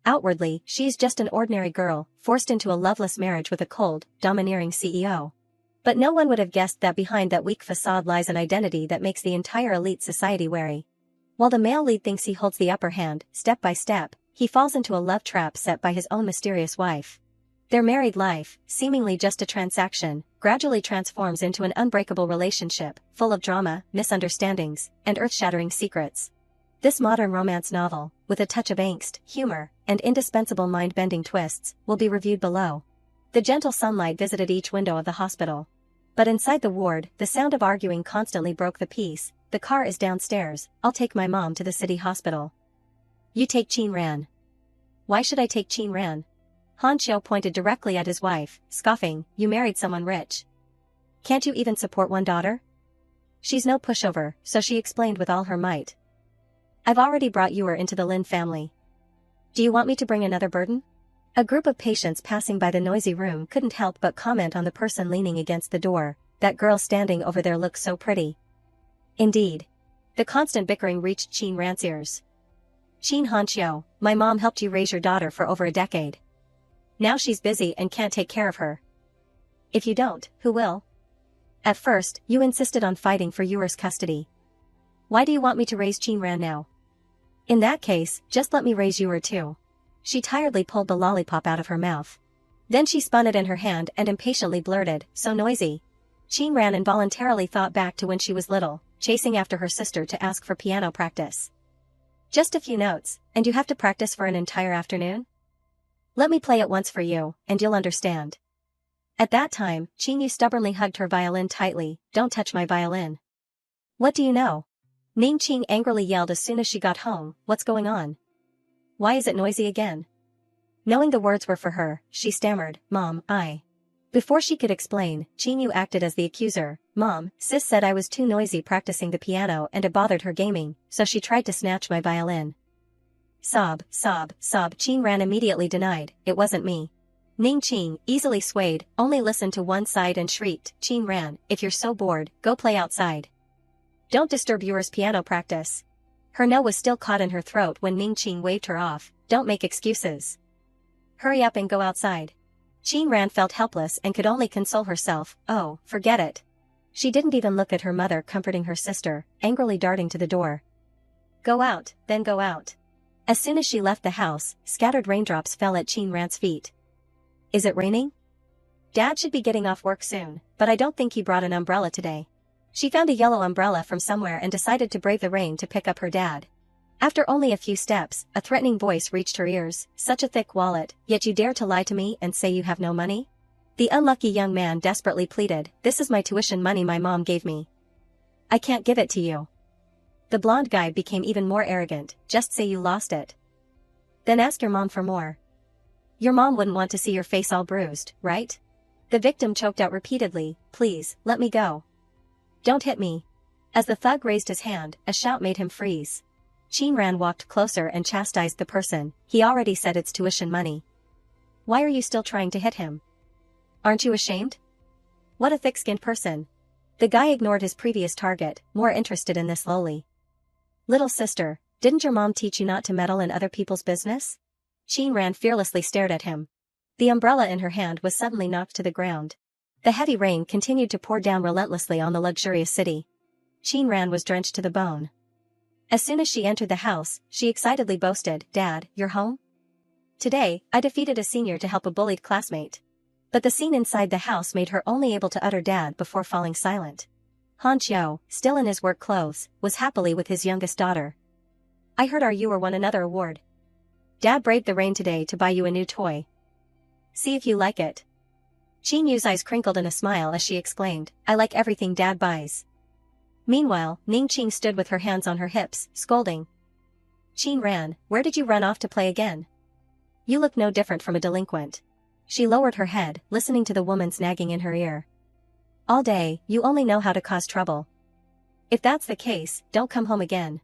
Outwardly, she's just an ordinary girl, forced into a loveless marriage with a cold, domineering CEO. But no one would have guessed that behind that weak facade lies an identity that makes the entire elite society wary. While the male lead thinks he holds the upper hand, step by step, he falls into a love trap set by his own mysterious wife. Their married life, seemingly just a transaction, gradually transforms into an unbreakable relationship, full of drama, misunderstandings, and earth-shattering secrets. This modern romance novel, with a touch of angst, humor, and indispensable mind-bending twists, will be reviewed below. The gentle sunlight visited each window of the hospital. But inside the ward, the sound of arguing constantly broke the peace. The car is downstairs, I'll take my mom to the city hospital. You take Chin Ran. Why should I take Chin Ran? Han Xiu pointed directly at his wife, scoffing, you married someone rich. Can't you even support one daughter? She's no pushover, so she explained with all her might. I've already brought Yuer into the Lin family. Do you want me to bring another burden? A group of patients passing by the noisy room couldn't help but comment on the person leaning against the door. That girl standing over there looks so pretty. Indeed. The constant bickering reached Chin Ran's ears. Chin Han Xiu, my mom helped you raise your daughter for over a decade. Now she's busy and can't take care of her. If you don't, who will? At first, you insisted on fighting for Yuer's custody. Why do you want me to raise Chin Ran now? In that case, just let me raise Yuer too. She tiredly pulled the lollipop out of her mouth. Then she spun it in her hand and impatiently blurted, so noisy. Chin Ran involuntarily thought back to when she was little, chasing after her sister to ask for piano practice. Just a few notes, and you have to practice for an entire afternoon? Let me play it once for you, and you'll understand. At that time, Chin Yu stubbornly hugged her violin tightly. Don't touch my violin. What do you know? Ning Qing angrily yelled as soon as she got home, what's going on? Why is it noisy again? Knowing the words were for her, she stammered, Mom, I. Before she could explain, Chin Yu acted as the accuser. Mom, sis said I was too noisy practicing the piano and it bothered her gaming, so she tried to snatch my violin. Sob, sob, sob. Chin Ran immediately denied, it wasn't me. Ning Qing, easily swayed, only listened to one side and shrieked, Chin Ran, if you're so bored, go play outside. Don't disturb Yuer's piano practice. Her no was still caught in her throat when Ning Qing waved her off, don't make excuses. Hurry up and go outside. Chin Ran felt helpless and could only console herself, oh, forget it. She didn't even look at her mother comforting her sister, angrily darting to the door. Go out, then go out. As soon as she left the house, scattered raindrops fell at Chin Ran's feet. Is it raining? Dad should be getting off work soon, but I don't think he brought an umbrella today. She found a yellow umbrella from somewhere and decided to brave the rain to pick up her dad. After only a few steps, a threatening voice reached her ears, such a thick wallet, yet you dare to lie to me and say you have no money? The unlucky young man desperately pleaded, this is my tuition money my mom gave me. I can't give it to you. The blonde guy became even more arrogant, just say you lost it. Then ask your mom for more. Your mom wouldn't want to see your face all bruised, right? The victim choked out repeatedly, please, let me go. Don't hit me. As the thug raised his hand, a shout made him freeze. Chin Ran walked closer and chastised the person, he already said it's tuition money. Why are you still trying to hit him? Aren't you ashamed? What a thick-skinned person. The guy ignored his previous target, more interested in this lowly. Little sister, didn't your mom teach you not to meddle in other people's business? Chin Ran fearlessly stared at him. The umbrella in her hand was suddenly knocked to the ground. The heavy rain continued to pour down relentlessly on the luxurious city. Chin Ran was drenched to the bone. As soon as she entered the house, she excitedly boasted, Dad, you're home? Today, I defeated a senior to help a bullied classmate. But the scene inside the house made her only able to utter Dad before falling silent. Han Xiu, still in his work clothes, was happily with his youngest daughter. I heard our Yuer won another award. Dad braved the rain today to buy you a new toy. See if you like it. Chin Yu's eyes crinkled in a smile as she exclaimed, I like everything Dad buys. Meanwhile, Ning Qing stood with her hands on her hips, scolding. Chin Ran, where did you run off to play again? You look no different from a delinquent. She lowered her head, listening to the woman's nagging in her ear. All day, you only know how to cause trouble. If that's the case, don't come home again.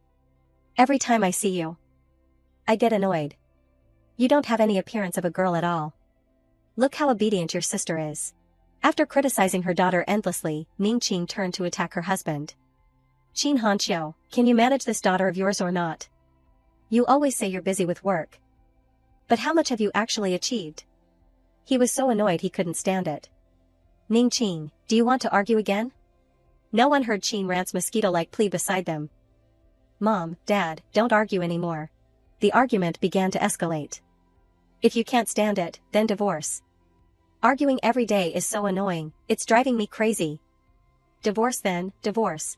Every time I see you, I get annoyed. You don't have any appearance of a girl at all. Look how obedient your sister is. After criticizing her daughter endlessly, Ning Qing turned to attack her husband. Chin Han Xiu, can you manage this daughter of yours or not? You always say you're busy with work. But how much have you actually achieved? He was so annoyed he couldn't stand it. Ning Qing, do you want to argue again? No one heard Qin Ran's mosquito-like plea beside them. Mom, Dad, don't argue anymore. The argument began to escalate. If you can't stand it, then divorce. Arguing every day is so annoying, it's driving me crazy. Divorce then, divorce.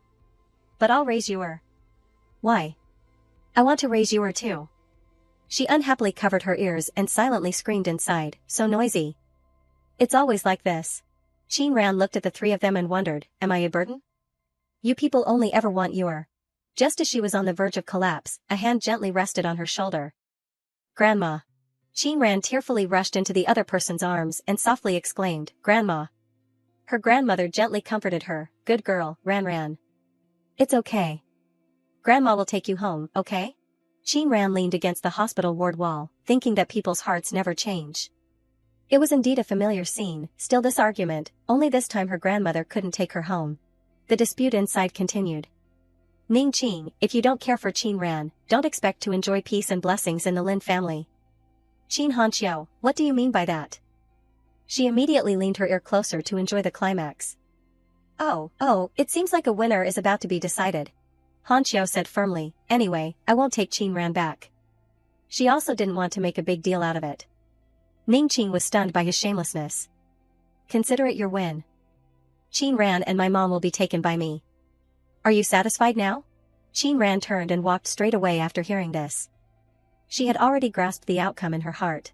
But I'll raise you. Why? I want to raise you too. She unhappily covered her ears and silently screamed inside, so noisy. It's always like this. Qin Ran looked at the three of them and wondered, am I a burden? You people only ever want your. Just as she was on the verge of collapse, a hand gently rested on her shoulder. Grandma. Qin Ran tearfully rushed into the other person's arms and softly exclaimed, Grandma. Her grandmother gently comforted her, good girl, Ran. It's okay. Grandma will take you home, okay? Qin Ran leaned against the hospital ward wall, thinking that people's hearts never change. It was indeed a familiar scene, still this argument, only this time her grandmother couldn't take her home. The dispute inside continued. Ning Qing, if you don't care for Qin Ran, don't expect to enjoy peace and blessings in the Lin family. Qin Hanqiu, what do you mean by that? She immediately leaned her ear closer to enjoy the climax. Oh, it seems like a winner is about to be decided. Hanqiu said firmly, anyway, I won't take Qin Ran back. She also didn't want to make a big deal out of it. Ning Qing was stunned by his shamelessness. Consider it your win. Qin Ran and my mom will be taken by me. Are you satisfied now? Qin Ran turned and walked straight away after hearing this. She had already grasped the outcome in her heart.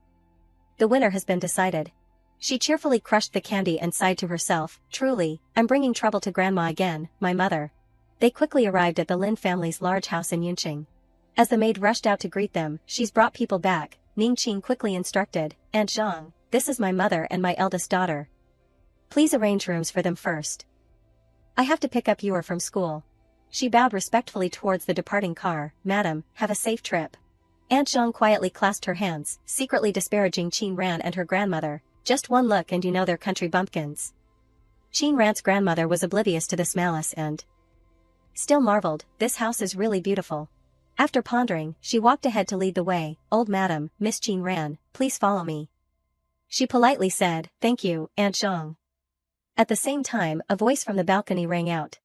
The winner has been decided. She cheerfully crushed the candy and sighed to herself, truly, I'm bringing trouble to Grandma again, my mother. They quickly arrived at the Lin family's large house in Yunqing. As the maid rushed out to greet them, she's brought people back, Ning Qing quickly instructed, Aunt Zhang, this is my mother and my eldest daughter. Please arrange rooms for them first. I have to pick up Yor from school. She bowed respectfully towards the departing car, Madam, have a safe trip. Aunt Zhang quietly clasped her hands, secretly disparaging Qin Ran and her grandmother, just one look and you know they're country bumpkins. Qin Ran's grandmother was oblivious to this malice and still marveled, this house is really beautiful. After pondering, she walked ahead to lead the way, Old Madam, Miss Qin Ran, please follow me. She politely said, thank you, Aunt Zhang. At the same time, a voice from the balcony rang out.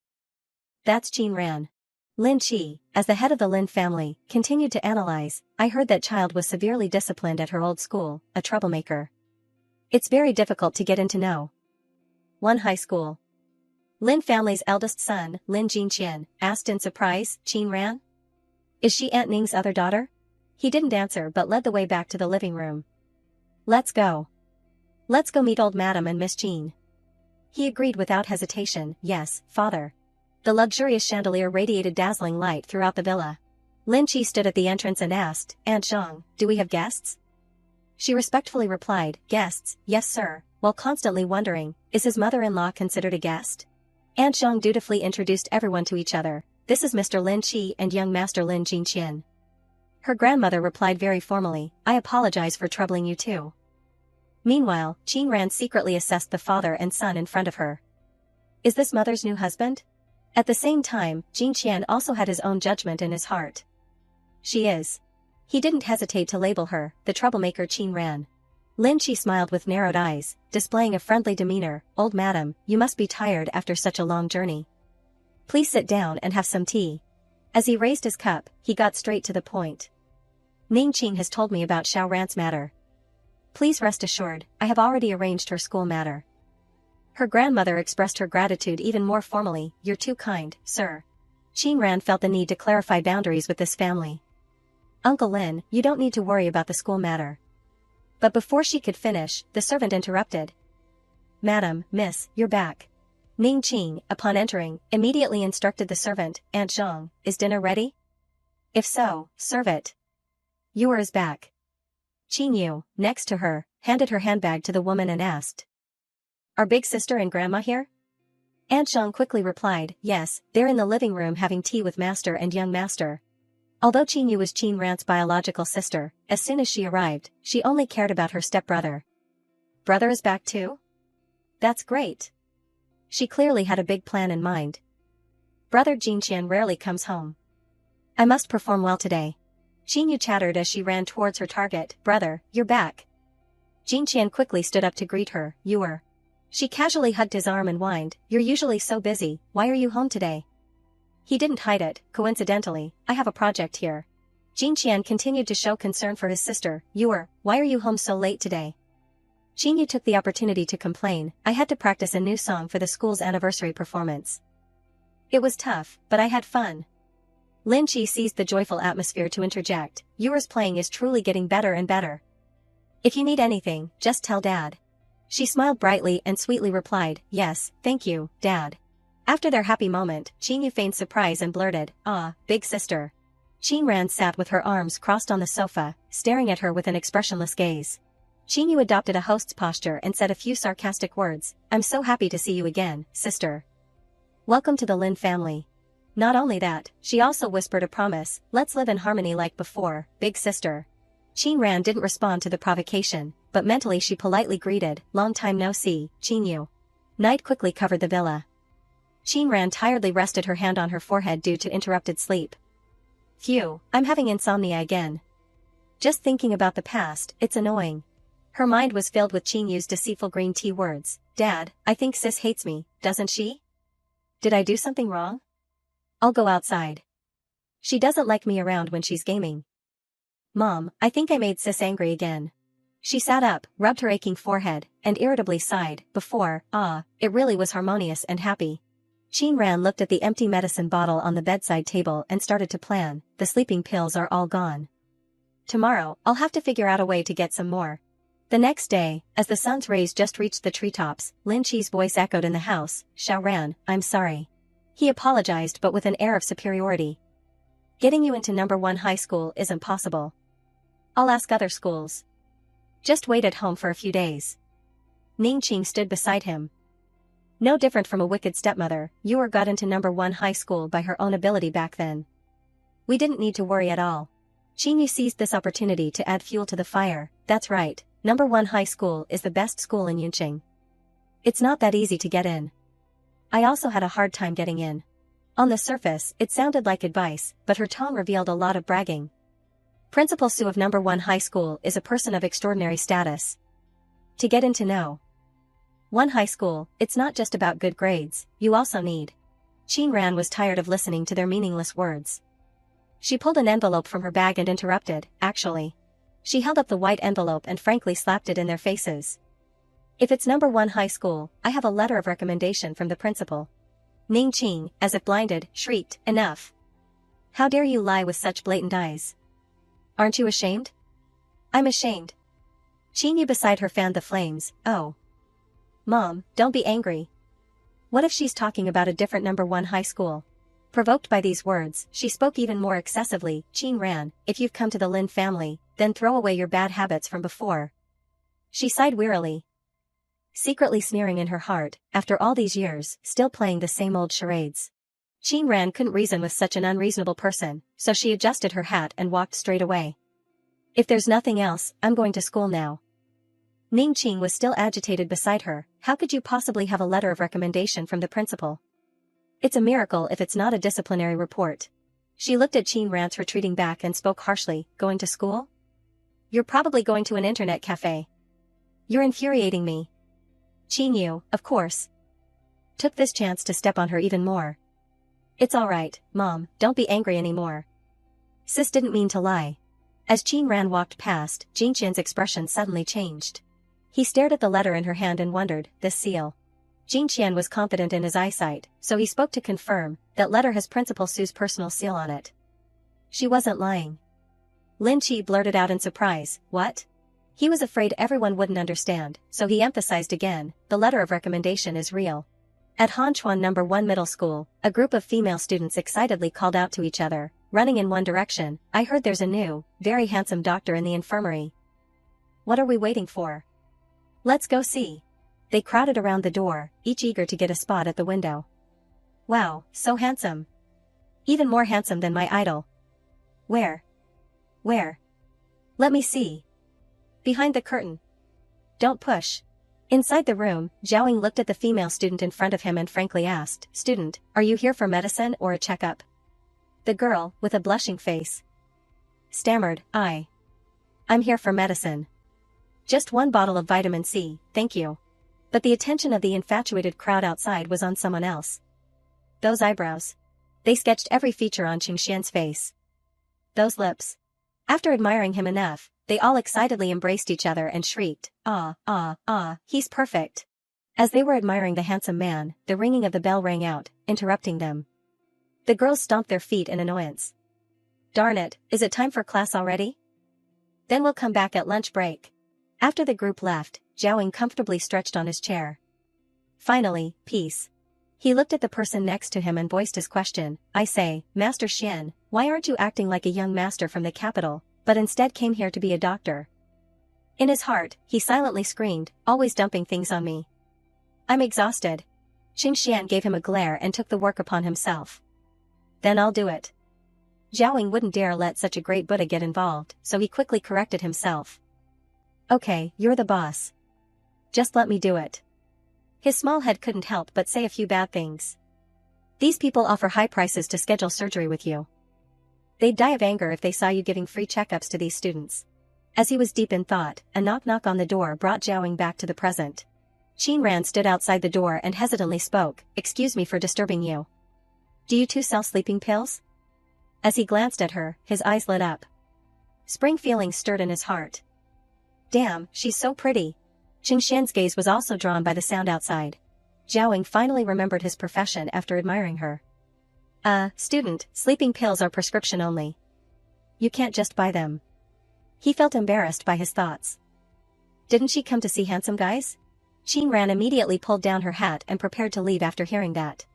That's Qin Ran. Lin Qi, as the head of the Lin family, continued to analyze, I heard that child was severely disciplined at her old school, a troublemaker. It's very difficult to get in to know. One high school. Lin family's eldest son, Lin Jinqian, asked in surprise, Qin Ran? Is she Aunt Ning's other daughter? He didn't answer but led the way back to the living room. Let's go. Let's go meet Old Madam and Miss Qin. He agreed without hesitation, yes, father. The luxurious chandelier radiated dazzling light throughout the villa. Lin Qi stood at the entrance and asked, Aunt Zhang, do we have guests? She respectfully replied, guests, yes sir, while constantly wondering, is his mother-in-law considered a guest? Aunt Zhang dutifully introduced everyone to each other, this is Mr. Lin Qi and young Master Lin Jinqian. Her grandmother replied very formally, I apologize for troubling you too. Meanwhile, Qin Ran secretly assessed the father and son in front of her. Is this mother's new husband? At the same time, Jinqian also had his own judgment in his heart. She is. He didn't hesitate to label her, the troublemaker Qin Ran. Lin Qi smiled with narrowed eyes, displaying a friendly demeanor, Old Madam, you must be tired after such a long journey. Please sit down and have some tea. As he raised his cup, he got straight to the point. Ning Qing has told me about Xiao Ran's matter. Please rest assured, I have already arranged her school matter. Her grandmother expressed her gratitude even more formally, you're too kind, sir. Qin Ran felt the need to clarify boundaries with this family. Uncle Lin, you don't need to worry about the school matter. But before she could finish, the servant interrupted. Madam, miss, you're back. Ning Qing, upon entering, immediately instructed the servant, Aunt Zhang, is dinner ready? If so, serve it. Yor is back. Qin Yu, next to her, handed her handbag to the woman and asked. Are big sister and grandma here? Aunt Zhang quickly replied, yes, they're in the living room having tea with master and young master. Although Qin Yu was Qin Ran's biological sister, as soon as she arrived, she only cared about her stepbrother. Brother is back too? That's great. She clearly had a big plan in mind. Brother Jinqian rarely comes home. I must perform well today. Xinyu chattered as she ran towards her target. Brother, you're back. Jin Qian quickly stood up to greet her. You were. She casually hugged his arm and whined. You're usually so busy, why are you home today? He didn't hide it. Coincidentally, I have a project here. Jin Qian continued to show concern for his sister. Why are you home so late today? Xinyu took the opportunity to complain. I had to practice a new song for the school's anniversary performance. It was tough, but I had fun. Lin Qi seized the joyful atmosphere to interject. Yuer's playing is truly getting better and better. If you need anything, just tell Dad. She smiled brightly and sweetly replied, yes, thank you, Dad. After their happy moment, Xinyu feigned surprise and blurted, ah, big sister. Qingran sat with her arms crossed on the sofa, staring at her with an expressionless gaze. Xinyu adopted a host's posture and said a few sarcastic words. I'm so happy to see you again, sister. Welcome to the Lin family. Not only that, she also whispered a promise, let's live in harmony like before, big sister. Qingran didn't respond to the provocation, but mentally she politely greeted, long time no see, Qingyu. Night quickly covered the villa. Qingran tiredly rested her hand on her forehead due to interrupted sleep. Phew, I'm having insomnia again. Just thinking about the past, it's annoying. Her mind was filled with Qingyu's deceitful green tea words. Dad, I think sis hates me, doesn't she? Did I do something wrong? I'll go outside. She doesn't like me around when she's gaming. Mom, I think I made sis angry again. She sat up, rubbed her aching forehead, and irritably sighed. Before, it really was harmonious and happy. Qingran looked at the empty medicine bottle on the bedside table and started to plan. The sleeping pills are all gone. Tomorrow, I'll have to figure out a way to get some more. The next day, as the sun's rays just reached the treetops, Lin Qi's voice echoed in the house. Xiaoran, I'm sorry. He apologized but with an air of superiority. Getting you into number 1 high school isn't possible. I'll ask other schools. Just wait at home for a few days. Ning Qing stood beside him. No different from a wicked stepmother, Yuer got into number 1 high school by her own ability back then. We didn't need to worry at all. Qingyu seized this opportunity to add fuel to the fire. That's right, number 1 high school is the best school in Yunqing. It's not that easy to get in. I also had a hard time getting in. On the surface, it sounded like advice, but her tone revealed a lot of bragging. Principal Su of number 1 high school is a person of extraordinary status. To get into no. 1 high school, it's not just about good grades, you also need. Qingran was tired of listening to their meaningless words. She pulled an envelope from her bag and interrupted, actually. She held up the white envelope and frankly slapped it in their faces. If it's number 1 high school, I have a letter of recommendation from the principal. Ning Qing, as if blinded, shrieked, enough. How dare you lie with such blatant eyes? Aren't you ashamed? I'm ashamed. Qingyu beside her fanned the flames. Oh. Mom, don't be angry. What if she's talking about a different number 1 high school? Provoked by these words, she spoke even more excessively. Qingran, if you've come to the Lin family, then throw away your bad habits from before. She sighed wearily. Secretly sneering in her heart, after all these years, still playing the same old charades. Qingran couldn't reason with such an unreasonable person, so she adjusted her hat and walked straight away. If there's nothing else, I'm going to school now. Ning Qing was still agitated beside her. How could you possibly have a letter of recommendation from the principal? It's a miracle if it's not a disciplinary report. She looked at Qingran's retreating back and spoke harshly. Going to school? You're probably going to an internet cafe. You're infuriating me. Qingyu, of course, took this chance to step on her even more. It's alright, Mom, don't be angry anymore. Sis didn't mean to lie. As Qingran walked past, Jinqian's expression suddenly changed. He stared at the letter in her hand and wondered, this seal. Jinqian was confident in his eyesight, so he spoke to confirm, that letter has Principal Su's personal seal on it. She wasn't lying. Lin Qi blurted out in surprise, what? He was afraid everyone wouldn't understand, so he emphasized again, the letter of recommendation is real. At Hanchuan number 1 middle school, a group of female students excitedly called out to each other, running in one direction. I heard there's a new, very handsome doctor in the infirmary. What are we waiting for? Let's go see. They crowded around the door, each eager to get a spot at the window. Wow, so handsome. Even more handsome than my idol. Where? Where? Let me see. Behind the curtain. Don't push. Inside the room, Zhaoing looked at the female student in front of him and frankly asked, Student, are you here for medicine or a checkup? The girl, with a blushing face, stammered, I'm here for medicine. Just one bottle of vitamin C, thank you. But the attention of the infatuated crowd outside was on someone else. Those eyebrows. They sketched every feature on Qingxian's face. Those lips. After admiring him enough, they all excitedly embraced each other and shrieked, he's perfect. As they were admiring the handsome man, the ringing of the bell rang out, interrupting them. The girls stomped their feet in annoyance. Darn it, is it time for class already? Then we'll come back at lunch break. After the group left, Zhao comfortably stretched on his chair. Finally, peace. He looked at the person next to him and voiced his question, I say, Master Xian, why aren't you acting like a young master from the capital, but instead came here to be a doctor? In his heart, he silently screamed, always dumping things on me. I'm exhausted. Qingxian gave him a glare and took the work upon himself. Then I'll do it. Zhao wouldn't dare let such a great Buddha get involved, so he quickly corrected himself. Okay, you're the boss. Just let me do it. His small head couldn't help but say a few bad things. These people offer high prices to schedule surgery with you. They'd die of anger if they saw you giving free checkups to these students. As he was deep in thought, a knock-knock on the door brought Zhao back to the present. Qin Ran stood outside the door and hesitantly spoke, excuse me for disturbing you. Do you two sell sleeping pills? As he glanced at her, his eyes lit up. Spring feelings stirred in his heart. Damn, she's so pretty. Qingxian's gaze was also drawn by the sound outside. Zhao finally remembered his profession after admiring her. Student, sleeping pills are prescription only. You can't just buy them. He felt embarrassed by his thoughts. Didn't she come to see handsome guys? Qin Ran immediately pulled down her hat and prepared to leave after hearing that.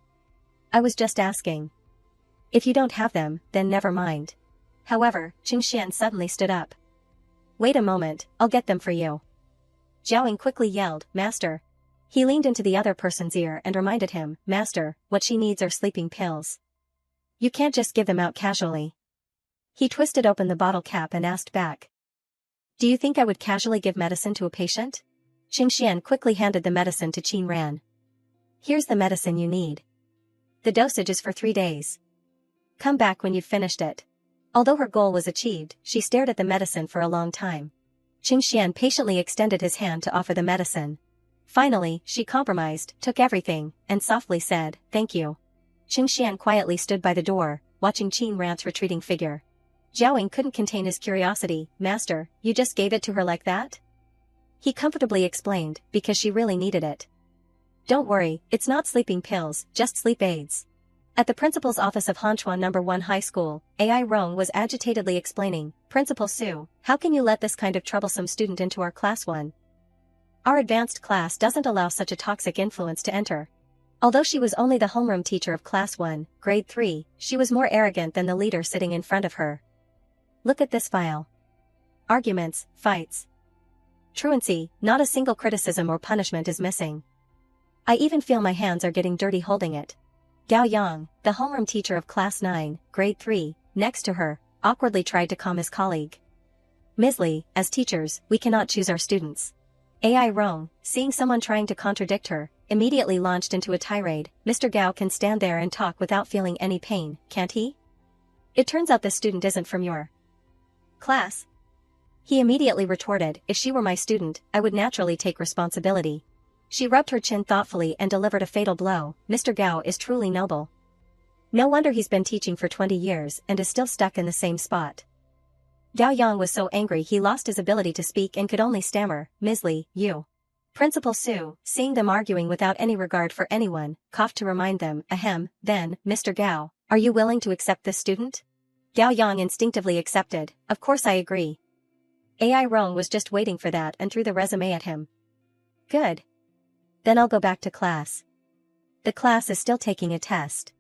I was just asking. If you don't have them, then never mind. However, Qingxian suddenly stood up. Wait a moment, I'll get them for you. Zhao quickly yelled, Master. He leaned into the other person's ear and reminded him, Master, what she needs are sleeping pills. You can't just give them out casually. He twisted open the bottle cap and asked back. Do you think I would casually give medicine to a patient? Qingxian quickly handed the medicine to Qin Ran. Here's the medicine you need. The dosage is for 3 days. Come back when you've finished it. Although her goal was achieved, she stared at the medicine for a long time. Qingxian patiently extended his hand to offer the medicine. Finally, she compromised, took everything, and softly said, thank you. Qingxian quietly stood by the door, watching Qin Ran's retreating figure. Zhao couldn't contain his curiosity, Master, you just gave it to her like that? He comfortably explained, because she really needed it. Don't worry, it's not sleeping pills, just sleep aids. At the principal's office of Hanchuan No. 1 High School, Ai Rong was agitatedly explaining, Principal Su, how can you let this kind of troublesome student into our class 1? Our advanced class doesn't allow such a toxic influence to enter. Although she was only the homeroom teacher of class 1, grade 3, she was more arrogant than the leader sitting in front of her. Look at this file. Arguments, fights. Truancy, not a single criticism or punishment is missing. I even feel my hands are getting dirty holding it. Gao Yang, the homeroom teacher of class 9, grade 3, next to her, awkwardly tried to calm his colleague. Ms. Li, as teachers, we cannot choose our students. Ai Rong, seeing someone trying to contradict her, immediately launched into a tirade. Mr. Gao can stand there and talk without feeling any pain, can't he? It turns out this student isn't from your class. He immediately retorted, if she were my student, I would naturally take responsibility. She rubbed her chin thoughtfully and delivered a fatal blow. Mr. Gao is truly noble. No wonder he's been teaching for 20 years and is still stuck in the same spot. Gao Yang was so angry he lost his ability to speak and could only stammer, Ms. Li, you. Principal Su, seeing them arguing without any regard for anyone, coughed to remind them, ahem, then, Mr. Gao, are you willing to accept this student? Gao Yang instinctively accepted, of course I agree. Ai Rong was just waiting for that and threw the resume at him. Good. Then I'll go back to class. The class is still taking a test.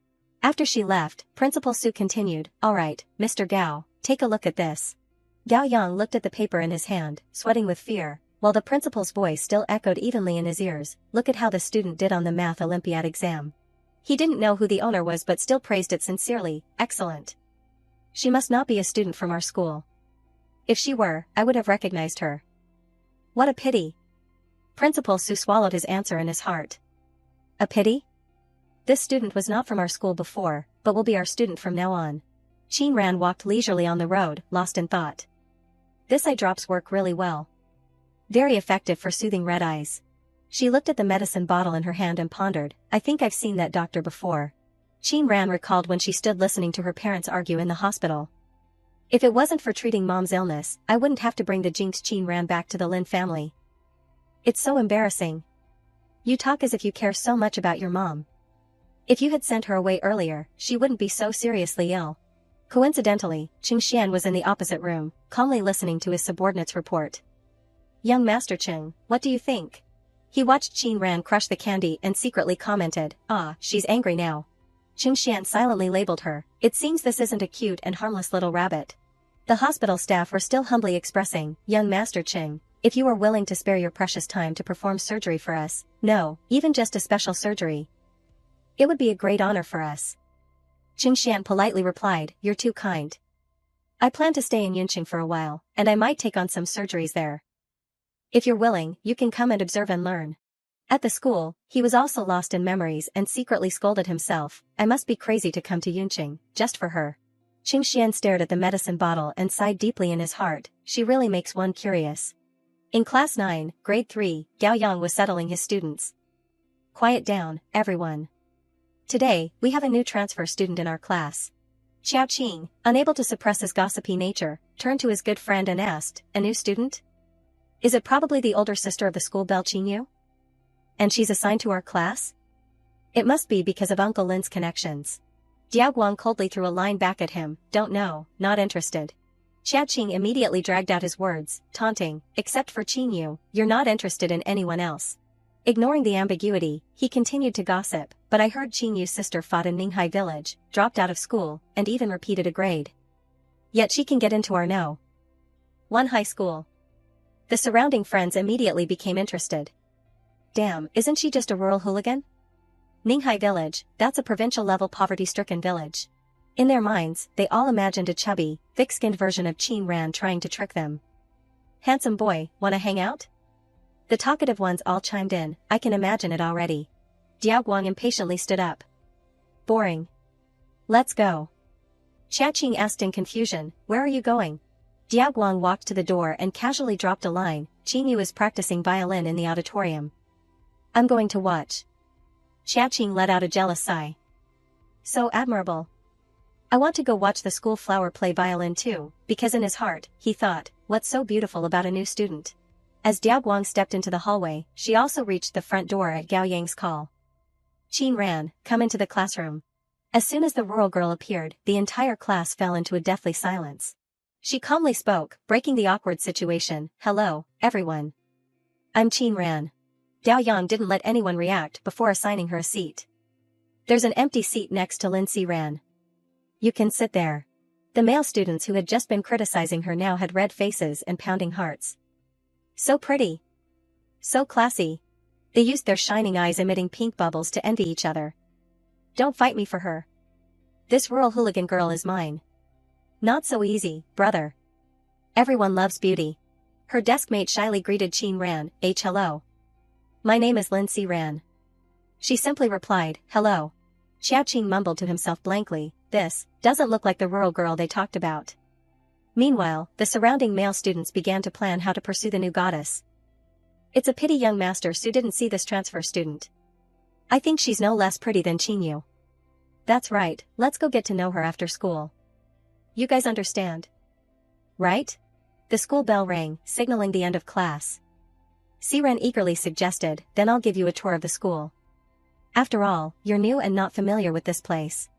After she left, Principal Su continued, alright, Mr. Gao, take a look at this. Gao Yang looked at the paper in his hand, sweating with fear, while the principal's voice still echoed evenly in his ears, look at how the student did on the math Olympiad exam. He didn't know who the owner was but still praised it sincerely, excellent. She must not be a student from our school. If she were, I would have recognized her. What a pity. Principal Su swallowed his answer in his heart. A pity? This student was not from our school before, but will be our student from now on. Qin Ran walked leisurely on the road, lost in thought. This eye drops work really well. Very effective for soothing red eyes. She looked at the medicine bottle in her hand and pondered, I think I've seen that doctor before. Qin Ran recalled when she stood listening to her parents argue in the hospital. If it wasn't for treating mom's illness, I wouldn't have to bring the jinx Qin Ran back to the Lin family. It's so embarrassing. You talk as if you care so much about your mom. If you had sent her away earlier, she wouldn't be so seriously ill. Coincidentally, Qing Xian was in the opposite room, calmly listening to his subordinate's report. Young Master Qing, what do you think? He watched Qin Ran crush the candy and secretly commented, ah, she's angry now. Qing Xian silently labeled her, it seems this isn't a cute and harmless little rabbit. The hospital staff were still humbly expressing, young Master Qing, if you are willing to spare your precious time to perform surgery for us, no, even just a special surgery. It would be a great honor for us. Qing Xian politely replied, you're too kind. I plan to stay in Yunqing for a while, and I might take on some surgeries there. If you're willing, you can come and observe and learn. At the school, he was also lost in memories and secretly scolded himself, I must be crazy to come to Yunqing, just for her. Qing Xian stared at the medicine bottle and sighed deeply in his heart, she really makes one curious. In Class 9, Grade 3, Gao Yang was settling his students. Quiet down, everyone. Today, we have a new transfer student in our class. Xiao Qing, unable to suppress his gossipy nature, turned to his good friend and asked, a new student? Is it probably the older sister of the school belle Qingyu? And she's assigned to our class? It must be because of Uncle Lin's connections. Diao Guang coldly threw a line back at him, don't know, not interested. Xiao Qing immediately dragged out his words, taunting, except for Qingyu, you're not interested in anyone else. Ignoring the ambiguity, he continued to gossip, but I heard Qingyu's sister fought in Ninghai village, dropped out of school, and even repeated a grade. Yet she can get into our No. 1 high school. The surrounding friends immediately became interested. Damn, isn't she just a rural hooligan? Ninghai village, that's a provincial-level poverty-stricken village. In their minds, they all imagined a chubby, thick-skinned version of Qin Ran trying to trick them. Handsome boy, wanna hang out? The talkative ones all chimed in, I can imagine it already. Diao Guang impatiently stood up. Boring. Let's go. Xia Qing asked in confusion, where are you going? Diao Guang walked to the door and casually dropped a line, Qingyu is practicing violin in the auditorium. I'm going to watch. Xia Qing let out a jealous sigh. So admirable. I want to go watch the school flower play violin too, because in his heart, he thought, what's so beautiful about a new student? As Diao Guang stepped into the hallway, she also reached the front door at Gao Yang's call. Qin Ran, come into the classroom. As soon as the rural girl appeared, the entire class fell into a deathly silence. She calmly spoke, breaking the awkward situation, hello, everyone. I'm Qin Ran. Gao Yang didn't let anyone react before assigning her a seat. There's an empty seat next to Lin Ran. You can sit there. The male students who had just been criticizing her now had red faces and pounding hearts. So pretty. So classy. They used their shining eyes emitting pink bubbles to envy each other. Don't fight me for her. This rural hooligan girl is mine. Not so easy, brother. Everyone loves beauty. Her desk mate shyly greeted Qin Ran, hello. My name is Lin Ran. She simply replied, hello. Xiao Qing mumbled to himself blankly, this doesn't look like the rural girl they talked about. Meanwhile, the surrounding male students began to plan how to pursue the new goddess. It's a pity young Master Su didn't see this transfer student. I think she's no less pretty than Qingyu. That's right, let's go get to know her after school. You guys understand? Right? The school bell rang, signaling the end of class. Siren eagerly suggested, then I'll give you a tour of the school. After all, you're new and not familiar with this place.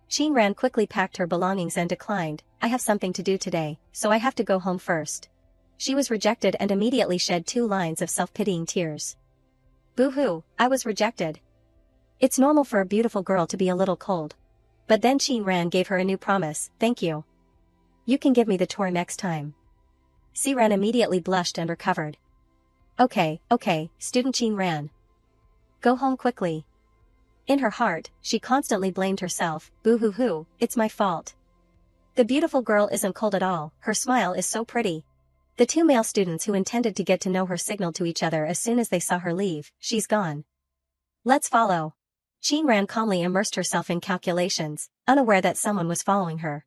Qin Ran quickly packed her belongings and declined, I have something to do today, so I have to go home first. She was rejected and immediately shed 2 lines of self-pitying tears. Boo-hoo, I was rejected. It's normal for a beautiful girl to be a little cold. But then Qin Ran gave her a new promise, thank you. You can give me the tour next time. Siren immediately blushed and recovered. Okay, student Qin Ran. Go home quickly. In her heart, she constantly blamed herself, boo-hoo-hoo, it's my fault. The beautiful girl isn't cold at all, her smile is so pretty. The 2 male students who intended to get to know her signaled to each other as soon as they saw her leave, she's gone. Let's follow. Qin Ran calmly immersed herself in calculations, unaware that someone was following her.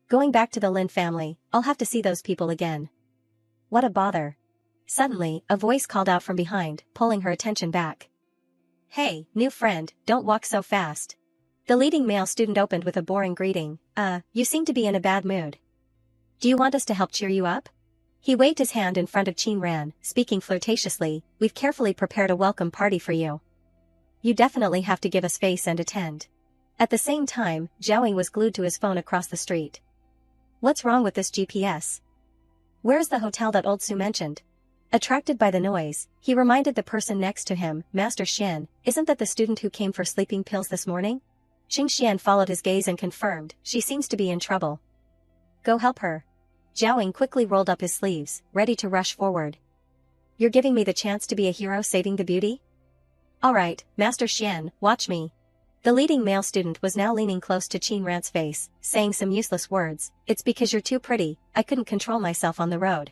Going back to the Lin family, I'll have to see those people again. What a bother. Suddenly, a voice called out from behind, pulling her attention back. Hey, new friend, don't walk so fast. The leading male student opened with a boring greeting. You seem to be in a bad mood. Do you want us to help cheer you up? He waved his hand in front of Qin Ran, speaking flirtatiously. We've carefully prepared a welcome party for you. You definitely have to give us face and attend. At the same time, Zhao was glued to his phone across the street. What's wrong with this GPS? Where's the hotel that old Su mentioned? Attracted by the noise, he reminded the person next to him, Master Xian, isn't that the student who came for sleeping pills this morning? Qing Xian followed his gaze and confirmed, she seems to be in trouble. Go help her. Zhao quickly rolled up his sleeves, ready to rush forward. You're giving me the chance to be a hero saving the beauty? Alright, Master Xian, watch me. The leading male student was now leaning close to Qin Ran's face, saying some useless words. It's because you're too pretty, I couldn't control myself on the road.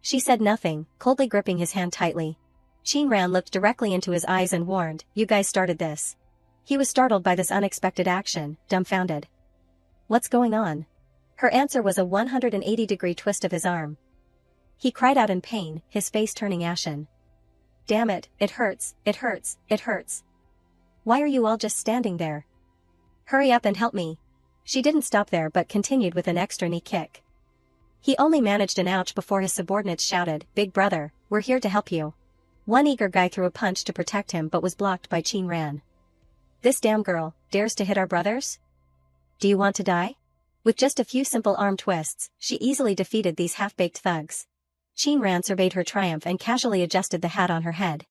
She said nothing, coldly gripping his hand tightly. Qin Ran looked directly into his eyes and warned, you guys started this. He was startled by this unexpected action, dumbfounded. What's going on? Her answer was a 180-degree twist of his arm. He cried out in pain, his face turning ashen. Damn it, it hurts, it hurts, it hurts. Why are you all just standing there? Hurry up and help me. She didn't stop there but continued with an extra knee kick. He only managed an ouch before his subordinates shouted, Big brother, we're here to help you. One eager guy threw a punch to protect him but was blocked by Qin Ran. This damn girl, dares to hit our brothers? Do you want to die? With just a few simple arm twists, she easily defeated these half-baked thugs. Qin Ran surveyed her triumph and casually adjusted the hat on her head.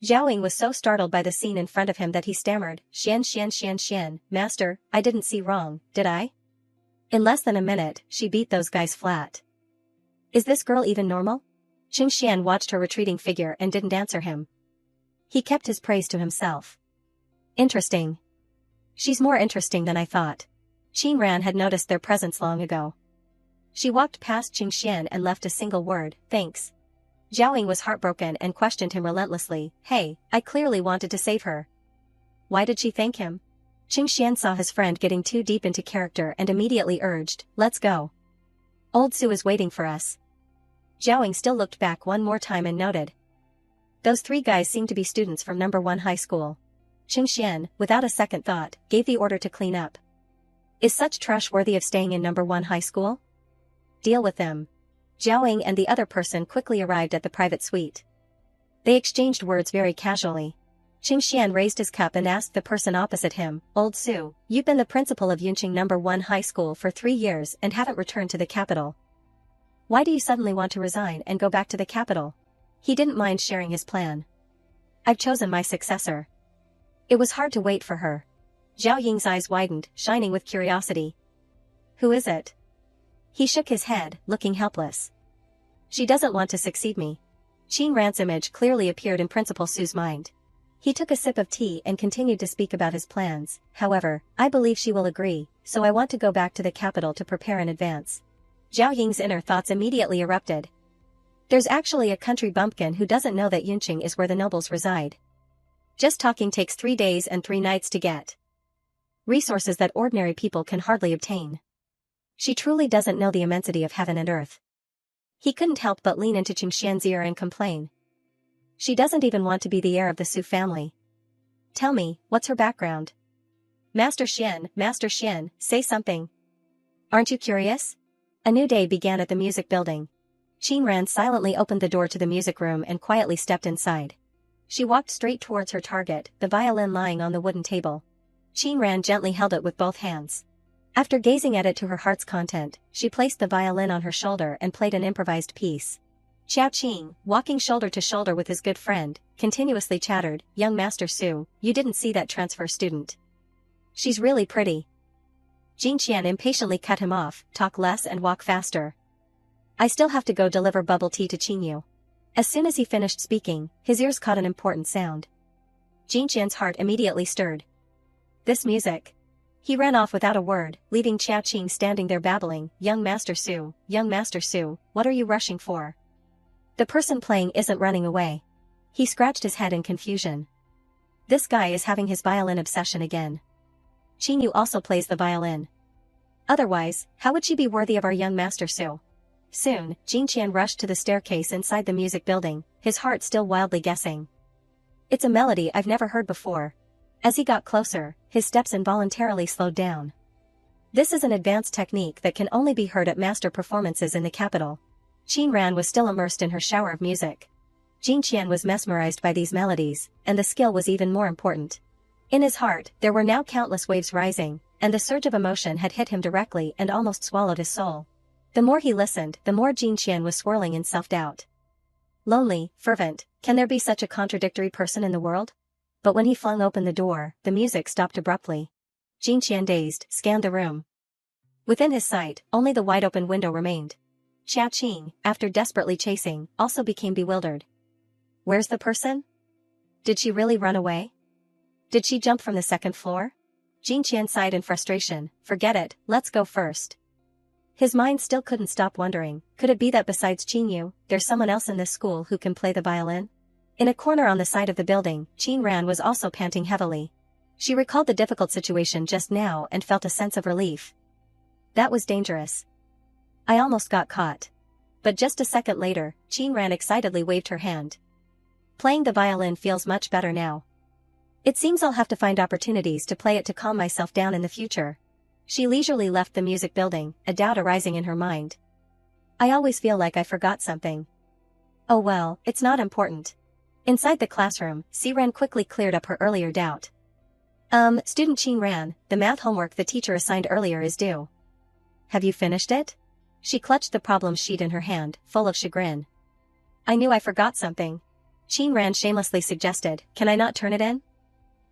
Zhao was so startled by the scene in front of him that he stammered, Xian, master, I didn't see wrong, did I? In less than a minute, she beat those guys flat. Is this girl even normal? Qing Xian watched her retreating figure and didn't answer him. He kept his praise to himself. Interesting. She's more interesting than I thought. Qin Ran had noticed their presence long ago. She walked past Qing Xian and left a single word, thanks. Zhao was heartbroken and questioned him relentlessly, hey, I clearly wanted to save her. Why did she thank him? Qing Xian saw his friend getting too deep into character and immediately urged, let's go. Old Su is waiting for us. Zhao still looked back one more time and noted. Those three guys seem to be students from number 1 high school. Qing Xian, without a second thought, gave the order to clean up. Is such trash worthy of staying in number 1 high school? Deal with them. Zhao and the other person quickly arrived at the private suite. They exchanged words very casually. Qing Xian raised his cup and asked the person opposite him, Old Su, you've been the principal of Yunqing number 1 high school for 3 years and haven't returned to the capital. Why do you suddenly want to resign and go back to the capital? He didn't mind sharing his plan. I've chosen my successor. It was hard to wait for her. Zhao Ying's eyes widened, shining with curiosity. Who is it? He shook his head, looking helpless. She doesn't want to succeed me. Qin Ran's image clearly appeared in Principal Su's mind. He took a sip of tea and continued to speak about his plans. However, I believe she will agree, so I want to go back to the capital to prepare in advance. Zhao Ying's inner thoughts immediately erupted. There's actually a country bumpkin who doesn't know that Yunqing is where the nobles reside. Just talking takes 3 days and 3 nights to get. Resources that ordinary people can hardly obtain. She truly doesn't know the immensity of heaven and earth. He couldn't help but lean into Qing Xian's ear and complain. She doesn't even want to be the heir of the Su family. Tell me, what's her background? Master Xian, say something. Aren't you curious? A new day began at the music building. Qin Ran silently opened the door to the music room and quietly stepped inside. She walked straight towards her target, the violin lying on the wooden table. Qin Ran gently held it with both hands. After gazing at it to her heart's content, she placed the violin on her shoulder and played an improvised piece. Xiao Qing, walking shoulder to shoulder with his good friend, continuously chattered, young Master Su, you didn't see that transfer student. She's really pretty. Jin Qian impatiently cut him off, talk less and walk faster. I still have to go deliver bubble tea to Qingyu. As soon as he finished speaking, his ears caught an important sound. Jin Qian's heart immediately stirred. This music. He ran off without a word, leaving Xiao Qing standing there babbling, young Master Su, what are you rushing for? The person playing isn't running away. He scratched his head in confusion. This guy is having his violin obsession again. Qingyu also plays the violin. Otherwise, how would she be worthy of our young master Su? Soon, Jin Qian rushed to the staircase inside the music building, his heart still wildly guessing. It's a melody I've never heard before. As he got closer, his steps involuntarily slowed down. This is an advanced technique that can only be heard at master performances in the capital. Qin Ran was still immersed in her shower of music. Jin Qian was mesmerized by these melodies, and the skill was even more important. In his heart, there were now countless waves rising, and the surge of emotion had hit him directly and almost swallowed his soul. The more he listened, the more Jin Qian was swirling in self-doubt. Lonely, fervent, can there be such a contradictory person in the world? But when he flung open the door, the music stopped abruptly. Jin Qian, dazed, scanned the room. Within his sight, only the wide-open window remained. Xiao Qing, after desperately chasing, also became bewildered. Where's the person? Did she really run away? Did she jump from the second floor? Jin Qian sighed in frustration. Forget it, let's go first. His mind still couldn't stop wondering, could it be that besides Qingyu, there's someone else in this school who can play the violin? In a corner on the side of the building, Qin Ran was also panting heavily. She recalled the difficult situation just now and felt a sense of relief. That was dangerous. I almost got caught. But just a second later, Qin Ran excitedly waved her hand. Playing the violin feels much better now. It seems I'll have to find opportunities to play it to calm myself down in the future. She leisurely left the music building, a doubt arising in her mind. I always feel like I forgot something. Oh well, it's not important. Inside the classroom, Siren quickly cleared up her earlier doubt. Student Qin Ran, the math homework the teacher assigned earlier is due. Have you finished it? She clutched the problem sheet in her hand, full of chagrin. I knew I forgot something. Qin Ran shamelessly suggested, can I not turn it in?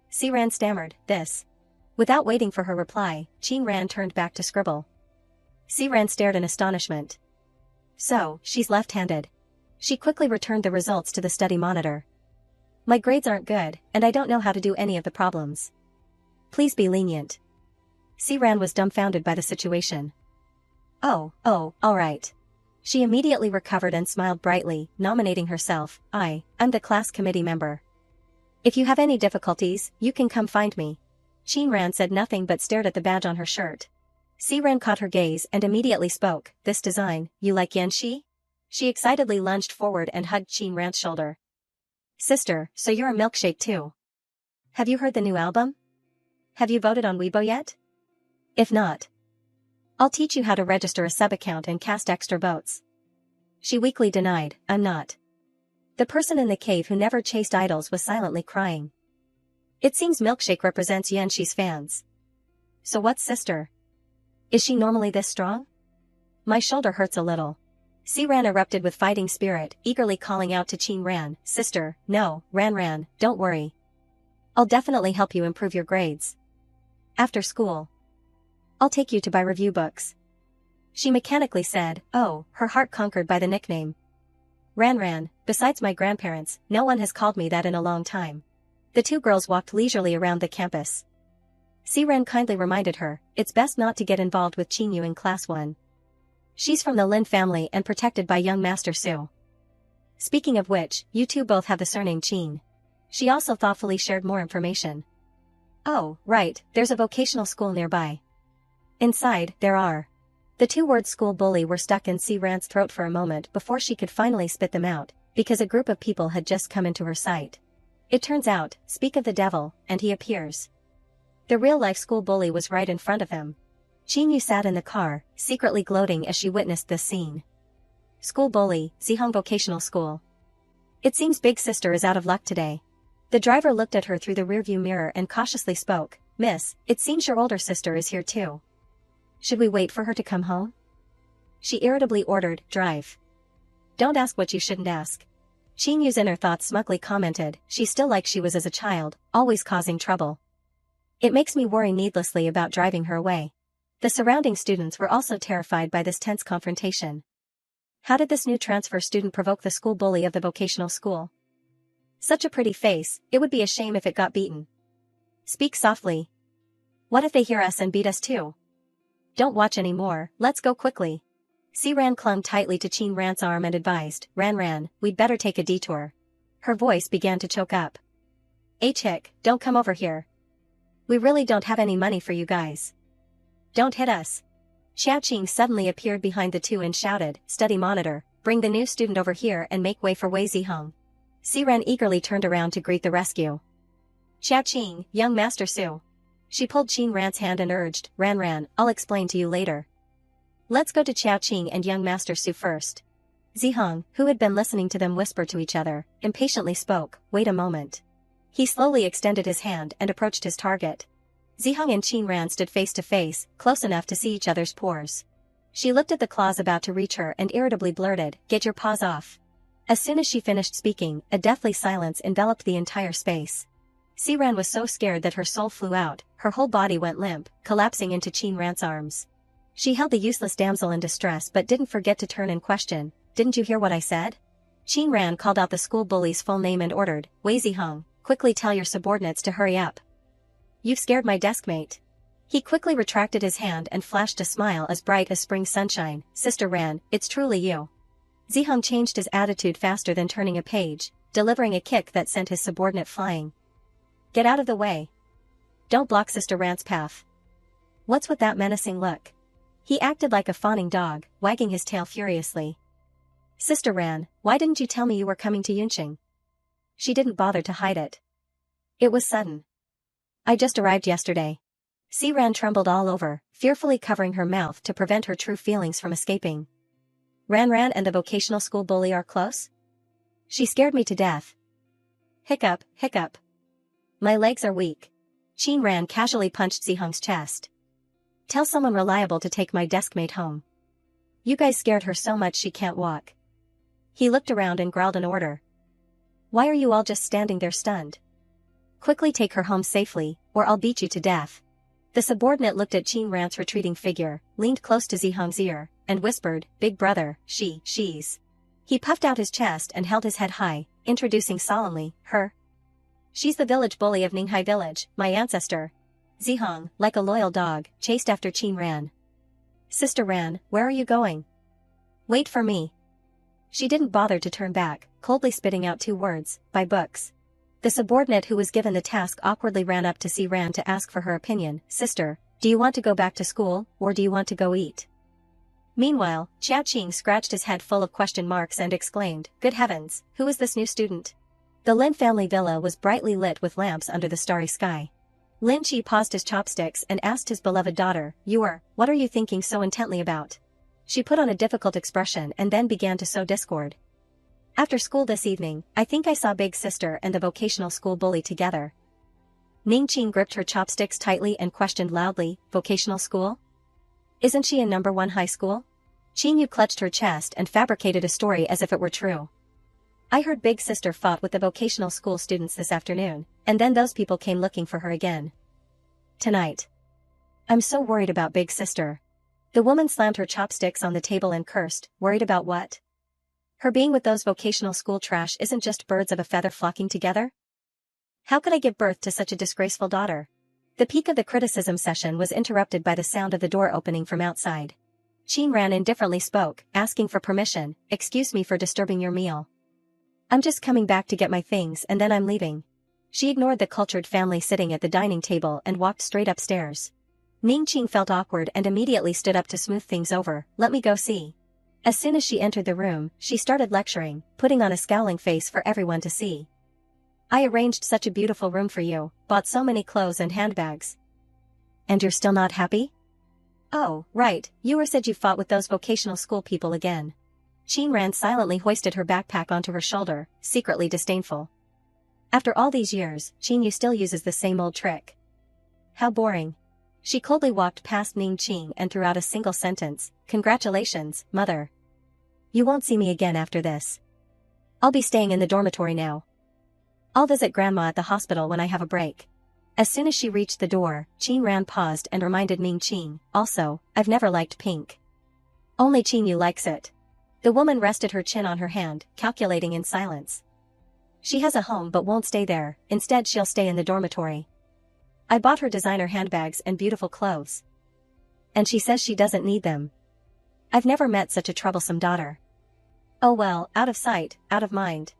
Siren stammered, this. Without waiting for her reply, Qin Ran turned back to scribble. Siren stared in astonishment. So, she's left-handed. She quickly returned the results to the study monitor. My grades aren't good, and I don't know how to do any of the problems. Please be lenient. Siren was dumbfounded by the situation. Oh, alright. She immediately recovered and smiled brightly, nominating herself, I'm the class committee member. If you have any difficulties, you can come find me. Qin Ran said nothing but stared at the badge on her shirt. Siren caught her gaze and immediately spoke, this design, you like Yanxi? She excitedly lunged forward and hugged Qin Ran's shoulder. Sister, so you're a milkshake too. Have you heard the new album? Have you voted on Weibo yet? If not, I'll teach you how to register a sub-account and cast extra votes. She weakly denied, I'm not. The person in the cave who never chased idols was silently crying. It seems Milkshake represents Yanxi's fans. So what's sister? Is she normally this strong? My shoulder hurts a little. Siran erupted with fighting spirit, eagerly calling out to Qin Ran, sister, no, Ran, don't worry. I'll definitely help you improve your grades. After school, I'll take you to buy review books. She mechanically said, her heart conquered by the nickname. Ran, besides my grandparents, no one has called me that in a long time. The two girls walked leisurely around the campus. Siren kindly reminded her, it's best not to get involved with Qingyu in class 1. She's from the Lin family and protected by young Master Su. Speaking of which, you two both have the surname Qin. She also thoughtfully shared more information. Oh, right, there's a vocational school nearby. Inside, there are. The two-word school bully were stuck in Siran's throat for a moment before she could finally spit them out, because a group of people had just come into her sight. It turns out, speak of the devil, and he appears. The real-life school bully was right in front of him. Qingyu sat in the car, secretly gloating as she witnessed this scene. School bully, Zihong Vocational School. It seems Big Sister is out of luck today. The driver looked at her through the rearview mirror and cautiously spoke, Miss, it seems your older sister is here too. Should we wait for her to come home? She irritably ordered, drive. Don't ask what you shouldn't ask. Qinyu's inner thoughts smugly commented, she's still like she was as a child, always causing trouble. It makes me worry needlessly about driving her away. The surrounding students were also terrified by this tense confrontation. How did this new transfer student provoke the school bully of the vocational school? Such a pretty face, it would be a shame if it got beaten. Speak softly. What if they hear us and beat us too? Don't watch anymore, let's go quickly. Siran clung tightly to Qin Ran's arm and advised, Ran, we'd better take a detour. Her voice began to choke up. "Hey chick, don't come over here. We really don't have any money for you guys. Don't hit us." Xiao Qing suddenly appeared behind the two and shouted, "Study monitor, bring the new student over here and make way for Wei Ziheng." Siran eagerly turned around to greet the rescue. "Xiao Qing, young Master Su." She pulled Qing Ran's hand and urged, Ran, I'll explain to you later. Let's go to Xiao Qing and young Master Su first." Ziheng, who had been listening to them whisper to each other, impatiently spoke, "Wait a moment." He slowly extended his hand and approached his target. Ziheng and Qing Ran stood face to face, close enough to see each other's pores. She looked at the claws about to reach her and irritably blurted, "Get your paws off." As soon as she finished speaking, a deathly silence enveloped the entire space. Siran was so scared that her soul flew out, her whole body went limp, collapsing into Qing Ran's arms. She held the useless damsel in distress but didn't forget to turn and question, "Didn't you hear what I said?" Qing Ran called out the school bully's full name and ordered, "Wei Ziheng, quickly tell your subordinates to hurry up. You've scared my deskmate." He quickly retracted his hand and flashed a smile as bright as spring sunshine, "Sister Ran, it's truly you." Ziheng changed his attitude faster than turning a page, delivering a kick that sent his subordinate flying. "Get out of the way. Don't block Sister Ran's path." "What's with that menacing look?" He acted like a fawning dog, wagging his tail furiously. "Sister Ran, why didn't you tell me you were coming to Yunqing?" She didn't bother to hide it. "It was sudden. I just arrived yesterday." Siran trembled all over, fearfully covering her mouth to prevent her true feelings from escaping. Ran and the vocational school bully are close? She scared me to death. Hiccup, hiccup. My legs are weak. Qing Ran casually punched Ziheng's chest. "Tell someone reliable to take my deskmate home. You guys scared her so much she can't walk." He looked around and growled an order. "Why are you all just standing there stunned? Quickly take her home safely, or I'll beat you to death." The subordinate looked at Qing Ran's retreating figure, leaned close to Ziheng's ear, and whispered, "Big brother, she's." He puffed out his chest and held his head high, introducing solemnly, "Her. She's the village bully of Ninghai village, my ancestor." Ziheng, like a loyal dog, chased after Qing Ran. "Sister Ran, where are you going?" "Wait for me." She didn't bother to turn back, coldly spitting out two words, "Buy books." The subordinate who was given the task awkwardly ran up to see Ran to ask for her opinion, "Sister, do you want to go back to school, or do you want to go eat?" Meanwhile, Xiao Qing scratched his head full of question marks and exclaimed, "Good heavens, who is this new student?" The Lin family villa was brightly lit with lamps under the starry sky. Lin Qi paused his chopsticks and asked his beloved daughter, What are you thinking so intently about?" She put on a difficult expression and then began to sow discord. "After school this evening, I think I saw Big Sister and the vocational school bully together." Ning Qing gripped her chopsticks tightly and questioned loudly, "Vocational school? Isn't she in number 1 high school?" Qing Yu clutched her chest and fabricated a story as if it were true. "I heard Big Sister fought with the vocational school students this afternoon, and then those people came looking for her again. Tonight. I'm so worried about Big Sister." The woman slammed her chopsticks on the table and cursed, "Worried about what? Her being with those vocational school trash isn't just birds of a feather flocking together? How could I give birth to such a disgraceful daughter?" The peak of the criticism session was interrupted by the sound of the door opening from outside. Qing Ran indifferently spoke, asking for permission, "Excuse me for disturbing your meal. I'm just coming back to get my things and then I'm leaving." She ignored the cultured family sitting at the dining table and walked straight upstairs. Ning Qing felt awkward and immediately stood up to smooth things over, "Let me go see." As soon as she entered the room, she started lecturing, putting on a scowling face for everyone to see. "I arranged such a beautiful room for you, bought so many clothes and handbags. And you're still not happy? Oh, right, you said you fought with those vocational school people again." Qing Ran silently hoisted her backpack onto her shoulder, secretly disdainful. "After all these years, Qing Yu still uses the same old trick. How boring." She coldly walked past Ning Qing and threw out a single sentence, "Congratulations, mother. You won't see me again after this. I'll be staying in the dormitory now. I'll visit grandma at the hospital when I have a break." As soon as she reached the door, Qing Ran paused and reminded Ning Qing, "Also, I've never liked pink. Only Qing Yu likes it." The woman rested her chin on her hand, calculating in silence. "She has a home but won't stay there, instead she'll stay in the dormitory. I bought her designer handbags and beautiful clothes. And she says she doesn't need them. I've never met such a troublesome daughter. Oh well, out of sight, out of mind."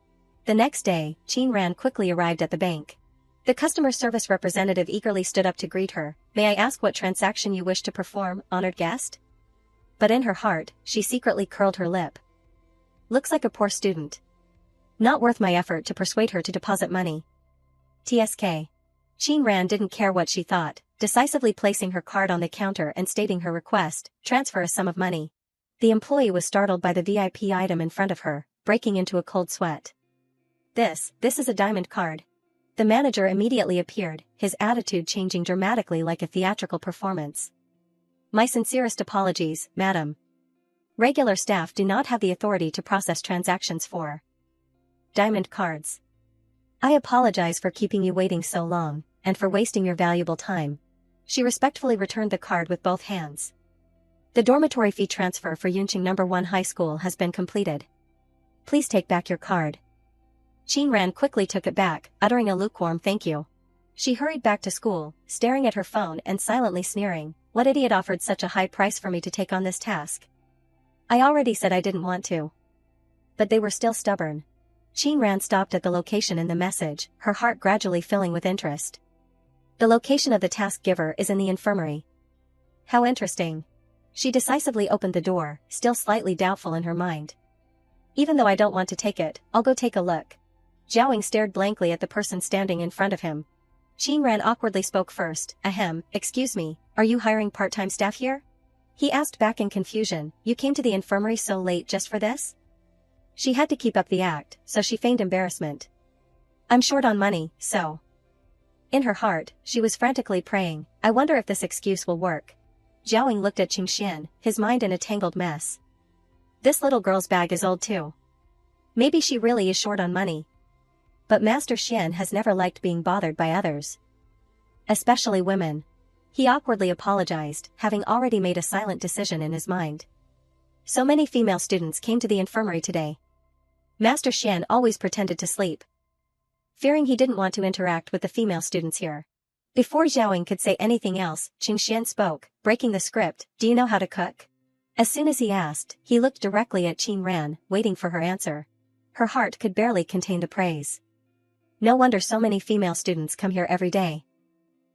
The next day, Qing Ran quickly arrived at the bank. The customer service representative eagerly stood up to greet her. May I ask what transaction you wish to perform, honored guest? But in her heart, she secretly curled her lip. Looks like a poor student. Not worth my effort to persuade her to deposit money. TSK. Qin Ran didn't care what she thought, decisively placing her card on the counter and stating her request, transfer a sum of money. The employee was startled by the VIP item in front of her, breaking into a cold sweat. This is a diamond card. The manager immediately appeared, his attitude changing dramatically like a theatrical performance. My sincerest apologies, madam. Regular staff do not have the authority to process transactions for diamond cards. I apologize for keeping you waiting so long, and for wasting your valuable time. She respectfully returned the card with both hands. The dormitory fee transfer for Yunqing No. 1 High School has been completed. Please take back your card. Qin Ran quickly took it back, uttering a lukewarm thank you. She hurried back to school, staring at her phone and silently sneering. What idiot offered such a high price for me to take on this task? I already said I didn't want to. But they were still stubborn. Qin Ran stopped at the location in the message, her heart gradually filling with interest. The location of the task giver is in the infirmary. How interesting. She decisively opened the door, still slightly doubtful in her mind. Even though I don't want to take it, I'll go take a look. Zhaoing stared blankly at the person standing in front of him. Qin Ran awkwardly spoke first. Ahem, excuse me, are you hiring part-time staff here? He asked back in confusion. You came to the infirmary so late just for this? She had to keep up the act, so she feigned embarrassment. I'm short on money, so. In her heart, she was frantically praying, I wonder if this excuse will work. Zhaoing looked at Qingxian, his mind in a tangled mess. This little girl's bag is old too. Maybe she really is short on money. But Master Xian has never liked being bothered by others. Especially women. He awkwardly apologized, having already made a silent decision in his mind. So many female students came to the infirmary today. Master Xian always pretended to sleep, fearing he didn't want to interact with the female students here. Before Zhaoing could say anything else, Qingxian spoke, breaking the script. Do you know how to cook? As soon as he asked, he looked directly at Qin Ran, waiting for her answer. Her heart could barely contain the praise. No wonder so many female students come here every day.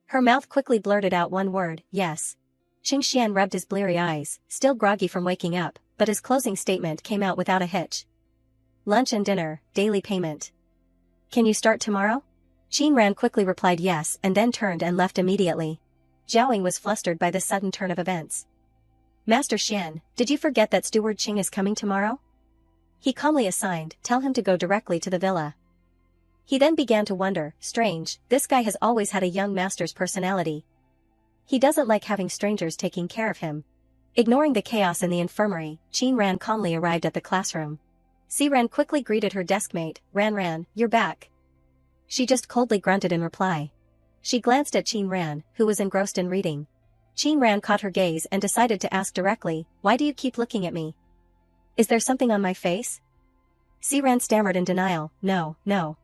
Her mouth quickly blurted out one word, yes. Qingxian rubbed his bleary eyes, still groggy from waking up, but his closing statement came out without a hitch. Lunch and dinner, daily payment. Can you start tomorrow? Qin Ran quickly replied yes and then turned and left immediately. Zhaoing was flustered by this sudden turn of events. Master Xian, did you forget that Steward Qing is coming tomorrow? He calmly assigned, tell him to go directly to the villa. He then began to wonder, strange, this guy has always had a young master's personality. He doesn't like having strangers taking care of him. Ignoring the chaos in the infirmary, Qin Ran calmly arrived at the classroom. Ran quickly greeted her deskmate, Ran, you're back. She just coldly grunted in reply. She glanced at Qin Ran, who was engrossed in reading. Qin Ran caught her gaze and decided to ask directly, why do you keep looking at me? Is there something on my face? Ran stammered in denial, no.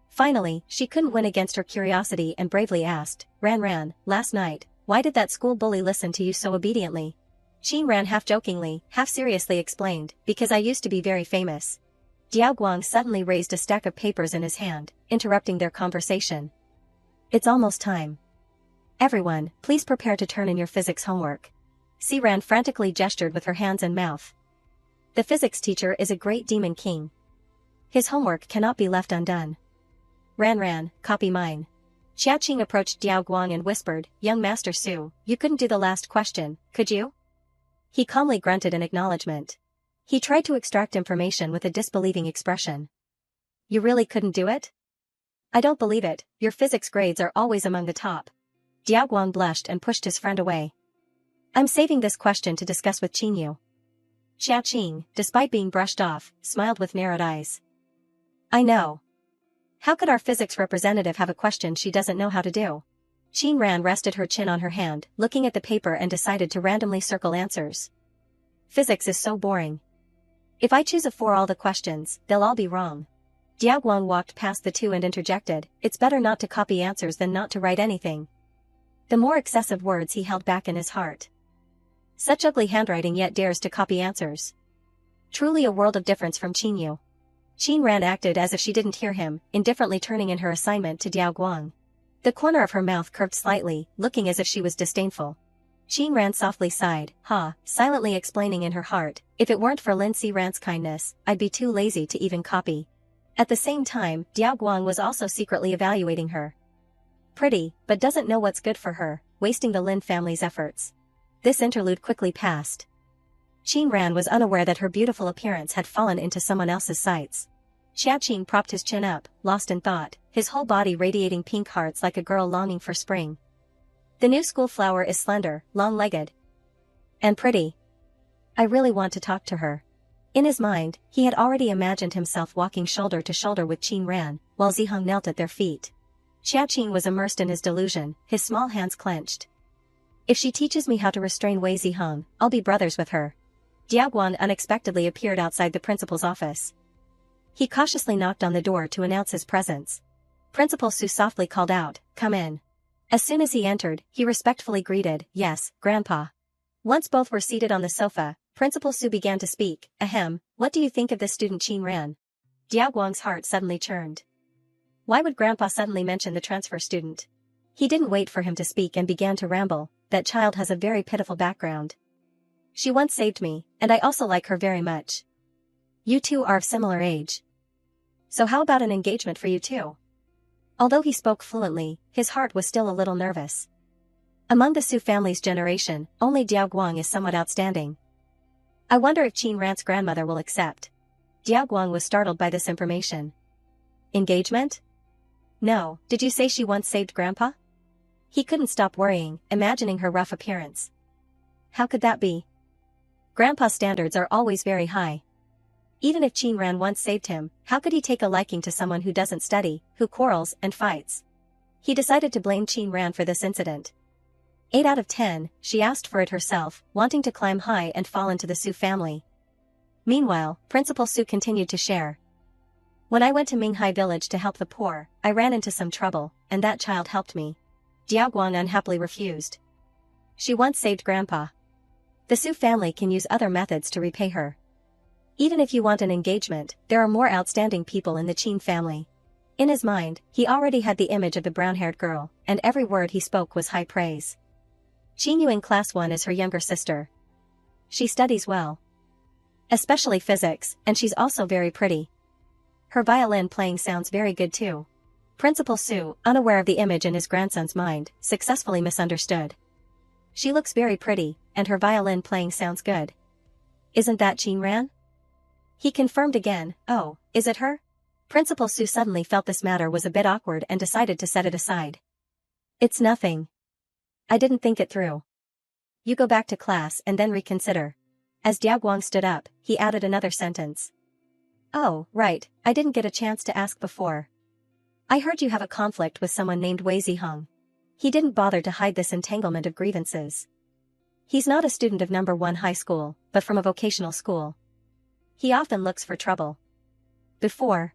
Finally, she couldn't win against her curiosity and bravely asked, Ran, last night, why did that school bully listen to you so obediently? Qin Ran half jokingly, half seriously explained, because I used to be very famous. Diao Guang suddenly raised a stack of papers in his hand, interrupting their conversation. It's almost time. Everyone, please prepare to turn in your physics homework. Ran frantically gestured with her hands and mouth. The physics teacher is a great demon king. His homework cannot be left undone. Ran, copy mine. Xiaoqing approached Diao Guang and whispered, young Master Su, you couldn't do the last question, could you? He calmly grunted in acknowledgement. He tried to extract information with a disbelieving expression. You really couldn't do it? I don't believe it, your physics grades are always among the top. Diao Guang blushed and pushed his friend away. I'm saving this question to discuss with Qinyu. Xiaoqing, despite being brushed off, smiled with narrowed eyes. I know. How could our physics representative have a question she doesn't know how to do? Qin Ran rested her chin on her hand, looking at the paper and decided to randomly circle answers. Physics is so boring. If I choose a for all the questions, they'll all be wrong. Diao Guang walked past the two and interjected, it's better not to copy answers than not to write anything. The more excessive words he held back in his heart. Such ugly handwriting yet dares to copy answers. Truly a world of difference from Qinyu. Qin Ran acted as if she didn't hear him, indifferently turning in her assignment to Diao Guang. The corner of her mouth curved slightly, looking as if she was disdainful. Qin Ran softly sighed, silently explaining in her heart, if it weren't for Lin Ran's kindness, I'd be too lazy to even copy. At the same time, Diao Guang was also secretly evaluating her. Pretty, but doesn't know what's good for her, wasting the Lin family's efforts. This interlude quickly passed. Qin Ran was unaware that her beautiful appearance had fallen into someone else's sights. Xiaoqing propped his chin up, lost in thought, his whole body radiating pink hearts like a girl longing for spring. The new school flower is slender, long-legged, and pretty. I really want to talk to her. In his mind, he had already imagined himself walking shoulder to shoulder with Qin Ran, while Ziheng knelt at their feet. Xiaoqing was immersed in his delusion, his small hands clenched. If she teaches me how to restrain Wei Ziheng, I'll be brothers with her. Diaoguan unexpectedly appeared outside the principal's office. He cautiously knocked on the door to announce his presence. Principal Su softly called out, "Come in." As soon as he entered, he respectfully greeted, "Yes, Grandpa." Once both were seated on the sofa, Principal Su began to speak, "Ahem, what do you think of this student Qin Ran?" Diaoguang's heart suddenly churned. Why would Grandpa suddenly mention the transfer student? He didn't wait for him to speak and began to ramble, "That child has a very pitiful background. She once saved me, and I also like her very much. You two are of similar age. So how about an engagement for you two?" Although he spoke fluently, his heart was still a little nervous. Among the Su family's generation, only Diaoguang is somewhat outstanding. I wonder if Qin Ran's grandmother will accept. Diaoguang was startled by this information. Engagement? No, did you say she once saved Grandpa? He couldn't stop worrying, imagining her rough appearance. How could that be? Grandpa's standards are always very high. Even if Qin Ran once saved him, how could he take a liking to someone who doesn't study, who quarrels and fights? He decided to blame Qin Ran for this incident. 8 out of 10, she asked for it herself, wanting to climb high and fall into the Su family. Meanwhile, Principal Su continued to share. When I went to Minghai village to help the poor, I ran into some trouble, and that child helped me. Diaoguang unhappily refused. She once saved Grandpa. The Su family can use other methods to repay her. Even if you want an engagement, there are more outstanding people in the Qin family. In his mind, he already had the image of the brown-haired girl, and every word he spoke was high praise. Qin Yu in Class 1 is her younger sister. She studies well, especially physics, and she's also very pretty. Her violin playing sounds very good too. Principal Su, unaware of the image in his grandson's mind, successfully misunderstood. She looks very pretty, and her violin playing sounds good. Isn't that Qin Ran? He confirmed again, "Oh, is it her?" Principal Su suddenly felt this matter was a bit awkward and decided to set it aside. "It's nothing. I didn't think it through. You go back to class and then reconsider." As Diaoguang stood up, he added another sentence. "Oh, right, I didn't get a chance to ask before. I heard you have a conflict with someone named Wei Ziheng." He didn't bother to hide this entanglement of grievances. He's not a student of number 1 high school, but from a vocational school. He often looks for trouble. Before,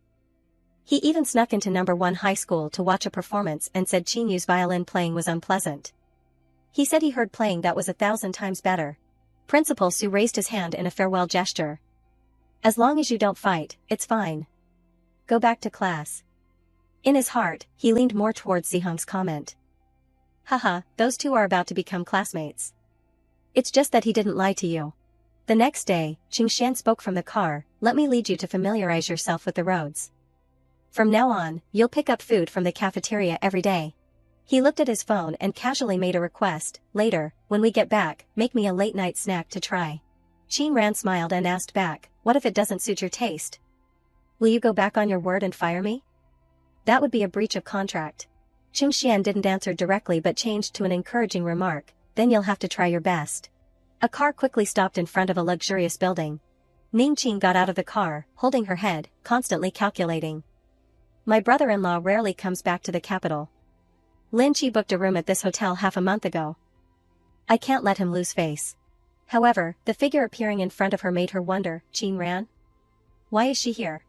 he even snuck into number 1 high school to watch a performance and said Qin Yu's violin playing was unpleasant. He said he heard playing that was 1,000 times better. Principal Su raised his hand in a farewell gesture. "As long as you don't fight, it's fine. Go back to class." In his heart, he leaned more towards Ziheng's comment. Haha, those two are about to become classmates. It's just that he didn't lie to you. The next day, Qingshan spoke from the car, "Let me lead you to familiarize yourself with the roads. From now on, you'll pick up food from the cafeteria every day." He looked at his phone and casually made a request, "Later, when we get back, make me a late-night snack to try." Qin Ran smiled and asked back, "What if it doesn't suit your taste? Will you go back on your word and fire me?" That would be a breach of contract. Qingshan didn't answer directly but changed to an encouraging remark, "Then you'll have to try your best." A car quickly stopped in front of a luxurious building. Ning Qing got out of the car, holding her head, constantly calculating. "My brother-in-law rarely comes back to the capital. Lin Qi booked a room at this hotel half a month ago. I can't let him lose face." However, the figure appearing in front of her made her wonder, "Qin Ran? Why is she here?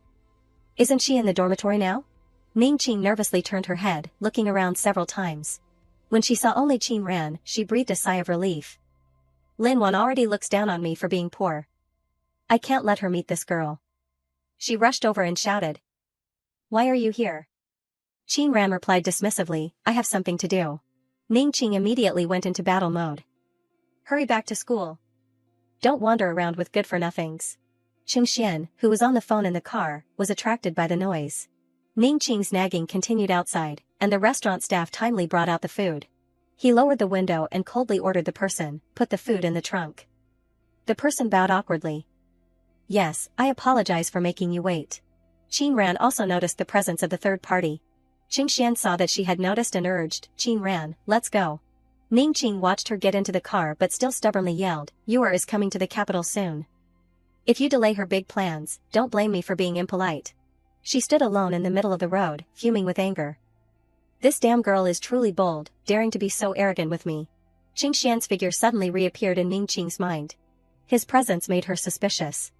Isn't she in the dormitory now?" Ning Qing nervously turned her head, looking around several times. When she saw only Qin Ran, she breathed a sigh of relief. "Lin Wan already looks down on me for being poor. I can't let her meet this girl." She rushed over and shouted, "Why are you here? Qin Ran replied dismissively, I have something to do. Ning Qing immediately went into battle mode. Hurry back to school. Don't wander around with good-for-nothings. Qing Xian, who was on the phone in the car, was attracted by the noise. Ning Qing's nagging continued outside, and the restaurant staff timely brought out the food. He lowered the window and coldly ordered the person, put the food in the trunk. The person bowed awkwardly. Yes, I apologize for making you wait. Qin Ran also noticed the presence of the third party. Qing Xian saw that she had noticed and urged, Qin Ran, let's go. Ning Qing watched her get into the car but still stubbornly yelled, Yuer is coming to the capital soon. If you delay her big plans, don't blame me for being impolite. She stood alone in the middle of the road, fuming with anger. This damn girl is truly bold, daring to be so arrogant with me. Qing Xian's figure suddenly reappeared in Ning Qing's mind. His presence made her suspicious.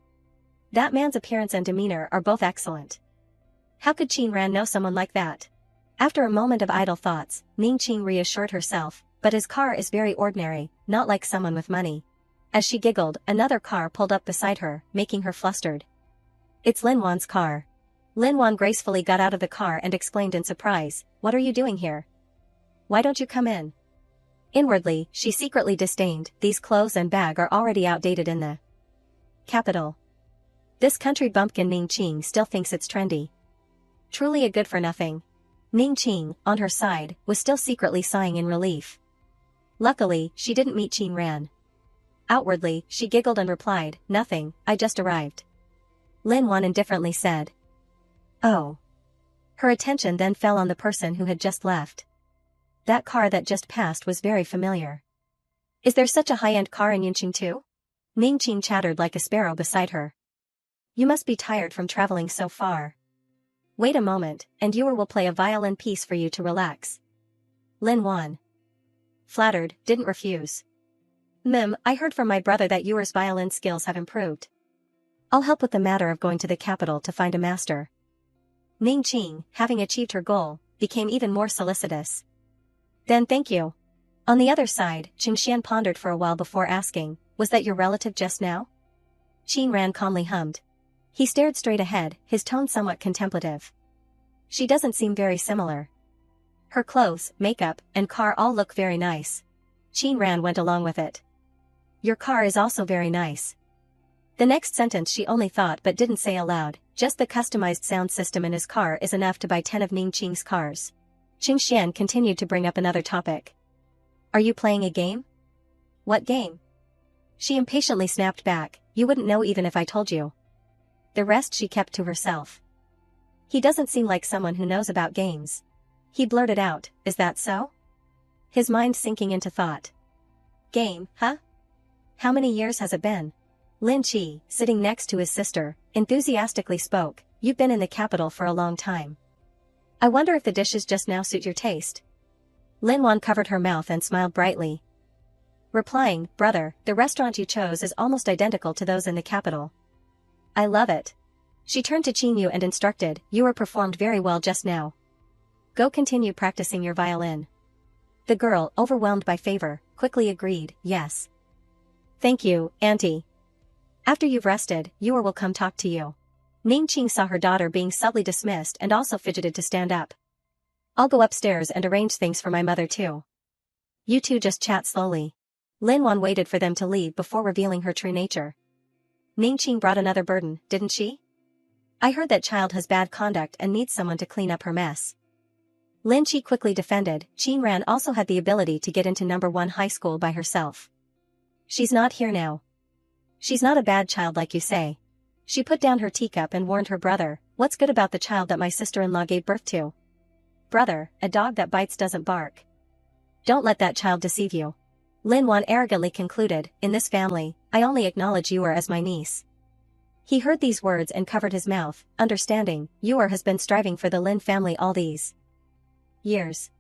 That man's appearance and demeanor are both excellent. How could Qin Ran know someone like that? After a moment of idle thoughts, Ning Qing reassured herself, but his car is very ordinary, not like someone with money. As she giggled, another car pulled up beside her, making her flustered. It's Lin Wan's car. Lin Wan gracefully got out of the car and exclaimed in surprise, What are you doing here? Why don't you come in? Inwardly, she secretly disdained, these clothes and bag are already outdated in the capital. This country bumpkin Ning Qing still thinks it's trendy. Truly a good-for-nothing. Ning Qing, on her side, was still secretly sighing in relief. Luckily, she didn't meet Qin Ran. Outwardly, she giggled and replied, Nothing, I just arrived. Lin Wan indifferently said. Oh. Her attention then fell on the person who had just left. That car that just passed was very familiar. Is there such a high-end car in Yunqing too? Ning Qing chattered like a sparrow beside her. You must be tired from traveling so far. Wait a moment, and Yuer will play a violin piece for you to relax. Lin Wan. Flattered, didn't refuse. I heard from my brother that Yuer's violin skills have improved. I'll help with the matter of going to the capital to find a master. Ning Qing, having achieved her goal, became even more solicitous. Then thank you. On the other side, Qing Xian pondered for a while before asking, Was that your relative just now? Qin Ran calmly hummed. He stared straight ahead, his tone somewhat contemplative. She doesn't seem very similar. Her clothes, makeup, and car all look very nice. Qin Ran went along with it. Your car is also very nice. The next sentence she only thought but didn't say aloud, just the customized sound system in his car is enough to buy 10 of Ning Qing's cars. Qing Xian continued to bring up another topic. Are you playing a game? What game? She impatiently snapped back, You wouldn't know even if I told you. The rest she kept to herself. He doesn't seem like someone who knows about games. He blurted out, Is that so? His mind sinking into thought. Game, huh? How many years has it been? Lin Qi, sitting next to his sister, enthusiastically spoke, You've been in the capital for a long time. I wonder if the dishes just now suit your taste. Lin Wan covered her mouth and smiled brightly. Replying, Brother, the restaurant you chose is almost identical to those in the capital. I love it. She turned to Qin Yu and instructed, You performed very well just now. Go continue practicing your violin. The girl, overwhelmed by favor, quickly agreed, Yes. Thank you, Auntie. After you've rested, Yuer will come talk to you. Ning Qing saw her daughter being subtly dismissed and also fidgeted to stand up. I'll go upstairs and arrange things for my mother too. You two just chat slowly. Lin Wan waited for them to leave before revealing her true nature. Ning Qing brought another burden, didn't she? I heard that child has bad conduct and needs someone to clean up her mess. Lin Qi quickly defended, Qin Ran also had the ability to get into number 1 high school by herself. She's not here now. She's not a bad child like you say. She put down her teacup and warned her brother, What's good about the child that my sister-in-law gave birth to? Brother, a dog that bites doesn't bark. Don't let that child deceive you. Lin Wan arrogantly concluded, In this family, I only acknowledge Yuer as my niece. He heard these words and covered his mouth, understanding, Yuer has been striving for the Lin family all these years.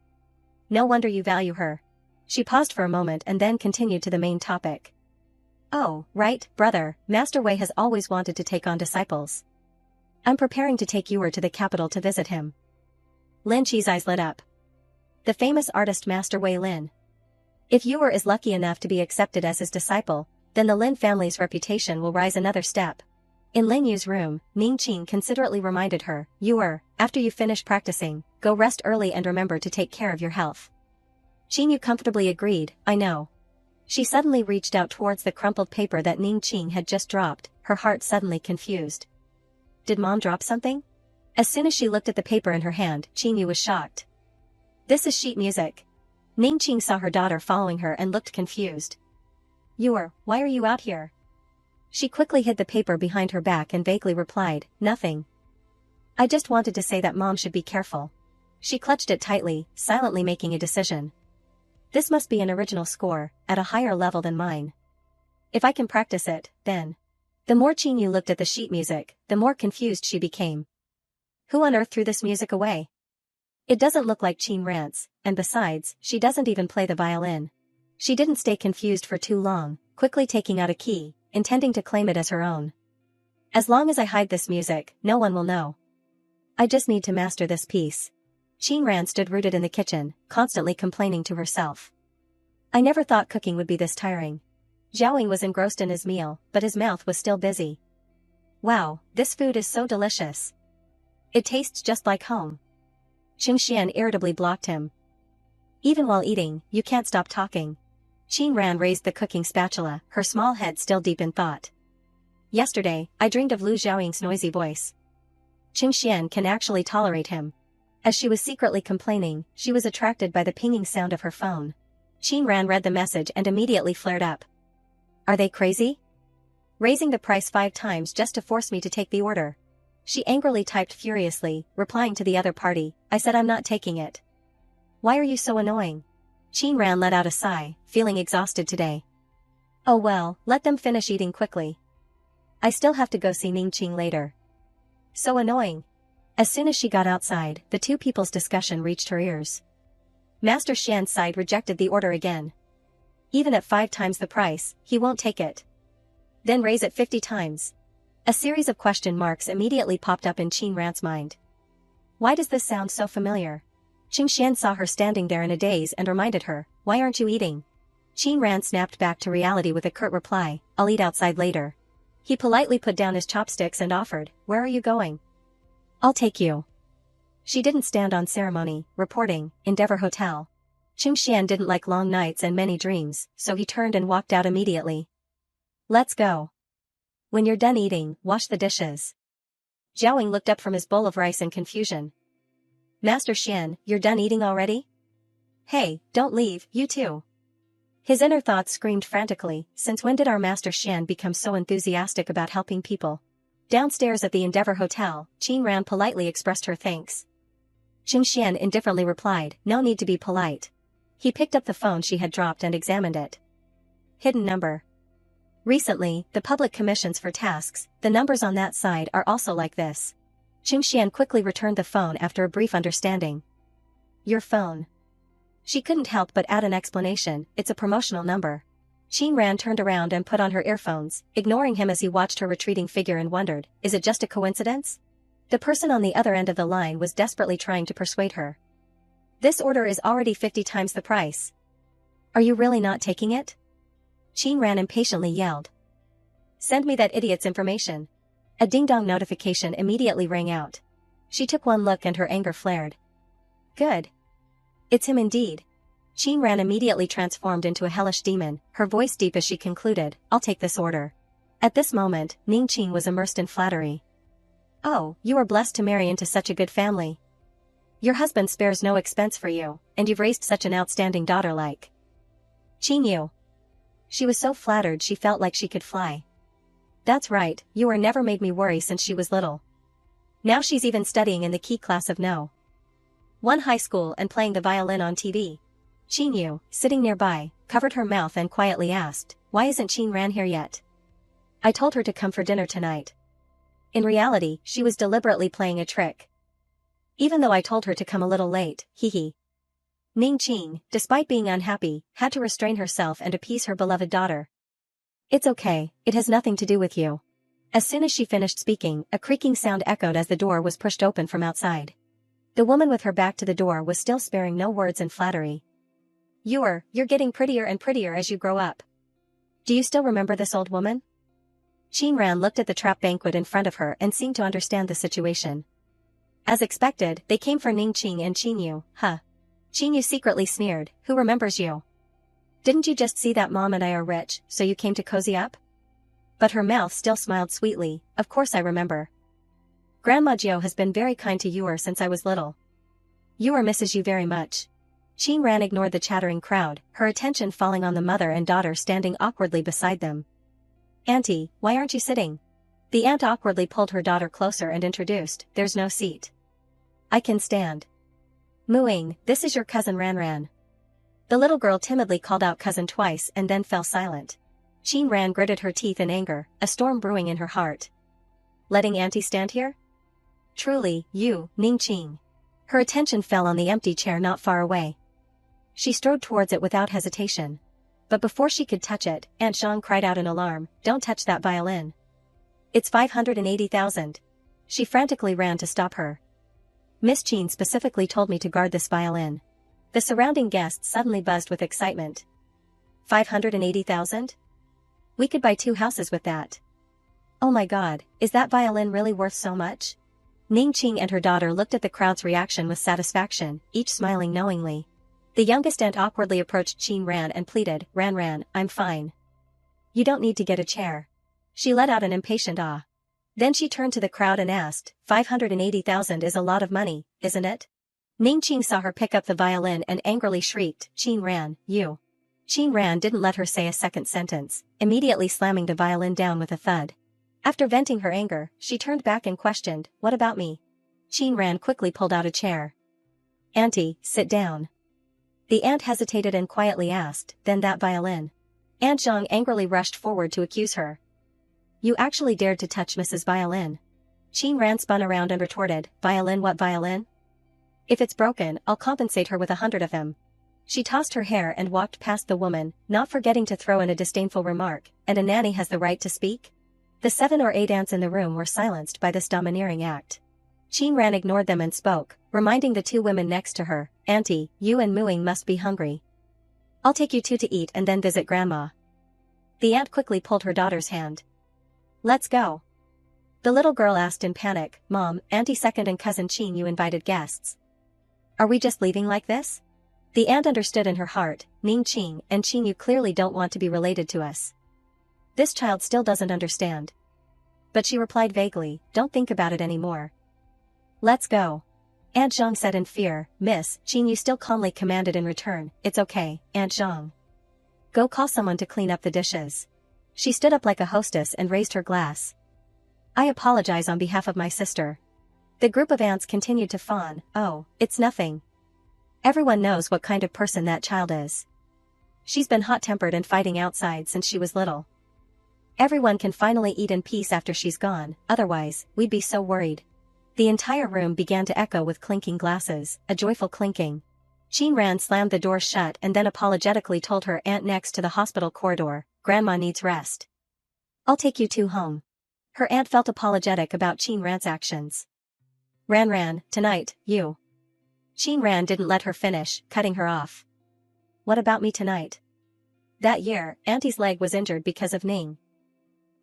No wonder you value her. She paused for a moment and then continued to the main topic. Oh, right, brother, Master Wei has always wanted to take on disciples. I'm preparing to take Yuer to the capital to visit him. Lin Qi's eyes lit up. The famous artist Master Wei Lin. If Yuer is lucky enough to be accepted as his disciple, then the Lin family's reputation will rise another step. In Ling Yu's room, Ning Qing considerately reminded her, after you finish practicing, go rest early and remember to take care of your health. Qing Yu comfortably agreed, I know. She suddenly reached out towards the crumpled paper that Ning Qing had just dropped, her heart suddenly confused. Did mom drop something? As soon as she looked at the paper in her hand, Qing Yu was shocked. This is sheet music. Ning Qing saw her daughter following her and looked confused. Why are you out here? She quickly hid the paper behind her back and vaguely replied, nothing. I just wanted to say that mom should be careful. She clutched it tightly, silently making a decision. This must be an original score, at a higher level than mine. If I can practice it, then. The more Qing Yu looked at the sheet music, the more confused she became. Who on earth threw this music away? It doesn't look like Qin Ran's, and besides, she doesn't even play the violin. She didn't stay confused for too long, quickly taking out a key, intending to claim it as her own. As long as I hide this music, no one will know. I just need to master this piece. Qin Ran stood rooted in the kitchen, constantly complaining to herself. I never thought cooking would be this tiring. Zhaoying was engrossed in his meal, but his mouth was still busy. Wow, this food is so delicious. It tastes just like home. Qin Xian irritably blocked him. Even while eating, you can't stop talking. Qin Ran raised the cooking spatula, her small head still deep in thought. Yesterday, I dreamed of Lu Zhaoying's noisy voice. Qin Xian can actually tolerate him. As she was secretly complaining, she was attracted by the pinging sound of her phone. Qin Ran read the message and immediately flared up. Are they crazy? Raising the price 5 times just to force me to take the order. She angrily typed furiously, replying to the other party, I said I'm not taking it. Why are you so annoying? Qin Ran let out a sigh, feeling exhausted today. Oh well, let them finish eating quickly. I still have to go see Ning Qing later. So annoying. As soon as she got outside, the two people's discussion reached her ears. Master Xian's side rejected the order again. Even at 5 times the price, he won't take it. Then raise it 50 times. A series of question marks immediately popped up in Qin Ran's mind. Why does this sound so familiar? Qin Xian saw her standing there in a daze and reminded her, why aren't you eating? Qin Ran snapped back to reality with a curt reply, I'll eat outside later. He politely put down his chopsticks and offered, where are you going? I'll take you. She didn't stand on ceremony, reporting, Endeavor Hotel. Qin Xian didn't like long nights and many dreams, so he turned and walked out immediately. Let's go. When you're done eating, wash the dishes. Zhaoying looked up from his bowl of rice in confusion. Master Xian, you're done eating already? Hey, don't leave, you too. His inner thoughts screamed frantically, since when did our Master Xian become so enthusiastic about helping people? Downstairs at the Endeavor Hotel, Qin Ran politely expressed her thanks. Qin Xian indifferently replied, no need to be polite. He picked up the phone she had dropped and examined it. Hidden number. Recently, the public commissions for tasks, the numbers on that side are also like this. Qin Xian quickly returned the phone after a brief understanding. Your phone. She couldn't help but add an explanation, it's a promotional number. Qin Ran turned around and put on her earphones, ignoring him as he watched her retreating figure and wondered, is it just a coincidence? The person on the other end of the line was desperately trying to persuade her. This order is already 50 times the price. Are you really not taking it? Qin Ran impatiently yelled. Send me that idiot's information. A ding-dong notification immediately rang out. She took one look and her anger flared. Good. It's him indeed. Qin Ran immediately transformed into a hellish demon, her voice deep as she concluded, I'll take this order. At this moment, Ning Qing was immersed in flattery. Oh, you are blessed to marry into such a good family. Your husband spares no expense for you, and you've raised such an outstanding daughter like Qing Yu. She was so flattered she felt like she could fly. That's right, you never made me worry since she was little. Now she's even studying in the key class of No. 1 high school and playing the violin on TV. Qing Yu, sitting nearby, covered her mouth and quietly asked, why isn't Qin Ran here yet? I told her to come for dinner tonight. In reality, she was deliberately playing a trick. Even though I told her to come a little late, hee. Ning Qing, despite being unhappy, had to restrain herself and appease her beloved daughter. It's okay, it has nothing to do with you. As soon as she finished speaking, a creaking sound echoed as the door was pushed open from outside. The woman with her back to the door was still sparing no words in flattery. You're getting prettier and prettier as you grow up. Do you still remember this old woman? Ran looked at the trap banquet in front of her and seemed to understand the situation. As expected, they came for Ning Qing and Yu, huh? Yu secretly sneered, who remembers you? Didn't you just see that Mom and I are rich, so you came to cozy up? But her mouth still smiled sweetly, of course I remember. Grandma Jiu has been very kind to Yu since I was little. Yu misses you very much. Ran ignored the chattering crowd, her attention falling on the mother and daughter standing awkwardly beside them. Auntie, why aren't you sitting? The aunt awkwardly pulled her daughter closer and introduced, there's no seat. I can stand. Mooing, this is your cousin Ran. The little girl timidly called out cousin twice and then fell silent. Ran gritted her teeth in anger, a storm brewing in her heart. Letting Auntie stand here? Truly, you, Ning Qing. Her attention fell on the empty chair not far away. She strode towards it without hesitation. But before she could touch it, Aunt Zhang cried out in alarm, don't touch that violin. It's 580,000. She frantically ran to stop her. Miss Qin specifically told me to guard this violin. The surrounding guests suddenly buzzed with excitement. 580,000? We could buy 2 houses with that. Oh my god, is that violin really worth so much? Ning Qing and her daughter looked at the crowd's reaction with satisfaction, each smiling knowingly. The youngest aunt awkwardly approached Ran and pleaded, Ran, I'm fine. You don't need to get a chair. She let out an impatient ah. Then she turned to the crowd and asked, 580,000 is a lot of money, isn't it? Ning Qing saw her pick up the violin and angrily shrieked, Ran, you. Ran didn't let her say a second sentence, immediately slamming the violin down with a thud. After venting her anger, she turned back and questioned, what about me? Ran quickly pulled out a chair. Auntie, sit down. The aunt hesitated and quietly asked, then that violin. Aunt Zhang angrily rushed forward to accuse her. You actually dared to touch Mrs. Violin. Ran spun around and retorted, violin what violin? If it's broken, I'll compensate her with 100 of them. She tossed her hair and walked past the woman, not forgetting to throw in a disdainful remark, and a nanny has the right to speak? The 7 or 8 aunts in the room were silenced by this domineering act. Ran ignored them and spoke, reminding the 2 women next to her, Auntie, you and Mooing must be hungry. I'll take you 2 to eat and then visit Grandma. The aunt quickly pulled her daughter's hand. Let's go. The little girl asked in panic, Mom, Auntie Second and Cousin Qin you invited guests. Are we just leaving like this? The aunt understood in her heart, Ning Qing and Qin you clearly don't want to be related to us. This child still doesn't understand. But she replied vaguely, don't think about it anymore. Let's go. Aunt Zhang said in fear, Miss, Qin you still calmly commanded in return, it's okay, Aunt Zhang. Go call someone to clean up the dishes. She stood up like a hostess and raised her glass. I apologize on behalf of my sister. The group of aunts continued to fawn, oh, it's nothing. Everyone knows what kind of person that child is. She's been hot-tempered and fighting outside since she was little. Everyone can finally eat in peace after she's gone, otherwise, we'd be so worried. The entire room began to echo with clinking glasses, a joyful clinking. Ran slammed the door shut and then apologetically told her aunt next to the hospital corridor, Grandma needs rest. I'll take you 2 home. Her aunt felt apologetic about Ran's actions. Ran, tonight, you. Ran didn't let her finish, cutting her off. What about me tonight? That year, Auntie's leg was injured because of Ning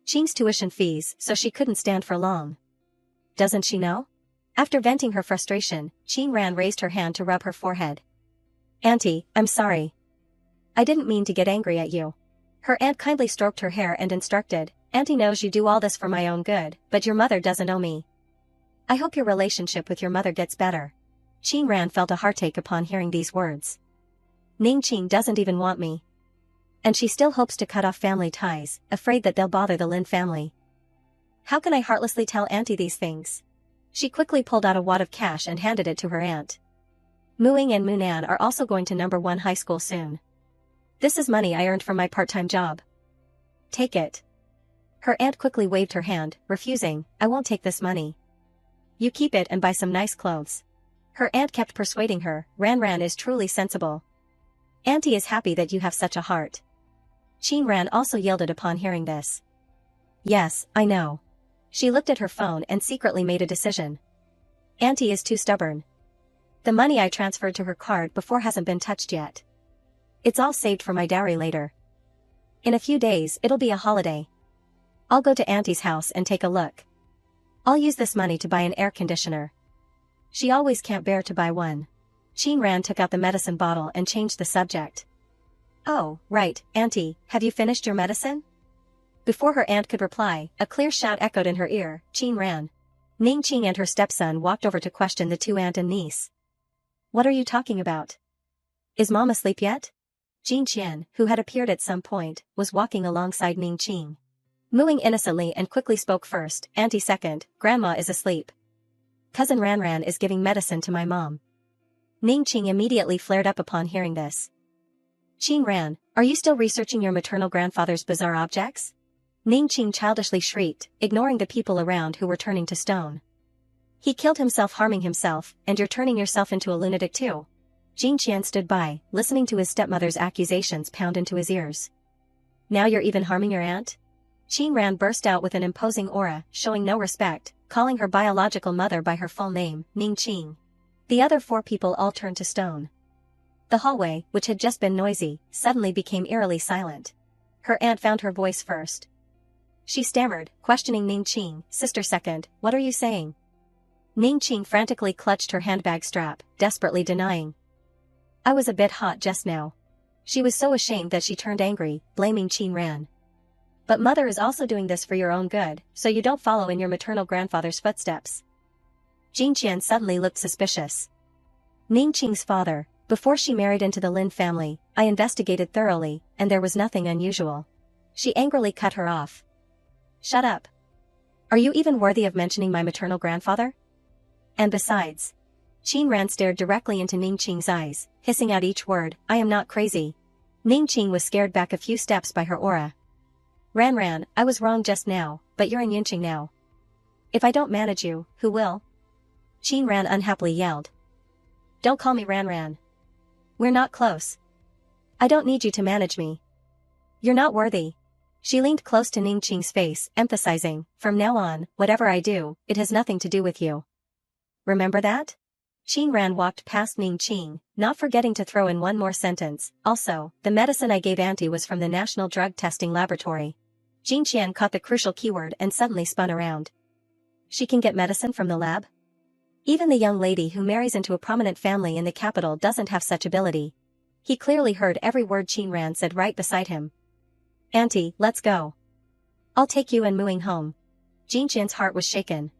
Qing's tuition fees, so she couldn't stand for long. Doesn't she know? After venting her frustration, Ran raised her hand to rub her forehead. Auntie, I'm sorry. I didn't mean to get angry at you. Her aunt kindly stroked her hair and instructed, Auntie knows you do all this for my own good, but your mother doesn't owe me. I hope your relationship with your mother gets better. Ran felt a heartache upon hearing these words. Ning Qing doesn't even want me. And she still hopes to cut off family ties, afraid that they'll bother the Lin family. How can I heartlessly tell Auntie these things? She quickly pulled out a wad of cash and handed it to her aunt. Mooing and Moonan are also going to number 1 high school soon. This is money I earned from my part-time job. Take it. Her aunt quickly waved her hand, refusing, I won't take this money. You keep it and buy some nice clothes. Her aunt kept persuading her, Ran is truly sensible. Auntie is happy that you have such a heart. Ran also yielded upon hearing this. Yes, I know. She looked at her phone and secretly made a decision. Auntie is too stubborn. The money I transferred to her card before hasn't been touched yet. It's all saved for my dowry later. In a few days it'll be a holiday. I'll go to Auntie's house and take a look. I'll use this money to buy an air conditioner. She always can't bear to buy one. Qin Ran took out the medicine bottle and changed the subject. Oh, right, Auntie, have you finished your medicine? Before her aunt could reply, a clear shout echoed in her ear, Qin Ran. Ning Qing and her stepson walked over to question the two aunt and niece. What are you talking about? Is Mom asleep yet? Jin Qian, who had appeared at some point, was walking alongside Ning Qing. Mooing innocently and quickly spoke first, Auntie second, Grandma is asleep. Cousin Ranran is giving medicine to my mom. Ning Qing immediately flared up upon hearing this. Qing Ran, are you still researching your maternal grandfather's bizarre objects? Ning Qing childishly shrieked, ignoring the people around who were turning to stone. He killed himself harming himself, and you're turning yourself into a lunatic too. Jin Qian stood by, listening to his stepmother's accusations pound into his ears. Now you're even harming your aunt? Qin Ran burst out with an imposing aura, showing no respect, calling her biological mother by her full name, Ning Qing. The other four people all turned to stone. The hallway, which had just been noisy, suddenly became eerily silent. Her aunt found her voice first. She stammered, questioning Ning Qing, sister second, what are you saying? Ning Qing frantically clutched her handbag strap, desperately denying. I was a bit hot just now. She was so ashamed that she turned angry, blaming Qin Ran. But mother is also doing this for your own good, so you don't follow in your maternal grandfather's footsteps. Jin Qian suddenly looked suspicious. Ning Qing's father, before she married into the Lin family, I investigated thoroughly, and there was nothing unusual. She angrily cut her off. Shut up. Are you even worthy of mentioning my maternal grandfather? And besides, Qin Ran stared directly into Ning Qing's eyes, hissing out each word, I am not crazy. Ning Qing was scared back a few steps by her aura. Ran, I was wrong just now, but you're in Yunqing now. If I don't manage you, who will? Qin Ran unhappily yelled. Don't call me Ran. We're not close. I don't need you to manage me. You're not worthy. She leaned close to Ning Qing's face, emphasizing, from now on, whatever I do, it has nothing to do with you. Remember that? Qin Ran walked past Ning Qing, not forgetting to throw in one more sentence, also, the medicine I gave Auntie was from the National Drug Testing Laboratory. Jin Qian caught the crucial keyword and suddenly spun around. She can get medicine from the lab? Even the young lady who marries into a prominent family in the capital doesn't have such ability. He clearly heard every word Qin Ran said right beside him. Auntie, let's go. I'll take you and Mooing home. Jin Qian's heart was shaken.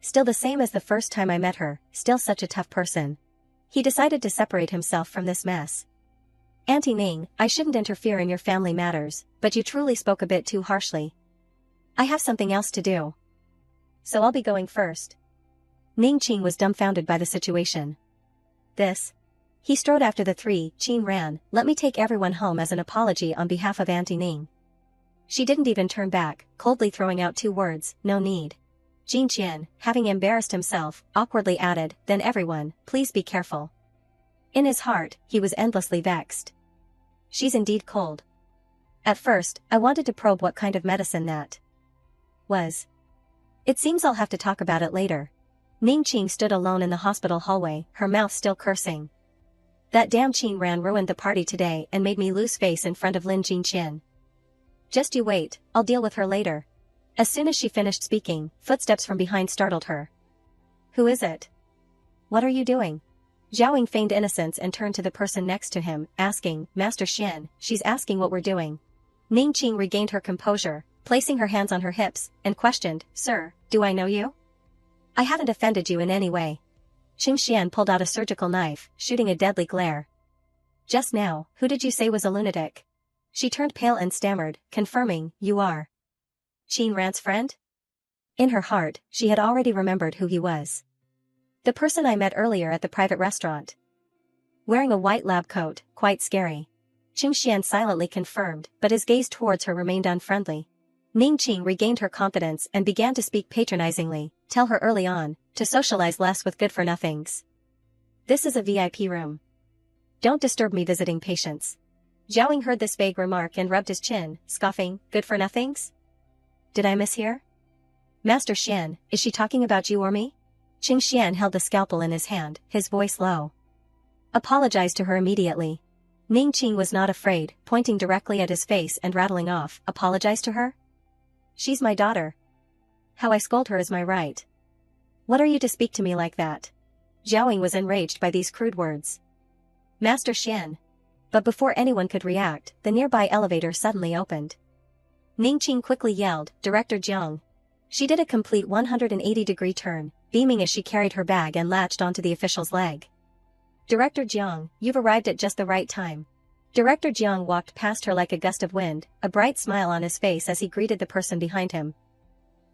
Still the same as the first time I met her, still such a tough person. He decided to separate himself from this mess. Auntie Ning, I shouldn't interfere in your family matters, but you truly spoke a bit too harshly. I have something else to do. So I'll be going first. Ning Qing was dumbfounded by the situation. This? He strode after the three, Qin Ran, let me take everyone home as an apology on behalf of Auntie Ning. She didn't even turn back, coldly throwing out two words, no need. Jin Qian, having embarrassed himself, awkwardly added, then everyone, please be careful. In his heart, he was endlessly vexed. She's indeed cold. At first, I wanted to probe what kind of medicine that was. It seems I'll have to talk about it later. Ning Qing stood alone in the hospital hallway, her mouth still cursing. That damn Qin Ran ruined the party today and made me lose face in front of Lin Jinqian. Just you wait, I'll deal with her later. As soon as she finished speaking, footsteps from behind startled her. Who is it? What are you doing? Zhaoying feigned innocence and turned to the person next to him, asking, Master Xian, she's asking what we're doing. Ning Qing regained her composure, placing her hands on her hips, and questioned, Sir, do I know you? I haven't offended you in any way. Qing Xian pulled out a surgical knife, shooting a deadly glare. Just now, who did you say was a lunatic? She turned pale and stammered, confirming, you are Qin Ran's friend? In her heart, she had already remembered who he was. The person I met earlier at the private restaurant. Wearing a white lab coat, quite scary. Qing Xian silently confirmed, but his gaze towards her remained unfriendly. Ning Qing regained her confidence and began to speak patronizingly, tell her early on, to socialize less with good-for-nothings. This is a VIP room. Don't disturb me visiting patients. Zhaoying heard this vague remark and rubbed his chin, scoffing, good-for-nothings? Did I mishear? Master Xian, is she talking about you or me? Qing Xian held the scalpel in his hand, his voice low. Apologize to her immediately. Ning Qing was not afraid, pointing directly at his face and rattling off, apologize to her? She's my daughter. How I scold her is my right. What are you to speak to me like that? Zhao was enraged by these crude words. Master Xian. But before anyone could react, the nearby elevator suddenly opened. Ningqing quickly yelled, Director Jiang. She did a complete 180-degree turn, beaming as she carried her bag and latched onto the official's leg. Director Jiang, you've arrived at just the right time. Director Jiang walked past her like a gust of wind, a bright smile on his face as he greeted the person behind him.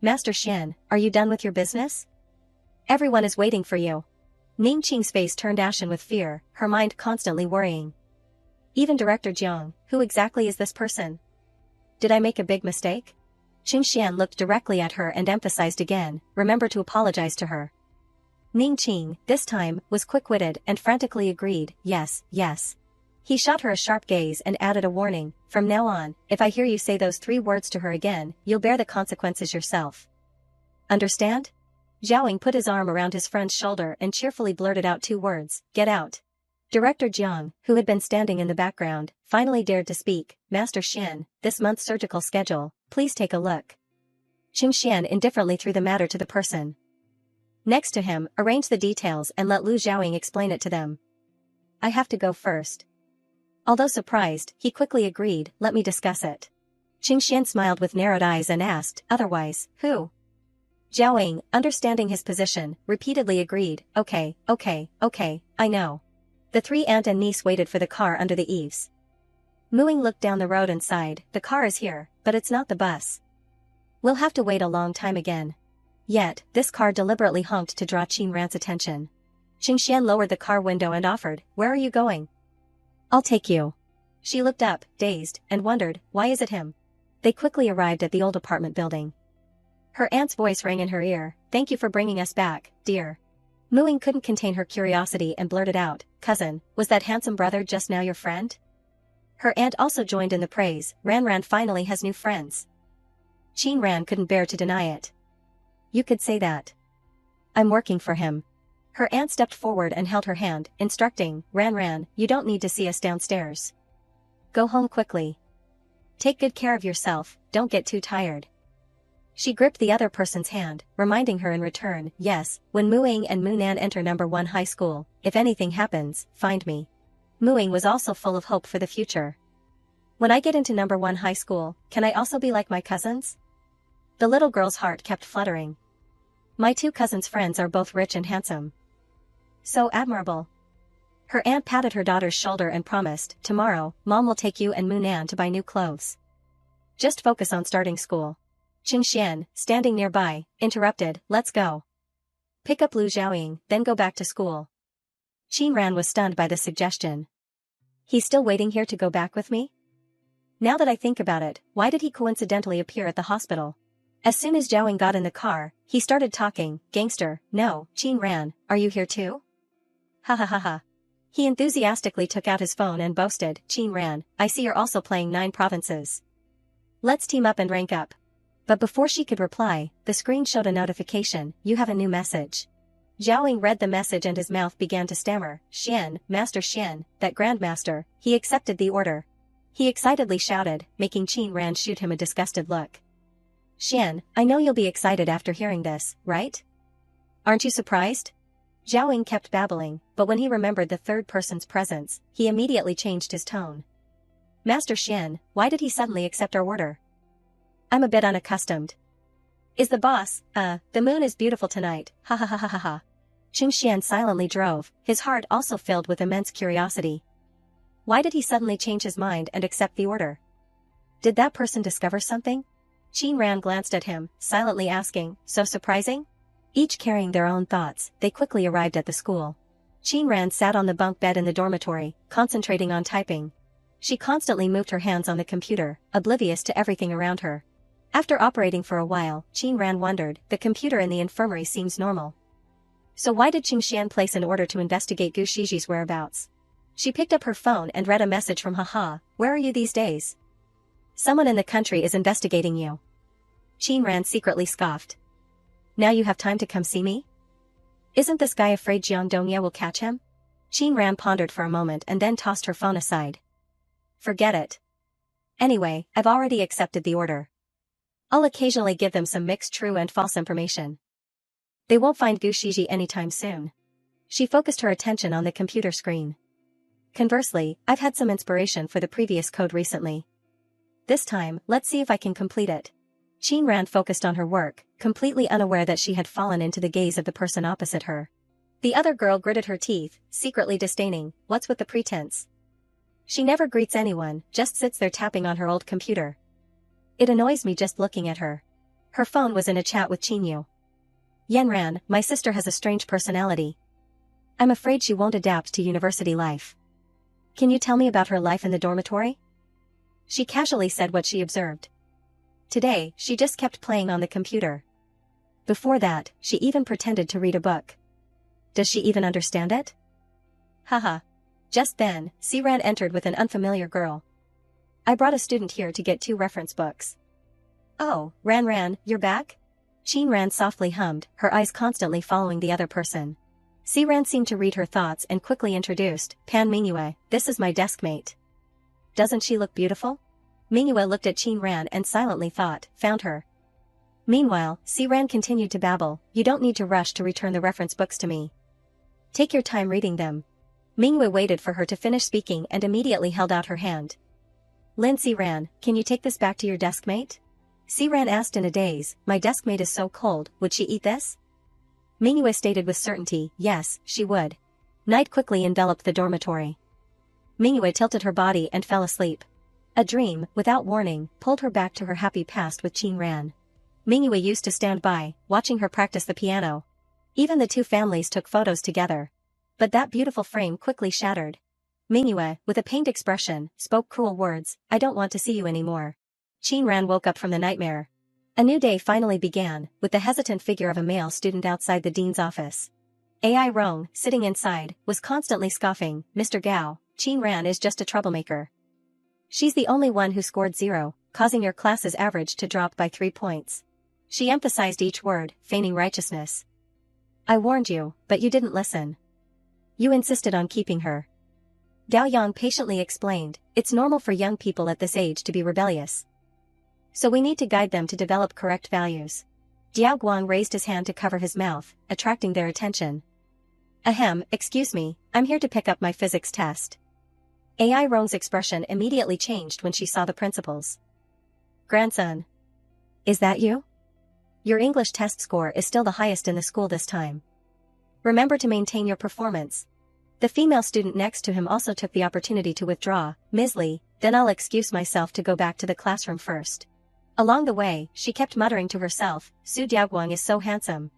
Master Xian, are you done with your business? Everyone is waiting for you. Ningqing's face turned ashen with fear, her mind constantly worrying. Even Director Jiang, who exactly is this person? Did I make a big mistake? Qing Xian looked directly at her and emphasized again, remember to apologize to her. Ningqing, this time, was quick-witted and frantically agreed, yes, yes. He shot her a sharp gaze and added a warning, from now on, if I hear you say those 3 words to her again, you'll bear the consequences yourself. Understand? Zhao put his arm around his friend's shoulder and cheerfully blurted out 2 words, get out. Director Jiang, who had been standing in the background, finally dared to speak, Master Xian, this month's surgical schedule, please take a look. Qing Xian indifferently threw the matter to the person next to him, arrange the details and let Lu Zhaoying explain it to them. I have to go first. Although surprised, he quickly agreed, let me discuss it. Qing Xian smiled with narrowed eyes and asked, otherwise, who? Zhaoying, understanding his position, repeatedly agreed, okay, I know. The 3 aunt and niece waited for the car under the eaves. Muing looked down the road and sighed, the car is here, but it's not the bus. We'll have to wait a long time again. Yet, this car deliberately honked to draw Qin Ran's attention. Qing Xian lowered the car window and offered, where are you going? I'll take you. She looked up, dazed, and wondered, why is it him? They quickly arrived at the old apartment building. Her aunt's voice rang in her ear, thank you for bringing us back, dear. Muing couldn't contain her curiosity and blurted out, cousin, was that handsome brother just now your friend? Her aunt also joined in the praise, Ran finally has new friends. Qin Ran couldn't bear to deny it. You could say that. I'm working for him. Her aunt stepped forward and held her hand, instructing, Ran, you don't need to see us downstairs. Go home quickly. Take good care of yourself, don't get too tired. She gripped the other person's hand, reminding her in return, yes, when Muing and Munan enter number 1 high school, if anything happens, find me. Muing was also full of hope for the future. When I get into number 1 high school, can I also be like my cousins? The little girl's heart kept fluttering. My 2 cousins' friends are both rich and handsome. So admirable. Her aunt patted her daughter's shoulder and promised, tomorrow, Mom will take you and Munan to buy new clothes. Just focus on starting school. Qing Xian, standing nearby, interrupted, let's go. Pick up Lu Zhaoying, then go back to school. Qin Ran was stunned by the suggestion. He's still waiting here to go back with me? Now that I think about it, why did he coincidentally appear at the hospital? As soon as Zhaoying got in the car, he started talking, gangster, no, Qin Ran, are you here too? Ha ha ha ha. He enthusiastically took out his phone and boasted, Qin Ran, I see you're also playing 9 provinces. Let's team up and rank up. But before she could reply, the screen showed a notification, you have a new message. Zhaoying read the message and his mouth began to stammer, Xian, Master Xian, that Grandmaster, he accepted the order. He excitedly shouted, making Qin Ran shoot him a disgusted look. Xian, I know you'll be excited after hearing this, right? Aren't you surprised? Zhaoying kept babbling, but when he remembered the 3rd person's presence, he immediately changed his tone. Master Xian, why did he suddenly accept our order? I'm a bit unaccustomed. Is the boss, the moon is beautiful tonight, ha ha ha ha ha ha. Qing Xian silently drove, his heart also filled with immense curiosity. Why did he suddenly change his mind and accept the order? Did that person discover something? Qin Ran glanced at him, silently asking, so surprising? Each carrying their own thoughts, they quickly arrived at the school. Qin Ran sat on the bunk bed in the dormitory, concentrating on typing. She constantly moved her hands on the computer, oblivious to everything around her. After operating for a while, Qin Ran wondered, the computer in the infirmary seems normal. So why did Qing Xian place an order to investigate Gu Shiji's whereabouts? She picked up her phone and read a message from Haha, where are you these days? Someone in the country is investigating you. Qin Ran secretly scoffed. Now you have time to come see me? Isn't this guy afraid Jiang Dongye will catch him? Qin Ran pondered for a moment and then tossed her phone aside. Forget it. Anyway, I've already accepted the order. I'll occasionally give them some mixed true and false information. They won't find Gushiji anytime soon. She focused her attention on the computer screen. Conversely, I've had some inspiration for the previous code recently. This time, let's see if I can complete it. Qin Ran focused on her work, completely unaware that she had fallen into the gaze of the person opposite her. The other girl gritted her teeth, secretly disdaining, what's with the pretense? She never greets anyone, just sits there tapping on her old computer. It annoys me just looking at her. Her phone was in a chat with Qinyu. Yanran, my sister has a strange personality. I'm afraid she won't adapt to university life. Can you tell me about her life in the dormitory? She casually said what she observed. Today, she just kept playing on the computer. Before that, she even pretended to read a book. Does she even understand it? Haha. Just then, Siran entered with an unfamiliar girl. I brought a student here to get 2 reference books. Oh, Ran, you're back? Qin Ran softly hummed, her eyes constantly following the other person. Siran seemed to read her thoughts and quickly introduced, Pan Mingyue, this is my deskmate. Doesn't she look beautiful? Mingyue looked at Qin Ran and silently thought, found her. Meanwhile, Siran continued to babble, you don't need to rush to return the reference books to me. Take your time reading them. Mingyue waited for her to finish speaking and immediately held out her hand. Lin Siran, can you take this back to your deskmate? Siran asked in a daze, my deskmate is so cold, would she eat this? Mingyue stated with certainty, yes, she would. Night quickly enveloped the dormitory. Mingyue tilted her body and fell asleep. A dream, without warning, pulled her back to her happy past with Qin Ran. Mingyue used to stand by, watching her practice the piano. Even the 2 families took photos together. But that beautiful frame quickly shattered. Mingyue, with a pained expression, spoke cruel words, I don't want to see you anymore. Qin Ran woke up from the nightmare. A new day finally began, with the hesitant figure of a male student outside the dean's office. Ai Rong, sitting inside, was constantly scoffing, Mr. Gao, Qin Ran is just a troublemaker. She's the only one who scored 0, causing your class's average to drop by 3 points. She emphasized each word, feigning righteousness. I warned you, but you didn't listen. You insisted on keeping her. Gao Yang patiently explained, it's normal for young people at this age to be rebellious. So we need to guide them to develop correct values. Diao Guang raised his hand to cover his mouth, attracting their attention. Ahem, excuse me, I'm here to pick up my physics test. Ai Rong's expression immediately changed when she saw the principals. Grandson. Is that you? Your English test score is still the highest in the school this time. Remember to maintain your performance. The female student next to him also took the opportunity to withdraw, Ms. Li, then I'll excuse myself to go back to the classroom first. Along the way, she kept muttering to herself, Su Diaoguang is so handsome.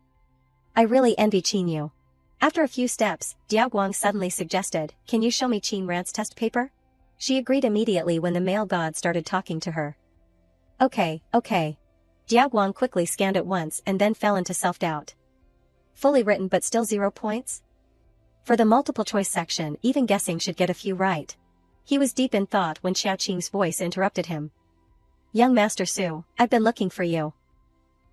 I really envy Qinyu. After a few steps, Diaoguang suddenly suggested, can you show me Qin Ran's test paper? She agreed immediately when the male god started talking to her. Okay. Diaoguang quickly scanned it once and then fell into self-doubt. Fully written but still 0 points? For the multiple choice section, even guessing should get a few right. He was deep in thought when Xiao Qing's voice interrupted him. Young Master Su, I've been looking for you.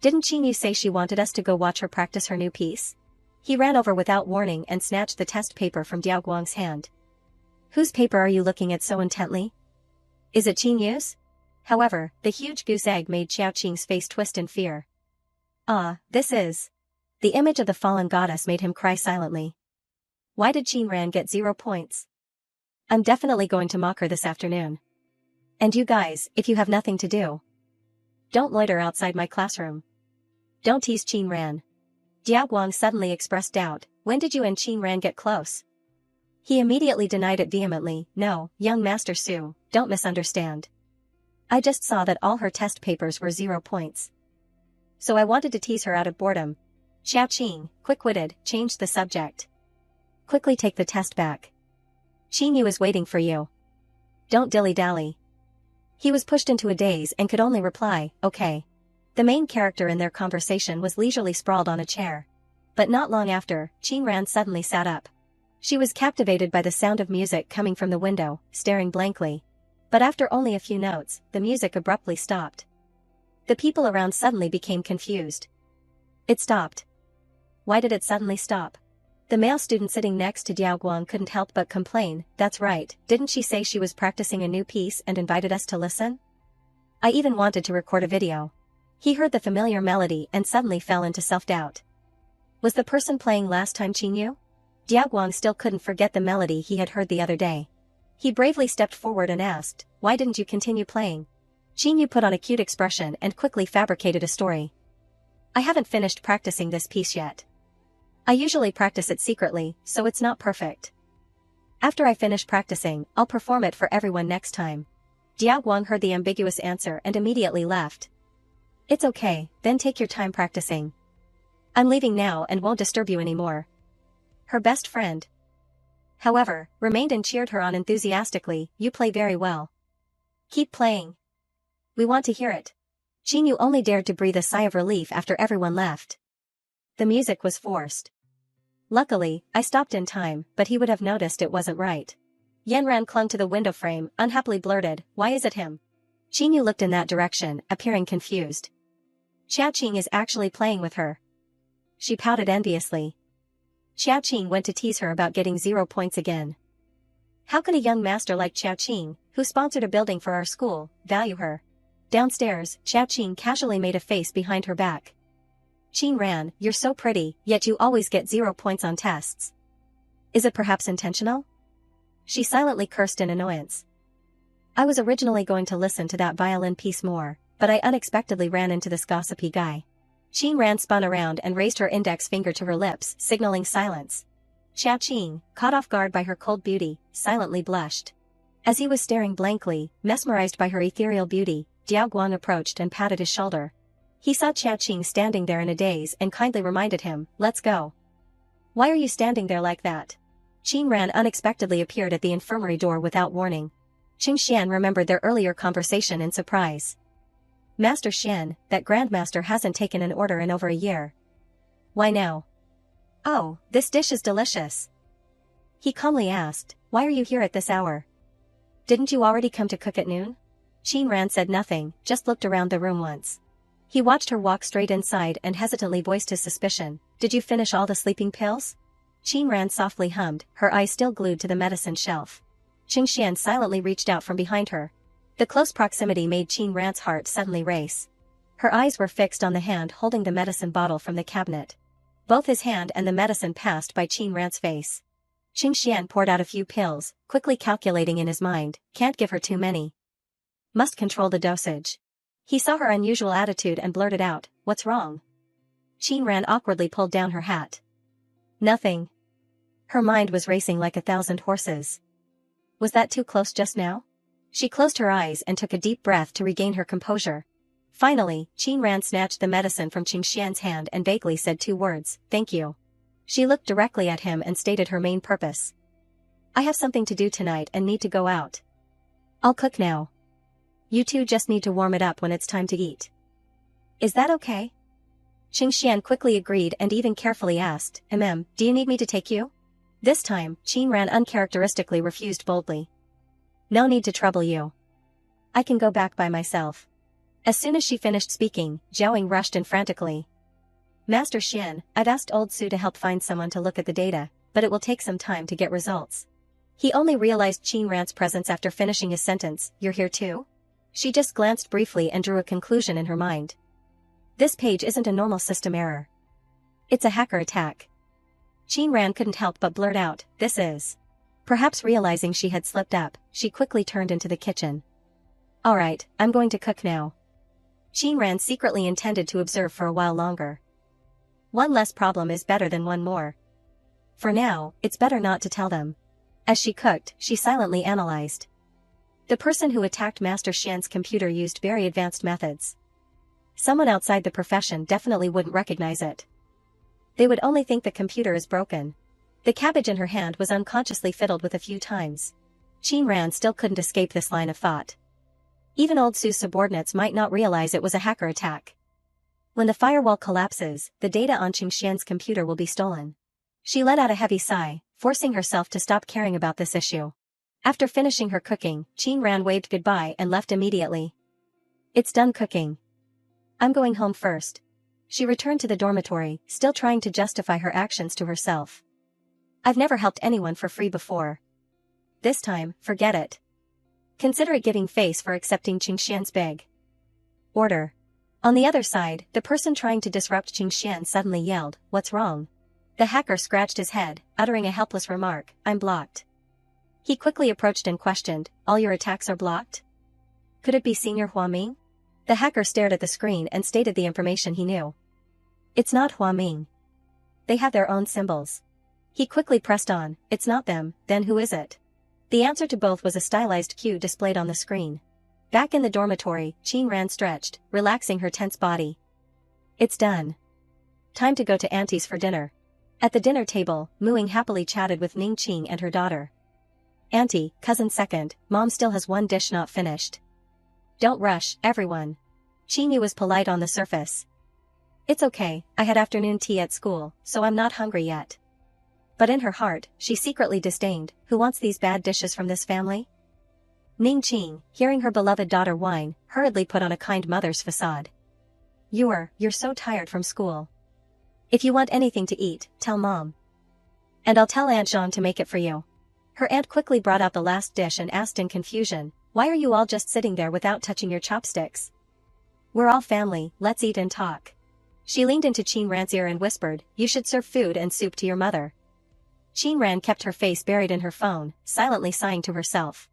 Didn't Qinyu say she wanted us to go watch her practice her new piece? He ran over without warning and snatched the test paper from Diaoguang's hand. Whose paper are you looking at so intently? Is it Qinyu's? However, the huge goose egg made Xiao Qing's face twist in fear. This is. The image of the fallen goddess made him cry silently. Why did Qin Ran get 0 points? I'm definitely going to mock her this afternoon. And you guys, if you have nothing to do, don't loiter outside my classroom. Don't tease Qin Ran. Diaoguang suddenly expressed doubt, when did you and Qin Ran get close? He immediately denied it vehemently, no, young Master Su, don't misunderstand. I just saw that all her test papers were 0 points. So I wanted to tease her out of boredom. Xiao Qing, quick-witted, changed the subject. Quickly take the test back. Qinyu is waiting for you. Don't dilly-dally. He was pushed into a daze and could only reply, okay. The main character in their conversation was leisurely sprawled on a chair. But not long after, Qin Ran suddenly sat up. She was captivated by the sound of music coming from the window, staring blankly. But after only a few notes, the music abruptly stopped. The people around suddenly became confused. It stopped. Why did it suddenly stop? The male student sitting next to Diaoguang couldn't help but complain, that's right, didn't she say she was practicing a new piece and invited us to listen? I even wanted to record a video. He heard the familiar melody and suddenly fell into self-doubt. Was the person playing last time Qingyu? Diaguang still couldn't forget the melody he had heard the other day. He bravely stepped forward and asked, "Why didn't you continue playing?" Qingyu put on a cute expression and quickly fabricated a story. "I haven't finished practicing this piece yet. I usually practice it secretly, so it's not perfect. After I finish practicing, I'll perform it for everyone next time." Diaguang heard the ambiguous answer and immediately left. "It's okay, then take your time practicing. I'm leaving now and won't disturb you anymore." Her best friend, however, remained and cheered her on enthusiastically. "You play very well. Keep playing. We want to hear it." Qingyu only dared to breathe a sigh of relief after everyone left. The music was forced. "Luckily, I stopped in time, but he would have noticed it wasn't right." Yanran clung to the window frame, unhappily blurted, "Why is it him?" Qingyu looked in that direction, appearing confused. Xiaoqing is actually playing with her. She pouted enviously. Xiaoqing went to tease her about getting 0 points again. How could a young master like Xiaoqing, who sponsored a building for our school, value her? Downstairs, Xiaoqing casually made a face behind her back. "Qingran, you're so pretty, yet you always get 0 points on tests. Is it perhaps intentional?" She silently cursed in annoyance. "I was originally going to listen to that violin piece more, but I unexpectedly ran into this gossipy guy." Qingran spun around and raised her index finger to her lips, signaling silence. Xiaoqing, caught off guard by her cold beauty, silently blushed. As he was staring blankly, mesmerized by her ethereal beauty, Diaguang approached and patted his shoulder. He saw Xiaoqing standing there in a daze and kindly reminded him, "Let's go." "Why are you standing there like that?" Qingran unexpectedly appeared at the infirmary door without warning. Qing Xian remembered their earlier conversation in surprise. "Master Xian, that grandmaster hasn't taken an order in over a year. Why now?" "Oh, this dish is delicious." He calmly asked, "Why are you here at this hour? Didn't you already come to cook at noon?" Qingran said nothing, just looked around the room once. He watched her walk straight inside and hesitantly voiced his suspicion, "Did you finish all the sleeping pills?" Qingran softly hummed, her eyes still glued to the medicine shelf. Qing Xian silently reached out from behind her. The close proximity made Qingran's heart suddenly race. Her eyes were fixed on the hand holding the medicine bottle from the cabinet. Both his hand and the medicine passed by Qingran's face. Qing Xian poured out a few pills, quickly calculating in his mind, "Can't give her too many. Must control the dosage." He saw her unusual attitude and blurted out, "What's wrong?" Qingran awkwardly pulled down her hat. "Nothing." Her mind was racing like 1,000 horses. Was that too close just now? She closed her eyes and took a deep breath to regain her composure. Finally, Qingran snatched the medicine from Qing Xian's hand and vaguely said 2 words, "Thank you." She looked directly at him and stated her main purpose. "I have something to do tonight and need to go out. I'll cook now. You two just need to warm it up when it's time to eat. Is that okay?" Qing Xian quickly agreed and even carefully asked, "Do you need me to take you?" This time, Qingran uncharacteristically refused boldly. "No need to trouble you. I can go back by myself." As soon as she finished speaking, Zhaoing rushed in frantically. "Master Xian, I've asked old Su to help find someone to look at the data, but it will take some time to get results." He only realized Qingran's presence after finishing his sentence, "You're here too?" She just glanced briefly and drew a conclusion in her mind. This page isn't a normal system error. It's a hacker attack. Qingran couldn't help but blurt out, "This is." Perhaps realizing she had slipped up, she quickly turned into the kitchen. "Alright, I'm going to cook now." Qingran secretly intended to observe for a while longer. One less problem is better than one more. For now, it's better not to tell them. As she cooked, she silently analyzed. The person who attacked Master Xian's computer used very advanced methods. Someone outside the profession definitely wouldn't recognize it. They would only think the computer is broken. The cabbage in her hand was unconsciously fiddled with a few times. Qingran still couldn't escape this line of thought. Even old Su's subordinates might not realize it was a hacker attack. When the firewall collapses, the data on Qing Xian's computer will be stolen. She let out a heavy sigh, forcing herself to stop caring about this issue. After finishing her cooking, Qingran waved goodbye and left immediately. "It's done cooking. I'm going home first." She returned to the dormitory, still trying to justify her actions to herself. "I've never helped anyone for free before. This time, forget it. Consider it giving face for accepting Qing Xian's big order. On the other side, the person trying to disrupt Qingxian suddenly yelled, "What's wrong?" The hacker scratched his head, uttering a helpless remark, "I'm blocked." He quickly approached and questioned, "All your attacks are blocked? Could it be Senior Hua Ming?" The hacker stared at the screen and stated the information he knew. "It's not Hua Ming. They have their own symbols." He quickly pressed on, "It's not them, then who is it?" The answer to both was a stylized cue displayed on the screen. Back in the dormitory, Qin Ran stretched, relaxing her tense body. "It's done. Time to go to Auntie's for dinner." At the dinner table, Muing happily chatted with Ning Qing and her daughter. "Auntie, cousin second, Mom still has one dish not finished." "Don't rush, everyone." Qin Yu was polite on the surface. "It's okay, I had afternoon tea at school, so I'm not hungry yet." But in her heart, she secretly disdained, "Who wants these bad dishes from this family?" Ning Qing, hearing her beloved daughter whine, hurriedly put on a kind mother's facade. You're so tired from school. If you want anything to eat, tell Mom. And I'll tell Aunt Jean to make it for you." Her aunt quickly brought out the last dish and asked in confusion, "Why are you all just sitting there without touching your chopsticks? We're all family, let's eat and talk." She leaned into Qin Ran's ear and whispered, "You should serve food and soup to your mother." Qin Ran kept her face buried in her phone, silently sighing to herself.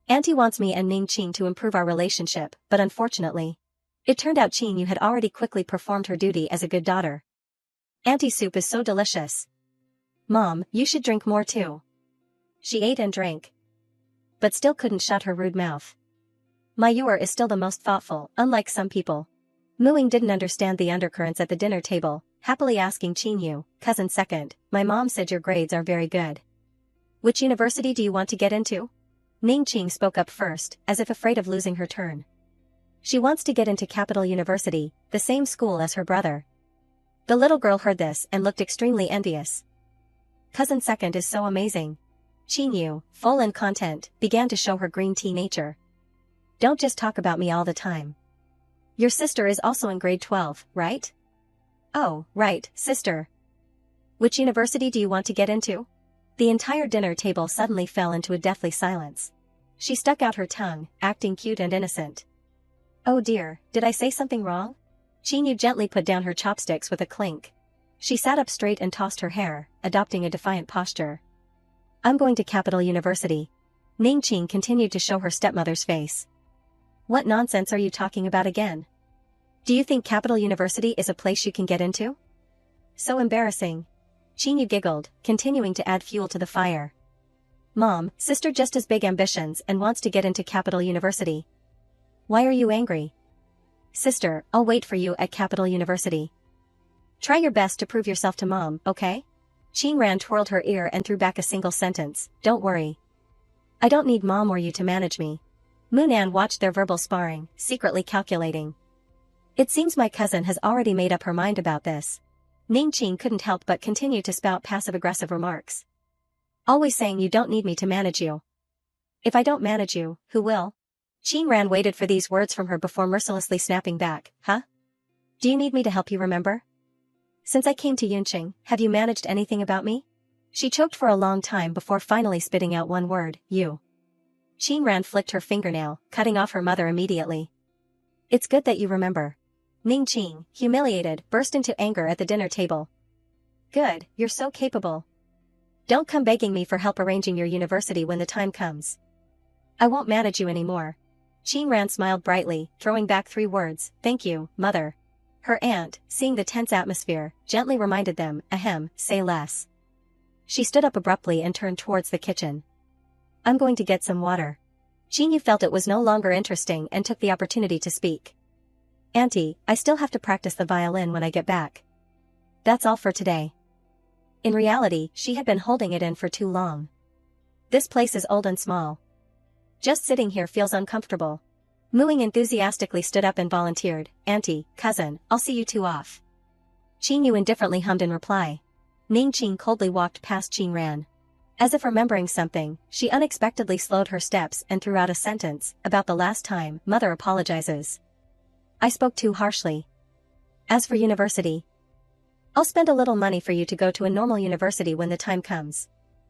"Auntie wants me and Ning Qing to improve our relationship, but unfortunately, it turned out Qin Yu had already quickly performed her duty as a good daughter. Auntie's soup is so delicious. Mom, you should drink more too." She ate and drank, but still couldn't shut her rude mouth. Mayur is still the most thoughtful, unlike some people. Muing didn't understand the undercurrents at the dinner table, happily asking Qin Yu, "Cousin second, my mom said your grades are very good. Which university do you want to get into?" Ning Qing spoke up first, as if afraid of losing her turn. "She wants to get into Capital University, the same school as her brother." The little girl heard this and looked extremely envious. "Cousin second is so amazing." Qin Yu, full and content, began to show her green tea nature. "Don't just talk about me all the time. Your sister is also in grade 12, right?" "Oh, right, sister. Which university do you want to get into?" The entire dinner table suddenly fell into a deathly silence. She stuck out her tongue, acting cute and innocent. "Oh dear, did I say something wrong?" Qin Yu gently put down her chopsticks with a clink. She sat up straight and tossed her hair, adopting a defiant posture. "I'm going to Capital University." Ning Qing continued to show her stepmother's face. "What nonsense are you talking about again? Do you think Capital University is a place you can get into? So embarrassing." Qin Yu giggled, continuing to add fuel to the fire. "Mom, sister just has big ambitions and wants to get into Capital University. Why are you angry?" "Sister, I'll wait for you at Capital University. Try your best to prove yourself to Mom, okay?" Qin Ran twirled her ear and threw back a single sentence, "Don't worry. I don't need Mom or you to manage me." Munan watched their verbal sparring, secretly calculating. "It seems my cousin has already made up her mind about this." Ning Qing couldn't help but continue to spout passive-aggressive remarks. "Always saying you don't need me to manage you. If I don't manage you, who will?" Qin Ran waited for these words from her before mercilessly snapping back, "Huh? Do you need me to help you remember? Since I came to Yunqing, have you managed anything about me?" She choked for a long time before finally spitting out one word, "You." Qin Ran flicked her fingernail, cutting off her mother immediately. "It's good that you remember." Ning Qing, humiliated, burst into anger at the dinner table. "Good, you're so capable. Don't come begging me for help arranging your university when the time comes. I won't manage you anymore." Qin Ran smiled brightly, throwing back 3 words, "Thank you, mother." Her aunt, seeing the tense atmosphere, gently reminded them, "Ahem, say less." She stood up abruptly and turned towards the kitchen. "I'm going to get some water." Qin Yu felt it was no longer interesting and took the opportunity to speak. "Auntie, I still have to practice the violin when I get back. That's all for today." In reality, she had been holding it in for too long. "This place is old and small. Just sitting here feels uncomfortable." Muing enthusiastically stood up and volunteered, "Auntie, cousin, I'll see you two off." Qin Yu indifferently hummed in reply. Ning Qing coldly walked past Qin Ran. As if remembering something, she unexpectedly slowed her steps and threw out a sentence, "About the last time, mother apologizes. I spoke too harshly. As for university, I'll spend a little money for you to go to a normal university when the time comes."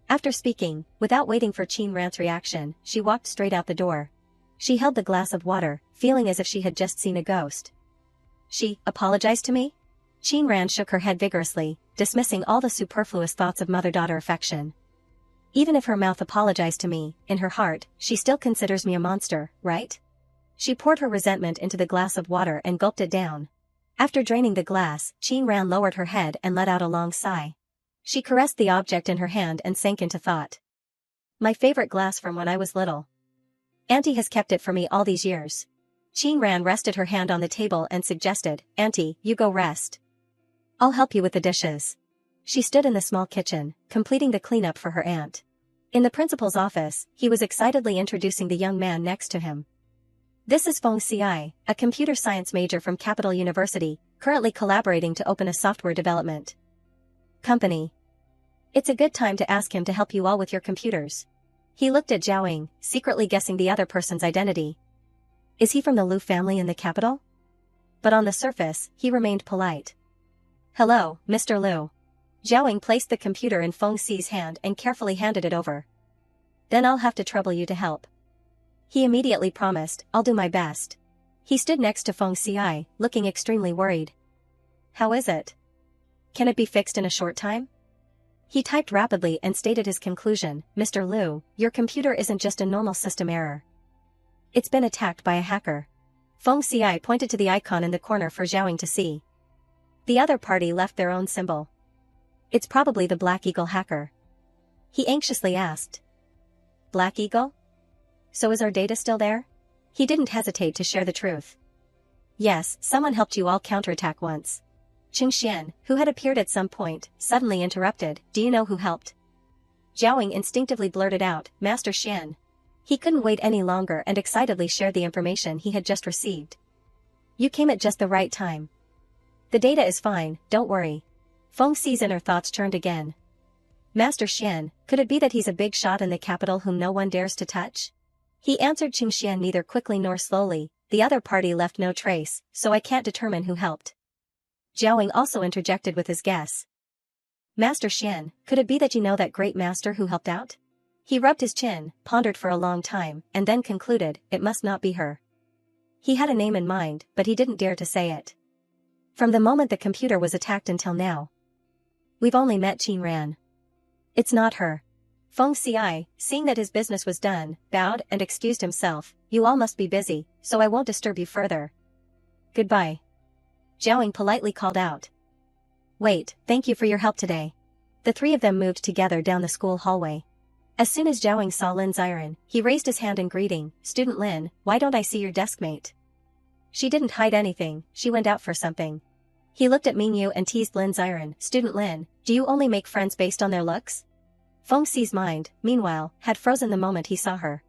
After speaking, without waiting for Qin Ran's reaction, she walked straight out the door. She held the glass of water, feeling as if she had just seen a ghost. She apologized to me? Qin Ran shook her head vigorously, dismissing all the superfluous thoughts of mother-daughter affection. Even if her mouth apologized to me, in her heart, she still considers me a monster, right? She poured her resentment into the glass of water and gulped it down. After draining the glass, Qin Ran lowered her head and let out a long sigh. She caressed the object in her hand and sank into thought. My favorite glass from when I was little. Auntie has kept it for me all these years. Qin Ran rested her hand on the table and suggested, Auntie, you go rest. I'll help you with the dishes. She stood in the small kitchen, completing the cleanup for her aunt. In the principal's office, he was excitedly introducing the young man next to him. This is Feng Xiai, a computer science major from Capital University, currently collaborating to open a software development company. It's a good time to ask him to help you all with your computers. He looked at Zhao, secretly guessing the other person's identity. Is he from the Liu family in the capital? But on the surface, he remained polite. Hello, Mr. Liu. Zhao placed the computer in Feng Xi's hand and carefully handed it over. Then I'll have to trouble you to help. He immediately promised, I'll do my best. He stood next to Feng Xi, looking extremely worried. How is it? Can it be fixed in a short time? He typed rapidly and stated his conclusion, Mr. Liu, your computer isn't just a normal system error. It's been attacked by a hacker. Feng Xi pointed to the icon in the corner for Zhao to see. The other party left their own symbol. It's probably the Black Eagle hacker. He anxiously asked. Black Eagle? So is our data still there? He didn't hesitate to share the truth. Yes, someone helped you all counterattack once. Qing Xian, who had appeared at some point, suddenly interrupted, do you know who helped? Zhao instinctively blurted out, Master Xian. He couldn't wait any longer and excitedly shared the information he had just received. You came at just the right time. The data is fine, don't worry. Feng Xi's inner thoughts turned again. Master Xian, could it be that he's a big shot in the capital whom no one dares to touch? He answered Qing Xian neither quickly nor slowly, the other party left no trace, so I can't determine who helped. Zhao also interjected with his guess. Master Xian, could it be that you know that great master who helped out? He rubbed his chin, pondered for a long time, and then concluded, it must not be her. He had a name in mind, but he didn't dare to say it. From the moment the computer was attacked until now. We've only met Qin Ran. It's not her. Feng Xi, seeing that his business was done, bowed and excused himself, you all must be busy, so I won't disturb you further. Goodbye. Zhao politely called out. Wait, thank you for your help today. The three of them moved together down the school hallway. As soon as Zhao saw Lin Ziren, he raised his hand in greeting, Student Lin, why don't I see your deskmate? She didn't hide anything, she went out for something. He looked at Mingyu and teased Lin Ziren, Student Lin, do you only make friends based on their looks? Feng Xi's mind, meanwhile, had frozen the moment he saw her.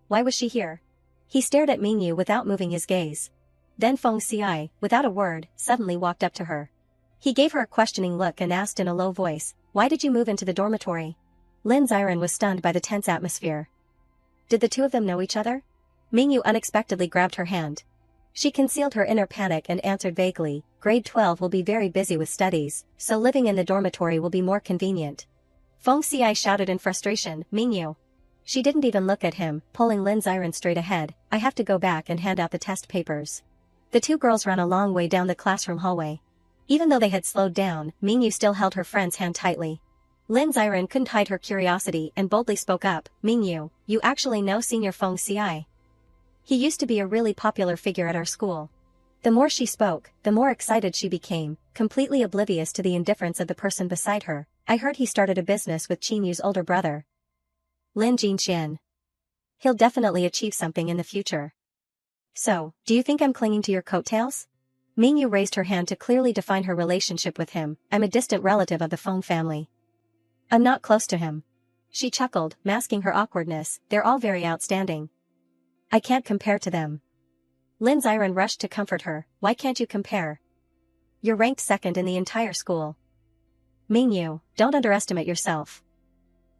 Why was she here? He stared at Mingyu without moving his gaze. Then Feng Xi, without a word, suddenly walked up to her. He gave her a questioning look and asked in a low voice, why did you move into the dormitory? Lin Ziren was stunned by the tense atmosphere. Did the two of them know each other? Mingyu unexpectedly grabbed her hand. She concealed her inner panic and answered vaguely, grade 12 will be very busy with studies, so living in the dormitory will be more convenient. Feng Xi shouted in frustration, Mingyu. She didn't even look at him, pulling Lin Ziren straight ahead, I have to go back and hand out the test papers. The two girls ran a long way down the classroom hallway. Even though they had slowed down, Mingyu still held her friend's hand tightly. Lin Ziren couldn't hide her curiosity and boldly spoke up, Mingyu, you actually know Senior Feng Xi. He used to be a really popular figure at our school. The more she spoke, the more excited she became, completely oblivious to the indifference of the person beside her. I heard he started a business with Qin Yu's older brother. Lin Jinxian. He'll definitely achieve something in the future. So, do you think I'm clinging to your coattails? Mingyu raised her hand to clearly define her relationship with him, I'm a distant relative of the Feng family. I'm not close to him. She chuckled, masking her awkwardness, they're all very outstanding. I can't compare to them. Lin Ziren rushed to comfort her, why can't you compare? You're ranked second in the entire school. Mingyu, don't underestimate yourself.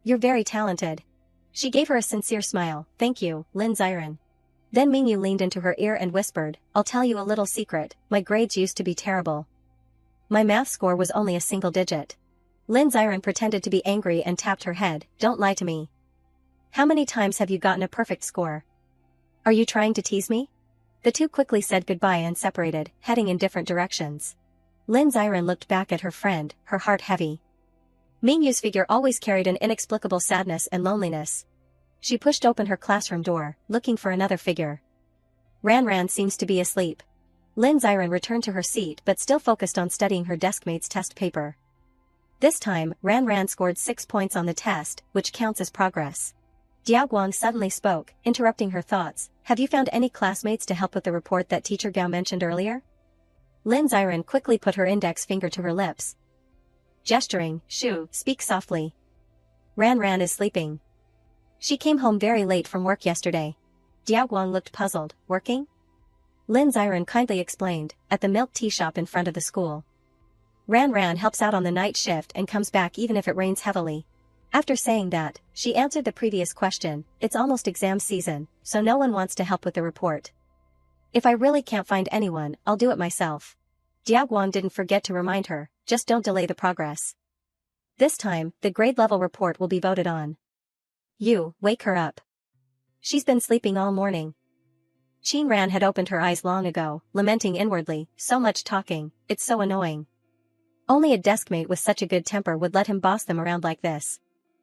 You're very talented. She gave her a sincere smile, thank you, Lin Ziren. Then Mingyu leaned into her ear and whispered, I'll tell you a little secret, my grades used to be terrible. My math score was only a single digit. Lin Ziren pretended to be angry and tapped her head, don't lie to me. How many times have you gotten a perfect score? Are you trying to tease me? The two quickly said goodbye and separated, heading in different directions. Lin Ziren looked back at her friend, her heart heavy. Mingyu's figure always carried an inexplicable sadness and loneliness. She pushed open her classroom door, looking for another figure. Ran seems to be asleep. Lin Ziren returned to her seat but still focused on studying her deskmate's test paper. This time, Ran scored 6 points on the test, which counts as progress. Diaoguang suddenly spoke, interrupting her thoughts. Have you found any classmates to help with the report that teacher Gao mentioned earlier? Lin Ziren quickly put her index finger to her lips. Gesturing, Shu, speak softly. Ran is sleeping. She came home very late from work yesterday. Diaoguang looked puzzled. Working? Lin Ziren kindly explained, at the milk tea shop in front of the school. Ran helps out on the night shift and comes back even if it rains heavily. After saying that, she answered the previous question. It's almost exam season, so no one wants to help with the report. If I really can't find anyone, I'll do it myself. Diaoguang didn't forget to remind her, just don't delay the progress. This time, the grade level report will be voted on. You, wake her up. She's been sleeping all morning. Qin Ran had opened her eyes long ago, lamenting inwardly, so much talking, it's so annoying. Only a deskmate with such a good temper would let him boss them around like this.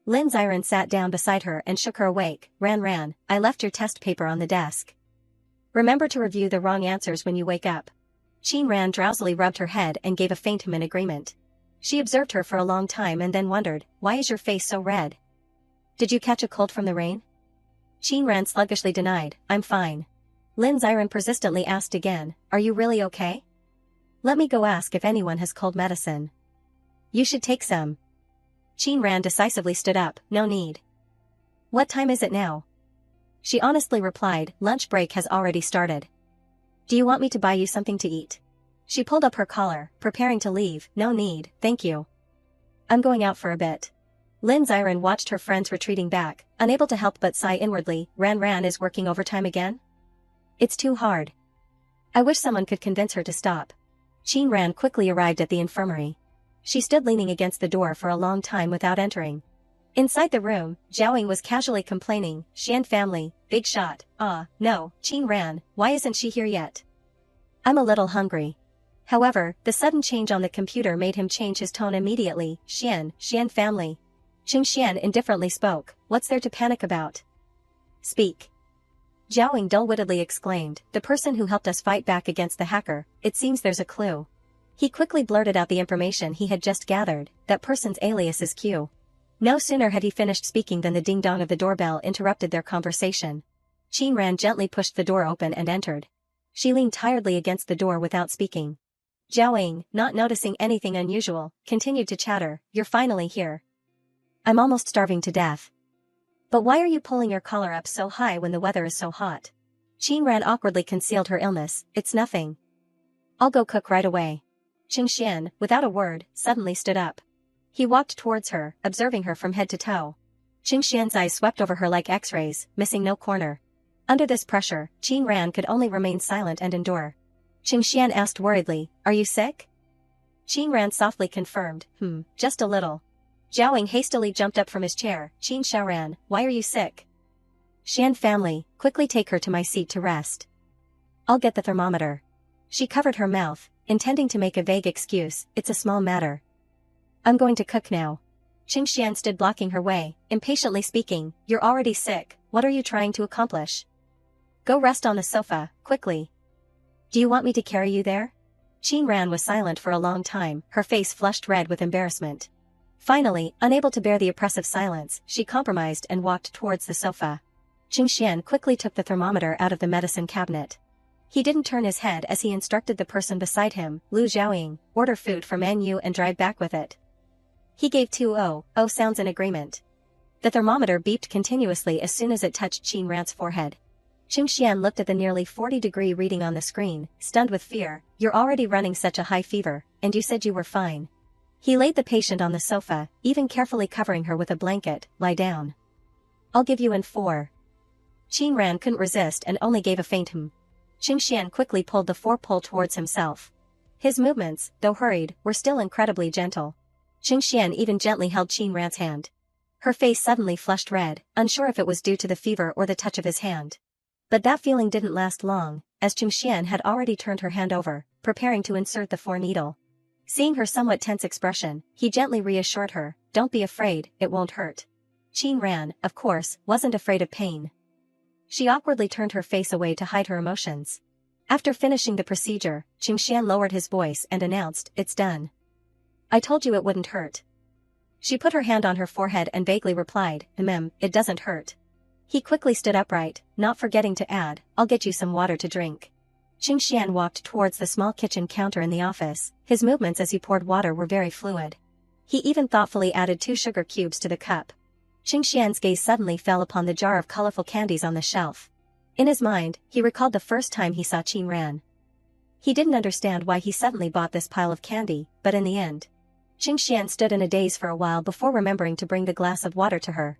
Lin Ziren sat down beside her and shook her awake. Ran, I left your test paper on the desk. Remember to review the wrong answers when you wake up. Qin Ran drowsily rubbed her head and gave a faint in agreement. She observed her for a long time and then wondered, why is your face so red? Did you catch a cold from the rain? Qin Ran sluggishly denied, I'm fine. Lin Ziren persistently asked again, are you really okay? Let me go ask if anyone has cold medicine. You should take some. Qin Ran decisively stood up, no need. What time is it now? She honestly replied, lunch break has already started. Do you want me to buy you something to eat? She pulled up her collar, preparing to leave, no need, thank you. I'm going out for a bit. Lin Ziren watched her friends retreating back, unable to help but sigh inwardly. Ran is working overtime again? It's too hard. I wish someone could convince her to stop. Qin Ran quickly arrived at the infirmary. She stood leaning against the door for a long time without entering. Inside the room, Zhaoying was casually complaining, Xian family, big shot, no, Qin Ran, why isn't she here yet? I'm a little hungry. However, the sudden change on the computer made him change his tone immediately. Xian family. Qing Xian indifferently spoke, what's there to panic about? Speak. Zhaoying dull-wittedly exclaimed, the person who helped us fight back against the hacker, it seems there's a clue. He quickly blurted out the information he had just gathered, that person's alias is Q. No sooner had he finished speaking than the ding-dong of the doorbell interrupted their conversation. Qin Ran gently pushed the door open and entered. She leaned tiredly against the door without speaking. Zhaoying, not noticing anything unusual, continued to chatter, you're finally here. I'm almost starving to death. But why are you pulling your collar up so high when the weather is so hot? Qin Ran awkwardly concealed her illness, it's nothing. I'll go cook right away. Qing Xian, without a word, suddenly stood up. He walked towards her, observing her from head to toe. Qing Xian's eyes swept over her like x-rays, missing no corner. Under this pressure, Qin Ran could only remain silent and endure. Qing Xian asked worriedly, are you sick? Qin Ran softly confirmed, just a little. Zhaoying hastily jumped up from his chair, Qin Xiaoran, why are you sick? Xian family, quickly take her to my seat to rest. I'll get the thermometer. She covered her mouth, intending to make a vague excuse, it's a small matter. I'm going to cook now. Qing Xian stood blocking her way, impatiently speaking, you're already sick, what are you trying to accomplish? Go rest on the sofa, quickly. Do you want me to carry you there? Qin Ran was silent for a long time, her face flushed red with embarrassment. Finally, unable to bear the oppressive silence, she compromised and walked towards the sofa. Qing Xian quickly took the thermometer out of the medicine cabinet. He didn't turn his head as he instructed the person beside him, Lu Zhaoying, order food for Manhwa and drive back with it. He gave 2 sounds in agreement. The thermometer beeped continuously as soon as it touched Qin Ran's forehead. Qing Xian looked at the nearly 40-degree reading on the screen, stunned with fear, you're already running such a high fever, and you said you were fine. He laid the patient on the sofa, even carefully covering her with a blanket, lie down. I'll give you in 4. Qin Ran couldn't resist and only gave a faint Qing Xian quickly pulled the 4 pole towards himself. His movements, though hurried, were still incredibly gentle. Qing Xian even gently held Qin Ran's hand. Her face suddenly flushed red, unsure if it was due to the fever or the touch of his hand. But that feeling didn't last long, as Qingxian had already turned her hand over, preparing to insert the foreneedle. Seeing her somewhat tense expression, he gently reassured her, "Don't be afraid, it won't hurt." Qin Ran, of course, wasn't afraid of pain. She awkwardly turned her face away to hide her emotions. After finishing the procedure, Qingxian lowered his voice and announced, "It's done. I told you it wouldn't hurt." She put her hand on her forehead and vaguely replied, It doesn't hurt." He quickly stood upright, not forgetting to add, "I'll get you some water to drink." Qingxian walked towards the small kitchen counter in the office. His movements as he poured water were very fluid. He even thoughtfully added 2 sugar cubes to the cup. Qingxian's gaze suddenly fell upon the jar of colorful candies on the shelf. In his mind, he recalled the first time he saw Qin Ran. He didn't understand why he suddenly bought this pile of candy, but in the end, Qingxian stood in a daze for a while before remembering to bring the glass of water to her.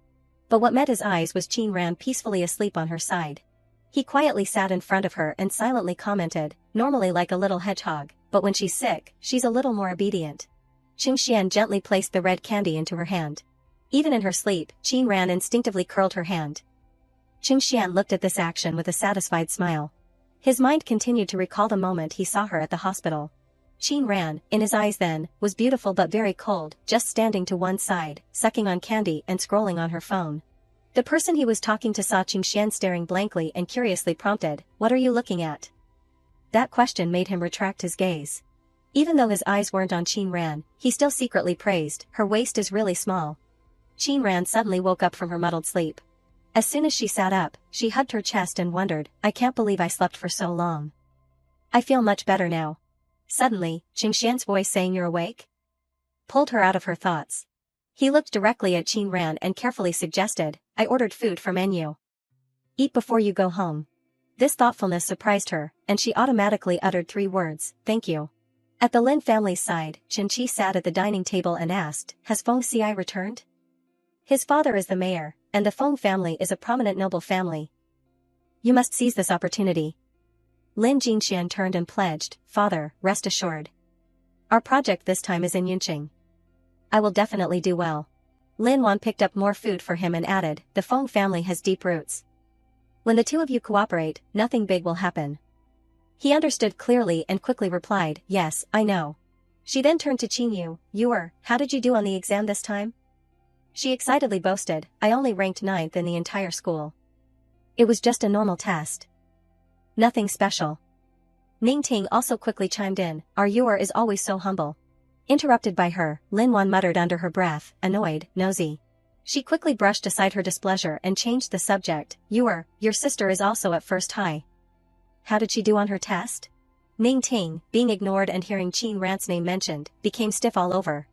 But what met his eyes was Qin Ran peacefully asleep on her side. He quietly sat in front of her and silently commented, "Normally like a little hedgehog, but when she's sick, she's a little more obedient." Qingxian gently placed the red candy into her hand. Even in her sleep, Qin Ran instinctively curled her hand. Qingxian looked at this action with a satisfied smile. His mind continued to recall the moment he saw her at the hospital. Qin Ran, in his eyes then, was beautiful but very cold, just standing to one side, sucking on candy and scrolling on her phone. The person he was talking to saw Qingxian staring blankly and curiously prompted, "What are you looking at?" That question made him retract his gaze. Even though his eyes weren't on Qin Ran, he still secretly praised, "Her waist is really small." Qin Ran suddenly woke up from her muddled sleep. As soon as she sat up, she hugged her chest and wondered, "I can't believe I slept for so long. I feel much better now." Suddenly, Qingxian's voice saying, "You're awake?" pulled her out of her thoughts. He looked directly at Qin Ran and carefully suggested, "I ordered food for menu. Eat before you go home." This thoughtfulness surprised her, and she automatically uttered 3 words, "Thank you." At the Lin family's side, Chen Qi sat at the dining table and asked, "Has Feng Xi returned?" His father is the mayor, and the Feng family is a prominent noble family. You must seize this opportunity. Lin Jingxian turned and pledged, "Father, rest assured. Our project this time is in Yunqing. I will definitely do well." Lin Wan picked up more food for him and added, "The Feng family has deep roots. When the 2 of you cooperate, nothing big will happen." He understood clearly and quickly replied, "Yes, I know." She then turned to Qin Yu, "How did you do on the exam this time?" She excitedly boasted, "I only ranked 9th in the entire school. It was just a normal test. Nothing special." Ning Ting also quickly chimed in, "Our Yuer is always so humble." Interrupted by her, Lin Wan muttered under her breath, annoyed, "Nosy." She quickly brushed aside her displeasure and changed the subject, "Yuer, your sister is also at first high. How did she do on her test?" Ning Ting, being ignored and hearing Qin Ran's name mentioned, became stiff all over.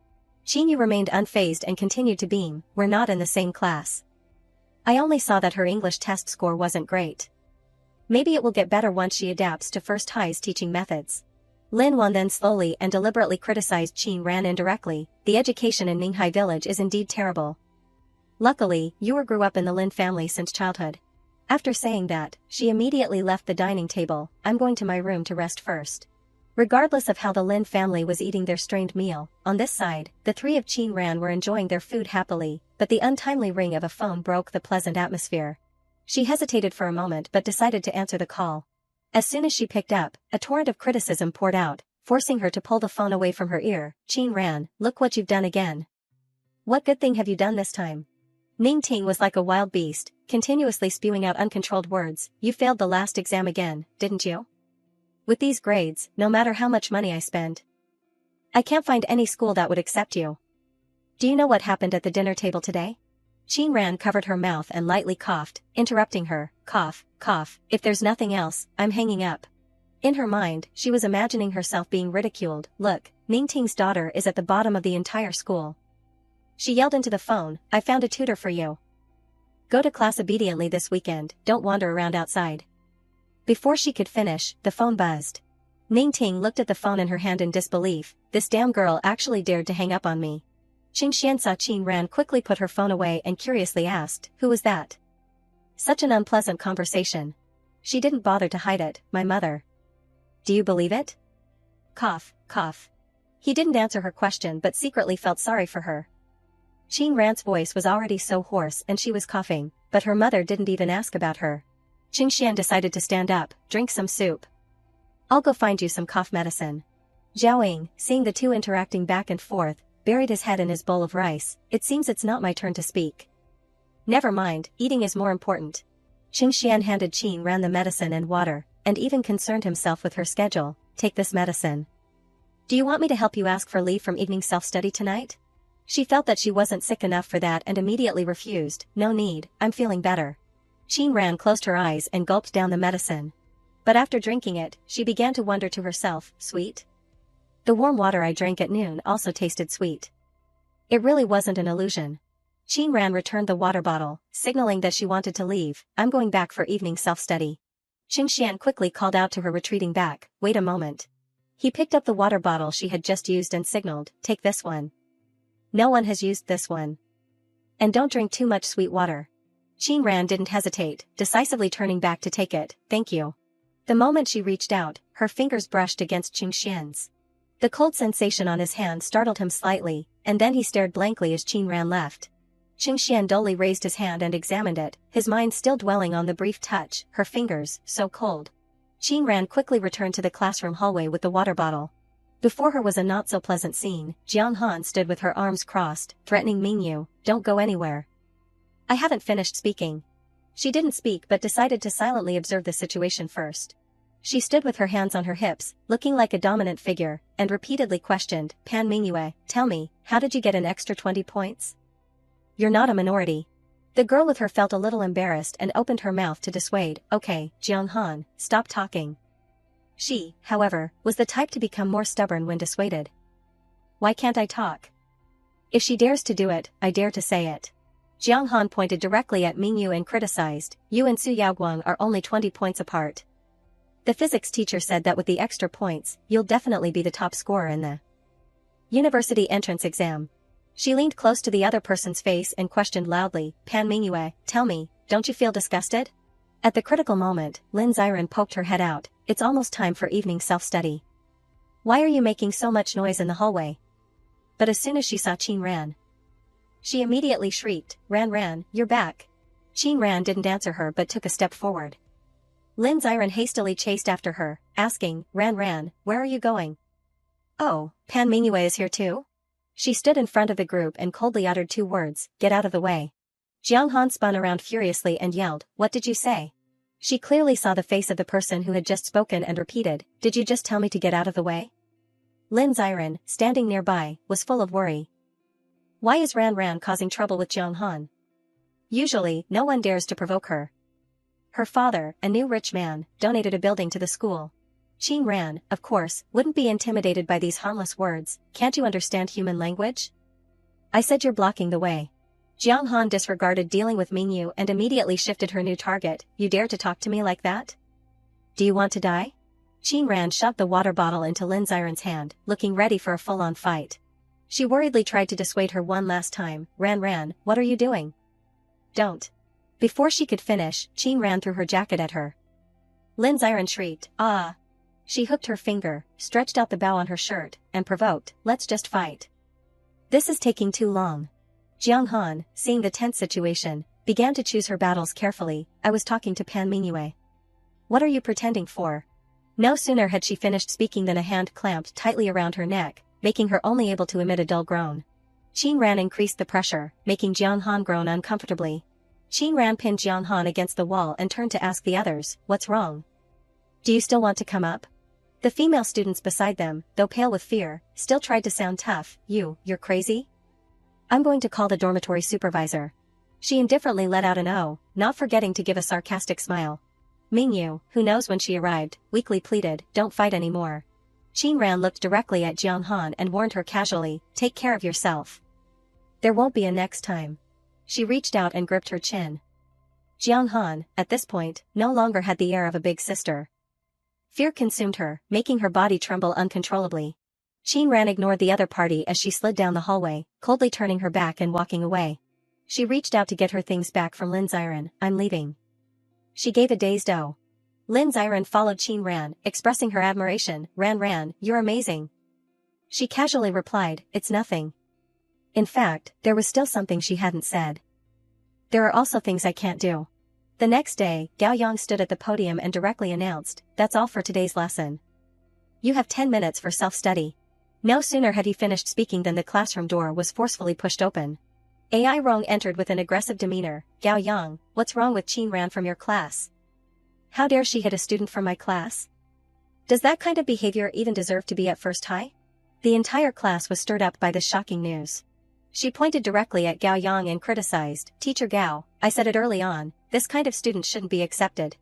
Qin Yu remained unfazed and continued to beam, "We're not in the same class. I only saw that her English test score wasn't great. Maybe it will get better once she adapts to First High's teaching methods." Lin Wan then slowly and deliberately criticized Qin Ran indirectly, "The education in Ninghai village is indeed terrible. Luckily, Yuer grew up in the Lin family since childhood." After saying that, she immediately left the dining table, "I'm going to my room to rest first." Regardless of how the Lin family was eating their strained meal, on this side, the 3 of Qin Ran were enjoying their food happily, but the untimely ring of a phone broke the pleasant atmosphere. She hesitated for a moment but decided to answer the call. As soon as she picked up, a torrent of criticism poured out, forcing her to pull the phone away from her ear. "Qin Ran, look what you've done again. What good thing have you done this time?" Ning Ting was like a wild beast, continuously spewing out uncontrolled words. "You failed the last exam again, didn't you? With these grades, no matter how much money I spend, I can't find any school that would accept you. Do you know what happened at the dinner table today?" Qin Ran covered her mouth and lightly coughed, interrupting her, "Cough, cough, if there's nothing else, I'm hanging up." In her mind, she was imagining herself being ridiculed. "Look, Ning Ting's daughter is at the bottom of the entire school." She yelled into the phone, "I found a tutor for you. Go to class obediently this weekend, don't wander around outside." Before she could finish, the phone buzzed. Ning Ting looked at the phone in her hand in disbelief. "This damn girl actually dared to hang up on me." Qingxian saw Qin Ran quickly put her phone away and curiously asked, "Who was that?" Such an unpleasant conversation. She didn't bother to hide it, "My mother." "Do you believe it?" Cough, cough. He didn't answer her question but secretly felt sorry for her. Qin Ran's voice was already so hoarse and she was coughing, but her mother didn't even ask about her. Qingxian decided to stand up, drink some soup. I'll go find you some cough medicine. Zhao Ying, seeing the two interacting back and forth, buried his head in his bowl of rice. It seems it's not my turn to speak. Never mind, eating is more important. Qingxian handed Qin Ran the medicine and water, and even concerned himself with her schedule. Take this medicine. Do you want me to help you ask for leave from evening self-study tonight? She felt that she wasn't sick enough for that and immediately refused. No need, I'm feeling better. Qin Ran closed her eyes and gulped down the medicine. But after drinking it, she began to wonder to herself, sweet? The warm water I drank at noon also tasted sweet. It really wasn't an illusion. Qin Ran returned the water bottle, signaling that she wanted to leave. I'm going back for evening self-study. Qingxian quickly called out to her retreating back, wait a moment. He picked up the water bottle she had just used and signaled, take this one. No one has used this one. And don't drink too much sweet water. Qin Ran didn't hesitate, decisively turning back to take it, thank you. The moment she reached out, her fingers brushed against Qingxian's. The cold sensation on his hand startled him slightly, and then he stared blankly as Qin Ran left. Qingxian dully raised his hand and examined it, his mind still dwelling on the brief touch, her fingers, so cold. Qin Ran quickly returned to the classroom hallway with the water bottle. Before her was a not-so-pleasant scene. Jiang Han stood with her arms crossed, threatening Mingyu, don't go anywhere. I haven't finished speaking. She didn't speak but decided to silently observe the situation first. She stood with her hands on her hips, looking like a dominant figure, and repeatedly questioned, Pan Mingyue, tell me, how did you get an extra 20 points? You're not a minority. The girl with her felt a little embarrassed and opened her mouth to dissuade, okay, Jiang Han, stop talking. She, however, was the type to become more stubborn when dissuaded. Why can't I talk? If she dares to do it, I dare to say it. Jiang Han pointed directly at Mingyu and criticized, you and Su Yaoguang are only 20 points apart. The physics teacher said that with the extra points, you'll definitely be the top scorer in the university entrance exam. She leaned close to the other person's face and questioned loudly, Pan Mingyue, tell me, don't you feel disgusted? At the critical moment, Lin Xiren poked her head out, it's almost time for evening self-study. Why are you making so much noise in the hallway? But as soon as she saw Qin Ran, she immediately shrieked, Ran, you're back. Qin Ran didn't answer her but took a step forward. Lin Xiren hastily chased after her, asking, Ran, where are you going? Oh, Pan Mingyue is here too? She stood in front of the group and coldly uttered two words, get out of the way. Jiang Han spun around furiously and yelled, what did you say? She clearly saw the face of the person who had just spoken and repeated, did you just tell me to get out of the way? Lin Xiren, standing nearby, was full of worry. Why is Ran causing trouble with Jiang Han? Usually, no one dares to provoke her. Her father, a new rich man, donated a building to the school. Qin Ran, of course, wouldn't be intimidated by these harmless words, can't you understand human language? I said you're blocking the way. Jiang Han disregarded dealing with Mingyu and immediately shifted her new target, you dare to talk to me like that? Do you want to die? Qin Ran shoved the water bottle into Lin Xiren's hand, looking ready for a full-on fight. She worriedly tried to dissuade her one last time, Ran, what are you doing? Don't. Before she could finish, Qin Ran threw her jacket at her. Lin Xiren shrieked, ah! She hooked her finger, stretched out the bow on her shirt, and provoked, let's just fight. This is taking too long. Jiang Han, seeing the tense situation, began to choose her battles carefully, I was talking to Pan Mingyue. What are you pretending for? No sooner had she finished speaking than a hand clamped tightly around her neck, making her only able to emit a dull groan. Qin Ran increased the pressure, making Jiang Han groan uncomfortably. Qin Ran pinned Jiang Han against the wall and turned to ask the others, what's wrong? Do you still want to come up? The female students beside them, though pale with fear, still tried to sound tough, you're crazy? I'm going to call the dormitory supervisor. She indifferently let out an "oh," not forgetting to give a sarcastic smile. Mingyu, who knows when she arrived, weakly pleaded, don't fight anymore. Qin Ran looked directly at Jiang Han and warned her casually, take care of yourself. There won't be a next time. She reached out and gripped her chin. Jiang Han, at this point, no longer had the air of a big sister. Fear consumed her, making her body tremble uncontrollably. Qin Ran ignored the other party as she slid down the hallway, coldly turning her back and walking away. She reached out to get her things back from Lin Xiren, I'm leaving. She gave a dazed "oh." Lin Xiren followed Qin Ran, expressing her admiration, Ran, you're amazing. She casually replied, it's nothing. In fact, there was still something she hadn't said. There are also things I can't do. The next day, Gao Yang stood at the podium and directly announced, "That's all for today's lesson. You have 10 minutes for self-study." No sooner had he finished speaking than the classroom door was forcefully pushed open. Ai Rong entered with an aggressive demeanor. "Gao Yang, what's wrong with Qin Ran from your class? How dare she hit a student from my class? Does that kind of behavior even deserve to be at first high?" The entire class was stirred up by this shocking news. She pointed directly at Gao Yang and criticized, "Teacher Gao, I said it early on, this kind of student shouldn't be accepted.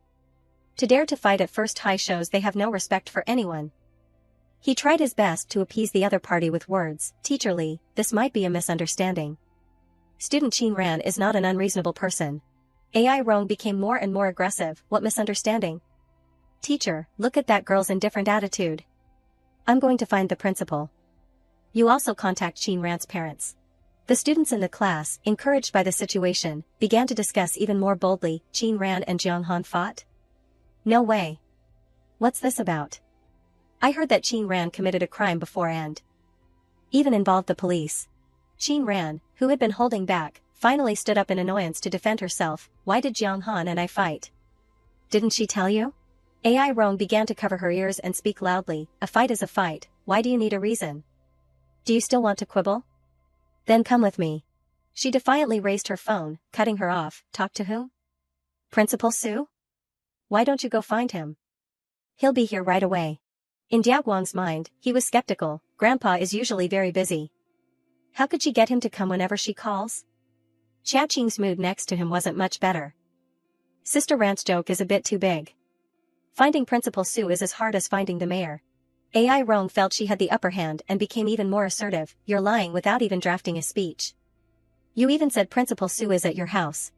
To dare to fight at first high shows they have no respect for anyone." He tried his best to appease the other party with words, "Teacher Li, this might be a misunderstanding. Student Qin Ran is not an unreasonable person." Ai Rong became more and more aggressive. "What misunderstanding? Teacher, look at that girl's indifferent attitude. I'm going to find the principal. You also contact Qin Ran's parents." The students in the class, encouraged by the situation, began to discuss even more boldly. "Qin Ran and Jiang Han fought? No way. What's this about? I heard that Qin Ran committed a crime before and even involved the police." Qin Ran, who had been holding back, finally stood up in annoyance to defend herself. "Why did Jiang Han and I fight? Didn't she tell you?" Ai Rong began to cover her ears and speak loudly. "A fight is a fight, why do you need a reason? Do you still want to quibble? Then come with me." She defiantly raised her phone, cutting her off. "Talk to whom? Principal Su? Why don't you go find him? He'll be here right away." In Diaguang's mind, he was skeptical. Grandpa is usually very busy. How could she get him to come whenever she calls? Xiao Qing's mood next to him wasn't much better. Sister Ran's joke is a bit too big. Finding Principal Su is as hard as finding the mayor. Ai Rong felt she had the upper hand and became even more assertive. "You're lying without even drafting a speech. You even said Principal Su is at your house."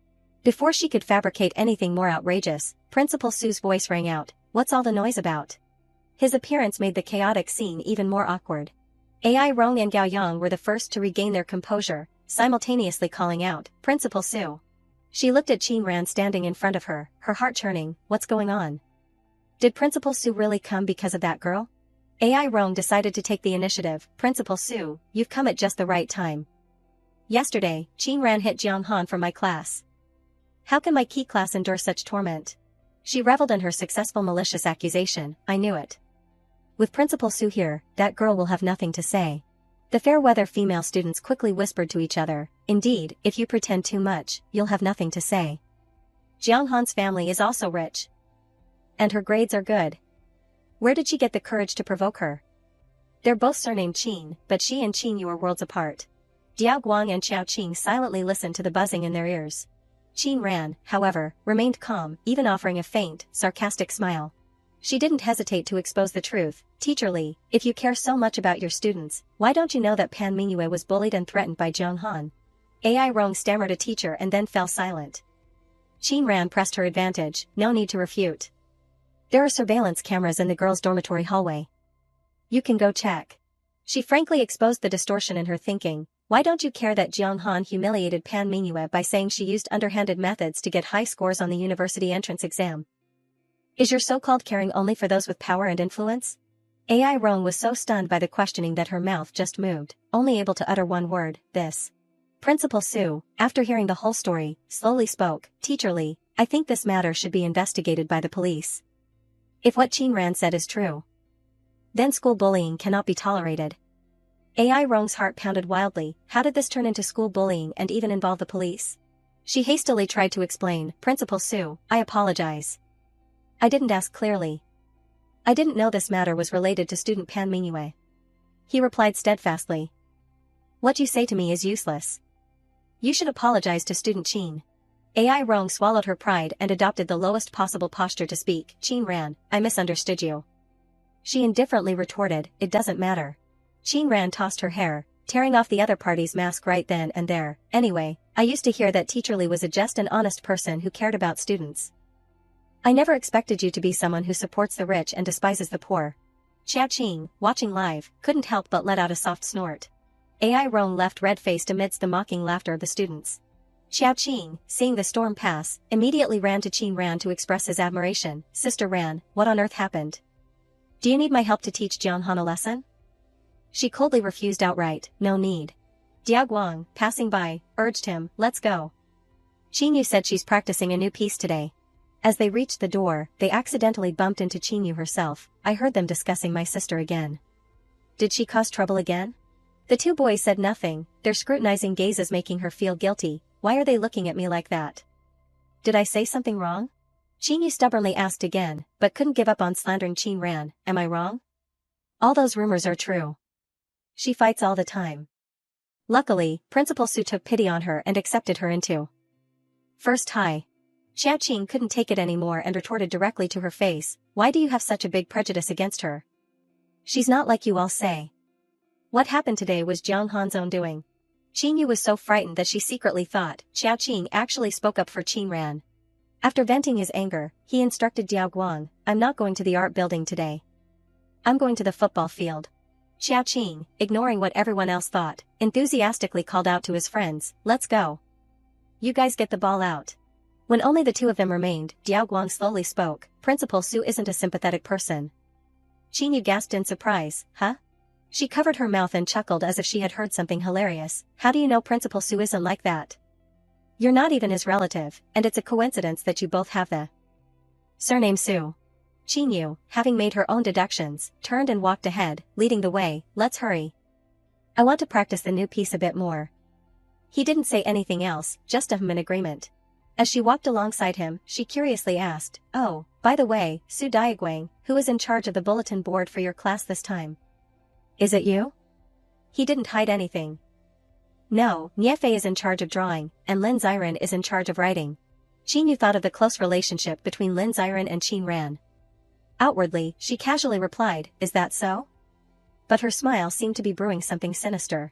Before she could fabricate anything more outrageous, Principal Su's voice rang out. "What's all the noise about?" His appearance made the chaotic scene even more awkward. Ai Rong and Gao Yang were the first to regain their composure, simultaneously calling out, "Principal Su." She looked at Qin Ran standing in front of her, her heart churning. What's going on? Did Principal Su really come because of that girl? Ai Rong decided to take the initiative. "Principal Su, you've come at just the right time. Yesterday, Qin Ran hit Jiang Han from my class. How can my key class endure such torment?" She reveled in her successful malicious accusation. "I knew it. With Principal Su here, that girl will have nothing to say." The fair-weather female students quickly whispered to each other, "Indeed, if you pretend too much, you'll have nothing to say. Jiang Han's family is also rich. And her grades are good. Where did she get the courage to provoke her? They're both surnamed Qin, but she and Qin Yu are worlds apart." Diao Guang and Xiao Qing silently listened to the buzzing in their ears. Qin Ran, however, remained calm, even offering a faint, sarcastic smile. She didn't hesitate to expose the truth. "Teacher Li, if you care so much about your students, why don't you know that Pan Mingyue was bullied and threatened by Jiang Han?" Ai Rong stammered a teacher and then fell silent. Qin Ran pressed her advantage. "No need to refute. There are surveillance cameras in the girls' dormitory hallway. You can go check." She frankly exposed the distortion in her thinking. Why don't you care that Jiang Han humiliated Pan Mingyue by saying she used underhanded methods to get high scores on the university entrance exam? Is your so-called caring only for those with power and influence? Ai Rong was so stunned by the questioning that her mouth just moved, only able to utter one word, "This." Principal Su, after hearing the whole story, slowly spoke. "Teacher Li, I think this matter should be investigated by the police. If what Qin Ran said is true, then school bullying cannot be tolerated." Ai Rong's heart pounded wildly. How did this turn into school bullying and even involve the police? She hastily tried to explain. "Principal Su, I apologize. I didn't ask clearly. I didn't know this matter was related to student Pan Mingyue." He replied steadfastly. "What you say to me is useless. You should apologize to student Qin." Ai Rong swallowed her pride and adopted the lowest possible posture to speak. "Qin Ran, I misunderstood you." She indifferently retorted, "It doesn't matter." Qin Ran tossed her hair, tearing off the other party's mask right then and there. "Anyway, I used to hear that Teacher Li was a just and honest person who cared about students. I never expected you to be someone who supports the rich and despises the poor." Xiao Qing, watching live, couldn't help but let out a soft snort. Ai Rong left red-faced amidst the mocking laughter of the students. Xiao Qing, seeing the storm pass, immediately ran to Qin Ran to express his admiration. "Sister Ran, what on earth happened? Do you need my help to teach Jiang Han a lesson?" She coldly refused outright. "No need." Diao Guang, passing by, urged him, "Let's go." Chinyu said she's practicing a new piece today. As they reached the door, they accidentally bumped into Chinyu herself. I heard them discussing my sister again. Did she cause trouble again? The two boys said nothing, their scrutinizing gazes making her feel guilty. Why are they looking at me like that? Did I say something wrong? Chinyu stubbornly asked again, but couldn't give up on slandering Chin Ran. Am I wrong? All those rumors are true. She fights all the time. Luckily, Principal Su took pity on her and accepted her into first high. Xiao Qing couldn't take it anymore and retorted directly to her face, why do you have such a big prejudice against her? She's not like you all say. What happened today was Jiang Han's own doing. Qingyu was so frightened that she secretly thought Xiao Qing actually spoke up for Qin Ran. After venting his anger, he instructed Diao Guang, I'm not going to the art building today. I'm going to the football field. Xiao Qing, ignoring what everyone else thought, enthusiastically called out to his friends, let's go. You guys get the ball out. When only the two of them remained, Diao Guang slowly spoke, Principal Su isn't a sympathetic person. Qingyu gasped in surprise, huh? She covered her mouth and chuckled as if she had heard something hilarious. How do you know Principal Su isn't like that? You're not even his relative, and it's a coincidence that you both have the surname Su. Qingyu, having made her own deductions, turned and walked ahead, leading the way. Let's hurry. I want to practice the new piece a bit more. He didn't say anything else, just a in agreement. As she walked alongside him, she curiously asked, oh, by the way, Su Diaguang, who is in charge of the bulletin board for your class this time? Is it you? He didn't hide anything. No, Niefei is in charge of drawing, and Lin Ziren is in charge of writing. Qingyu thought of the close relationship between Lin Ziren and Qin Ran. Outwardly, she casually replied, is that so? But her smile seemed to be brewing something sinister.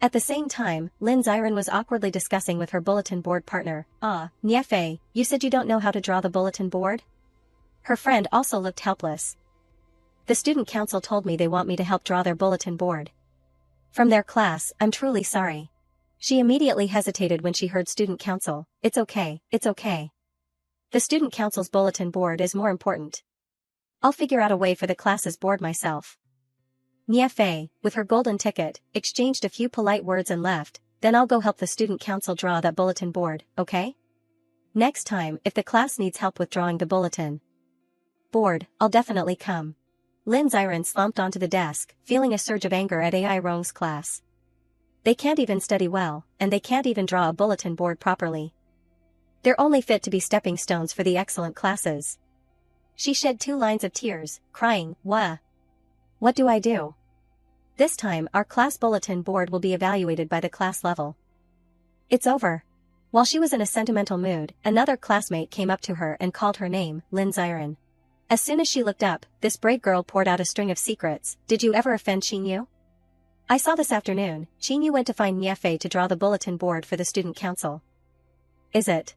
At the same time, Lin Ziren was awkwardly discussing with her bulletin board partner, Niefei, you said you don't know how to draw the bulletin board? Her friend also looked helpless. The student council told me they want me to help draw their bulletin board. From their class, I'm truly sorry. She immediately hesitated when she heard student council. It's okay, it's okay. The student council's bulletin board is more important. I'll figure out a way for the class's board myself. Niefei, with her golden ticket, exchanged a few polite words and left, then I'll go help the student council draw that bulletin board, okay? Next time, if the class needs help with drawing the bulletin board, I'll definitely come. Lin Ziren slumped onto the desk, feeling a surge of anger at Ai Rong's class. They can't even study well, and they can't even draw a bulletin board properly. They're only fit to be stepping stones for the excellent classes. She shed 2 lines of tears, crying, Wah! What do I do? This time our class bulletin board will be evaluated by the class level. It's over. While she was in a sentimental mood, another classmate came up to her and called her name, Lin Ziren. As soon as she looked up, this brave girl poured out a string of secrets. Did you ever offend Qingyu? I saw this afternoon, Qingyu went to find Niefei to draw the bulletin board for the student council. Is it?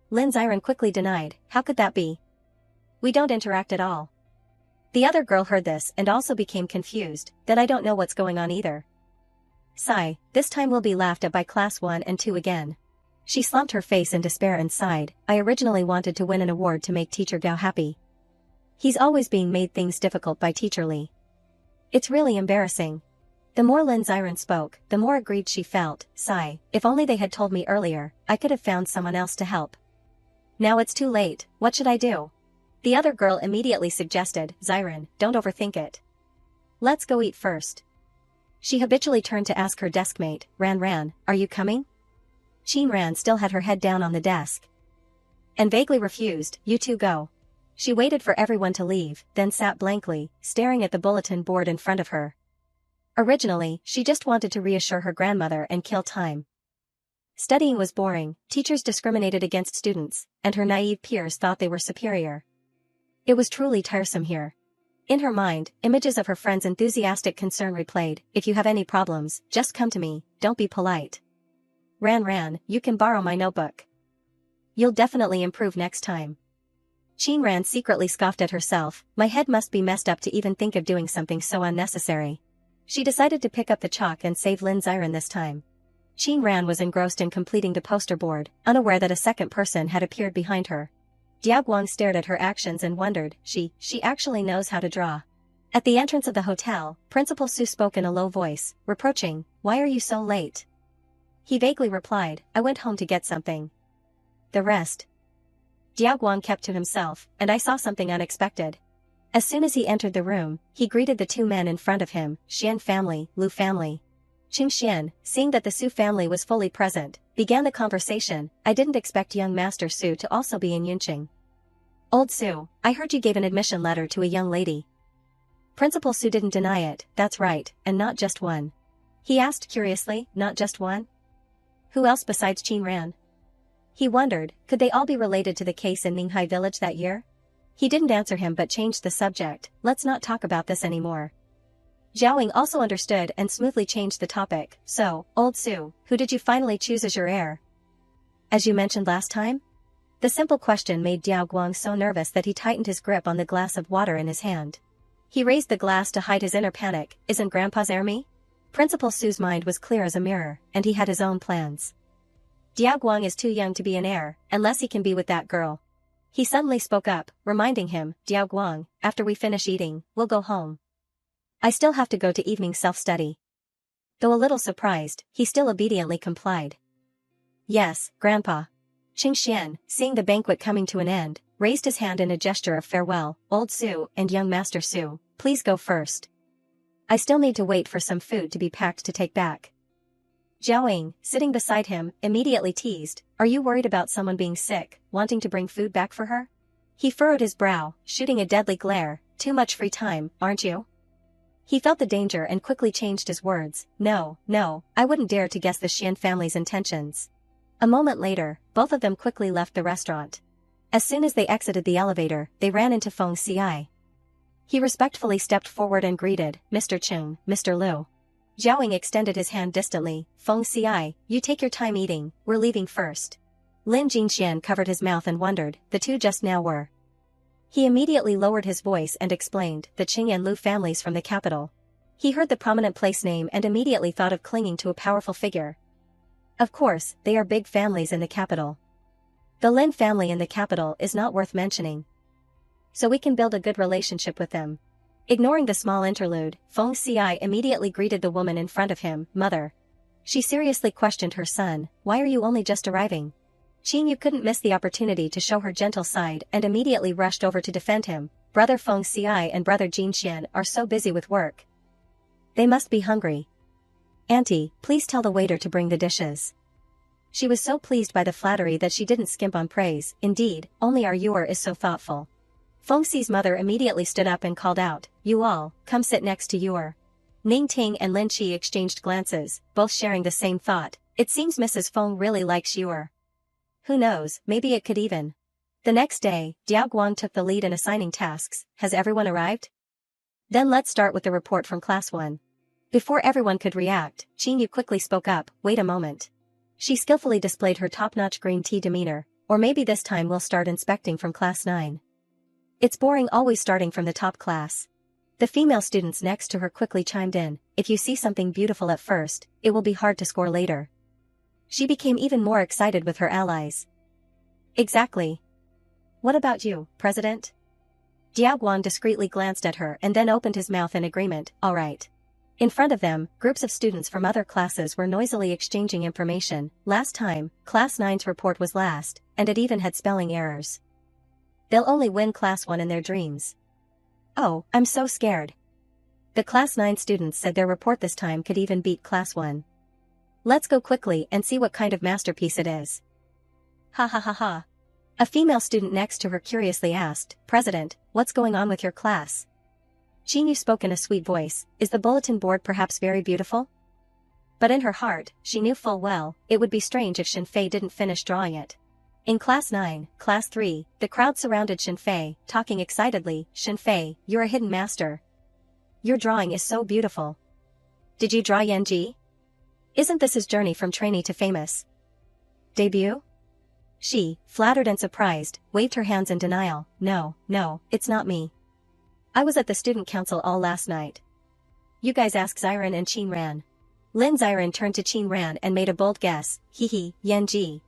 Lin Ziren quickly denied, how could that be? We don't interact at all. The other girl heard this and also became confused, then I don't know what's going on either. Sigh, this time we'll be laughed at by class 1 and 2 again. She slumped her face in despair and sighed, I originally wanted to win an award to make Teacher Gao happy. He's always being made things difficult by Teacher Li. It's really embarrassing. The more Lin Ziren spoke, the more aggrieved she felt. Sigh, if only they had told me earlier, I could have found someone else to help. Now it's too late, what should I do? The other girl immediately suggested, Ziren, don't overthink it. Let's go eat first. She habitually turned to ask her deskmate, Ran, are you coming? Qin Ran still had her head down on the desk. And vaguely refused, you two go. She waited for everyone to leave, then sat blankly, staring at the bulletin board in front of her. Originally, she just wanted to reassure her grandmother and kill time. Studying was boring, teachers discriminated against students, and her naive peers thought they were superior. It was truly tiresome here. In her mind, images of her friend's enthusiastic concern replayed, if you have any problems, just come to me, don't be polite. Ran, you can borrow my notebook. You'll definitely improve next time. Qin Ran secretly scoffed at herself, my head must be messed up to even think of doing something so unnecessary. She decided to pick up the chalk and save Lin Ziren this time. Qin Ran was engrossed in completing the poster board, unaware that a second person had appeared behind her. Diao Guang stared at her actions and wondered, she actually knows how to draw. At the entrance of the hotel, Principal Su spoke in a low voice, reproaching, why are you so late? He vaguely replied, I went home to get something. the rest. Diao Guang kept to himself, and I saw something unexpected. As soon as he entered the room, he greeted the two men in front of him, Xian family, Lu family. Qing Xian, seeing that the Su family was fully present, began the conversation. I didn't expect young Master Su to also be in Yunqing. Old Su, I heard you gave an admission letter to a young lady. Principal Su didn't deny it. That's right, and not just one. He asked curiously, not just one? Who else besides Qin Ran? He wondered, could they all be related to the case in Ninghai village that year? He didn't answer him but changed the subject. Let's not talk about this anymore. Zhaoying also understood and smoothly changed the topic. So, Old Su, who did you finally choose as your heir? As you mentioned last time? The simple question made Diao Guang so nervous that he tightened his grip on the glass of water in his hand. He raised the glass to hide his inner panic. Isn't Grandpa's heir me? Principal Su's mind was clear as a mirror, and he had his own plans. Diao Guang is too young to be an heir, unless he can be with that girl. He suddenly spoke up, reminding him, Diao Guang, after we finish eating, we'll go home. I still have to go to evening self-study. Though a little surprised, he still obediently complied. Yes, Grandpa. Qing Xian, seeing the banquet coming to an end, raised his hand in a gesture of farewell. Old Su and young Master Su, please go first. I still need to wait for some food to be packed to take back. Zhaoying, sitting beside him, immediately teased, are you worried about someone being sick, wanting to bring food back for her? He furrowed his brow, shooting a deadly glare. Too much free time, aren't you? He felt the danger and quickly changed his words. No, I wouldn't dare to guess the Xian family's intentions. A moment later, both of them quickly left the restaurant. As soon as they exited the elevator, they ran into Feng Xi. He respectfully stepped forward and greeted, Mr. Chung, Mr. Liu. Zhaoying extended his hand distantly. Feng Xi, you take your time eating, we're leaving first. Lin Jingxian covered his mouth and wondered, the two just now were. He immediately lowered his voice and explained, the Qing and Lu families from the capital. He heard the prominent place name and immediately thought of clinging to a powerful figure. Of course, they are big families in the capital. The Lin family in the capital is not worth mentioning. So we can build a good relationship with them. Ignoring the small interlude, Feng Xi immediately greeted the woman in front of him, Mother. She seriously questioned her son, why are you only just arriving? Qing Yu couldn't miss the opportunity to show her gentle side and immediately rushed over to defend him. Brother Feng Xi and Brother Jinxian are so busy with work. They must be hungry. Auntie, please tell the waiter to bring the dishes. She was so pleased by the flattery that she didn't skimp on praise. Indeed, only our Yuer is so thoughtful. Feng Xi's mother immediately stood up and called out, you all, come sit next to Yuer. Ning Ting and Lin Qi exchanged glances, both sharing the same thought. It seems Mrs. Feng really likes Yuer. Who knows, maybe it could even. The next day, Diao Guang took the lead in assigning tasks. Has everyone arrived? Then let's start with the report from Class 1. Before everyone could react, Qing Yu quickly spoke up, wait a moment. She skillfully displayed her top-notch green tea demeanor, or maybe this time we'll start inspecting from Class 9. It's boring always starting from the top class. The female students next to her quickly chimed in, if you see something beautiful at first, it will be hard to score later. She became even more excited with her allies. Exactly. What about you, President? Diao Guang discreetly glanced at her and then opened his mouth in agreement, all right. In front of them, groups of students from other classes were noisily exchanging information. Last time, Class 9's report was last, and it even had spelling errors. They'll only win Class 1 in their dreams. Oh, I'm so scared. The Class 9 students said their report this time could even beat Class 1. Let's go quickly and see what kind of masterpiece it is. Ha ha ha ha. A female student next to her curiously asked, President, what's going on with your class? Qing Yu spoke in a sweet voice, is the bulletin board perhaps very beautiful? But in her heart, she knew full well, it would be strange if Shenfei didn't finish drawing it. In Class 9, Class 3, the crowd surrounded Shenfei, talking excitedly, Shenfei, you're a hidden master. Your drawing is so beautiful. Did you draw Yanji? Isn't this his journey from trainee to famous debut? She, flattered and surprised, waved her hands in denial, no, it's not me. I was at the student council all last night. You guys ask Xiren and Qin Ran. Lin Xiren turned to Qin Ran and made a bold guess, Yanji.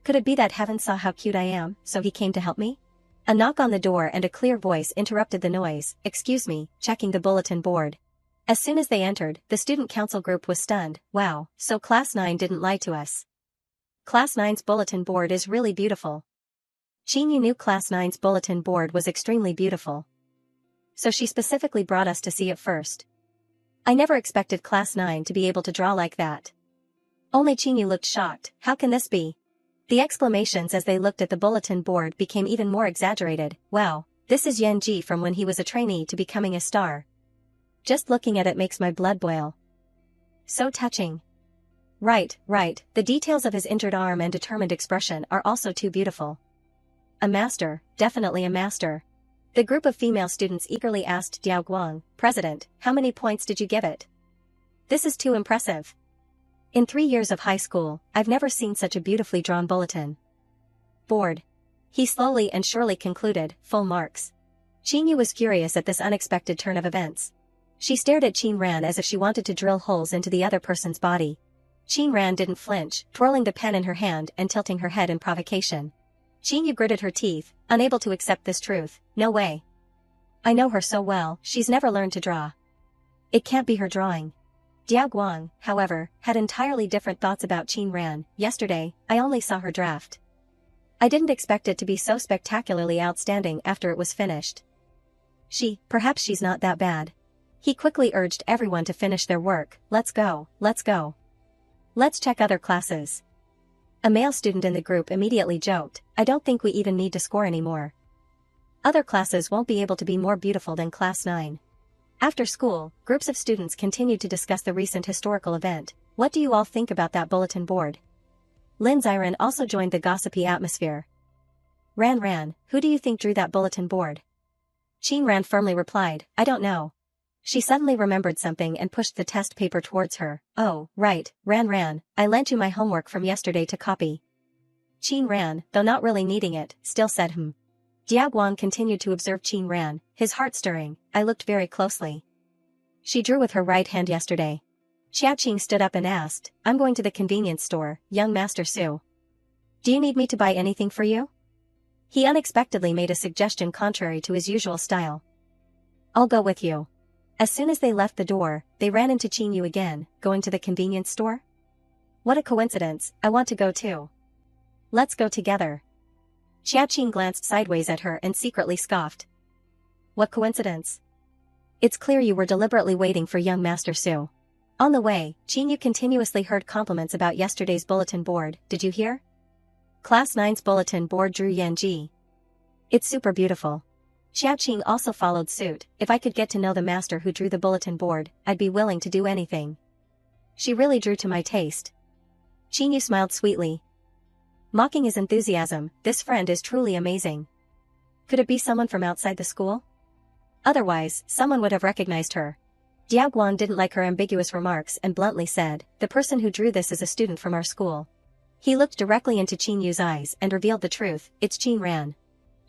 Could it be that heaven saw how cute I am, so he came to help me? A knock on the door and a clear voice interrupted the noise, excuse me, checking the bulletin board. As soon as they entered, the student council group was stunned, wow, so Class 9 didn't lie to us. Class 9's bulletin board is really beautiful. Qingyu knew Class 9's bulletin board was extremely beautiful. So she specifically brought us to see it first. I never expected Class 9 to be able to draw like that. Only Qingyu looked shocked. How can this be? The exclamations as they looked at the bulletin board became even more exaggerated. Wow, this is Yan Ji from when he was a trainee to becoming a star. Just looking at it makes my blood boil. So touching. Right. The details of his injured arm and determined expression are also too beautiful. A master, definitely a master. The group of female students eagerly asked Diao Guang, President, how many points did you give it? This is too impressive. In 3 years of high school, I've never seen such a beautifully drawn bulletin board. He slowly and surely concluded, full marks. Qingyu was furious at this unexpected turn of events. She stared at Qin Ran as if she wanted to drill holes into the other person's body. Qin Ran didn't flinch, twirling the pen in her hand and tilting her head in provocation. Qingyu gritted her teeth, unable to accept this truth. No way. I know her so well, she's never learned to draw. It can't be her drawing. Diao Guang, however, had entirely different thoughts about Qin Ran. Yesterday, I only saw her draft. I didn't expect it to be so spectacularly outstanding after it was finished. Perhaps she's not that bad. He quickly urged everyone to finish their work. Let's go. Let's check other classes. A male student in the group immediately joked, I don't think we even need to score anymore. Other classes won't be able to be more beautiful than Class 9. After school, groups of students continued to discuss the recent historical event. What do you all think about that bulletin board? Lin Ziren also joined the gossipy atmosphere. Ran, who do you think drew that bulletin board? Qin Ran firmly replied, I don't know. She suddenly remembered something and pushed the test paper towards her. Oh, right, Ran, I lent you my homework from yesterday to copy. Qin Ran, though not really needing it, still said Diao Guang continued to observe Qin Ran, his heart stirring. I looked very closely. She drew with her right hand yesterday. Xiaoqing stood up and asked, I'm going to the convenience store, young Master Su. Do you need me to buy anything for you? He unexpectedly made a suggestion contrary to his usual style. I'll go with you. As soon as they left the door, they ran into Qingyu again, going to the convenience store? What a coincidence, I want to go too. Let's go together. Xiaoqing glanced sideways at her and secretly scoffed. What coincidence? It's clear you were deliberately waiting for young Master Su. On the way, Qingyu continuously heard compliments about yesterday's bulletin board. Did you hear? Class 9's bulletin board drew Yanji. It's super beautiful. Xiaoqing also followed suit. If I could get to know the master who drew the bulletin board, I'd be willing to do anything. She really drew to my taste. Qingyu smiled sweetly. Mocking his enthusiasm, this friend is truly amazing. Could it be someone from outside the school? Otherwise, someone would have recognized her. Diao Guang didn't like her ambiguous remarks and bluntly said, the person who drew this is a student from our school. He looked directly into Qinyu's eyes and revealed the truth, it's Qin Ran.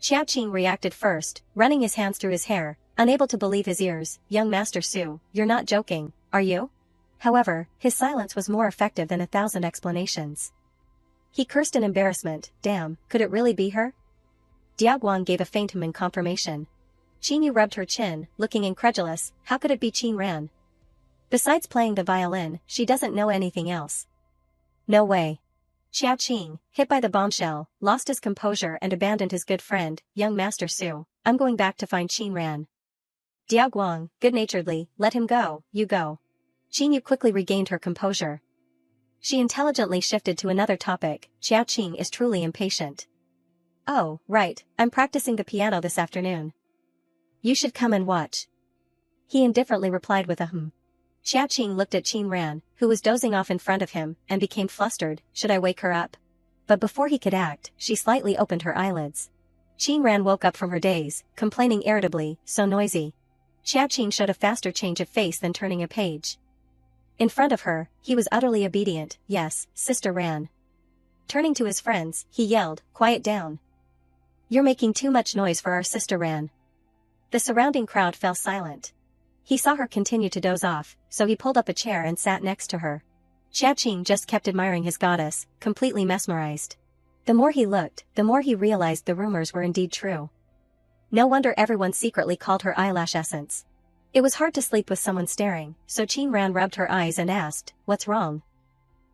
Xiaoqing reacted first, running his hands through his hair, unable to believe his ears. Young Master Su, you're not joking, are you? However, his silence was more effective than 1,000 explanations. He cursed in embarrassment. Damn, could it really be her? Diao Guang gave a faint in confirmation. Qingyu rubbed her chin, looking incredulous. How could it be Qin Ran? Besides playing the violin, she doesn't know anything else. No way. Xiaoqing, hit by the bombshell, lost his composure and abandoned his good friend, young Master Su. I'm going back to find Qin Ran. Diao Guang, good-naturedly, let him go, you go. Qingyu quickly regained her composure. She intelligently shifted to another topic. Xiaoqing is truly impatient. Oh, right, I'm practicing the piano this afternoon. You should come and watch. He indifferently replied with a Xiaoqing looked at Qin Ran, who was dozing off in front of him, and became flustered. Should I wake her up? But before he could act, she slightly opened her eyelids. Qin Ran woke up from her daze, complaining irritably, so noisy. Xiaoqing showed a faster change of face than turning a page. In front of her, he was utterly obedient. Yes, Sister Ran. Turning to his friends, he yelled, quiet down. You're making too much noise for our Sister Ran. The surrounding crowd fell silent. He saw her continue to doze off, so he pulled up a chair and sat next to her. Xiaoqing just kept admiring his goddess, completely mesmerized. The more he looked, the more he realized the rumors were indeed true. No wonder everyone secretly called her eyelash essence. It was hard to sleep with someone staring, so Qin Ran rubbed her eyes and asked, what's wrong?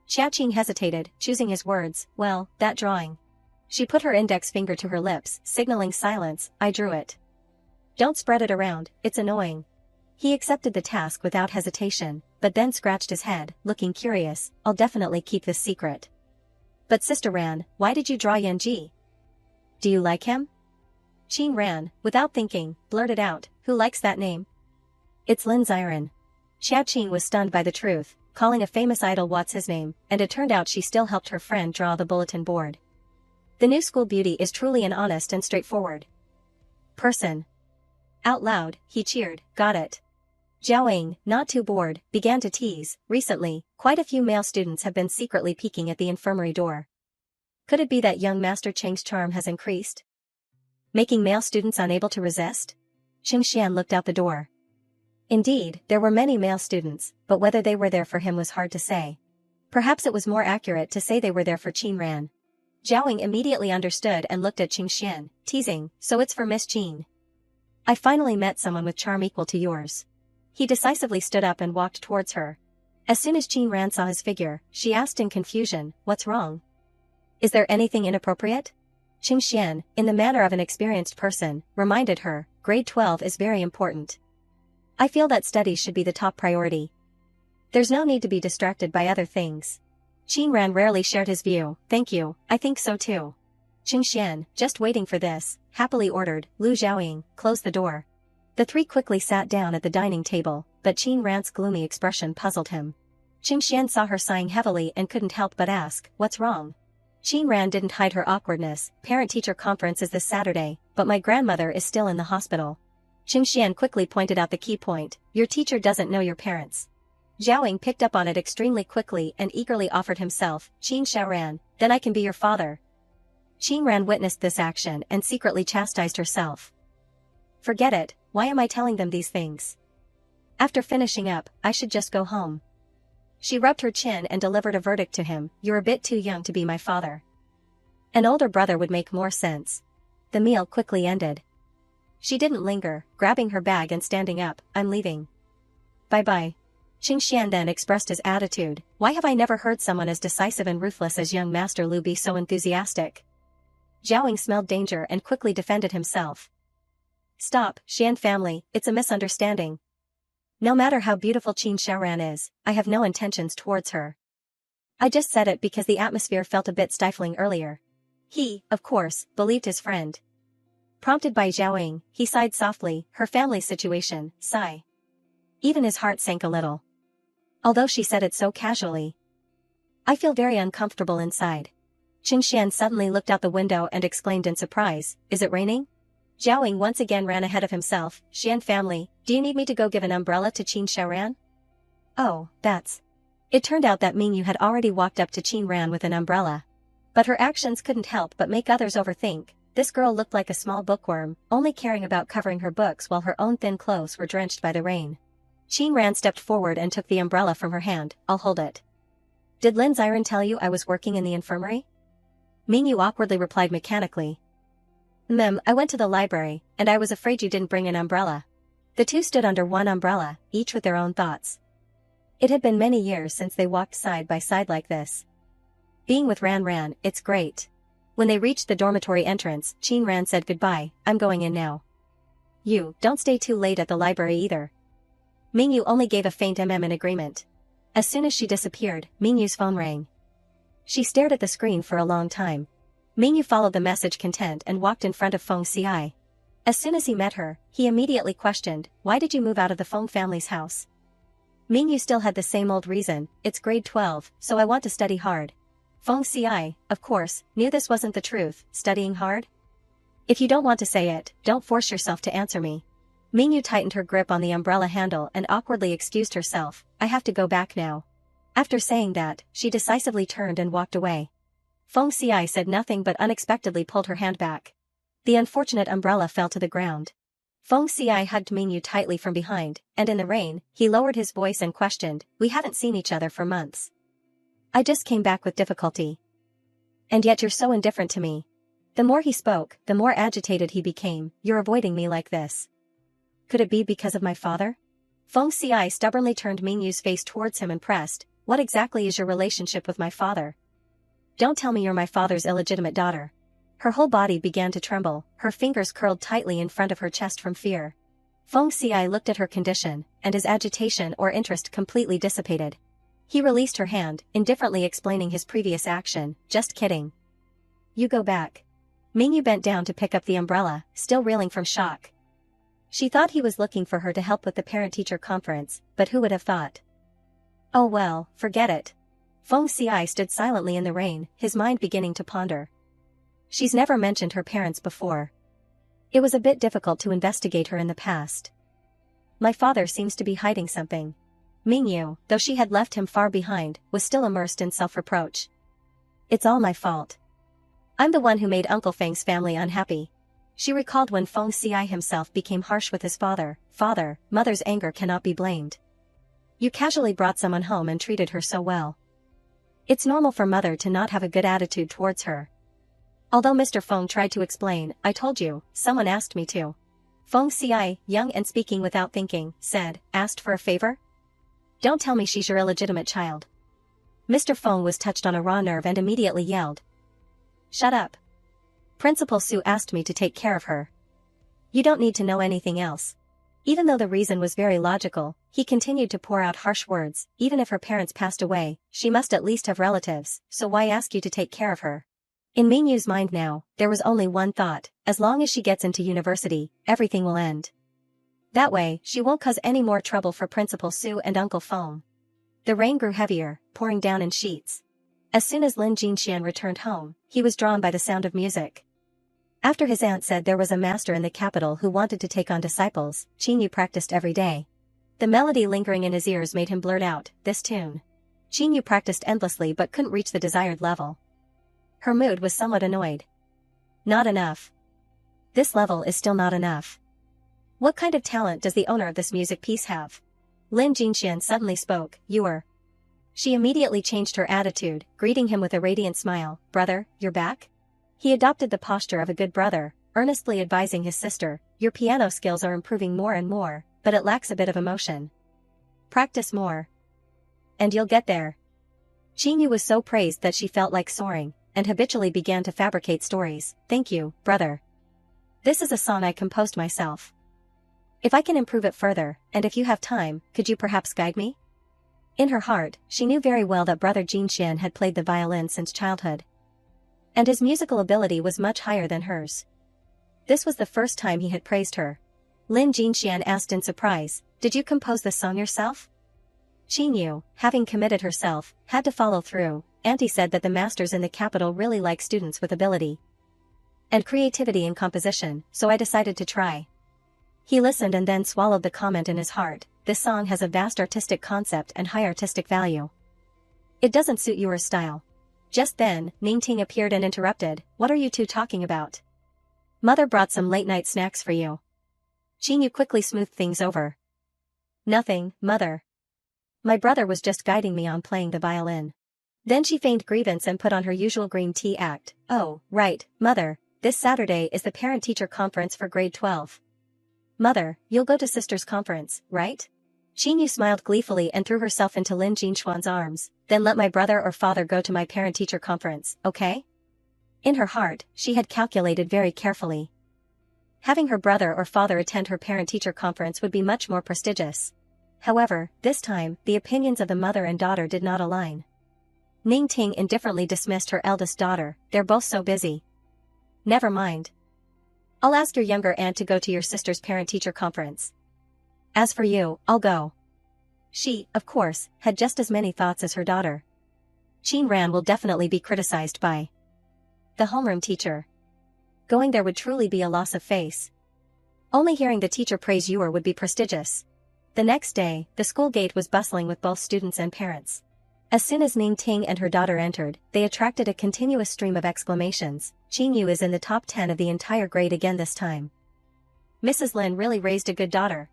Xiaoqing hesitated, choosing his words. Well, that drawing. She put her index finger to her lips, signaling silence. I drew it. Don't spread it around, it's annoying. He accepted the task without hesitation, but then scratched his head, looking curious. I'll definitely keep this secret. But Sister Ran, why did you draw Yanji? Do you like him? Qing Ran, without thinking, blurted out, who likes that name? It's Lin Xiren. Xiaoqing was stunned by the truth, calling a famous idol what's his name, and it turned out she still helped her friend draw the bulletin board. The new school beauty is truly an honest and straightforward person. Out loud, he cheered, got it. Jiaoying, not too bored, began to tease. Recently, quite a few male students have been secretly peeking at the infirmary door. Could it be that young Master Cheng's charm has increased, making male students unable to resist? Qing Xian looked out the door. Indeed, there were many male students, but whether they were there for him was hard to say. Perhaps it was more accurate to say they were there for Qin Ran. Jiaoying immediately understood and looked at Qing Xian, teasing, so it's for Miss Qin. I finally met someone with charm equal to yours. He decisively stood up and walked towards her. As soon as Qin Ran saw his figure, she asked in confusion, what's wrong? Is there anything inappropriate? Qing Xian, in the manner of an experienced person, reminded her, grade 12 is very important. I feel that studies should be the top priority. There's no need to be distracted by other things. Qin Ran rarely shared his view. Thank you, I think so too. Qing Xian, just waiting for this, happily ordered. Lu Xiaoying, close the door. The three quickly sat down at the dining table, but Qin Ran's gloomy expression puzzled him. Qing Xian saw her sighing heavily and couldn't help but ask, what's wrong? Qin Ran didn't hide her awkwardness. Parent-teacher conference is this Saturday, but my grandmother is still in the hospital. Qing Xian quickly pointed out the key point, your teacher doesn't know your parents. Jiaoying picked up on it extremely quickly and eagerly offered himself, Qin Xiaoran, then I can be your father. Qin Ran witnessed this action and secretly chastised herself. Forget it, why am I telling them these things? After finishing up, I should just go home. She rubbed her chin and delivered a verdict to him, you're a bit too young to be my father. An older brother would make more sense. The meal quickly ended. She didn't linger, grabbing her bag and standing up, I'm leaving. Bye-bye. Qing Xian then expressed his attitude, why have I never heard someone as decisive and ruthless as young Master Lu be so enthusiastic? Jiaoying smelled danger and quickly defended himself. Stop, Xian family, it's a misunderstanding. No matter how beautiful Qin Xiaoran is, I have no intentions towards her. I just said it because the atmosphere felt a bit stifling earlier. He, of course, believed his friend. Prompted by Jiaoying, he sighed softly, her family's situation, sigh. Even his heart sank a little. Although she said it so casually. I feel very uncomfortable inside. Qing Xian suddenly looked out the window and exclaimed in surprise, is it raining? Jiaoying once again ran ahead of himself, Xian family, do you need me to go give an umbrella to Qin Xiaoran? Oh, that's... It turned out that Mingyu had already walked up to Qin Ran with an umbrella. But her actions couldn't help but make others overthink. This girl looked like a small bookworm, only caring about covering her books while her own thin clothes were drenched by the rain. Qin Ran stepped forward and took the umbrella from her hand, I'll hold it. Did Lin Xiren tell you I was working in the infirmary? Mingyu awkwardly replied mechanically. I went to the library, and I was afraid you didn't bring an umbrella. The two stood under one umbrella, each with their own thoughts. It had been many years since they walked side by side like this. Being with Ran, it's great. When they reached the dormitory entrance, Qin Ran said goodbye, I'm going in now. You, don't stay too late at the library either. Mingyu only gave a faint in agreement. As soon as she disappeared, Mingyu's phone rang. She stared at the screen for a long time. Mingyu followed the message content and walked in front of Feng Xi. As soon as he met her, he immediately questioned, why did you move out of the Feng family's house? Mingyu still had the same old reason, it's grade 12, so I want to study hard. Feng Xi, of course, knew this wasn't the truth, studying hard? If you don't want to say it, don't force yourself to answer me. Mingyu tightened her grip on the umbrella handle and awkwardly excused herself, I have to go back now. After saying that, she decisively turned and walked away. Feng Xi said nothing but unexpectedly pulled her hand back. The unfortunate umbrella fell to the ground. Feng Xi hugged Mingyu tightly from behind, and in the rain, he lowered his voice and questioned, we haven't seen each other for months. I just came back with difficulty. And yet you're so indifferent to me. The more he spoke, the more agitated he became, you're avoiding me like this. Could it be because of my father? Feng Xi stubbornly turned Mingyu's face towards him and pressed, what exactly is your relationship with my father? Don't tell me you're my father's illegitimate daughter. Her whole body began to tremble, her fingers curled tightly in front of her chest from fear. Feng Xiai looked at her condition, and his agitation or interest completely dissipated. He released her hand, indifferently explaining his previous action. Just kidding. You go back. Mingyu bent down to pick up the umbrella, still reeling from shock. She thought he was looking for her to help with the parent-teacher conference, but who would have thought? Oh well, forget it. Feng Xiai stood silently in the rain, his mind beginning to ponder. She's never mentioned her parents before. It was a bit difficult to investigate her in the past. My father seems to be hiding something. Mingyu, though she had left him far behind, was still immersed in self-reproach. It's all my fault. I'm the one who made Uncle Feng's family unhappy. She recalled when Feng Xiai himself became harsh with his father. Mother's anger cannot be blamed. You casually brought someone home and treated her so well. It's normal for mother to not have a good attitude towards her. Although Mr. Feng tried to explain, I told you, someone asked me to. Feng Xiai, young and speaking without thinking, said, asked for a favor? Don't tell me she's your illegitimate child. Mr. Feng was touched on a raw nerve and immediately yelled. Shut up. Principal Su asked me to take care of her. You don't need to know anything else. Even though the reason was very logical, he continued to pour out harsh words. Even if her parents passed away, she must at least have relatives, so why ask you to take care of her? In Mingyu's mind now, there was only one thought: as long as she gets into university, everything will end. That way, she won't cause any more trouble for Principal Su and Uncle Feng. The rain grew heavier, pouring down in sheets. As soon as Lin Jinxian returned home, he was drawn by the sound of music. After his aunt said there was a master in the capital who wanted to take on disciples, Qingyu practiced every day. The melody lingering in his ears made him blurt out, this tune. Qingyu practiced endlessly but couldn't reach the desired level. Her mood was somewhat annoyed. Not enough. This level is still not enough. What kind of talent does the owner of this music piece have? Lin Jinxian suddenly spoke, you're. She immediately changed her attitude, greeting him with a radiant smile, brother, you're back? He adopted the posture of a good brother, earnestly advising his sister, your piano skills are improving more and more, but it lacks a bit of emotion. Practice more. And you'll get there. Qingyu was so praised that she felt like soaring, and habitually began to fabricate stories. Thank you, brother. This is a song I composed myself. If I can improve it further, and if you have time, could you perhaps guide me? In her heart, she knew very well that brother Jinxian had played the violin since childhood. And his musical ability was much higher than hers. This was the first time he had praised her. Lin Jinxian asked in surprise, did you compose this song yourself? Qingyu, having committed herself, had to follow through. Auntie said that the masters in the capital really like students with ability and creativity in composition, so I decided to try. He listened and then swallowed the comment in his heart. This song has a vast artistic concept and high artistic value. It doesn't suit your style. Just then, Ningting appeared and interrupted, what are you two talking about? Mother brought some late-night snacks for you. Qingyu quickly smoothed things over. Nothing, mother. My brother was just guiding me on playing the violin. Then she feigned grievance and put on her usual green tea act. Oh, right, mother, this Saturday is the parent-teacher conference for grade 12. Mother, you'll go to sister's conference, right? Qingyu smiled gleefully and threw herself into Lin Jinxuan's arms. Then let my brother or father go to my parent-teacher conference, okay? In her heart, she had calculated very carefully. Having her brother or father attend her parent-teacher conference would be much more prestigious. However, this time, the opinions of the mother and daughter did not align. Ningting indifferently dismissed her eldest daughter, they're both so busy. Never mind. I'll ask your younger aunt to go to your sister's parent-teacher conference. As for you, I'll go. She, of course, had just as many thoughts as her daughter. Qin Ran will definitely be criticized by the homeroom teacher. Going there would truly be a loss of face. Only hearing the teacher praise Yuer would be prestigious. The next day, the school gate was bustling with both students and parents. As soon as Ning Ting and her daughter entered, they attracted a continuous stream of exclamations. Qingyu is in the top 10 of the entire grade again this time. Mrs. Lin really raised a good daughter.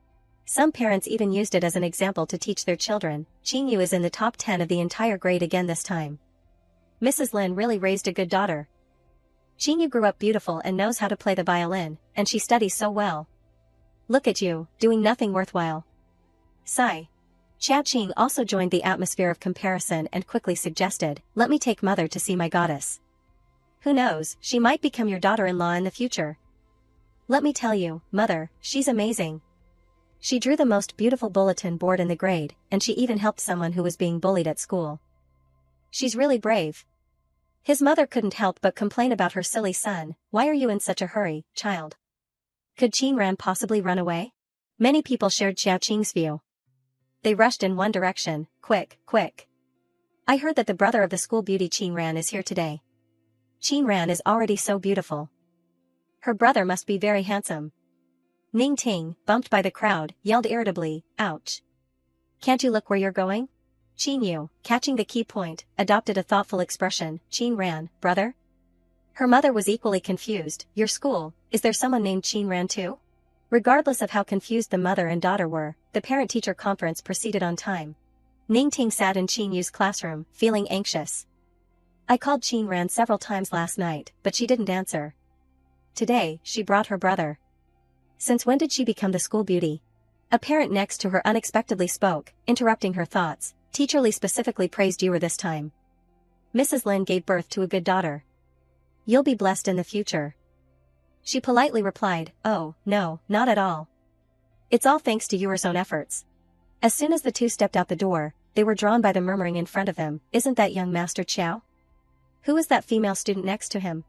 Some parents even used it as an example to teach their children. Qingyu is in the top 10 of the entire grade again this time. Mrs. Lin really raised a good daughter. Qingyu grew up beautiful and knows how to play the violin, and she studies so well. Look at you, doing nothing worthwhile. Sigh. Xiao Qing also joined the atmosphere of comparison and quickly suggested, "Let me take mother to see my goddess. Who knows, she might become your daughter-in-law in the future. Let me tell you, mother, she's amazing. She drew the most beautiful bulletin board in the grade, and she even helped someone who was being bullied at school. She's really brave." His mother couldn't help but complain about her silly son. "Why are you in such a hurry, child? Could Qin Ran possibly run away?" Many people shared Xiao Qing's view. They rushed in one direction. "Quick, quick. I heard that the brother of the school beauty Qin Ran is here today. Qin Ran is already so beautiful. Her brother must be very handsome." Ning Ting, bumped by the crowd, yelled irritably, "Ouch. Can't you look where you're going?" Qin Yu, catching the key point, adopted a thoughtful expression. "Qin Ran, brother?" Her mother was equally confused. "Your school, is there someone named Qin Ran too?" Regardless of how confused the mother and daughter were, the parent-teacher conference proceeded on time. Ning Ting sat in Qin Yu's classroom, feeling anxious. "I called Qin Ran several times last night, but she didn't answer. Today, she brought her brother. Since when did she become the school beauty?" A parent next to her unexpectedly spoke, interrupting her thoughts. "Teacher Lee specifically praised you this time. Mrs. Lin gave birth to a good daughter. You'll be blessed in the future." She politely replied, "Oh, no, not at all. It's all thanks to your own efforts." As soon as the two stepped out the door, they were drawn by the murmuring in front of them. "Isn't that young Master Qiao? Who is that female student next to him?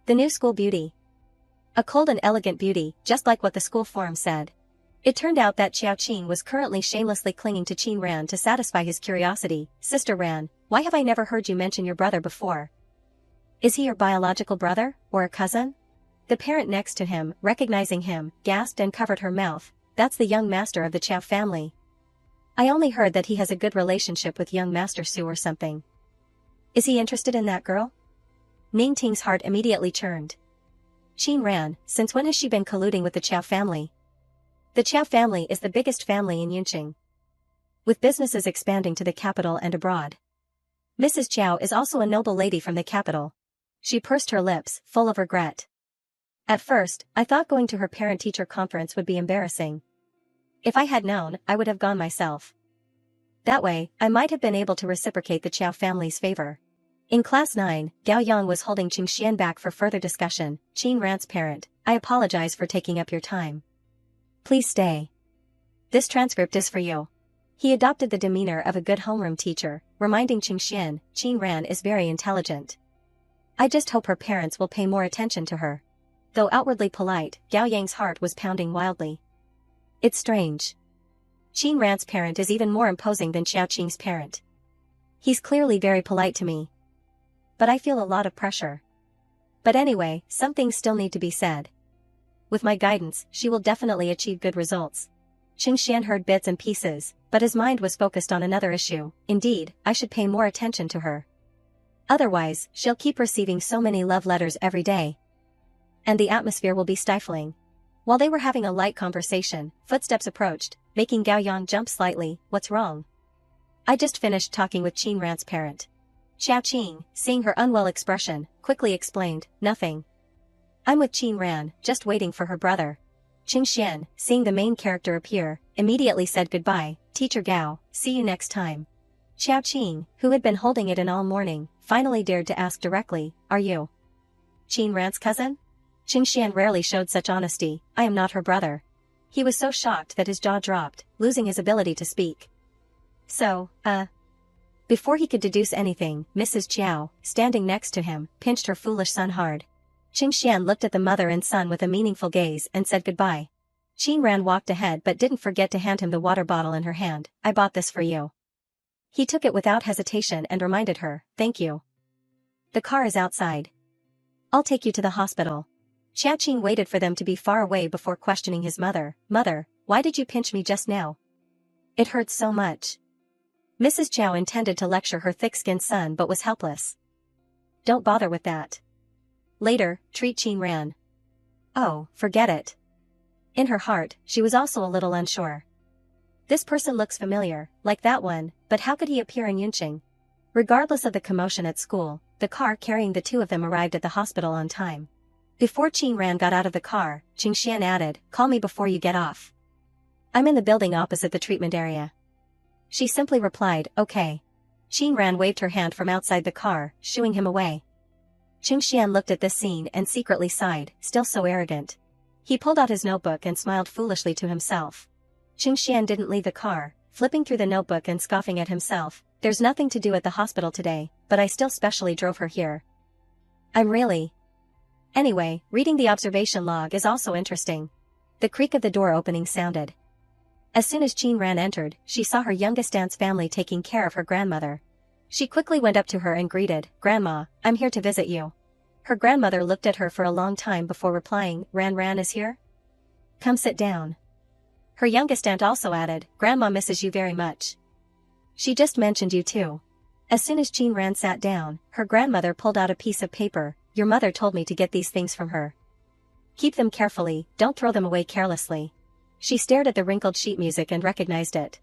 The new school beauty. A cold and elegant beauty, just like what the school forum said." It turned out that Xiao Qing was currently shamelessly clinging to Qin Ran to satisfy his curiosity. "Sister Ran, why have I never heard you mention your brother before? Is he your biological brother, or a cousin?" The parent next to him, recognizing him, gasped and covered her mouth. "That's the young master of the Qiao family. I only heard that he has a good relationship with young Master Su or something. Is he interested in that girl?" Ning Ting's heart immediately churned. Qin Ran, since when has she been colluding with the Qiao family? The Qiao family is the biggest family in Yunqing, with businesses expanding to the capital and abroad. Mrs. Qiao is also a noble lady from the capital. She pursed her lips, full of regret. "At first, I thought going to her parent-teacher conference would be embarrassing. If I had known, I would have gone myself. That way, I might have been able to reciprocate the Qiao family's favor." In Class 9, Gao Yang was holding Qing Xian back for further discussion. "Qin Ran's parent, I apologize for taking up your time. Please stay. This transcript is for you." He adopted the demeanor of a good homeroom teacher, reminding Qing Xian, "Qin Ran is very intelligent. I just hope her parents will pay more attention to her." Though outwardly polite, Gao Yang's heart was pounding wildly. It's strange. Qin Ran's parent is even more imposing than Xiao Qing's parent. He's clearly very polite to me. But I feel a lot of pressure. But anyway, some things still need to be said. With my guidance, she will definitely achieve good results. Qing Xian heard bits and pieces, but his mind was focused on another issue. Indeed, I should pay more attention to her. Otherwise, she'll keep receiving so many love letters every day. And the atmosphere will be stifling. While they were having a light conversation, footsteps approached, making Gao Yang jump slightly. "What's wrong?" "I just finished talking with Qin Ran's parent." Xiao Qing, seeing her unwell expression, quickly explained, "Nothing. I'm with Qin Ran, just waiting for her brother." Qing Xian, seeing the main character appear, immediately said goodbye. "Teacher Gao, see you next time." Xiao Qing, who had been holding it in all morning, finally dared to ask directly, "Are you Qin Ran's cousin?" Qing Xian rarely showed such honesty. "I am not her brother." He was so shocked that his jaw dropped, losing his ability to speak. So, Before he could deduce anything, Mrs. Qiao, standing next to him, pinched her foolish son hard. Qing Xian looked at the mother and son with a meaningful gaze and said goodbye. Qin Ran walked ahead but didn't forget to hand him the water bottle in her hand. "I bought this for you." He took it without hesitation and reminded her, "Thank you. The car is outside. I'll take you to the hospital." Xiao Qing waited for them to be far away before questioning his mother. "Mother, why did you pinch me just now? It hurts so much." Mrs. Qiao intended to lecture her thick-skinned son but was helpless. "Don't bother with that. Later, treat Qin Ran." "Oh, forget it." In her heart, she was also a little unsure. This person looks familiar, like that one, but how could he appear in Yunqing? Regardless of the commotion at school, the car carrying the two of them arrived at the hospital on time. Before Qin Ran got out of the car, Qing Xian added, "Call me before you get off. I'm in the building opposite the treatment area." She simply replied, okay. Qin Ran waved her hand from outside the car, shooing him away. Qing Xian looked at this scene and secretly sighed, still so arrogant. He pulled out his notebook and smiled foolishly to himself. Qing Xian didn't leave the car, flipping through the notebook and scoffing at himself. There's nothing to do at the hospital today, but I still specially drove her here. I'm really. Anyway, reading the observation log is also interesting. The creak of the door opening sounded. As soon as Qin Ran entered, she saw her youngest aunt's family taking care of her grandmother. She quickly went up to her and greeted, "Grandma, I'm here to visit you." Her grandmother looked at her for a long time before replying, Ran is here? Come sit down. Her youngest aunt also added, Grandma misses you very much. She just mentioned you too. As soon as Qin Ran sat down, her grandmother pulled out a piece of paper. Your mother told me to get these things from her. Keep them carefully, don't throw them away carelessly. She stared at the wrinkled sheet music and recognized it.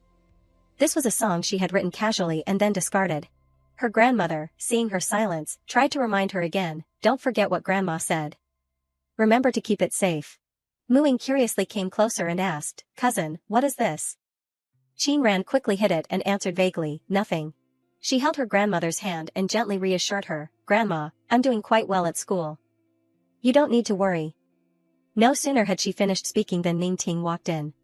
This was a song she had written casually and then discarded. Her grandmother, seeing her silence, tried to remind her again, don't forget what Grandma said. Remember to keep it safe. Muing curiously came closer and asked, Cousin, what is this? Qin Ran quickly hid it and answered vaguely, nothing. She held her grandmother's hand and gently reassured her, Grandma, I'm doing quite well at school. You don't need to worry. No sooner had she finished speaking than Ning Ting walked in.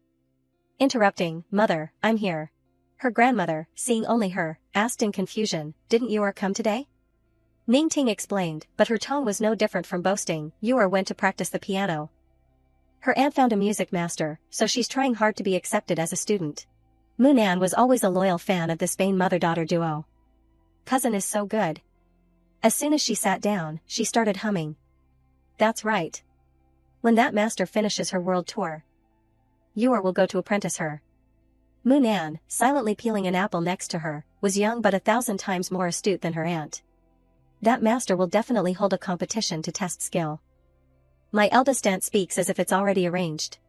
Interrupting, Mother, I'm here. Her grandmother, seeing only her, asked in confusion, didn't Yor come today? Ning Ting explained, but her tone was no different from boasting, Yor went to practice the piano. Her aunt found a music master, so she's trying hard to be accepted as a student. Munan was always a loyal fan of the Spain mother-daughter duo. Cousin is so good. As soon as she sat down, she started humming. That's right. When that master finishes her world tour, Yor will go to apprentice her. Munan, silently peeling an apple next to her, was young but 1,000 times more astute than her aunt. That master will definitely hold a competition to test skill. My eldest aunt speaks as if it's already arranged.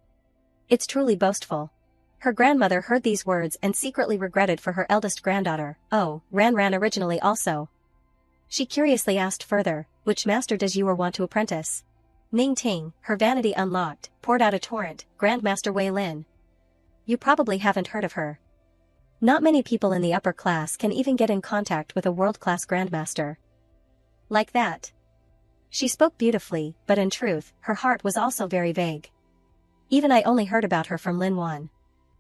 It's truly boastful. Her grandmother heard these words and secretly regretted for her eldest granddaughter. Oh, Ran originally also. She curiously asked further, which master does Yor want to apprentice? Ning Ting, her vanity unlocked, poured out a torrent, Grandmaster Wei Lin. You probably haven't heard of her. Not many people in the upper class can even get in contact with a world-class grandmaster. Like that. She spoke beautifully, but in truth, her heart was also very vague. Even I only heard about her from Lin Wan.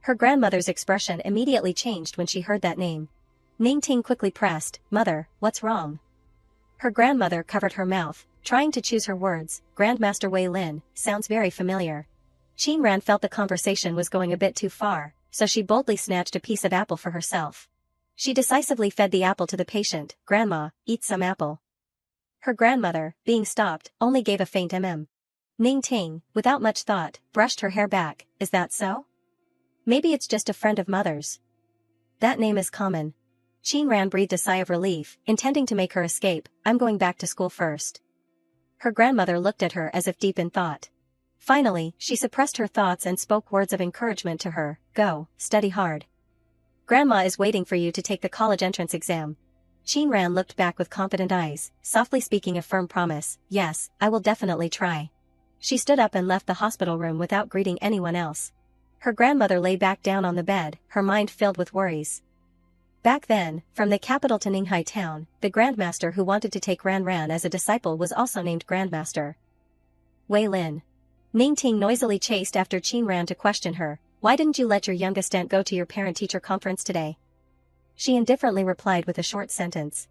Her grandmother's expression immediately changed when she heard that name. Ning Ting quickly pressed, Mother, what's wrong? Her grandmother covered her mouth, trying to choose her words. Grandmaster Wei Lin, sounds very familiar. Qin Ran felt the conversation was going a bit too far, so she boldly snatched a piece of apple for herself. She decisively fed the apple to the patient. Grandma, eat some apple. Her grandmother, being stopped, only gave a faint Ning Ting, without much thought, brushed her hair back. Is that so? Maybe it's just a friend of Mother's. That name is common. Qin Ran breathed a sigh of relief, intending to make her escape. I'm going back to school first. Her grandmother looked at her as if deep in thought. Finally, she suppressed her thoughts and spoke words of encouragement to her. Go, study hard. Grandma is waiting for you to take the college entrance exam. Qin Ran looked back with confident eyes, softly speaking a firm promise. Yes, I will definitely try. She stood up and left the hospital room without greeting anyone else. Her grandmother lay back down on the bed, her mind filled with worries. Back then, from the capital to Ninghai town, the grandmaster who wanted to take Ran as a disciple was also named Grandmaster Wei Lin. Ning Ting noisily chased after Qin Ran to question her. Why didn't you let your youngest aunt go to your parent-teacher conference today? She indifferently replied with a short sentence.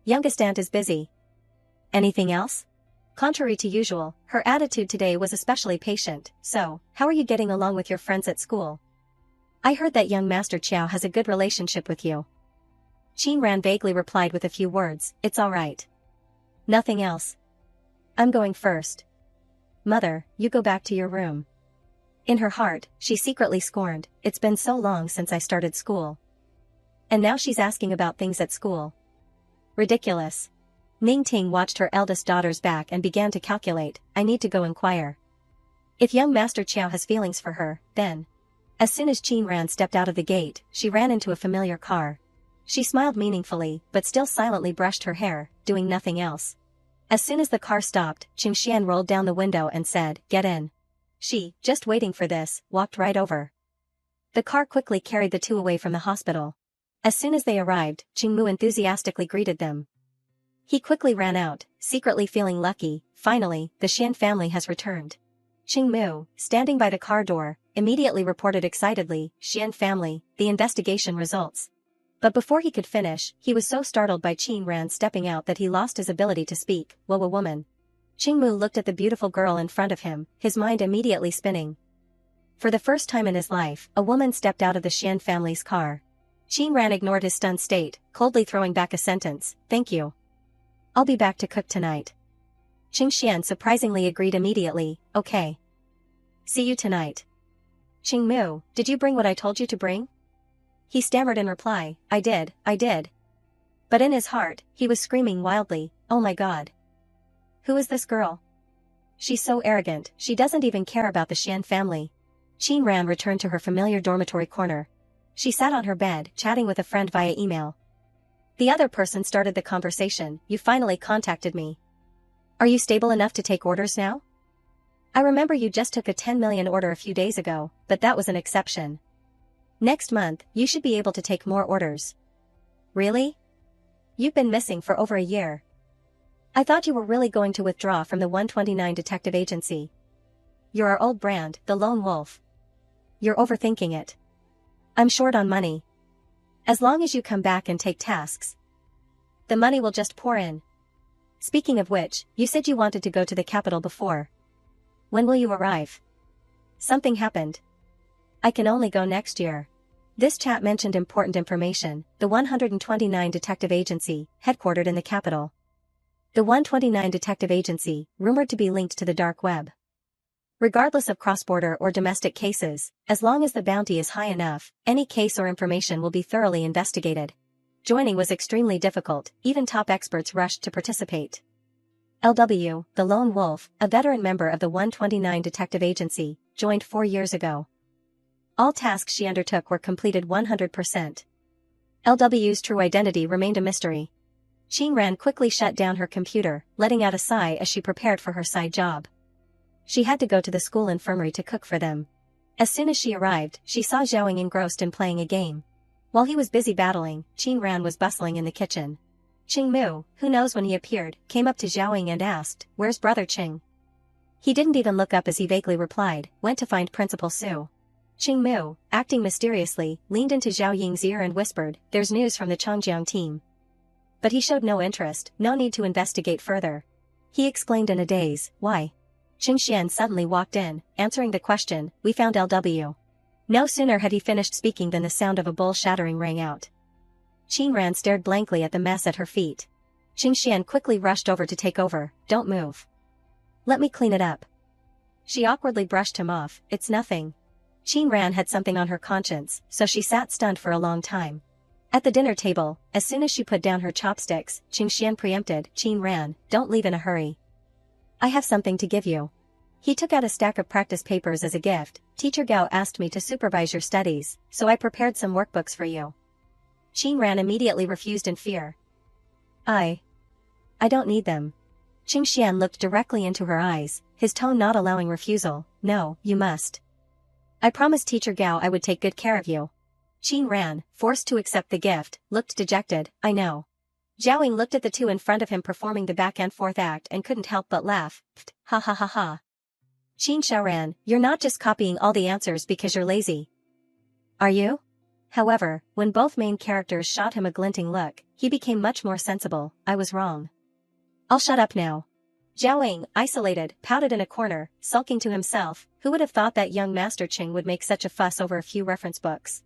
Youngest aunt is busy. Anything else? Contrary to usual, her attitude today was especially patient. So, how are you getting along with your friends at school? I heard that young Master Qiao has a good relationship with you. Qin Ran vaguely replied with a few words, it's all right. Nothing else. I'm going first. Mother, you go back to your room. In her heart, she secretly scorned, it's been so long since I started school. And now she's asking about things at school. Ridiculous. Ning Ting watched her eldest daughter's back and began to calculate, I need to go inquire. If young Master Qiao has feelings for her, then. As soon as Qin Ran stepped out of the gate, she ran into a familiar car. She smiled meaningfully, but still silently brushed her hair, doing nothing else. As soon as the car stopped, Qing Xian rolled down the window and said, Get in. She, just waiting for this, walked right over. The car quickly carried the two away from the hospital. As soon as they arrived, Qingmu enthusiastically greeted them. He quickly ran out, secretly feeling lucky. Finally, the Xian family has returned. Qingmu, standing by the car door, immediately reported excitedly, Xian family, the investigation results. But before he could finish, he was so startled by Qing Ran stepping out that he lost his ability to speak. Whoa, a woman. Qingmu looked at the beautiful girl in front of him, his mind immediately spinning. For the first time in his life, a woman stepped out of the Xian family's car. Qing Ran ignored his stunned state, coldly throwing back a sentence, "Thank you. I'll be back to cook tonight." Qing Xian surprisingly agreed immediately, "Okay. See you tonight." "Qingmu, did you bring what I told you to bring?" He stammered in reply, I did. But in his heart, he was screaming wildly, "Oh my god. Who is this girl? She's so arrogant, she doesn't even care about the Xian family." Qing Ran returned to her familiar dormitory corner. She sat on her bed, chatting with a friend via email. The other person started the conversation, "You finally contacted me. Are you stable enough to take orders now? I remember you just took a 10 million order a few days ago, but that was an exception. Next month, you should be able to take more orders." "Really? You've been missing for over a year. I thought you were really going to withdraw from the 129 Detective Agency. You're our old brand, the Lone Wolf. You're overthinking it. I'm short on money. As long as you come back and take tasks, the money will just pour in. Speaking of which, you said you wanted to go to the capital before. When will you arrive?" "Something happened. I can only go next year." This chat mentioned important information, the 129 Detective Agency, headquartered in the capital. The 129 Detective Agency, rumored to be linked to the dark web. Regardless of cross-border or domestic cases, as long as the bounty is high enough, any case or information will be thoroughly investigated. Joining was extremely difficult, even top experts rushed to participate. LW, the Lone Wolf, a veteran member of the 129 Detective Agency, joined 4 years ago. All tasks she undertook were completed 100%. LW's true identity remained a mystery. Qing Ran quickly shut down her computer, letting out a sigh as she prepared for her side job. She had to go to the school infirmary to cook for them. As soon as she arrived, she saw Zhaoying engrossed in playing a game. While he was busy battling, Qing Ran was bustling in the kitchen. Qingmu, who knows when he appeared, came up to Zhaoying and asked, "Where's brother Qing?" He didn't even look up as he vaguely replied, "Went to find Principal Su." Qingmu, acting mysteriously, leaned into Zhao Ying's ear and whispered, "There's news from the Changjiang team." But he showed no interest, no need to investigate further. He explained in a daze, "Why?" Qing Xian suddenly walked in, answering the question, "We found LW." No sooner had he finished speaking than the sound of a bowl shattering rang out. Qing Ran stared blankly at the mess at her feet. Qing Xian quickly rushed over to take over, "Don't move. Let me clean it up." She awkwardly brushed him off, "It's nothing." Qing Ran had something on her conscience, so she sat stunned for a long time. At the dinner table, as soon as she put down her chopsticks, Qing Xian preempted, "Qing Ran, don't leave in a hurry. I have something to give you." He took out a stack of practice papers as a gift. "Teacher Gao asked me to supervise your studies, so I prepared some workbooks for you." Qing Ran immediately refused in fear. I don't need them." Qing Xian looked directly into her eyes, his tone not allowing refusal. "No, you must. I promised Teacher Gao I would take good care of you." Qing Ran, forced to accept the gift, looked dejected. "I know." Zhaoying looked at the two in front of him performing the back and forth act and couldn't help but laugh. "Pfft, ha ha ha ha. Qing Xiaoran, you're not just copying all the answers because you're lazy. Are you?" However, when both main characters shot him a glinting look, he became much more sensible. "I was wrong. I'll shut up now." Zhaoying, isolated, pouted in a corner, sulking to himself, who would have thought that young Master Qing would make such a fuss over a few reference books.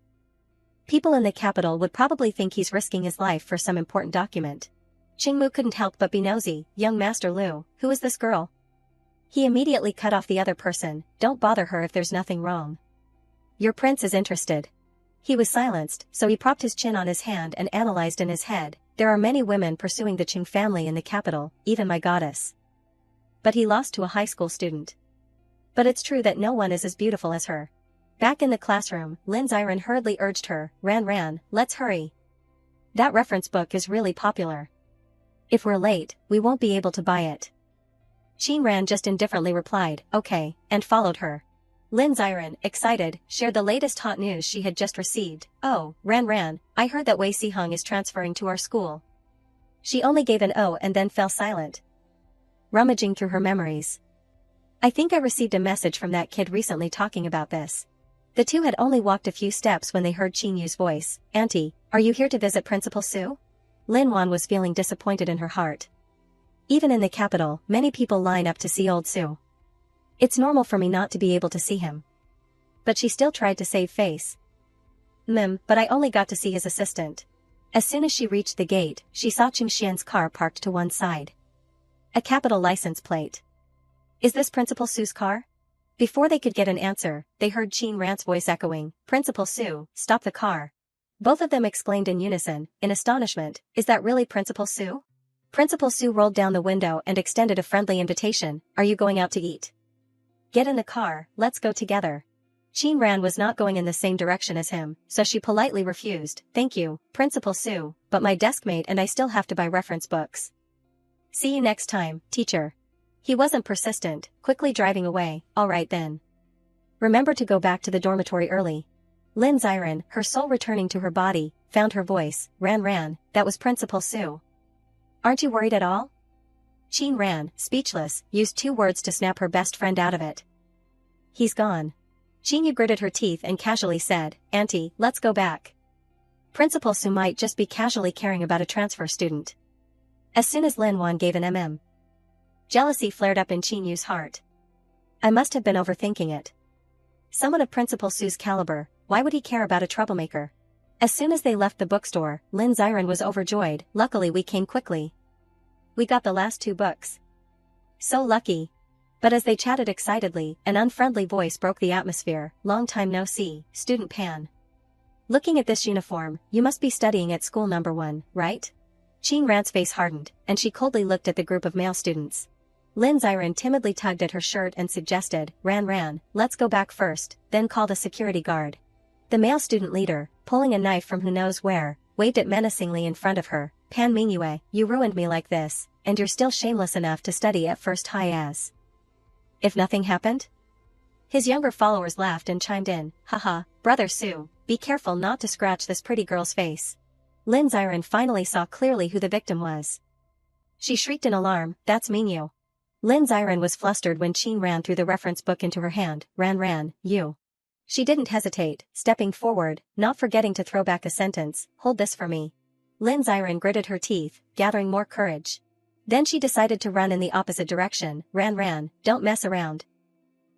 People in the capital would probably think he's risking his life for some important document. Qingmu couldn't help but be nosy. "Young Master Lu, who is this girl?" He immediately cut off the other person, "Don't bother her if there's nothing wrong. Your prince is interested." He was silenced, so he propped his chin on his hand and analyzed in his head, "There are many women pursuing the Qing family in the capital, even my goddess. But he lost to a high school student. But it's true that no one is as beautiful as her." Back in the classroom, Lin Ziren hurriedly urged her, Ran, let's hurry. That reference book is really popular. If we're late, we won't be able to buy it." Qing Ran just indifferently replied, "Okay," and followed her. Lin Ziren, excited, shared the latest hot news she had just received. Oh, Ran, I heard that Wei Sihong is transferring to our school. She only gave an "oh" and then fell silent, rummaging through her memories. I think I received a message from that kid recently talking about this. The two had only walked a few steps when they heard Qin Yu's voice. Auntie, are you here to visit Principal Su? Lin Wan was feeling disappointed in her heart. Even in the capital, many people line up to see old Su. It's normal for me not to be able to see him. But she still tried to save face. But I only got to see his assistant. As soon as she reached the gate, she saw Qing Xian's car parked to one side. A capital license plate. Is this Principal Su's car? Before they could get an answer, they heard Qin Ran's voice echoing, Principal Su, stop the car. Both of them exclaimed in unison, in astonishment, is that really Principal Su? Principal Su rolled down the window and extended a friendly invitation, are you going out to eat? Get in the car, let's go together. Qin Ran was not going in the same direction as him, so she politely refused, thank you, Principal Su, but my deskmate and I still have to buy reference books. See you next time, teacher. He wasn't persistent, quickly driving away, alright then. Remember to go back to the dormitory early. Lin Ziren, her soul returning to her body, found her voice, Ran, that was Principal Su. Aren't you worried at all? Qin Ran, speechless, used 2 words to snap her best friend out of it. He's gone. Qin Yu gritted her teeth and casually said, Auntie, let's go back. Principal Su might just be casually caring about a transfer student. As soon as Lin Wan gave an jealousy flared up in Qin Yu's heart. I must have been overthinking it. Someone of Principal Su's caliber, why would he care about a troublemaker? As soon as they left the bookstore, Lin Ziren was overjoyed, luckily we came quickly. We got the last 2 books. So lucky. But as they chatted excitedly, an unfriendly voice broke the atmosphere, long time no see, student Pan. Looking at this uniform, you must be studying at school number 1, right? Qin Ran's face hardened, and she coldly looked at the group of male students. Lin Ziren timidly tugged at her shirt and suggested, Ran, let's go back first, then call the security guard. The male student leader, pulling a knife from who knows where, waved it menacingly in front of her, Pan Mingyue, you ruined me like this, and you're still shameless enough to study at first high as. If nothing happened? His younger followers laughed and chimed in, haha, Brother Su, be careful not to scratch this pretty girl's face. Lin Ziren finally saw clearly who the victim was. She shrieked in alarm, that's Mingyu. Lin Ziren was flustered when Qin Ran threw the reference book into her hand, Ran, you. She didn't hesitate, stepping forward, not forgetting to throw back a sentence, hold this for me. Lin Ziren gritted her teeth, gathering more courage. Then she decided to run in the opposite direction, Ran, don't mess around.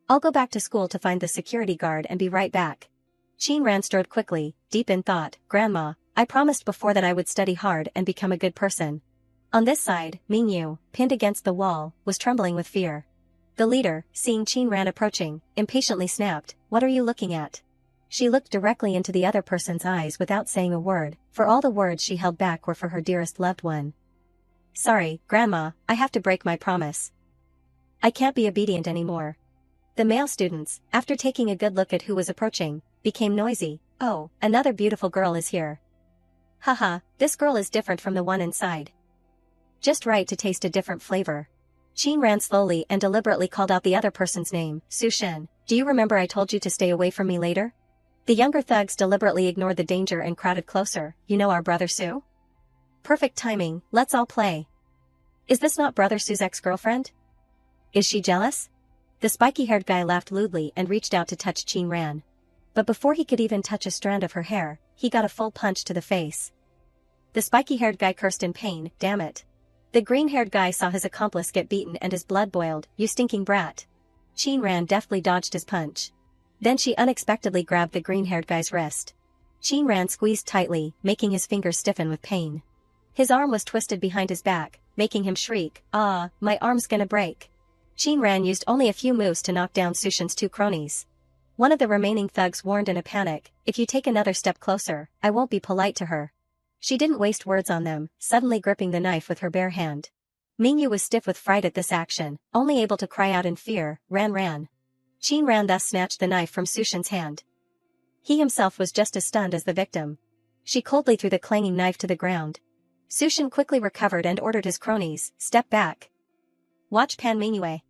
I'll go back to school to find the security guard and be right back. Qin Ran strode quickly, deep in thought, Grandma, I promised before that I would study hard and become a good person. On this side, Mingyu, pinned against the wall, was trembling with fear. The leader, seeing Qin Ran approaching, impatiently snapped, what are you looking at? She looked directly into the other person's eyes without saying a word, for all the words she held back were for her dearest loved one. Sorry, Grandma, I have to break my promise. I can't be obedient anymore. The male students, after taking a good look at who was approaching, became noisy, oh, another beautiful girl is here. Haha, this girl is different from the one inside. Just right to taste a different flavor. Qin Ran slowly and deliberately called out the other person's name, Su Shen, do you remember I told you to stay away from me later? The younger thugs deliberately ignored the danger and crowded closer, you know our brother Su? Perfect timing, let's all play. Is this not brother Su's ex-girlfriend? Is she jealous? The spiky-haired guy laughed lewdly and reached out to touch Qin Ran. But before he could even touch a strand of her hair, he got a full punch to the face. The spiky-haired guy cursed in pain, damn it. The green-haired guy saw his accomplice get beaten and his blood boiled, you stinking brat. Qin Ran deftly dodged his punch. Then she unexpectedly grabbed the green-haired guy's wrist. Qin Ran squeezed tightly, making his fingers stiffen with pain. His arm was twisted behind his back, making him shriek, ah, my arm's gonna break. Qin Ran used only a few moves to knock down Su Shen's 2 cronies. One of the remaining thugs warned in a panic, if you take another step closer, I won't be polite to her. She didn't waste words on them, suddenly gripping the knife with her bare hand. Mingyu was stiff with fright at this action, only able to cry out in fear, Ran. Qin Ran thus snatched the knife from Su Shen's hand. He himself was just as stunned as the victim. She coldly threw the clanging knife to the ground. Su Shen quickly recovered and ordered his cronies, step back. Watch Pan Mingyue.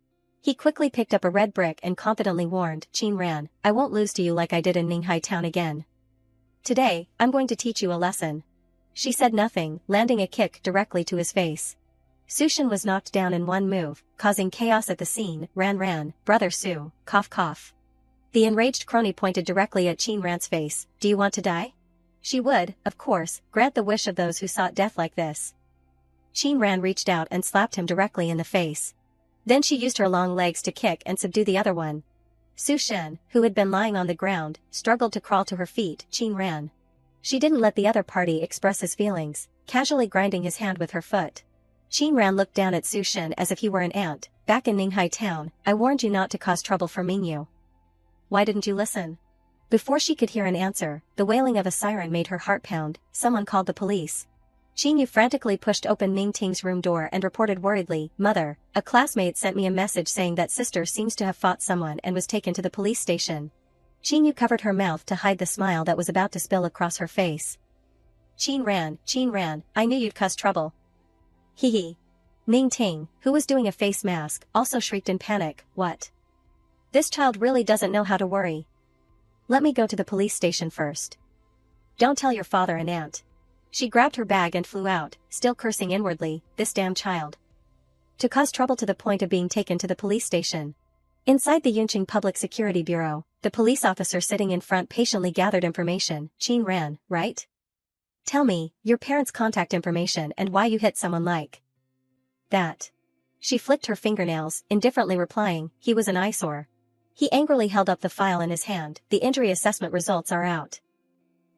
He quickly picked up a red brick and confidently warned, Qin Ran, I won't lose to you like I did in Ninghai Town again. Today, I'm going to teach you a lesson. She said nothing, landing a kick directly to his face. Sushin was knocked down in one move, causing chaos at the scene. Ran, brother Su, cough cough. The enraged crony pointed directly at Qin Ran's face. Do you want to die? She would, of course, grant the wish of those who sought death like this. Qin Ran reached out and slapped him directly in the face. Then she used her long legs to kick and subdue the other one. Su Shen, who had been lying on the ground, struggled to crawl to her feet. Qin Ran. She didn't let the other party express his feelings, casually grinding his hand with her foot. Qin Ran looked down at Su Shen as if he were an ant. Back in Ninghai Town, I warned you not to cause trouble for Mingyu. Why didn't you listen? Before she could hear an answer, the wailing of a siren made her heart pound. Someone called the police. Qin Yu frantically pushed open Ning Ting's room door and reported worriedly, Mother, a classmate sent me a message saying that sister seems to have fought someone and was taken to the police station. Qin Yu covered her mouth to hide the smile that was about to spill across her face. Qin Ran, I knew you'd cause trouble. Hee hee. Ning Ting, who was doing a face mask, also shrieked in panic, what? This child really doesn't know how to worry. Let me go to the police station first. Don't tell your father and aunt. She grabbed her bag and flew out, still cursing inwardly, this damn child. To cause trouble to the point of being taken to the police station. Inside the Yunqing Public Security Bureau, the police officer sitting in front patiently gathered information. Qin Ran, right? Tell me, your parents' contact information and why you hit someone like that. She flicked her fingernails, indifferently replying, he was an eyesore. He angrily held up the file in his hand. The injury assessment results are out.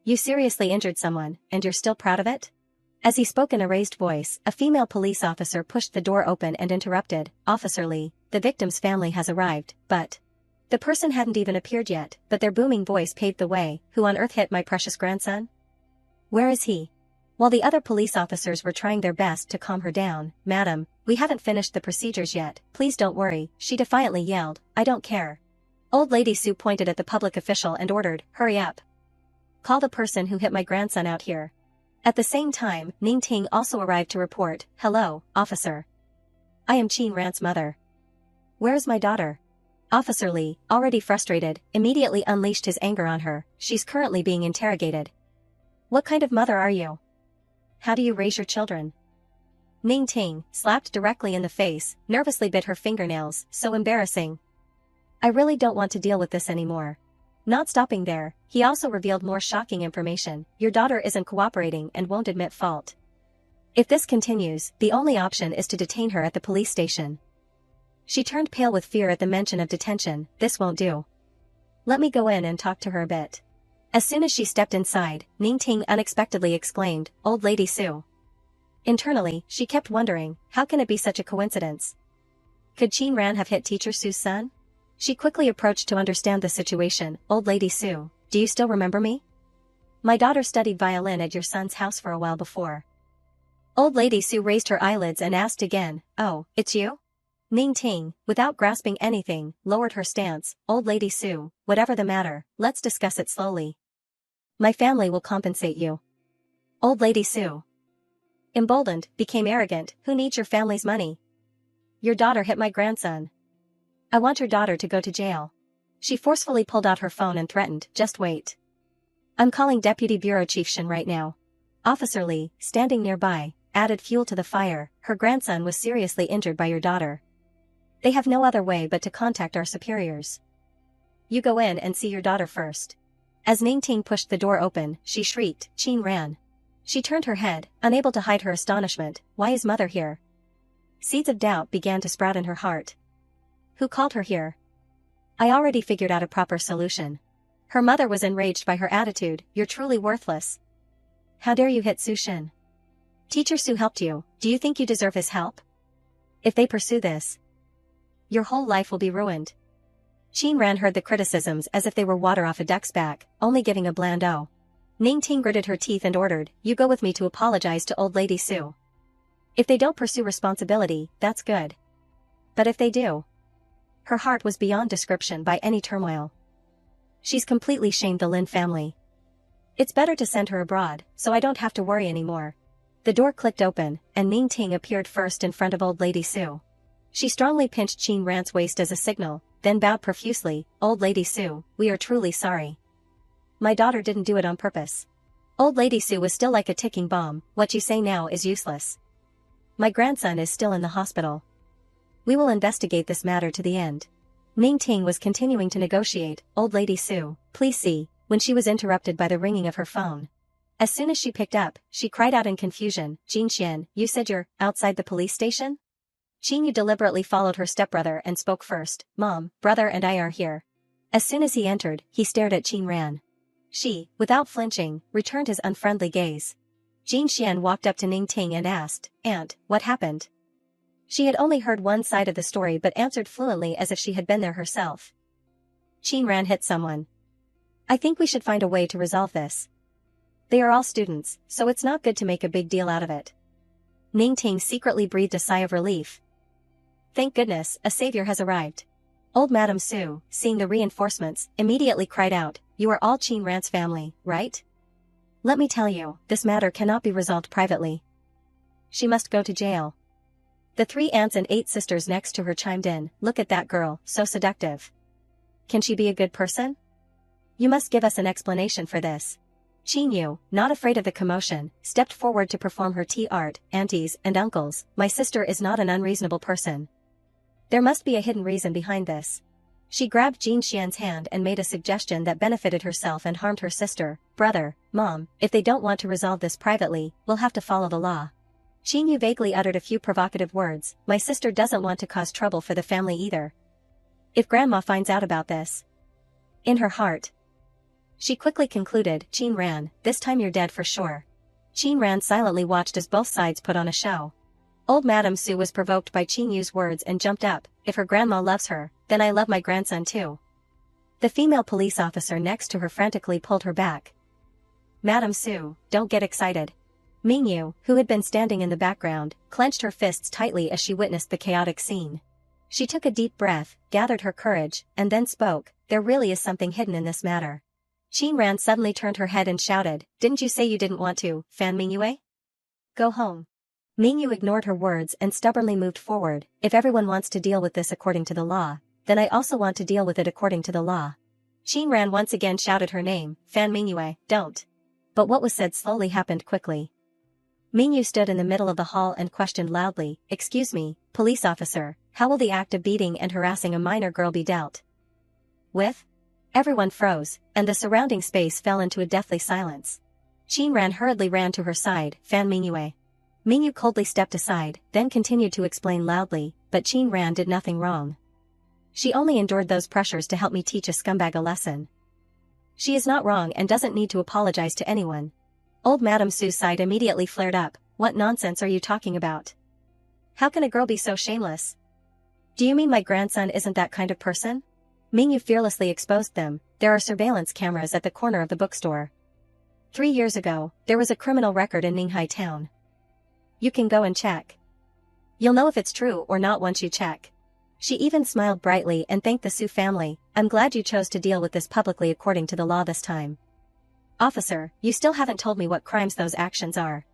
You seriously injured someone, and you're still proud of it? As he spoke in a raised voice, a female police officer pushed the door open and interrupted, Officer Lee, the victim's family has arrived, but... The person hadn't even appeared yet, but their booming voice paved the way. Who on earth hit my precious grandson? Where is he? While the other police officers were trying their best to calm her down, Madam, we haven't finished the procedures yet, please don't worry, she defiantly yelled, I don't care. Old Lady Sue pointed at the public official and ordered, hurry up. Call the person who hit my grandson out here. At the same time, Ning Ting also arrived to report, hello, officer. I am Qin Ran's mother. Where is my daughter? Officer Lee, already frustrated, immediately unleashed his anger on her. She's currently being interrogated. What kind of mother are you? How do you raise your children? Ning Ting, slapped directly in the face, nervously bit her fingernails, so embarrassing. I really don't want to deal with this anymore. Not stopping there, he also revealed more shocking information. Your daughter isn't cooperating and won't admit fault. If this continues, the only option is to detain her at the police station. She turned pale with fear at the mention of detention. This won't do. Let me go in and talk to her a bit. As soon as she stepped inside, Ning Ting unexpectedly exclaimed, Old Lady Sue. Internally, she kept wondering, how can it be such a coincidence? Could Qin Ran have hit Teacher Sue's son? She quickly approached to understand the situation. Old Lady Sue, do you still remember me? My daughter studied violin at your son's house for a while before. Old Lady Sue raised her eyelids and asked again, oh, it's you? Ning Ting, without grasping anything, lowered her stance. Old Lady Sue, whatever the matter, let's discuss it slowly. My family will compensate you. Old Lady Sue, emboldened, became arrogant. Who needs your family's money? Your daughter hit my grandson. I want your daughter to go to jail. She forcefully pulled out her phone and threatened, just wait. I'm calling Deputy Bureau Chief Shen right now. Officer Lee, standing nearby, added fuel to the fire. Her grandson was seriously injured by your daughter. They have no other way but to contact our superiors. You go in and see your daughter first. As Ning Ting pushed the door open, she shrieked, Qin Ran. She turned her head, unable to hide her astonishment. Why is mother here? Seeds of doubt began to sprout in her heart. Who called her here? I already figured out a proper solution. Her mother was enraged by her attitude. You're truly worthless. How dare you hit Su Shen? Teacher Su helped you. Do you think you deserve his help? If they pursue this, your whole life will be ruined. Qin Ran heard the criticisms as if they were water off a duck's back, only giving a bland oh. Ning Ting gritted her teeth and ordered, you go with me to apologize to Old Lady Sue. If they don't pursue responsibility, that's good. But if they do? Her heart was beyond description by any turmoil. She's completely shamed the Lin family. It's better to send her abroad, so I don't have to worry anymore. The door clicked open, and Ning Ting appeared first in front of Old Lady Sue. She strongly pinched Qin Ran's waist as a signal, then bowed profusely. Old Lady Sue, we are truly sorry. My daughter didn't do it on purpose. Old Lady Sue was still like a ticking bomb. What you say now is useless. My grandson is still in the hospital. We will investigate this matter to the end. Ning Ting was continuing to negotiate. Old Lady Sue, please see, when she was interrupted by the ringing of her phone. As soon as she picked up, she cried out in confusion, Jin Xian, you said you're outside the police station? Qin Yu deliberately followed her stepbrother and spoke first, Mom, brother and I are here. As soon as he entered, he stared at Qin Ran. She, without flinching, returned his unfriendly gaze. Jin Xian walked up to Ning Ting and asked, Aunt, what happened? She had only heard one side of the story but answered fluently as if she had been there herself. Qin Ran hit someone. I think we should find a way to resolve this. They are all students, so it's not good to make a big deal out of it. Ning Ting secretly breathed a sigh of relief. Thank goodness, a savior has arrived. Old Madame Sue, seeing the reinforcements, immediately cried out, You are all Qin Ran's family, right? Let me tell you, this matter cannot be resolved privately. She must go to jail. The 3 aunts and 8 sisters next to her chimed in, Look at that girl, so seductive. Can she be a good person? You must give us an explanation for this. Qin Yu, not afraid of the commotion, stepped forward to perform her tea art. Aunties and uncles, my sister is not an unreasonable person. There must be a hidden reason behind this. She grabbed Jin Xian's hand and made a suggestion that benefited herself and harmed her sister. Brother, Mom, if they don't want to resolve this privately, we'll have to follow the law. Qin Yu vaguely uttered a few provocative words, My sister doesn't want to cause trouble for the family either. If Grandma finds out about this. In her heart. She quickly concluded, Qin Ran, this time you're dead for sure. Qin Ran silently watched as both sides put on a show. Old Madame Sue was provoked by Qin Yu's words and jumped up, If her grandma loves her, then I love my grandson too. The female police officer next to her frantically pulled her back. Madame Sue, don't get excited. Ming Yu, who had been standing in the background, clenched her fists tightly as she witnessed the chaotic scene. She took a deep breath, gathered her courage, and then spoke, There really is something hidden in this matter. Qin Ran suddenly turned her head and shouted, Didn't you say you didn't want to, Fan Mingyue? Go home. Mingyu ignored her words and stubbornly moved forward, If everyone wants to deal with this according to the law, then I also want to deal with it according to the law. Qin Ran once again shouted her name, Fan Mingyue, don't. But what was said slowly happened quickly. Mingyu stood in the middle of the hall and questioned loudly, Excuse me, police officer, how will the act of beating and harassing a minor girl be dealt with? Everyone froze, and the surrounding space fell into a deathly silence. Qin Ran hurriedly ran to her side, Fan Mingyue. Mingyu coldly stepped aside, then continued to explain loudly, but Qin Ran did nothing wrong. She only endured those pressures to help me teach a scumbag a lesson. She is not wrong and doesn't need to apologize to anyone. Old Madame Sue's side immediately flared up, What nonsense are you talking about? How can a girl be so shameless? Do you mean my grandson isn't that kind of person? Mingyu fearlessly exposed them, There are surveillance cameras at the corner of the bookstore. 3 years ago, there was a criminal record in Ninghai town. You can go and check. You'll know if it's true or not once you check. She even smiled brightly and thanked the Su family, I'm glad you chose to deal with this publicly according to the law this time. Officer, you still haven't told me what crimes those actions are.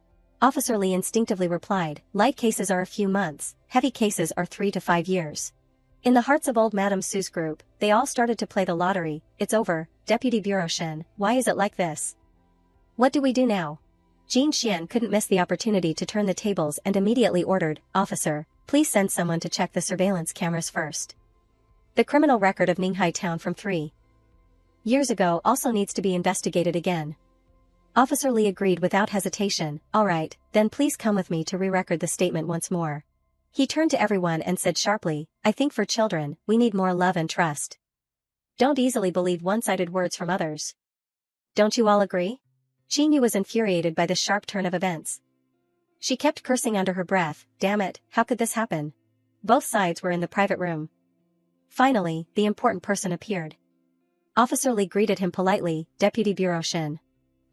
Officer Lee instinctively replied, Light cases are a few months, heavy cases are 3 to 5 years. In the hearts of old Madame Sue's group, they all started to play the lottery. It's over, Deputy Bureau Shen, why is it like this? What do we do now? Jin Xian couldn't miss the opportunity to turn the tables and immediately ordered, Officer, please send someone to check the surveillance cameras first. The criminal record of Ninghai town from 3 years ago also needs to be investigated again. Officer Lee agreed without hesitation, Alright, then please come with me to re-record the statement once more. He turned to everyone and said sharply, I think for children, we need more love and trust. Don't easily believe one-sided words from others. Don't you all agree? Qin Yu was infuriated by this sharp turn of events. She kept cursing under her breath, Damn it, how could this happen? Both sides were in the private room. Finally, the important person appeared. Officer Lee greeted him politely, Deputy Bureau Shen.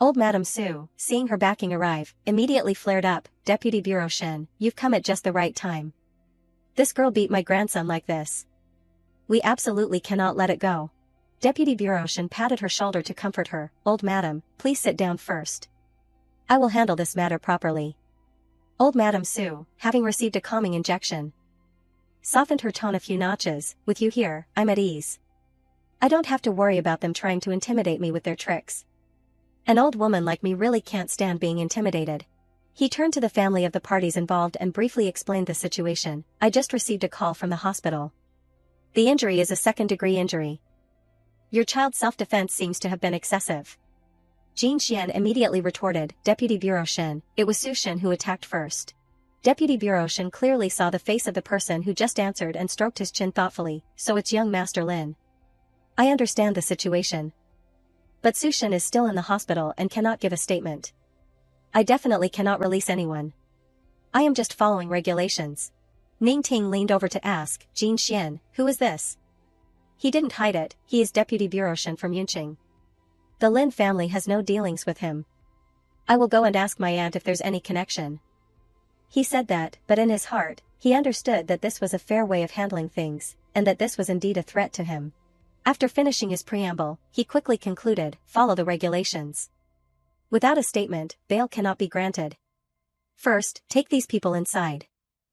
Old Madame Sue, seeing her backing arrive, immediately flared up, Deputy Bureau Shen, you've come at just the right time. This girl beat my grandson like this. We absolutely cannot let it go. Deputy Bureau Shen patted her shoulder to comfort her, Old Madam, please sit down first. I will handle this matter properly. Old Madame Sue, having received a calming injection, softened her tone a few notches. With you here, I'm at ease. I don't have to worry about them trying to intimidate me with their tricks. An old woman like me really can't stand being intimidated. He turned to the family of the parties involved and briefly explained the situation. I just received a call from the hospital. The injury is a second-degree injury. Your child's self-defense seems to have been excessive. Jin Xian immediately retorted, Deputy Bureau Shen, it was Su Shen who attacked first. Deputy Bureau Shen clearly saw the face of the person who just answered and stroked his chin thoughtfully, so it's young Master Lin. I understand the situation. But Su Shen is still in the hospital and cannot give a statement. I definitely cannot release anyone. I am just following regulations. Ning Ting leaned over to ask, Jin Xian, who is this? He didn't hide it, he is Deputy Bureau Shen from Yunqing. The Lin family has no dealings with him. I will go and ask my aunt if there's any connection. He said that, but in his heart, he understood that this was a fair way of handling things, and that this was indeed a threat to him. After finishing his preamble, he quickly concluded, follow the regulations. Without a statement, bail cannot be granted. First, take these people inside.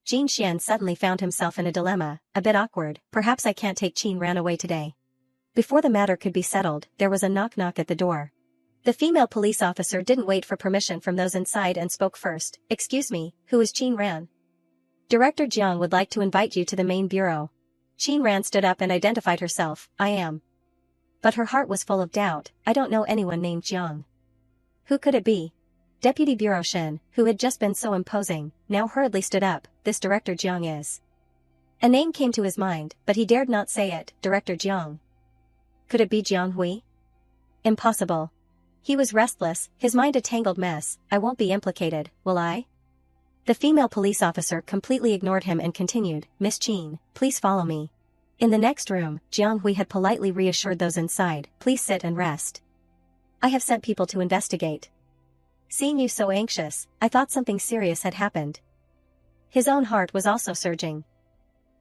Jin Xian suddenly found himself in a dilemma, a bit awkward. Perhaps I can't take Qin Ran away today. Before the matter could be settled, there was a knock-knock at the door. The female police officer didn't wait for permission from those inside and spoke first. Excuse me, who is Qin Ran? Director Jiang would like to invite you to the main bureau. Qin Ran stood up and identified herself, I am. But her heart was full of doubt, I don't know anyone named Jiang. Who could it be? Deputy Bureau Shen, who had just been so imposing, now hurriedly stood up, this Director Jiang is. A name came to his mind, but he dared not say it, Director Jiang. Could it be Jiang Hui? Impossible. He was restless, his mind a tangled mess. I won't be implicated, will I? The female police officer completely ignored him and continued, Miss Qin, please follow me. In the next room, Jiang Hui had politely reassured those inside, please sit and rest. I have sent people to investigate. Seeing you so anxious, I thought something serious had happened. His own heart was also surging.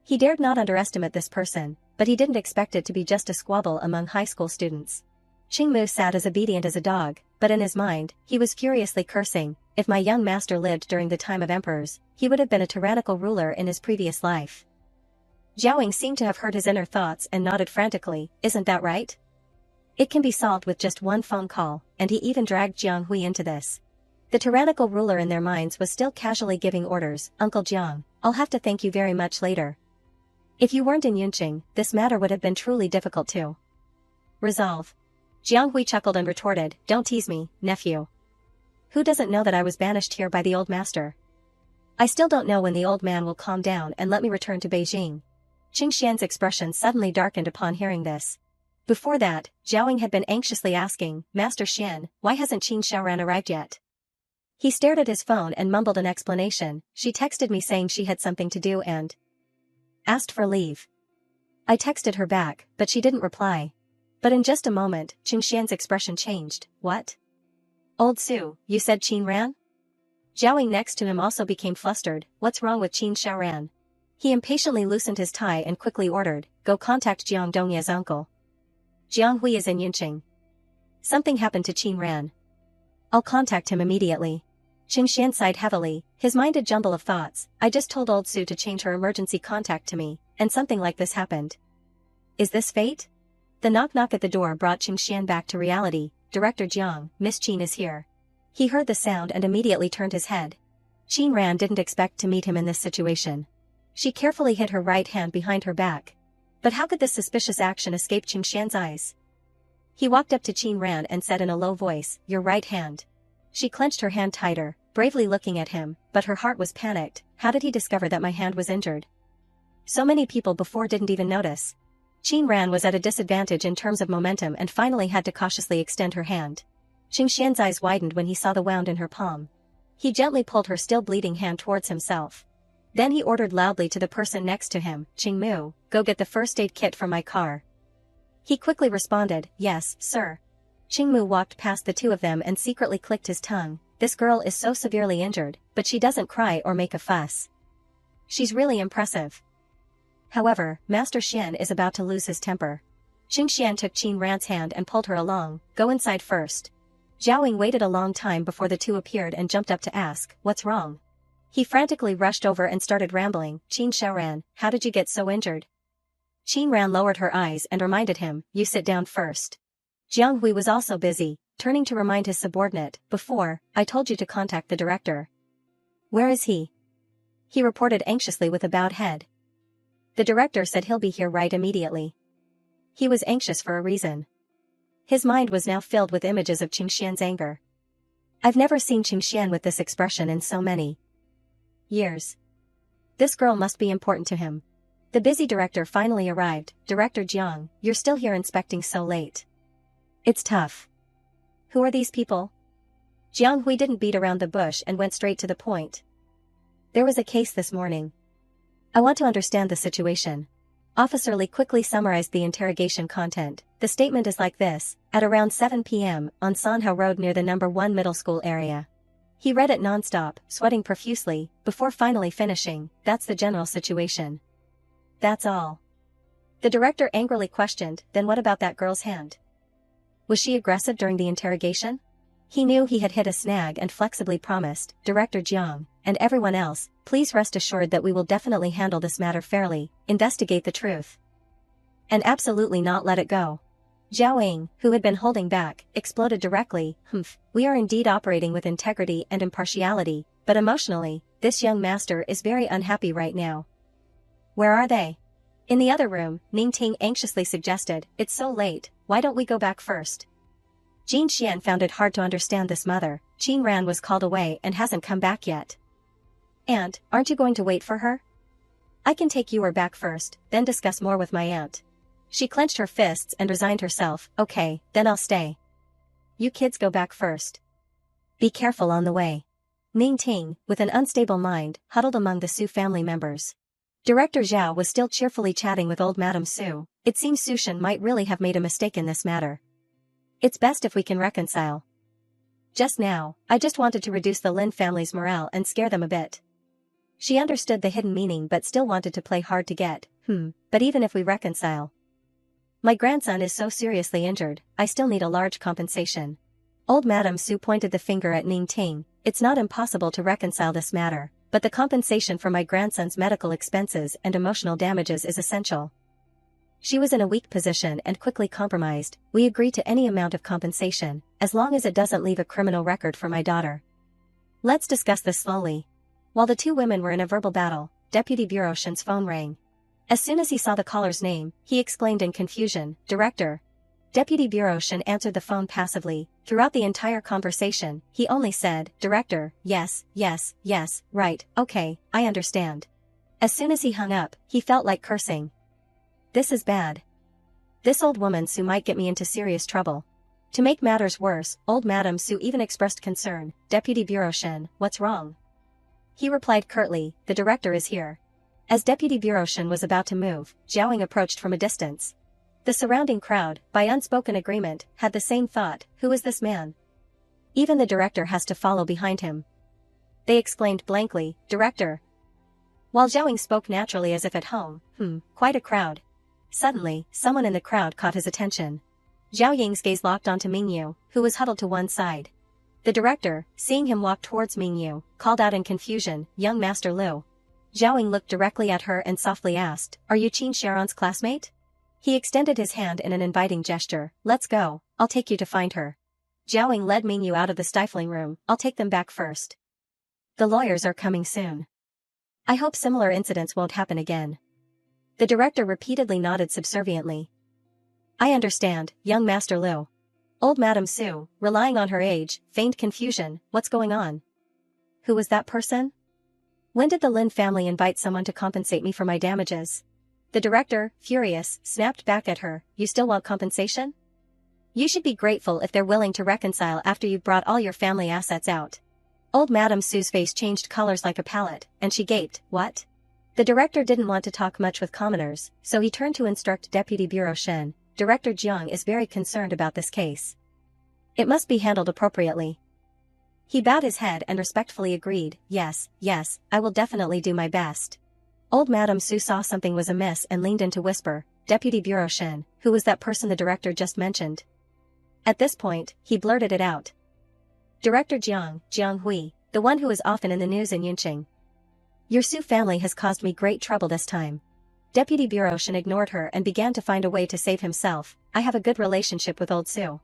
He dared not underestimate this person, but he didn't expect it to be just a squabble among high school students. Qingmu sat as obedient as a dog, but in his mind, he was furiously cursing, if my young master lived during the time of emperors, he would have been a tyrannical ruler in his previous life. Zhaoing seemed to have heard his inner thoughts and nodded frantically, isn't that right? It can be solved with just one phone call, and he even dragged Jiang Hui into this. The tyrannical ruler in their minds was still casually giving orders, Uncle Jiang, I'll have to thank you very much later. If you weren't in Yunqing, this matter would have been truly difficult to resolve. Jiang Hui chuckled and retorted, don't tease me, nephew. Who doesn't know that I was banished here by the old master? I still don't know when the old man will calm down and let me return to Beijing. Qing Xian's expression suddenly darkened upon hearing this. Before that, Zhaoing had been anxiously asking, Master Xian, why hasn't Qin Xiaoran arrived yet? He stared at his phone and mumbled an explanation, she texted me saying she had something to do and asked for leave. I texted her back, but she didn't reply. But in just a moment, Qin Xian's expression changed, what? Old Su, you said Qin Ran? Zhaoing next to him also became flustered, what's wrong with Qin Xiaoran? He impatiently loosened his tie and quickly ordered, go contact Jiang Dongya's uncle. Jiang Hui is in Yunqing. Something happened to Qin Ran. I'll contact him immediately. Qin Xian sighed heavily, his mind a jumble of thoughts, I just told old Su to change her emergency contact to me, and something like this happened. Is this fate? The knock-knock at the door brought Qin Xian back to reality, Director Jiang, Miss Qin is here. He heard the sound and immediately turned his head. Qin Ran didn't expect to meet him in this situation. She carefully hid her right hand behind her back. But how could this suspicious action escape Qin Xian's eyes? He walked up to Qin Ran and said in a low voice, your right hand. She clenched her hand tighter, bravely looking at him, but her heart was panicked, how did he discover that my hand was injured? So many people before didn't even notice. Qin Ran was at a disadvantage in terms of momentum and finally had to cautiously extend her hand. Qin Xian's eyes widened when he saw the wound in her palm. He gently pulled her still bleeding hand towards himself. Then he ordered loudly to the person next to him, Qingmu, go get the first aid kit from my car. He quickly responded, yes, sir. Qingmu walked past the two of them and secretly clicked his tongue, this girl is so severely injured, but she doesn't cry or make a fuss. She's really impressive. However, Master Xian is about to lose his temper. Qin Xian took Qin Ran's hand and pulled her along, go inside first. Zhaoing waited a long time before the two appeared and jumped up to ask, what's wrong? He frantically rushed over and started rambling. Qin Xiaoran, how did you get so injured? Qin Ran lowered her eyes and reminded him, you sit down first. Jiang Hui was also busy, turning to remind his subordinate, before, I told you to contact the director. Where is he? He reported anxiously with a bowed head. The director said he'll be here right immediately. He was anxious for a reason. His mind was now filled with images of Qingxian's anger. I've never seen Qingxian with this expression in so many years. This girl must be important to him. The busy director finally arrived. Director Jiang, you're still here inspecting so late. It's tough. Who are these people? Jiang Hui didn't beat around the bush and went straight to the point. There was a case this morning. I want to understand the situation. Officer Li quickly summarized the interrogation content. The statement is like this: at around 7 p.m. on Sanhao Road near the number 1 middle school area. He read it non-stop, sweating profusely, before finally finishing, that's the general situation. That's all. The director angrily questioned, then what about that girl's hand? Was she aggressive during the interrogation? He knew he had hit a snag and flexibly promised, Director Jiang, and everyone else, please rest assured that we will definitely handle this matter fairly, investigate the truth. And absolutely not let it go. Zhao Ying, who had been holding back, exploded directly, we are indeed operating with integrity and impartiality, but emotionally, this young master is very unhappy right now. Where are they? In the other room, Ning Ting anxiously suggested, it's so late, why don't we go back first? Jin Xian found it hard to understand this mother. Qin Ran was called away and hasn't come back yet. Aunt, aren't you going to wait for her? I can take you back first, then discuss more with my aunt. She clenched her fists and resigned herself, okay, then I'll stay. You kids go back first. Be careful on the way. Ning Ting, with an unstable mind, huddled among the Su family members. Director Zhao was still cheerfully chatting with old Madame Su. It seems Su Shen might really have made a mistake in this matter. It's best if we can reconcile. Just now, I just wanted to reduce the Lin family's morale and scare them a bit. She understood the hidden meaning but still wanted to play hard to get, but even if we reconcile. My grandson is so seriously injured, I still need a large compensation. Old Madame Su pointed the finger at Ning Ting, it's not impossible to reconcile this matter, but the compensation for my grandson's medical expenses and emotional damages is essential. She was in a weak position and quickly compromised, we agree to any amount of compensation, as long as it doesn't leave a criminal record for my daughter. Let's discuss this slowly. While the two women were in a verbal battle, Deputy Bureau Shen's phone rang. As soon as he saw the caller's name, he exclaimed in confusion, Director. Deputy Bureau Shen answered the phone passively. Throughout the entire conversation, he only said, Director, yes, right, okay, I understand. As soon as he hung up, he felt like cursing. This is bad. This old woman Su might get me into serious trouble. To make matters worse, old Madame Su even expressed concern, Deputy Bureau Shen, what's wrong? He replied curtly, the director is here. As Deputy Bureau Shen was about to move, Zhao Ying approached from a distance. The surrounding crowd, by unspoken agreement, had the same thought, who is this man? Even the director has to follow behind him. They exclaimed blankly, Director. While Zhao Ying spoke naturally as if at home, quite a crowd. Suddenly, someone in the crowd caught his attention. Zhao Ying's gaze locked onto Mingyu, who was huddled to one side. The director, seeing him walk towards Mingyu, called out in confusion, Young Master Liu. Zhao Ying looked directly at her and softly asked, Are you Qin Xiaoran's classmate? He extended his hand in an inviting gesture, Let's go, I'll take you to find her. Zhao Ying led Mingyu out of the stifling room, I'll take them back first. The lawyers are coming soon. I hope similar incidents won't happen again. The director repeatedly nodded subserviently. I understand, young Master Liu. Old Madame Su, relying on her age, feigned confusion, what's going on? Who was that person? When did the Lin family invite someone to compensate me for my damages? The director, furious, snapped back at her, you still want compensation? You should be grateful if they're willing to reconcile after you've brought all your family assets out. Old Madame Su's face changed colors like a palette, and she gaped, what? The director didn't want to talk much with commoners, so he turned to instruct Deputy Bureau Shen, Director Jiang is very concerned about this case. It must be handled appropriately. He bowed his head and respectfully agreed, yes, I will definitely do my best. Old Madame Su saw something was amiss and leaned in to whisper, Deputy Bureau Shen, who was that person the director just mentioned? At this point, he blurted it out. Director Jiang Hui, the one who is often in the news in Yunqing. Your Su family has caused me great trouble this time. Deputy Bureau Shin ignored her and began to find a way to save himself. I have a good relationship with old Su.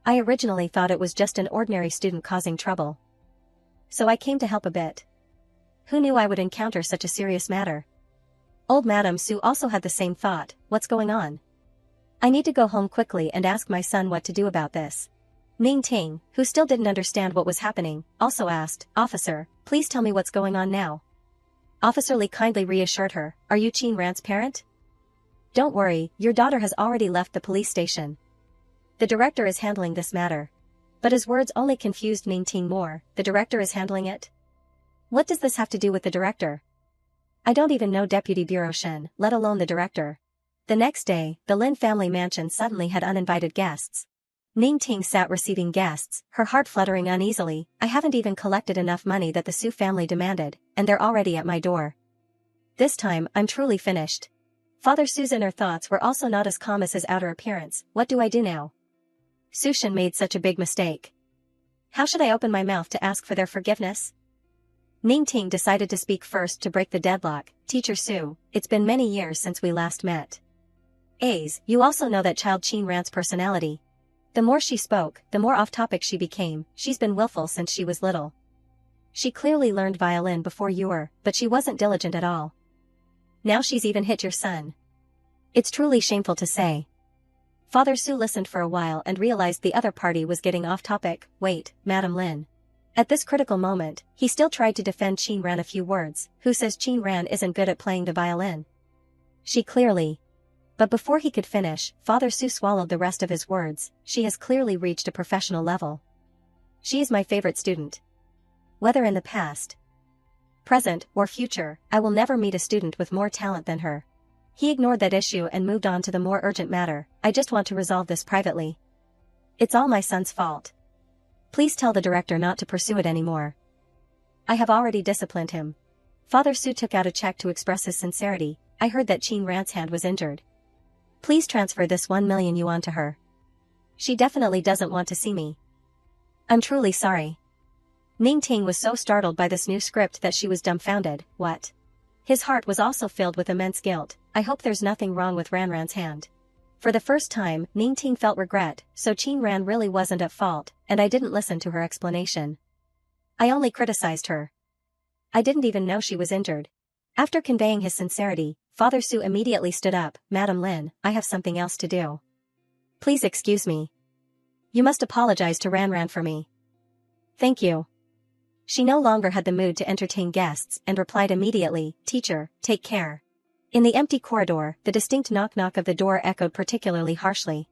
I originally thought it was just an ordinary student causing trouble. So I came to help a bit. Who knew I would encounter such a serious matter? Old Madam Su also had the same thought. What's going on? I need to go home quickly and ask my son what to do about this. Ning Ting, who still didn't understand what was happening, also asked, Officer, please tell me what's going on now. Officer Lee kindly reassured her, are you Qin Ran's parent? Don't worry, your daughter has already left the police station. The director is handling this matter. But his words only confused Ning Ting more. The director is handling it? What does this have to do with the director? I don't even know Deputy Bureau Shin, let alone the director. The next day, the Lin family mansion suddenly had uninvited guests. Ning Ting sat receiving guests, her heart fluttering uneasily. I haven't even collected enough money that the Su family demanded, and they're already at my door. This time, I'm truly finished. Father Su's inner thoughts were also not as calm as his outer appearance. What do I do now? Su Shin made such a big mistake. How should I open my mouth to ask for their forgiveness? Ning Ting decided to speak first to break the deadlock. Teacher Su, it's been many years since we last met. You also know that child Qin Ran's personality. The more she spoke, the more off-topic she became. She's been willful since she was little. She clearly learned violin before you were, but she wasn't diligent at all. Now she's even hit your son. It's truly shameful to say. Father Su listened for a while and realized the other party was getting off-topic. Wait, Madam Lin. At this critical moment, he still tried to defend Qin Ran a few words. Who says Qin Ran isn't good at playing the violin? She clearly. But before he could finish, Father Su swallowed the rest of his words. She has clearly reached a professional level. She is my favorite student. Whether in the past, present, or future, I will never meet a student with more talent than her. He ignored that issue and moved on to the more urgent matter. I just want to resolve this privately. It's all my son's fault. Please tell the director not to pursue it anymore. I have already disciplined him. Father Su took out a check to express his sincerity. I heard that Qin Ran's hand was injured. Please transfer this 1 million yuan to her. She definitely doesn't want to see me. I'm truly sorry. Ning Ting was so startled by this new script that she was dumbfounded. What? His heart was also filled with immense guilt. I hope there's nothing wrong with Ran's hand. For the first time, Ning Ting felt regret, so Qin Ran really wasn't at fault, and I didn't listen to her explanation. I only criticized her. I didn't even know she was injured. After conveying his sincerity, Father Su immediately stood up. Madam Lin, I have something else to do. Please excuse me. You must apologize to Ran for me. Thank you. She no longer had the mood to entertain guests and replied immediately, Teacher, take care. In the empty corridor, the distinct knock-knock of the door echoed particularly harshly.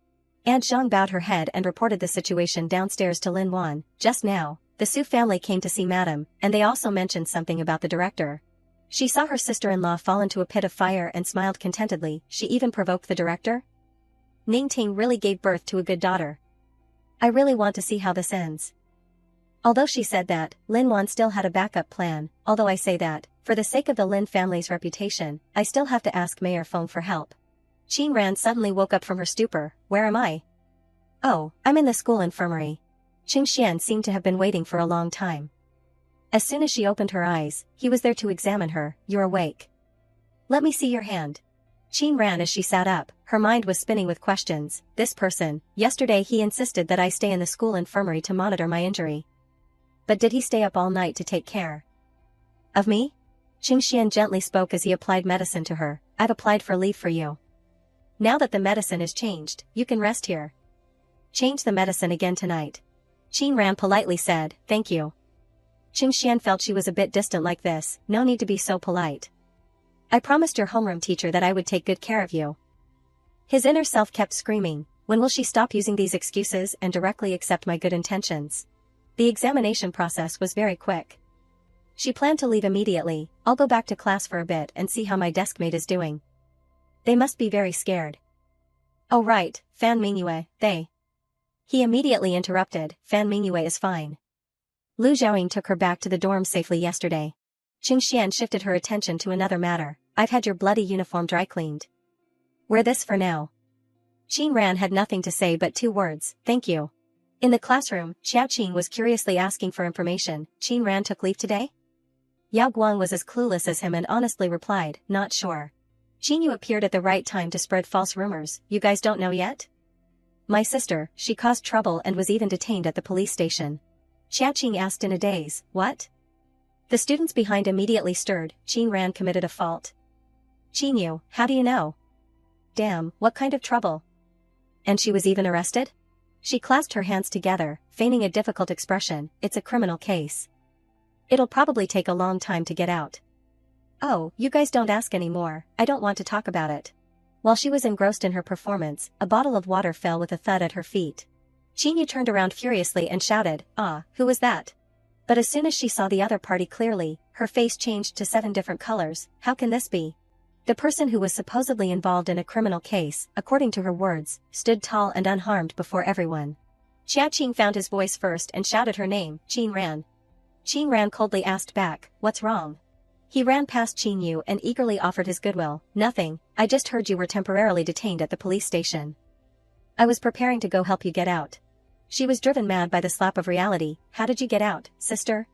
Aunt Zhang bowed her head and reported the situation downstairs to Lin Wan. Just now, the Su family came to see Madam, and they also mentioned something about the director. She saw her sister-in-law fall into a pit of fire and smiled contentedly. She even provoked the director? Ning Ting really gave birth to a good daughter. I really want to see how this ends. Although she said that, Lin Wan still had a backup plan. Although I say that, for the sake of the Lin family's reputation, I still have to ask Mayor Feng for help. Qin Ran suddenly woke up from her stupor. Where am I? Oh, I'm in the school infirmary. Qing Xian seemed to have been waiting for a long time. As soon as she opened her eyes, he was there to examine her. You're awake. Let me see your hand. Qin ran as she sat up, her mind was spinning with questions. This person, yesterday he insisted that I stay in the school infirmary to monitor my injury. But did he stay up all night to take care of me? Qing Xian gently spoke as he applied medicine to her. I've applied for leave for you. Now that the medicine is changed, you can rest here. Change the medicine again tonight. Qin Ran politely said, thank you. Qing Xian felt she was a bit distant like this. No need to be so polite. I promised your homeroom teacher that I would take good care of you. His inner self kept screaming, when will she stop using these excuses and directly accept my good intentions? The examination process was very quick. She planned to leave immediately. I'll go back to class for a bit and see how my deskmate is doing. They must be very scared. Oh right, Fan Mingyue, they. He immediately interrupted. Fan Mingyue is fine. Lu Xiaoying took her back to the dorm safely yesterday. Qing Xian shifted her attention to another matter. I've had your bloody uniform dry cleaned. Wear this for now. Qin Ran had nothing to say but 2 words, thank you. In the classroom, Xiao Qing was curiously asking for information. Qin Ran took leave today? Yao Guang was as clueless as him and honestly replied, not sure. Qin Yu appeared at the right time to spread false rumors. You guys don't know yet? My sister, she caused trouble and was even detained at the police station. Xia Qing asked in a daze, what? The students behind immediately stirred. Qin Ran committed a fault. Qin Yu, how do you know? Damn, what kind of trouble? And she was even arrested? She clasped her hands together, feigning a difficult expression. It's a criminal case. It'll probably take a long time to get out. Oh, you guys don't ask anymore, I don't want to talk about it. While she was engrossed in her performance, a bottle of water fell with a thud at her feet. Qin Yu turned around furiously and shouted, ah, who was that? But as soon as she saw the other party clearly, her face changed to 7 different colors. How can this be? The person who was supposedly involved in a criminal case, according to her words, stood tall and unharmed before everyone. Xia Qing found his voice first and shouted her name, Qin Ran. Qin Ran coldly asked back, what's wrong? He ran past Qin Yu and eagerly offered his goodwill. Nothing, I just heard you were temporarily detained at the police station. I was preparing to go help you get out. She was driven mad by the slap of reality. How did you get out, sister?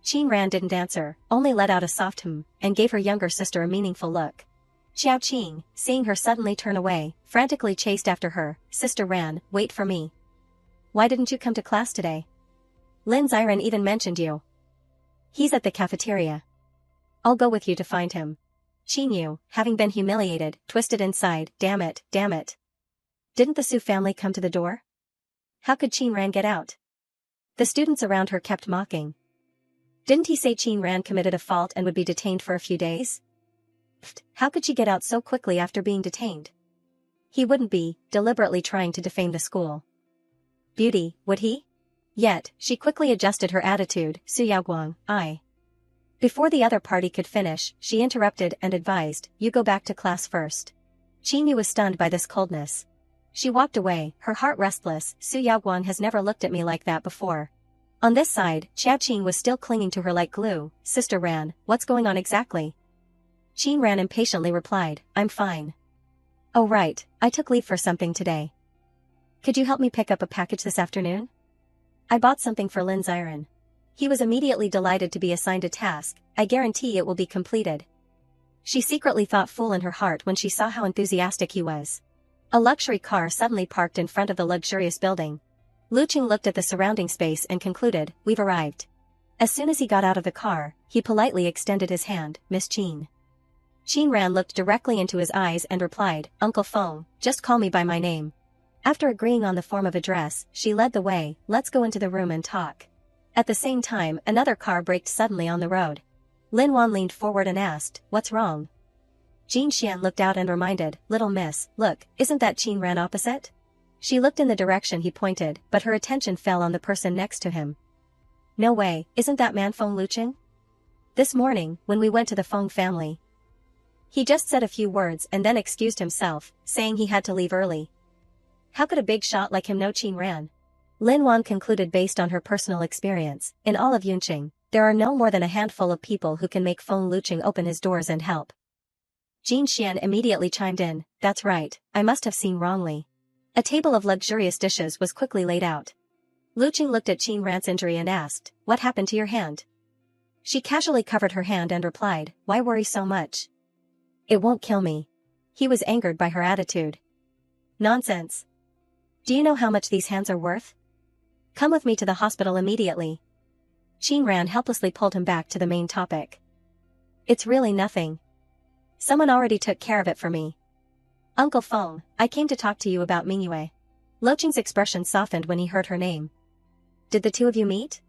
Qin Ran didn't answer, only let out a soft and gave her younger sister a meaningful look. Xiao Qing, seeing her suddenly turn away, frantically chased after her. Sister Ran, wait for me. Why didn't you come to class today? Lin Ziren even mentioned you. He's at the cafeteria. I'll go with you to find him. Qin Yu, having been humiliated, twisted inside. Damn it, damn it. Didn't the Su family come to the door? How could Qin Ran get out? The students around her kept mocking. Didn't he say Qin Ran committed a fault and would be detained for a few days? Pfft, how could she get out so quickly after being detained? He wouldn't be, deliberately trying to defame the school. Beauty, would he? Yet, she quickly adjusted her attitude. Su Yaoguang, I. Before the other party could finish, she interrupted and advised, you go back to class first. Qin Yu was stunned by this coldness. She walked away, her heart restless. Su Yaoguang has never looked at me like that before. On this side, Xia Qing was still clinging to her like glue. Sister Ran, what's going on exactly? Qin Ran impatiently replied, I'm fine. Oh right, I took leave for something today. Could you help me pick up a package this afternoon? I bought something for Lin Ziren. He was immediately delighted to be assigned a task. I guarantee it will be completed. She secretly thought full in her heart when she saw how enthusiastic he was. A luxury car suddenly parked in front of the luxurious building. Lu Qing looked at the surrounding space and concluded, we've arrived. As soon as he got out of the car, he politely extended his hand, Miss Qin. Qin Ran looked directly into his eyes and replied, Uncle Feng, just call me by my name. After agreeing on the form of address, she led the way. Let's go into the room and talk. At the same time, another car braked suddenly on the road. Lin Wan leaned forward and asked, what's wrong? Jin Xian looked out and reminded, little miss, look, isn't that Qin Ran opposite? She looked in the direction he pointed, but her attention fell on the person next to him. No way, isn't that man Feng Luqing? This morning, when we went to the Feng family. He just said a few words and then excused himself, saying he had to leave early. How could a big shot like him know Qin Ran? Lin Wan concluded based on her personal experience, in all of Yunqing, there are no more than a handful of people who can make Feng Luqing open his doors and help. Jin Xian immediately chimed in, that's right, I must have seen wrongly. A table of luxurious dishes was quickly laid out. Luqing looked at Qin Ran's injury and asked, what happened to your hand? She casually covered her hand and replied, why worry so much? It won't kill me. He was angered by her attitude. Nonsense. Do you know how much these hands are worth? Come with me to the hospital immediately. Qin Ran helplessly pulled him back to the main topic. It's really nothing. Someone already took care of it for me. Uncle Feng, I came to talk to you about Mingyue. Luqing's expression softened when he heard her name. Did the two of you meet?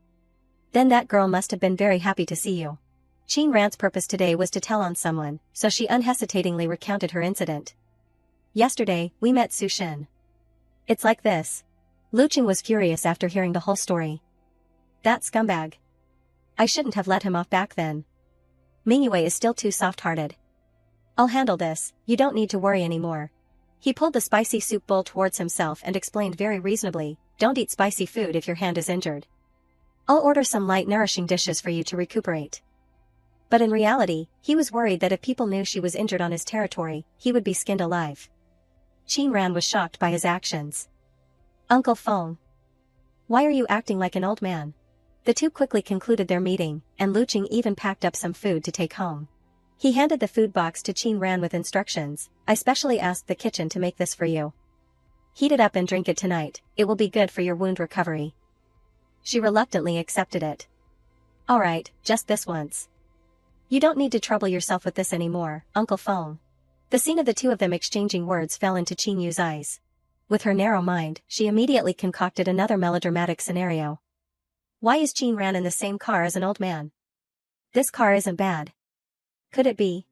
Then that girl must have been very happy to see you. Qin Ran's purpose today was to tell on someone, so she unhesitatingly recounted her incident. Yesterday, we met Su Shin. It's like this. Luqing was furious after hearing the whole story. That scumbag. I shouldn't have let him off back then. Mingyue is still too soft-hearted. I'll handle this, you don't need to worry anymore. He pulled the spicy soup bowl towards himself and explained very reasonably, don't eat spicy food if your hand is injured. I'll order some light nourishing dishes for you to recuperate. But in reality, he was worried that if people knew she was injured on his territory, he would be skinned alive. Qin Ran was shocked by his actions. Uncle Feng. Why are you acting like an old man? The two quickly concluded their meeting, and Lu Qing even packed up some food to take home. He handed the food box to Qin Ran with instructions. I specially asked the kitchen to make this for you. Heat it up and drink it tonight, it will be good for your wound recovery. She reluctantly accepted it. Alright, just this once. You don't need to trouble yourself with this anymore, Uncle Feng. The scene of the two of them exchanging words fell into Qin Yu's eyes. With her narrow mind, she immediately concocted another melodramatic scenario. Why is Qin Ran in the same car as an old man? This car isn't bad. Could it be?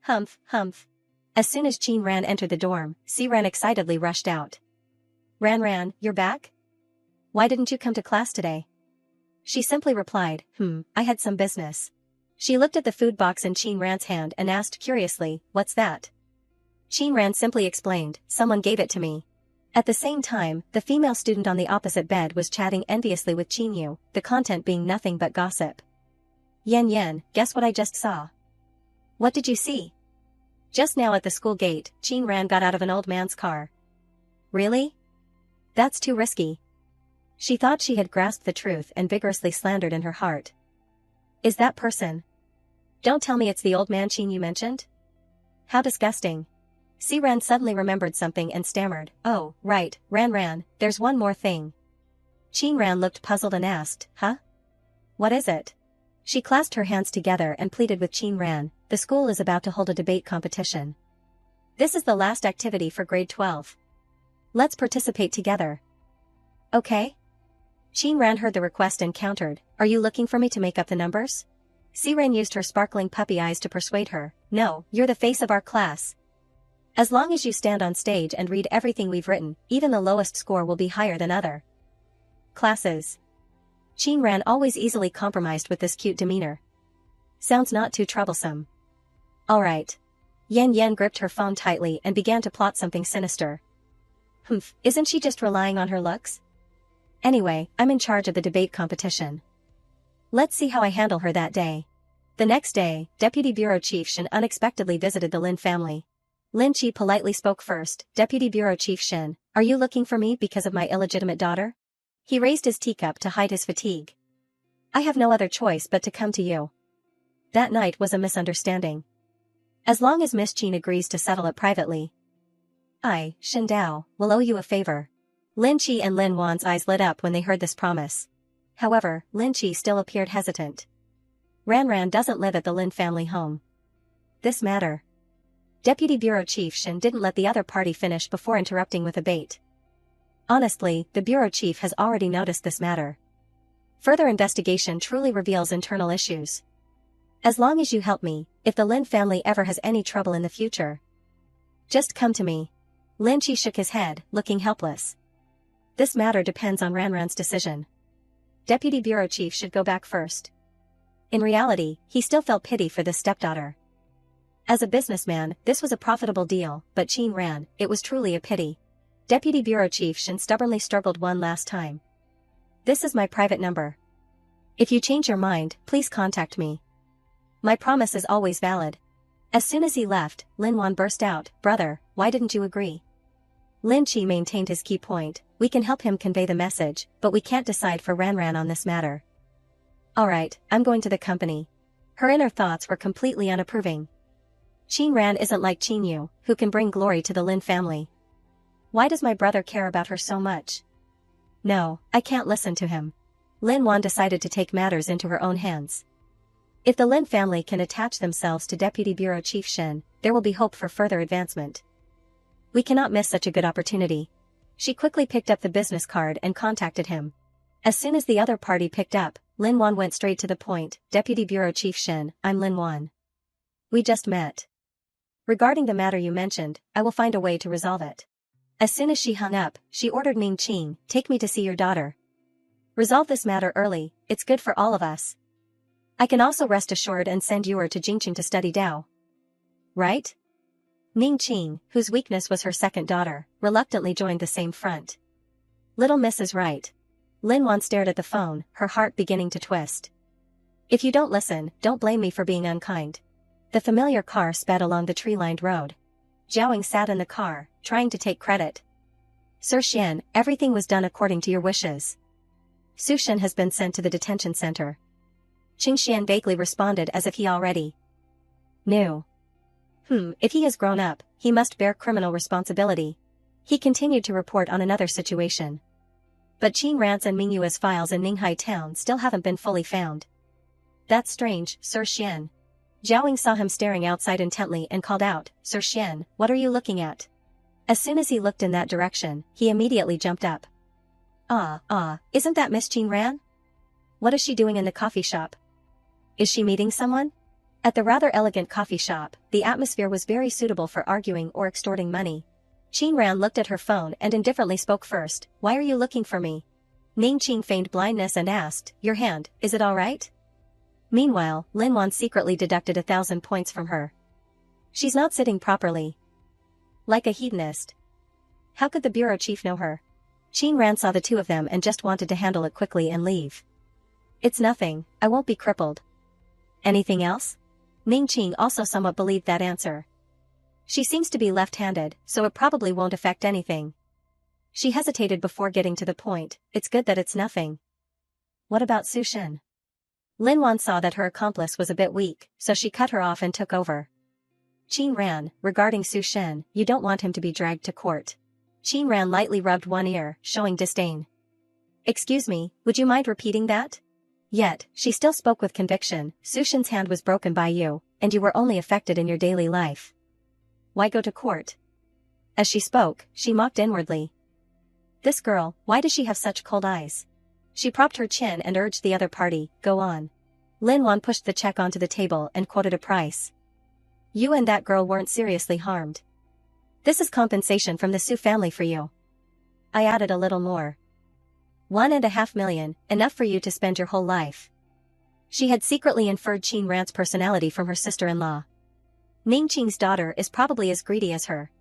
Humph, humph. As soon as Qin Ran entered the dorm, Si Ran excitedly rushed out. Ran, you're back? Why didn't you come to class today? She simply replied, I had some business. She looked at the food box in Qin Ran's hand and asked curiously, what's that? Qin Ran simply explained, someone gave it to me. At the same time, the female student on the opposite bed was chatting enviously with Qin Yu, the content being nothing but gossip. Yen, guess what I just saw? What did you see? Just now at the school gate, Qin Ran got out of an old man's car. Really? That's too risky. She thought she had grasped the truth and vigorously slandered in her heart. Is that person? Don't tell me it's the old man Qin Yu mentioned? How disgusting. Si Ran suddenly remembered something and stammered, oh, right, Ran, there's one more thing. Qin Ran looked puzzled and asked, huh? What is it? She clasped her hands together and pleaded with Qin Ran, the school is about to hold a debate competition. This is the last activity for grade 12. Let's participate together. Okay? Qin Ran heard the request and countered, are you looking for me to make up the numbers? Si Ran used her sparkling puppy eyes to persuade her, no, you're the face of our class. As long as you stand on stage and read everything we've written, even the lowest score will be higher than other classes. Qin Ran always easily compromised with this cute demeanor. Sounds not too troublesome. Alright. Yen gripped her phone tightly and began to plot something sinister. Isn't she just relying on her looks? Anyway, I'm in charge of the debate competition. Let's see how I handle her that day. The next day, Deputy Bureau Chief Shen unexpectedly visited the Lin family. Lin Qi politely spoke first, Deputy Bureau Chief Shen, are you looking for me because of my illegitimate daughter? He raised his teacup to hide his fatigue. I have no other choice but to come to you. That night was a misunderstanding. As long as Miss Qin agrees to settle it privately, I, Shen Dao, will owe you a favor. Lin Qi and Lin Wan's eyes lit up when they heard this promise. However, Lin Qi still appeared hesitant. Ran doesn't live at the Lin family home. This matter. Deputy Bureau Chief Shen didn't let the other party finish before interrupting with a bait. Honestly, the Bureau Chief has already noticed this matter. Further investigation truly reveals internal issues. As long as you help me, if the Lin family ever has any trouble in the future, just come to me. Lin Qi shook his head, looking helpless. This matter depends on Ran's decision. Deputy Bureau Chief should go back first. In reality, he still felt pity for this stepdaughter. As a businessman, this was a profitable deal, but Qin Ran, it was truly a pity. Deputy Bureau Chief Shen stubbornly struggled one last time. This is my private number. If you change your mind, please contact me. My promise is always valid. As soon as he left, Lin Wan burst out, brother, why didn't you agree? Lin Qi maintained his key point, we can help him convey the message, but we can't decide for Ran on this matter. Alright, I'm going to the company. Her inner thoughts were completely unapproving. Qin Ran isn't like Qin Yu, who can bring glory to the Lin family. Why does my brother care about her so much? No, I can't listen to him. Lin Wan decided to take matters into her own hands. If the Lin family can attach themselves to Deputy Bureau Chief Shen, there will be hope for further advancement. We cannot miss such a good opportunity. She quickly picked up the business card and contacted him. As soon as the other party picked up, Lin Wan went straight to the point, Deputy Bureau Chief Shen, I'm Lin Wan. We just met. Regarding the matter you mentioned, I will find a way to resolve it. As soon as she hung up, she ordered Ming Qing, take me to see your daughter. Resolve this matter early, it's good for all of us. I can also rest assured and send Yuer to Jingqing to study Dao. Right? Ming Qing, whose weakness was her second daughter, reluctantly joined the same front. Little Miss is right. Lin Wan stared at the phone, her heart beginning to twist. If you don't listen, don't blame me for being unkind. The familiar car sped along the tree-lined road. Zhaoing sat in the car, trying to take credit. Sir Xian, everything was done according to your wishes. Su Shen has been sent to the detention center. Qing Xian vaguely responded as if he already knew. If he has grown up, he must bear criminal responsibility. He continued to report on another situation. But Qin Ran's and Mingyue's files in Ninghai town still haven't been fully found. That's strange, Sir Xian. Zhao Ying saw him staring outside intently and called out, Sir Xian, what are you looking at? As soon as he looked in that direction, he immediately jumped up. Isn't that Miss Qin Ran? What is she doing in the coffee shop? Is she meeting someone? At the rather elegant coffee shop, the atmosphere was very suitable for arguing or extorting money. Qin Ran looked at her phone and indifferently spoke first, why are you looking for me? Ning Qing feigned blindness and asked, your hand, is it alright? Meanwhile, Lin Wan secretly deducted 1,000 points from her. She's not sitting properly. Like a hedonist. How could the bureau chief know her? Qin Ran saw the two of them and just wanted to handle it quickly and leave. It's nothing, I won't be crippled. Anything else? Ning Qing also somewhat believed that answer. She seems to be left-handed, so it probably won't affect anything. She hesitated before getting to the point, it's good that it's nothing. What about Su Shen? Lin Wan saw that her accomplice was a bit weak, so she cut her off and took over. Qin Ran, regarding Su Shen, you don't want him to be dragged to court. Qin Ran lightly rubbed one ear, showing disdain. Excuse me, would you mind repeating that? Yet, she still spoke with conviction, Su Shen's hand was broken by you, and you were only affected in your daily life. Why go to court? As she spoke, she mocked inwardly. This girl, why does she have such cold eyes? She propped her chin and urged the other party, go on. Lin Wan pushed the check onto the table and quoted a price. You and that girl weren't seriously harmed. This is compensation from the Su family for you. I added a little more. 1.5 million, enough for you to spend your whole life. She had secretly inferred Qin Ran's personality from her sister-in-law. Ning Qing's daughter is probably as greedy as her.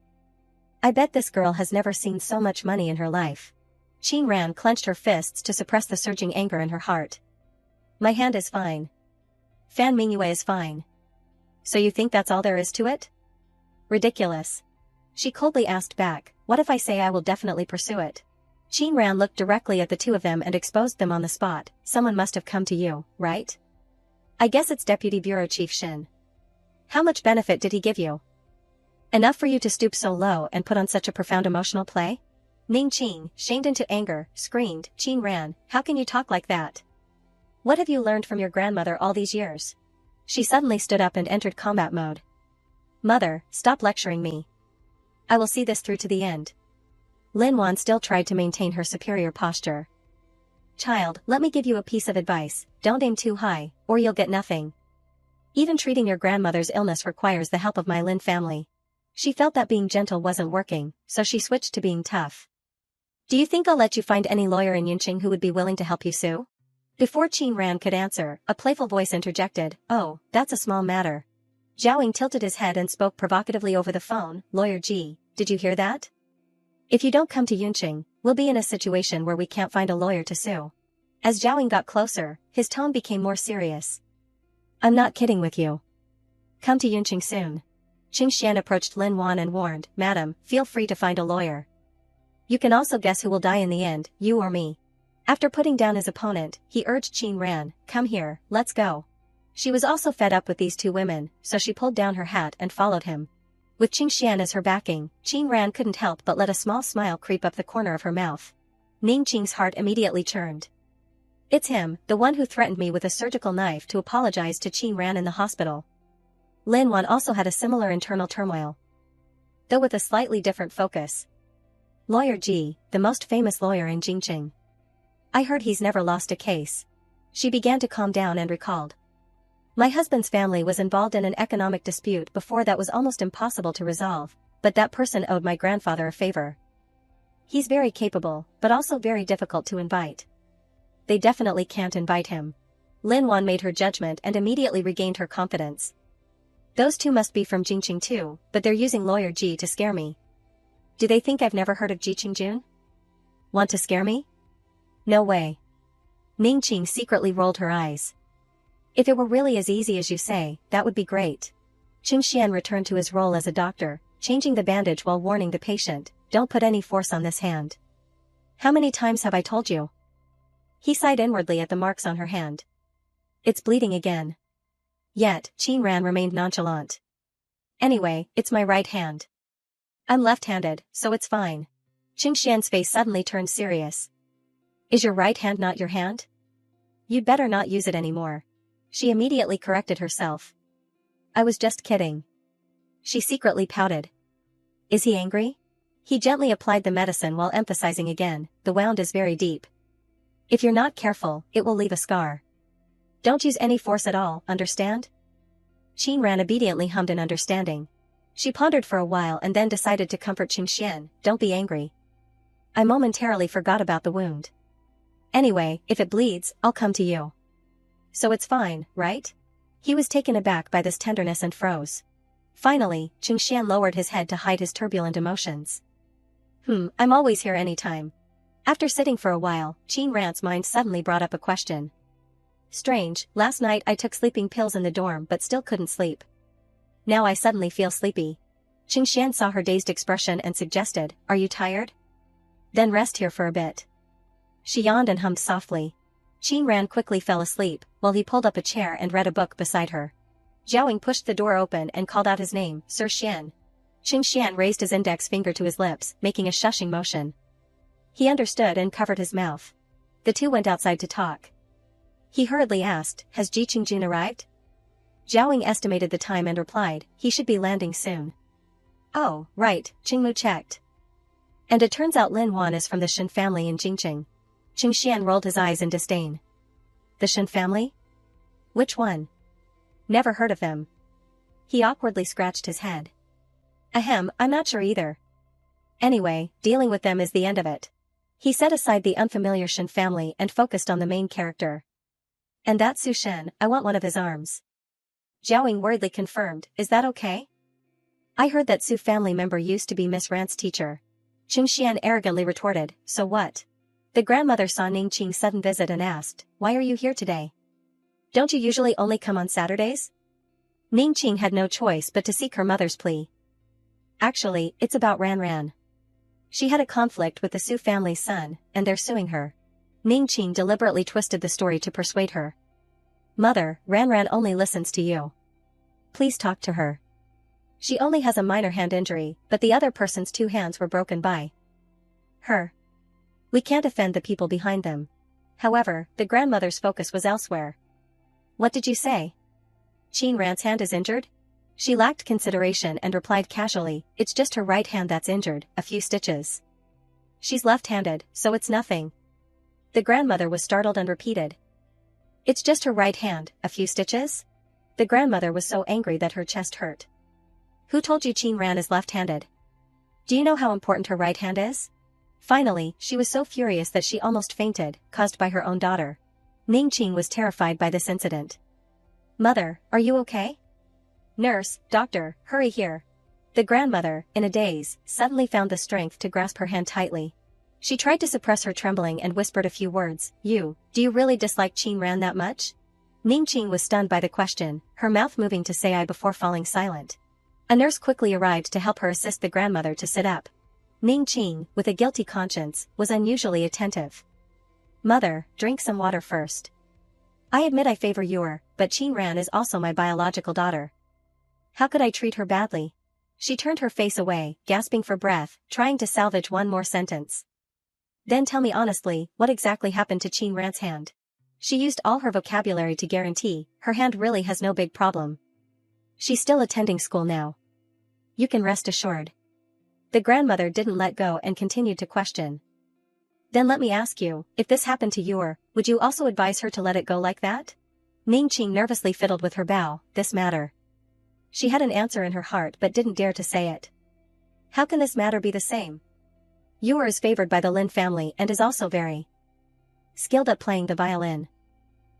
I bet this girl has never seen so much money in her life. Qin Ran clenched her fists to suppress the surging anger in her heart. My hand is fine. Fan Mingyue is fine. So you think that's all there is to it? Ridiculous. She coldly asked back, what if I say I will definitely pursue it? Qin Ran looked directly at the two of them and exposed them on the spot, someone must have come to you, right? I guess it's Deputy Bureau Chief Shin. How much benefit did he give you? Enough for you to stoop so low and put on such a profound emotional play? Ning Qing, shamed into anger, screamed, Qin Ran, how can you talk like that? What have you learned from your grandmother all these years? She suddenly stood up and entered combat mode. Mother, stop lecturing me. I will see this through to the end. Lin Wan still tried to maintain her superior posture. Child, let me give you a piece of advice, don't aim too high, or you'll get nothing. Even treating your grandmother's illness requires the help of my Lin family. She felt that being gentle wasn't working, so she switched to being tough. Do you think I'll let you find any lawyer in Yunqing who would be willing to help you sue? Before Qin Ran could answer, a playful voice interjected, oh, that's a small matter. Zhao Ying tilted his head and spoke provocatively over the phone, Lawyer Ji, did you hear that? If you don't come to Yunqing, we'll be in a situation where we can't find a lawyer to sue. As Zhao Ying got closer, his tone became more serious. I'm not kidding with you. Come to Yunqing soon. Qing Xian approached Lin Wan and warned, Madam, feel free to find a lawyer. You can also guess who will die in the end, you or me. After putting down his opponent, he urged Qin Ran, come here, let's go. She was also fed up with these two women, so she pulled down her hat and followed him. With Qing Xian as her backing, Qin Ran couldn't help but let a small smile creep up the corner of her mouth. Ning Qing's heart immediately turned. It's him, the one who threatened me with a surgical knife to apologize to Qin Ran in the hospital. Lin Wan also had a similar internal turmoil, though with a slightly different focus. Lawyer Ji, the most famous lawyer in Jingqing. I heard he's never lost a case. She began to calm down and recalled. My husband's family was involved in an economic dispute before that was almost impossible to resolve, but that person owed my grandfather a favor. He's very capable, but also very difficult to invite. They definitely can't invite him. Lin Wan made her judgment and immediately regained her confidence. Those two must be from Jingqing too, but they're using Lawyer Ji to scare me. Do they think I've never heard of Ji Qingjun? Want to scare me? No way. Ning Qing secretly rolled her eyes. If it were really as easy as you say, that would be great. Qing Xian returned to his role as a doctor, changing the bandage while warning the patient, don't put any force on this hand. How many times have I told you? He sighed inwardly at the marks on her hand. It's bleeding again. Yet, Qin Ran remained nonchalant. Anyway, it's my right hand. I'm left-handed, so it's fine. Qing Xian's face suddenly turned serious. Is your right hand not your hand? You'd better not use it anymore. She immediately corrected herself. I was just kidding. She secretly pouted. Is he angry? He gently applied the medicine while emphasizing again, the wound is very deep. If you're not careful, it will leave a scar. Don't use any force at all, understand? Qin Ran obediently hummed in understanding. She pondered for a while and then decided to comfort Qing Xian, don't be angry. I momentarily forgot about the wound. Anyway, if it bleeds, I'll come to you. So it's fine, right? He was taken aback by this tenderness and froze. Finally, Qing Xian lowered his head to hide his turbulent emotions. I'm always here anytime. After sitting for a while, Qin Ran's mind suddenly brought up a question. Strange, last night I took sleeping pills in the dorm but still couldn't sleep. Now I suddenly feel sleepy. Qing Xian saw her dazed expression and suggested, are you tired? Then rest here for a bit. She yawned and hummed softly. Qin Ran quickly fell asleep, while he pulled up a chair and read a book beside her. Zhaoying pushed the door open and called out his name, Sir Xian. Qing Xian raised his index finger to his lips, making a shushing motion. He understood and covered his mouth. The two went outside to talk. He hurriedly asked, has Ji Qingjun arrived? Zhaoying estimated the time and replied, he should be landing soon. Oh, right, Qingmu checked. And it turns out Lin Wan is from the Shen family in Jingqing. Qing Xian rolled his eyes in disdain. The Shen family? Which one? Never heard of them. He awkwardly scratched his head. Ahem, I'm not sure either. Anyway, dealing with them is the end of it. He set aside the unfamiliar Shen family and focused on the main character. And that's Su Shen, I want one of his arms. Zhaoying worriedly confirmed, is that okay? I heard that Su family member used to be Miss Rant's teacher. Qing Xian arrogantly retorted, so what? The grandmother saw Ning Qing's sudden visit and asked, why are you here today? Don't you usually only come on Saturdays? Ning Qing had no choice but to seek her mother's plea. Actually, it's about Ran Ran. She had a conflict with the Su family's son, and they're suing her. Ning Qing deliberately twisted the story to persuade her. Mother, Ran Ran only listens to you. Please talk to her. She only has a minor hand injury, but the other person's 2 hands were broken by her. We can't offend the people behind them. However, the grandmother's focus was elsewhere. What did you say? Qin Ran's hand is injured? She lacked consideration and replied casually, it's just her right hand that's injured, a few stitches. She's left-handed, so it's nothing. The grandmother was startled and repeated. It's just her right hand, a few stitches? The grandmother was so angry that her chest hurt. Who told you Qin Ran is left-handed? Do you know how important her right hand is? Finally, she was so furious that she almost fainted, caused by her own daughter. Ning Qing was terrified by this incident. Mother, are you okay? Nurse, doctor, hurry here. The grandmother, in a daze, suddenly found the strength to grasp her hand tightly. She tried to suppress her trembling and whispered a few words, do you really dislike Qin Ran that much? Ning Qing was stunned by the question, her mouth moving to say I before falling silent. A nurse quickly arrived to help her assist the grandmother to sit up. Ning Qing, with a guilty conscience, was unusually attentive. Mother, drink some water first. I admit I favor your, but Qin Ran is also my biological daughter. How could I treat her badly? She turned her face away, gasping for breath, trying to salvage one more sentence. Then tell me honestly, what exactly happened to Qin Ran's hand? She used all her vocabulary to guarantee, her hand really has no big problem. She's still attending school now. You can rest assured. The grandmother didn't let go and continued to question. Then let me ask you, if this happened to you, would you also advise her to let it go like that? Ning Qing nervously fiddled with her bow, this matter. She had an answer in her heart but didn't dare to say it. How can this matter be the same? Yor is favored by the Lin family and is also very skilled at playing the violin.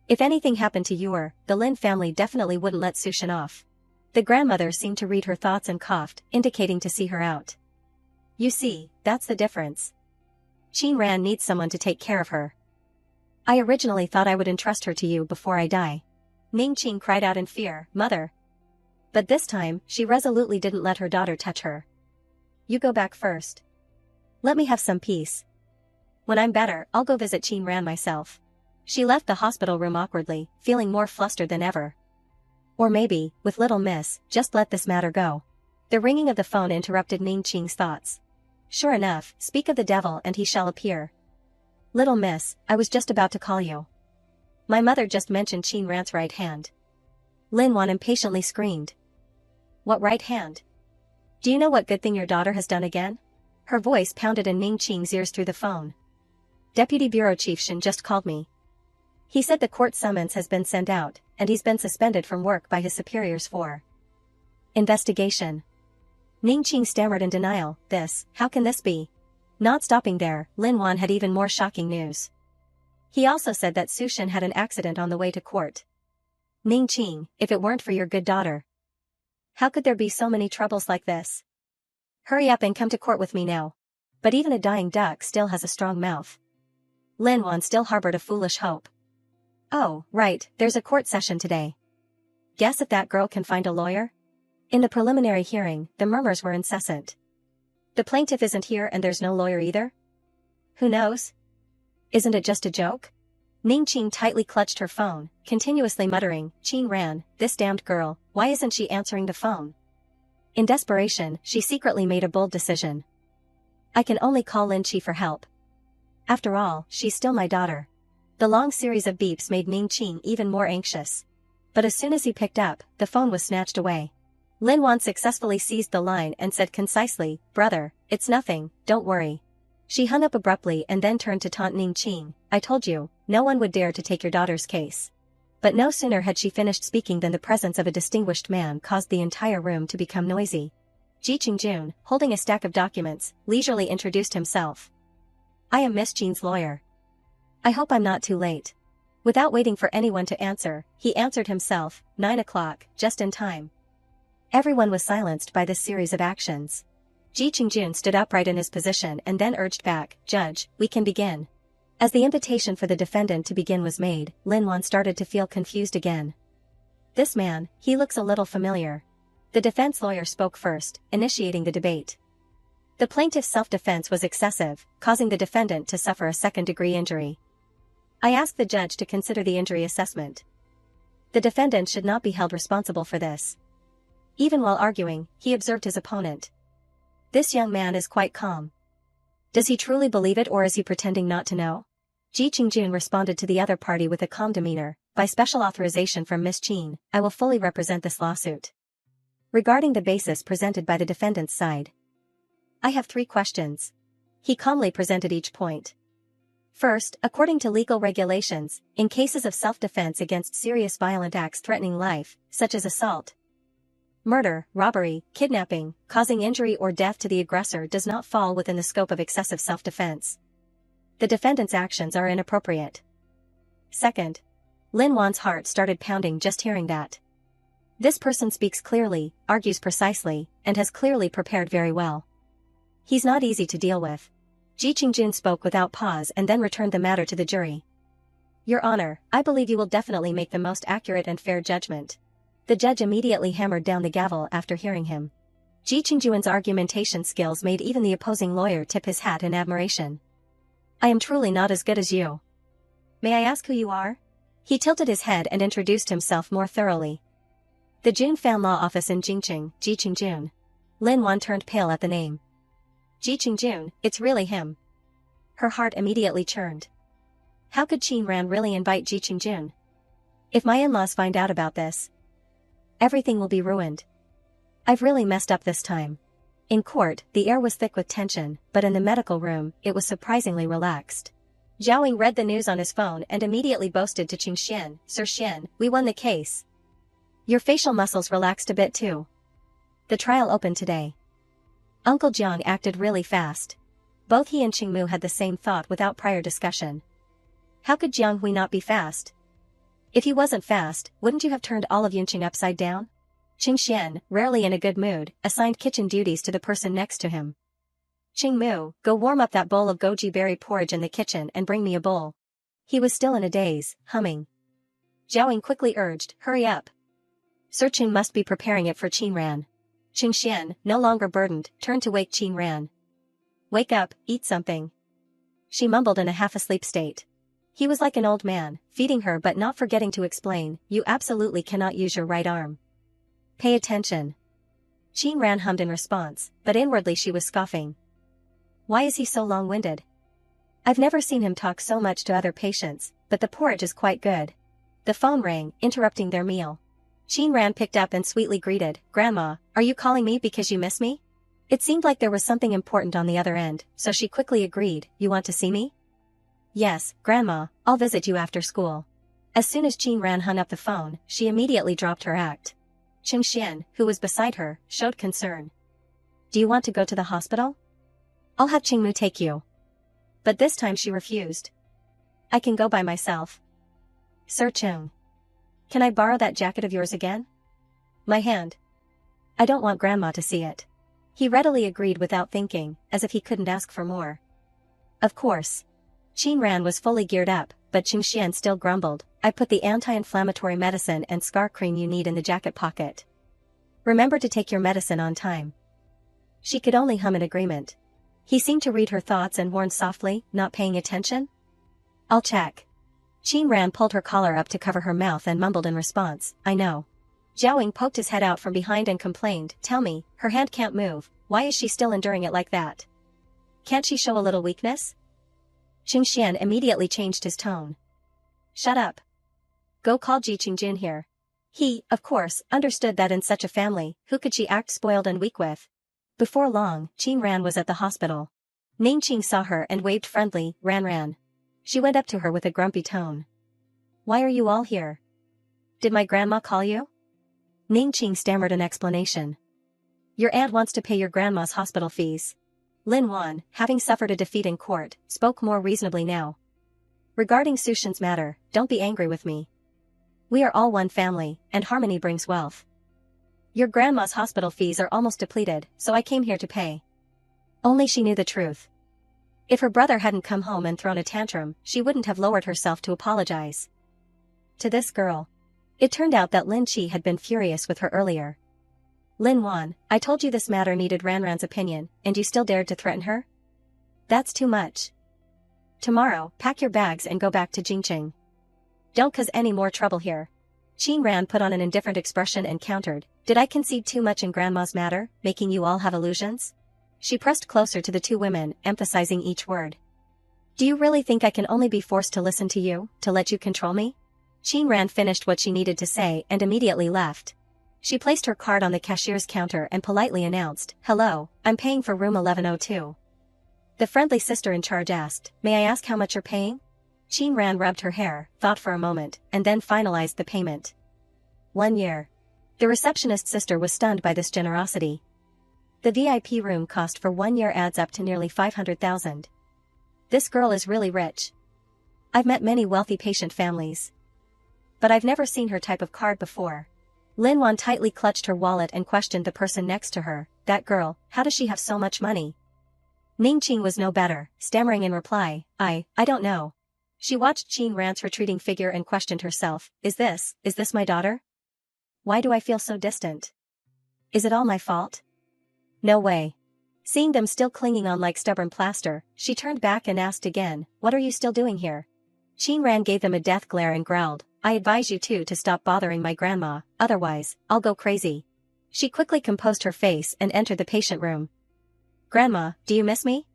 If anything happened to Yor, the Lin family definitely wouldn't let Su Shen off. The grandmother seemed to read her thoughts and coughed, indicating to see her out. You see, that's the difference. Qin Ran needs someone to take care of her. I originally thought I would entrust her to you before I die. Ning Qing cried out in fear, Mother. But this time, she resolutely didn't let her daughter touch her. You go back first. Let me have some peace. When I'm better, I'll go visit Qin Ran myself. She left the hospital room awkwardly, feeling more flustered than ever. Or maybe, with little miss, just let this matter go. The ringing of the phone interrupted Ning Qing's thoughts. Sure enough, speak of the devil and he shall appear. Little miss, I was just about to call you. My mother just mentioned Qin Ran's right hand. Lin Wan impatiently screamed. What right hand? Do you know what good thing your daughter has done again? Her voice pounded in Ning Qing's ears through the phone. Deputy Bureau Chief Shen just called me. He said the court summons has been sent out, and he's been suspended from work by his superiors for investigation. Ning Qing stammered in denial. How can this be? Not stopping there, Lin Wan had even more shocking news. He also said that Su Shen had an accident on the way to court. Ning Qing, if it weren't for your good daughter. How could there be so many troubles like this? Hurry up and come to court with me now. But even a dying duck still has a strong mouth. Lin Wan still harbored a foolish hope. Oh, right, there's a court session today. Guess if that girl can find a lawyer? In the preliminary hearing, the murmurs were incessant. The plaintiff isn't here and there's no lawyer either? Who knows? Isn't it just a joke? Ning Qing tightly clutched her phone, continuously muttering, Qin Ran, this damned girl, why isn't she answering the phone? In desperation, she secretly made a bold decision. I can only call Lin Qi for help. After all, she's still my daughter. The long series of beeps made Ning Qing even more anxious. But as soon as he picked up, the phone was snatched away. Lin Wan successfully seized the line and said concisely, Brother, it's nothing, don't worry. She hung up abruptly and then turned to taunt Ning Qing, I told you, no one would dare to take your daughter's case. But no sooner had she finished speaking than the presence of a distinguished man caused the entire room to become noisy. Ji Qingjun, holding a stack of documents, leisurely introduced himself. I am Miss Qin's lawyer. I hope I'm not too late. Without waiting for anyone to answer, he answered himself, 9 o'clock, just in time. Everyone was silenced by this series of actions. Ji Qingjun stood upright in his position and then urged back, Judge, we can begin. As the invitation for the defendant to begin was made, Lin Wan started to feel confused again. This man, he looks a little familiar. The defense lawyer spoke first, initiating the debate. The plaintiff's self-defense was excessive, causing the defendant to suffer a second-degree injury. I ask the judge to consider the injury assessment. The defendant should not be held responsible for this. Even while arguing, he observed his opponent. This young man is quite calm. Does he truly believe it or is he pretending not to know? Ji Qingjun responded to the other party with a calm demeanor, by special authorization from Miss Qin, I will fully represent this lawsuit. Regarding the basis presented by the defendant's side, I have 3 questions. He calmly presented each point. First, according to legal regulations, in cases of self-defense against serious violent acts threatening life, such as assault, murder, robbery, kidnapping, causing injury or death to the aggressor does not fall within the scope of excessive self-defense. The defendant's actions are inappropriate. Second, Lin Wan's heart started pounding just hearing that. This person speaks clearly, argues precisely, and has clearly prepared very well. He's not easy to deal with. Ji Qingjun spoke without pause and then returned the matter to the jury. Your Honor, I believe you will definitely make the most accurate and fair judgment. The judge immediately hammered down the gavel after hearing him. Ji Qingjun's argumentation skills made even the opposing lawyer tip his hat in admiration. I am truly not as good as you. May I ask who you are? He tilted his head and introduced himself more thoroughly. The Jun Fan Law Office in Jingqing, Ji Qingjun. Lin Wan turned pale at the name. Ji Qingjun, it's really him. Her heart immediately churned. How could Qin Ran really invite Ji Qingjun? If my in-laws find out about this, everything will be ruined. I've really messed up this time. In court, the air was thick with tension, but in the medical room, it was surprisingly relaxed. Zhao Ying read the news on his phone and immediately boasted to Qing Xian, Sir Xian, we won the case. Your facial muscles relaxed a bit too. The trial opened today. Uncle Jiang acted really fast. Both he and Qingmu had the same thought without prior discussion. How could Jiang Hui not be fast? If he wasn't fast, wouldn't you have turned all of Yunqing upside down? Qing Xian, rarely in a good mood, assigned kitchen duties to the person next to him. Qingmu, go warm up that bowl of goji berry porridge in the kitchen and bring me a bowl. He was still in a daze, humming. Zhao Ying quickly urged, hurry up. Sir Qing must be preparing it for Qin Ran. Qing Xian, no longer burdened, turned to wake Qin Ran. Wake up, eat something. She mumbled in a half-asleep state. He was like an old man, feeding her but not forgetting to explain, you absolutely cannot use your right arm. Pay attention. Qin Ran hummed in response, but inwardly she was scoffing. Why is he so long-winded? I've never seen him talk so much to other patients, but the porridge is quite good. The phone rang, interrupting their meal. Qin Ran picked up and sweetly greeted, Grandma, are you calling me because you miss me? It seemed like there was something important on the other end, so she quickly agreed, you want to see me? Yes, Grandma, I'll visit you after school. As soon as Qin Ran hung up the phone, she immediately dropped her act. Qing Xian, who was beside her, showed concern. Do you want to go to the hospital? I'll have Qingmu take you. But this time she refused. I can go by myself. Sir Chung. Can I borrow that jacket of yours again? My hand. I don't want Grandma to see it. He readily agreed without thinking, as if he couldn't ask for more. Of course. Qin Ran was fully geared up, but Qing Xian still grumbled, I put the anti-inflammatory medicine and scar cream you need in the jacket pocket. Remember to take your medicine on time. She could only hum in agreement. He seemed to read her thoughts and warned softly, not paying attention. I'll check. Qin Ran pulled her collar up to cover her mouth and mumbled in response, I know. Jiaoying poked his head out from behind and complained, tell me, her hand can't move, why is she still enduring it like that? Can't she show a little weakness? Qing Xian immediately changed his tone. Shut up. Go call Ji Qingjin here. He, of course, understood that in such a family, who could she act spoiled and weak with? Before long, Qin Ran was at the hospital. Ning Qing saw her and waved friendly, Ran. She went up to her with a grumpy tone. Why are you all here? Did my grandma call you? Ning Qing stammered an explanation. Your aunt wants to pay your grandma's hospital fees. Lin Wan, having suffered a defeat in court, spoke more reasonably now. Regarding Sushin's matter, don't be angry with me. We are all one family, and harmony brings wealth. Your grandma's hospital fees are almost depleted, so I came here to pay. Only she knew the truth. If her brother hadn't come home and thrown a tantrum, she wouldn't have lowered herself to apologize. To this girl. It turned out that Lin Qi had been furious with her earlier. Lin Wan, I told you this matter needed Ran's opinion, and you still dared to threaten her? That's too much. Tomorrow, pack your bags and go back to Jingqing. Don't cause any more trouble here. Qin Ran put on an indifferent expression and countered, did I concede too much in Grandma's matter, making you all have illusions? She pressed closer to the two women, emphasizing each word. Do you really think I can only be forced to listen to you, to let you control me? Qin Ran finished what she needed to say and immediately left. She placed her card on the cashier's counter and politely announced, hello, I'm paying for room 1102. The friendly sister in charge asked, may I ask how much you're paying? Qin Ran rubbed her hair, thought for a moment, and then finalized the payment. 1 year. The receptionist sister was stunned by this generosity. The VIP room cost for 1 year adds up to nearly 500,000. This girl is really rich. I've met many wealthy patient families. But I've never seen her type of card before. Lin Wan tightly clutched her wallet and questioned the person next to her, that girl, how does she have so much money? Ning Qing was no better, stammering in reply, I don't know. She watched Qin Ran's retreating figure and questioned herself, is this my daughter? Why do I feel so distant? Is it all my fault? No way. Seeing them still clinging on like stubborn plaster, she turned back and asked again, what are you still doing here? Qin Ran gave them a death glare and growled, I advise you two to stop bothering my grandma, otherwise, I'll go crazy. She quickly composed her face and entered the patient room. Grandma, do you miss me?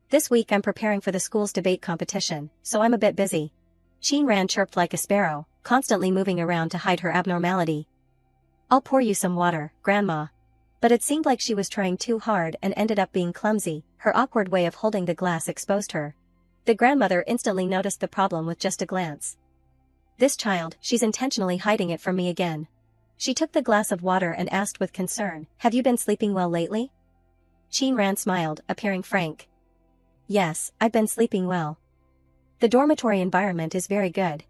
This week I'm preparing for the school's debate competition, so I'm a bit busy. Qin Ran chirped like a sparrow, constantly moving around to hide her abnormality. I'll pour you some water, Grandma. But it seemed like she was trying too hard and ended up being clumsy, her awkward way of holding the glass exposed her. The grandmother instantly noticed the problem with just a glance. This child, she's intentionally hiding it from me again. She took the glass of water and asked with concern, have you been sleeping well lately? Qin Ran smiled, appearing frank. Yes, I've been sleeping well. The dormitory environment is very good.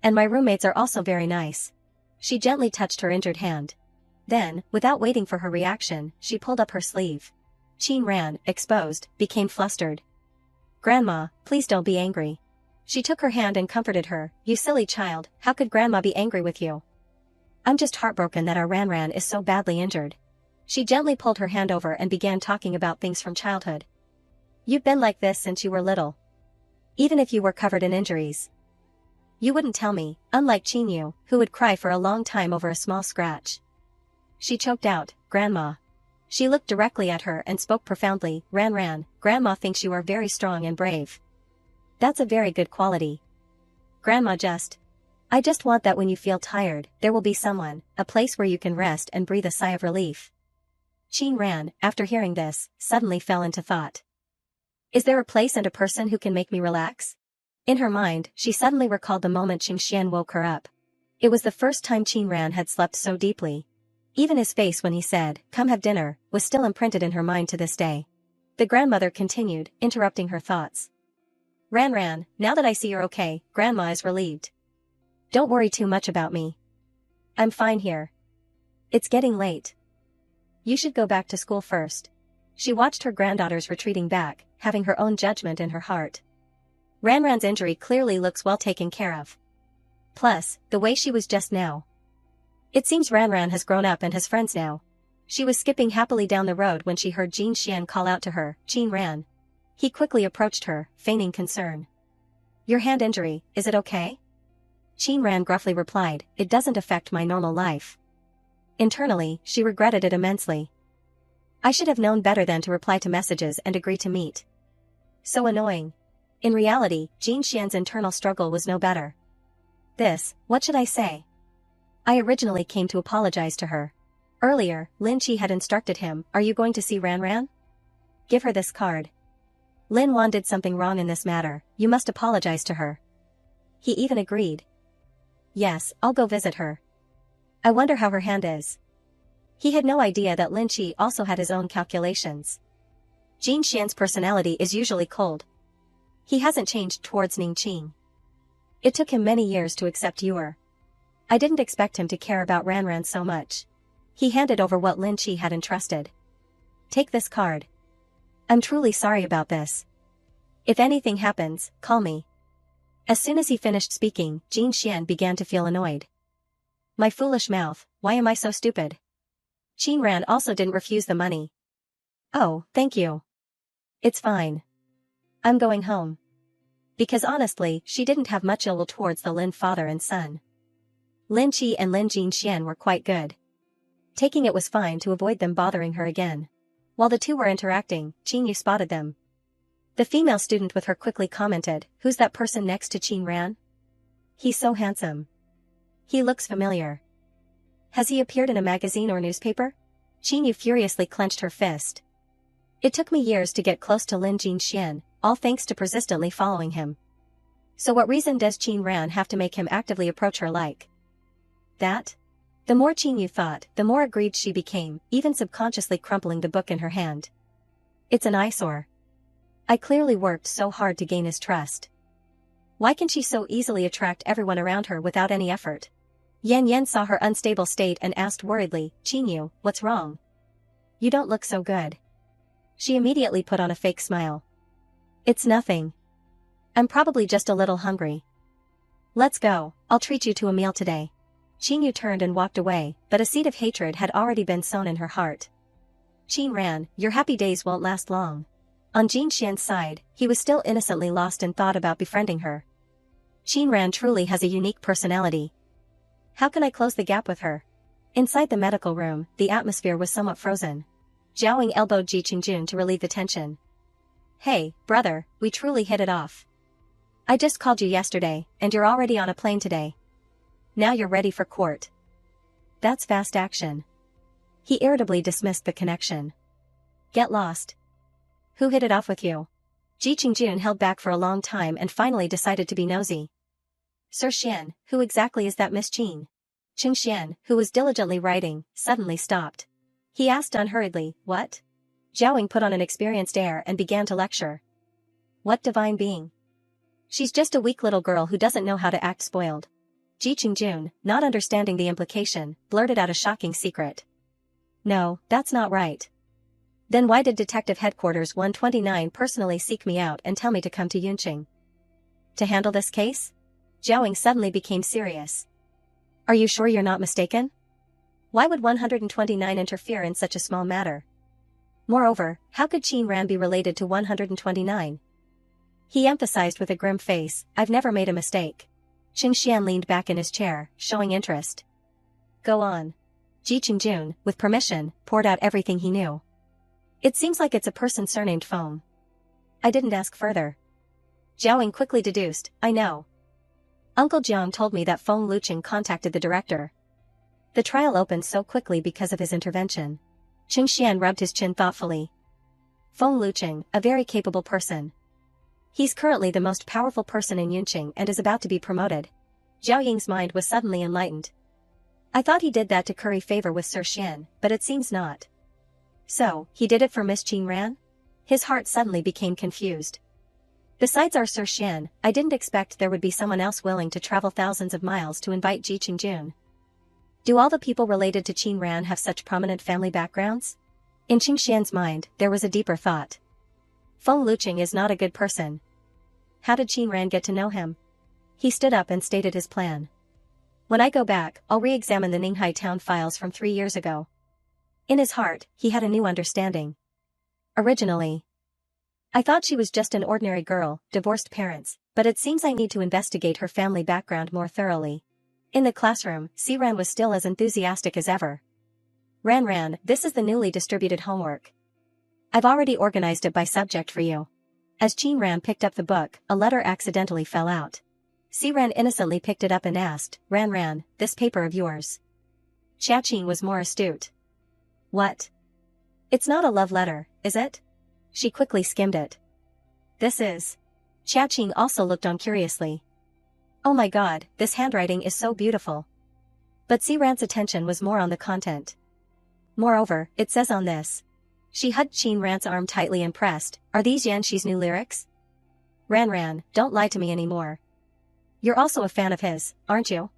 And my roommates are also very nice. She gently touched her injured hand. Then, without waiting for her reaction, she pulled up her sleeve. Qin Ran, exposed, became flustered. Grandma, please don't be angry. She took her hand and comforted her, you silly child, how could Grandma be angry with you? I'm just heartbroken that our Ran is so badly injured. She gently pulled her hand over and began talking about things from childhood. You've been like this since you were little. Even if you were covered in injuries. You wouldn't tell me, unlike Qingyu, who would cry for a long time over a small scratch. She choked out, Grandma. She looked directly at her and spoke profoundly, Ran, Grandma thinks you are very strong and brave. That's a very good quality. Grandma I just want that when you feel tired, there will be someone, a place where you can rest and breathe a sigh of relief. Qin Ran, after hearing this, suddenly fell into thought. Is there a place and a person who can make me relax? In her mind, she suddenly recalled the moment Qing Xian woke her up. It was the first time Qin Ran had slept so deeply. Even his face when he said, "Come have dinner," was still imprinted in her mind to this day. The grandmother continued, interrupting her thoughts. Ran, now that I see you're okay, Grandma is relieved. Don't worry too much about me. I'm fine here. It's getting late. You should go back to school first. She watched her granddaughters retreating back, having her own judgment in her heart. Ran's injury clearly looks well taken care of. Plus, the way she was just now. It seems Ran has grown up and has friends now. She was skipping happily down the road when she heard Jin Xian call out to her, Qin Ran. He quickly approached her, feigning concern. Your hand injury, is it okay? Qin Ran gruffly replied, it doesn't affect my normal life. Internally, she regretted it immensely. I should have known better than to reply to messages and agree to meet. So annoying. In reality, Jin Xian's internal struggle was no better. What should I say? I originally came to apologize to her. Earlier, Lin Qi had instructed him, are you going to see Ran? Give her this card. Lin Wan did something wrong in this matter, you must apologize to her. He even agreed. Yes, I'll go visit her. I wonder how her hand is. He had no idea that Lin Qi also had his own calculations. Jin Xian's personality is usually cold. He hasn't changed towards Ning Qing. It took him many years to accept Yuer. I didn't expect him to care about Ran so much. He handed over what Lin Qi had entrusted. Take this card. I'm truly sorry about this. If anything happens, call me. As soon as he finished speaking, Jin Xian began to feel annoyed. My foolish mouth, why am I so stupid? Qin Ran also didn't refuse the money. Oh, thank you. It's fine. I'm going home. Because honestly, she didn't have much ill will towards the Lin father and son. Lin Qi and Lin Jin Xian were quite good. Taking it was fine to avoid them bothering her again. While the two were interacting, Qin Yu spotted them. The female student with her quickly commented, who's that person next to Qin Ran? He's so handsome. He looks familiar. Has he appeared in a magazine or newspaper? Qin Yu furiously clenched her fist. It took me years to get close to Lin Jin Xian, all thanks to persistently following him. So what reason does Qin Ran have to make him actively approach her like that? The more Qin Yu thought, the more aggrieved she became, even subconsciously crumpling the book in her hand. It's an eyesore. I clearly worked so hard to gain his trust. Why can she so easily attract everyone around her without any effort? Yan saw her unstable state and asked worriedly, Qin Yu, what's wrong? You don't look so good. She immediately put on a fake smile. It's nothing. I'm probably just a little hungry. Let's go, I'll treat you to a meal today. Qin Yu turned and walked away, but a seed of hatred had already been sown in her heart. Qin Ran, your happy days won't last long. On Jin Xian's side, he was still innocently lost in thought about befriending her. Qin Ran truly has a unique personality. How can I close the gap with her? Inside the medical room, the atmosphere was somewhat frozen. Zhaoing elbowed Ji Qingjun to relieve the tension. Hey, brother, we truly hit it off. I just called you yesterday, and you're already on a plane today. Now you're ready for court. That's fast action. He irritably dismissed the connection. Get lost. Who hit it off with you? Ji Qingjun held back for a long time and finally decided to be nosy. Sir Xian, who exactly is that Miss Qin? Qing Xian, who was diligently writing, suddenly stopped. He asked unhurriedly, what? Zhaoing put on an experienced air and began to lecture. What divine being? She's just a weak little girl who doesn't know how to act spoiled. Ji Qingjun, not understanding the implication, blurted out a shocking secret. No, that's not right. Then why did Detective Headquarters 129 personally seek me out and tell me to come to Yunqing? To handle this case? Zhaoing suddenly became serious. Are you sure you're not mistaken? Why would 129 interfere in such a small matter? Moreover, how could Qin Ran be related to 129? He emphasized with a grim face, I've never made a mistake. Qing Xian leaned back in his chair, showing interest. Go on. Ji Qingjun, with permission, poured out everything he knew. It seems like it's a person surnamed Feng. I didn't ask further. Jiaoying quickly deduced, I know. Uncle Jiang told me that Feng Luqing contacted the director. The trial opened so quickly because of his intervention. Qing Xian rubbed his chin thoughtfully. Feng Luqing, a very capable person. He's currently the most powerful person in Yunqing and is about to be promoted. Zhao Ying's mind was suddenly enlightened. I thought he did that to curry favor with Sir Xian, but it seems not. So, he did it for Miss Qing Ran? His heart suddenly became confused. Besides our Sir Xian, I didn't expect there would be someone else willing to travel thousands of miles to invite Ji Qingjun. Do all the people related to Qin Ran have such prominent family backgrounds? In Qing Xian's mind, there was a deeper thought. Feng Luqing is not a good person. How did Qin Ran get to know him? He stood up and stated his plan. When I go back, I'll re-examine the Ninghai town files from 3 years ago. In his heart, he had a new understanding. Originally, I thought she was just an ordinary girl, divorced parents, but it seems I need to investigate her family background more thoroughly. In the classroom, Ran was still as enthusiastic as ever. Ran, this is the newly distributed homework. I've already organized it by subject for you. As Qin Ran picked up the book, a letter accidentally fell out. Ran innocently picked it up and asked, Ran, this paper of yours. Xia Qing was more astute. What? It's not a love letter, is it? She quickly skimmed it. This is. Xia Qing also looked on curiously. Oh my god, this handwriting is so beautiful. But Ran's attention was more on the content. Moreover, it says on this. She hugged Qin Ran's arm tightly and pressed, are these Yan Shi's new lyrics? Ran, don't lie to me anymore. You're also a fan of his, aren't you?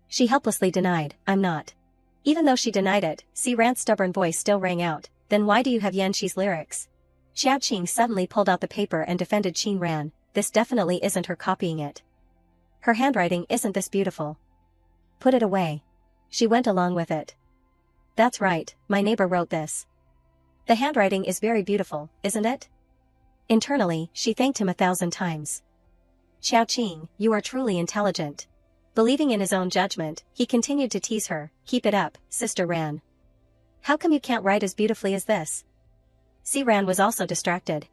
She helplessly denied, I'm not. Even though she denied it, Ran's stubborn voice still rang out, then why do you have Yan Shi's lyrics? Xia Qing suddenly pulled out the paper and defended Qin Ran, this definitely isn't her copying it. Her handwriting isn't this beautiful. Put it away. She went along with it. That's right, my neighbor wrote this. The handwriting is very beautiful, isn't it? Internally, she thanked him 1,000 times. Xiao Qing, you are truly intelligent. Believing in his own judgment, he continued to tease her, keep it up, Sister Ran. How come you can't write as beautifully as this? Ran was also distracted.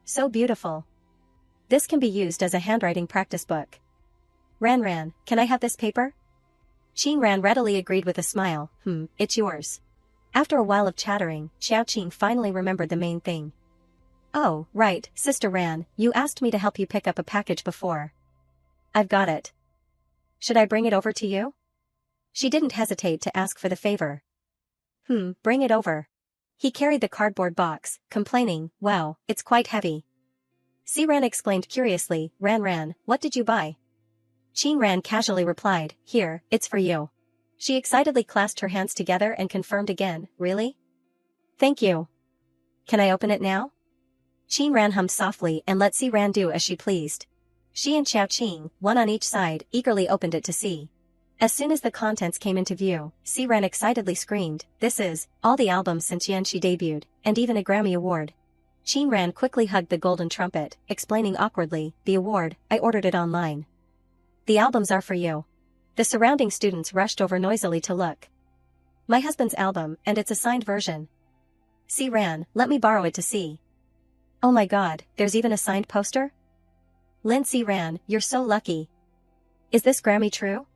So beautiful. This can be used as a handwriting practice book. Ran, can I have this paper? Qin Ran readily agreed with a smile, it's yours. After a while of chattering, Xiao Qing finally remembered the main thing. Oh, right, Sister Ran, you asked me to help you pick up a package before. I've got it. Should I bring it over to you? She didn't hesitate to ask for the favor. Bring it over. He carried the cardboard box, complaining, wow, it's quite heavy. Ran exclaimed curiously, Ran, what did you buy? Qin Ran casually replied, here, it's for you. She excitedly clasped her hands together and confirmed again, really? Thank you. Can I open it now? Qin Ran hummed softly and let Ran do as she pleased. She and Xiao Qing, one on each side, eagerly opened it to see. As soon as the contents came into view, Ran excitedly screamed, this is, all the albums since Yan Shi debuted, and even a Grammy Award. Qin Ran quickly hugged the golden trumpet, explaining awkwardly, the award, I ordered it online. The albums are for you. The surrounding students rushed over noisily to look. My husband's album, and it's a signed version. Ran, let me borrow it to see. Oh my god, there's even a signed poster? Lin Ran, you're so lucky. Is this Grammy true?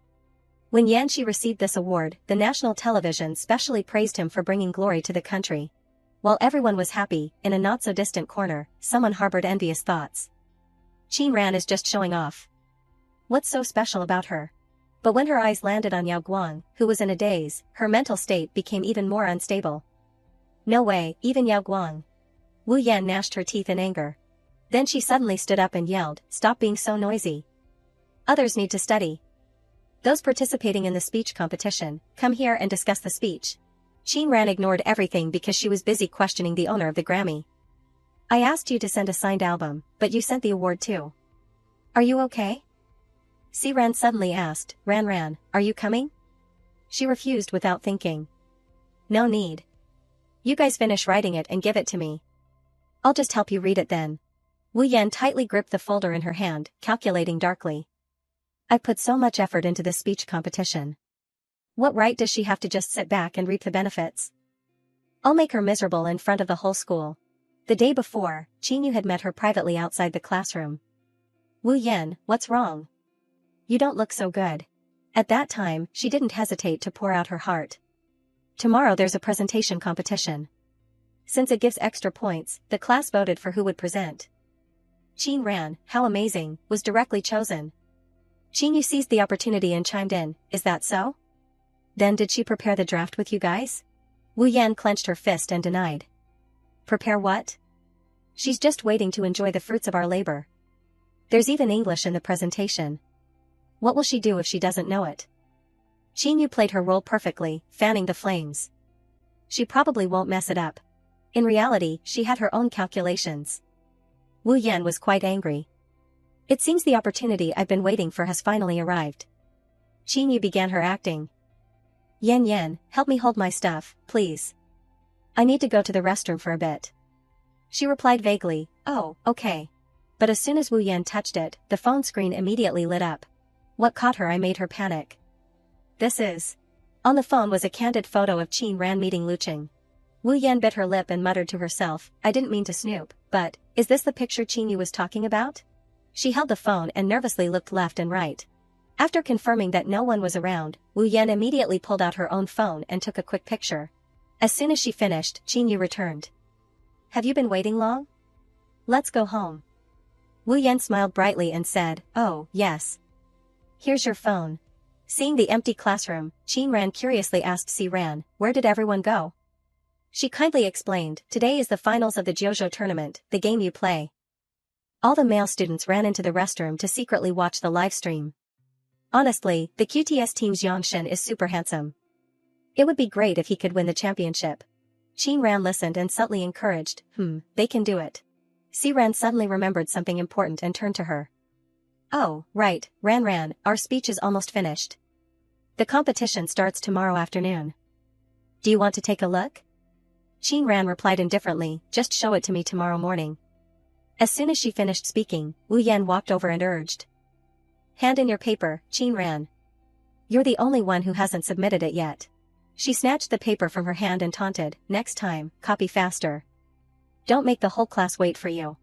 When Yan Shi received this award, the national television specially praised him for bringing glory to the country. While everyone was happy, in a not-so-distant corner, someone harbored envious thoughts. Qin Ran is just showing off. What's so special about her? But when her eyes landed on Yao Guang, who was in a daze, her mental state became even more unstable. No way, even Yao Guang. Wu Yan gnashed her teeth in anger. Then she suddenly stood up and yelled, stop being so noisy. Others need to study. Those participating in the speech competition, come here and discuss the speech. Qin Ran ignored everything because she was busy questioning the owner of the Grammy. I asked you to send a signed album, but you sent the award too. Are you okay? Ran suddenly asked, Ran, are you coming? She refused without thinking. No need. You guys finish writing it and give it to me. I'll just help you read it then. Wu Yan tightly gripped the folder in her hand, calculating darkly. I put so much effort into this speech competition. What right does she have to just sit back and reap the benefits? I'll make her miserable in front of the whole school. The day before, Qingyu had met her privately outside the classroom. Wu Yan, what's wrong? You don't look so good. At that time, she didn't hesitate to pour out her heart. Tomorrow there's a presentation competition. Since it gives extra points, the class voted for who would present. Qin Ran, how amazing, was directly chosen. Qingyu seized the opportunity and chimed in, is that so? Then did she prepare the draft with you guys? Wu Yan clenched her fist and denied. Prepare what? She's just waiting to enjoy the fruits of our labor. There's even English in the presentation. What will she do if she doesn't know it? Qingyu played her role perfectly, fanning the flames. She probably won't mess it up. In reality, she had her own calculations. Wu Yan was quite angry. It seems the opportunity I've been waiting for has finally arrived. Qingyu began her acting. Yan, help me hold my stuff, please. I need to go to the restroom for a bit. She replied vaguely, oh, okay. But as soon as Wu Yan touched it, the phone screen immediately lit up. What caught her eye made her panic. This is. On the phone was a candid photo of Qin Ran meeting Luqing. Wu Yan bit her lip and muttered to herself, I didn't mean to snoop, but, is this the picture Qingyu was talking about? She held the phone and nervously looked left and right. After confirming that no one was around, Wu Yan immediately pulled out her own phone and took a quick picture. As soon as she finished, Qingyu returned. Have you been waiting long? Let's go home. Wu Yan smiled brightly and said, oh, yes. Here's your phone. Seeing the empty classroom, Qin Ran curiously asked Si Ran, where did everyone go? She kindly explained, today is the finals of the Jiuzhou tournament, the game you play. All the male students ran into the restroom to secretly watch the live stream. Honestly, the QTS team's Yangshen is super handsome. It would be great if he could win the championship. Qin Ran listened and subtly encouraged, they can do it. Si Ran suddenly remembered something important and turned to her. Oh, right, Ran, our speech is almost finished. The competition starts tomorrow afternoon. Do you want to take a look? Qin Ran replied indifferently, just show it to me tomorrow morning. As soon as she finished speaking, Wu Yan walked over and urged. Hand in your paper, Qin Ran. You're the only one who hasn't submitted it yet. She snatched the paper from her hand and taunted, next time, copy faster. Don't make the whole class wait for you.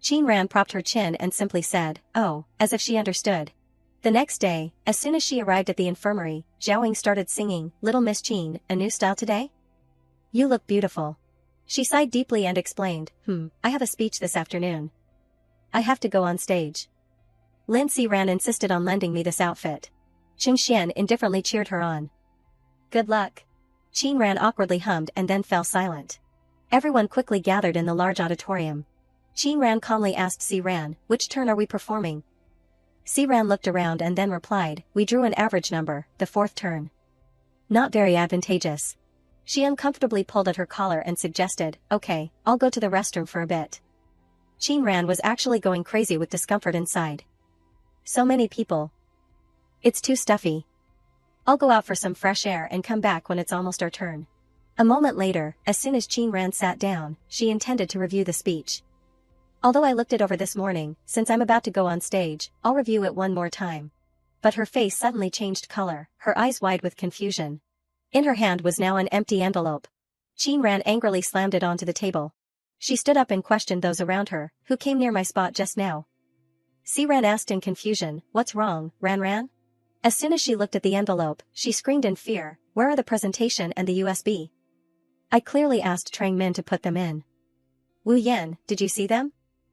Qin Ran propped her chin and simply said, oh, as if she understood. The next day, as soon as she arrived at the infirmary, Zhaoying started singing, Little Miss Qin, a new style today? You look beautiful. She sighed deeply and explained, I have a speech this afternoon. I have to go on stage. Lin Si Ran insisted on lending me this outfit. Qing Xian indifferently cheered her on. Good luck. Qin Ran awkwardly hummed and then fell silent. Everyone quickly gathered in the large auditorium. Qin Ran calmly asked Si Ran, which turn are we performing? Si Ran looked around and then replied, we drew an average number, the fourth turn. Not very advantageous. She uncomfortably pulled at her collar and suggested, okay, I'll go to the restroom for a bit. Qin Ran was actually going crazy with discomfort inside. So many people. It's too stuffy. I'll go out for some fresh air and come back when it's almost our turn. A moment later, as soon as Qin Ran sat down, she intended to review the speech. Although I looked it over this morning, since I'm about to go on stage, I'll review it one more time. But her face suddenly changed color, her eyes wide with confusion. In her hand was now an empty envelope. Qin Ran angrily slammed it onto the table. She stood up and questioned those around her, who came near my spot just now. Si Ran asked in confusion, what's wrong, Ran? As soon as she looked at the envelope, she screamed in fear, where are the presentation and the USB? I clearly asked Trang Min to put them in. Wu Yan, did you see them?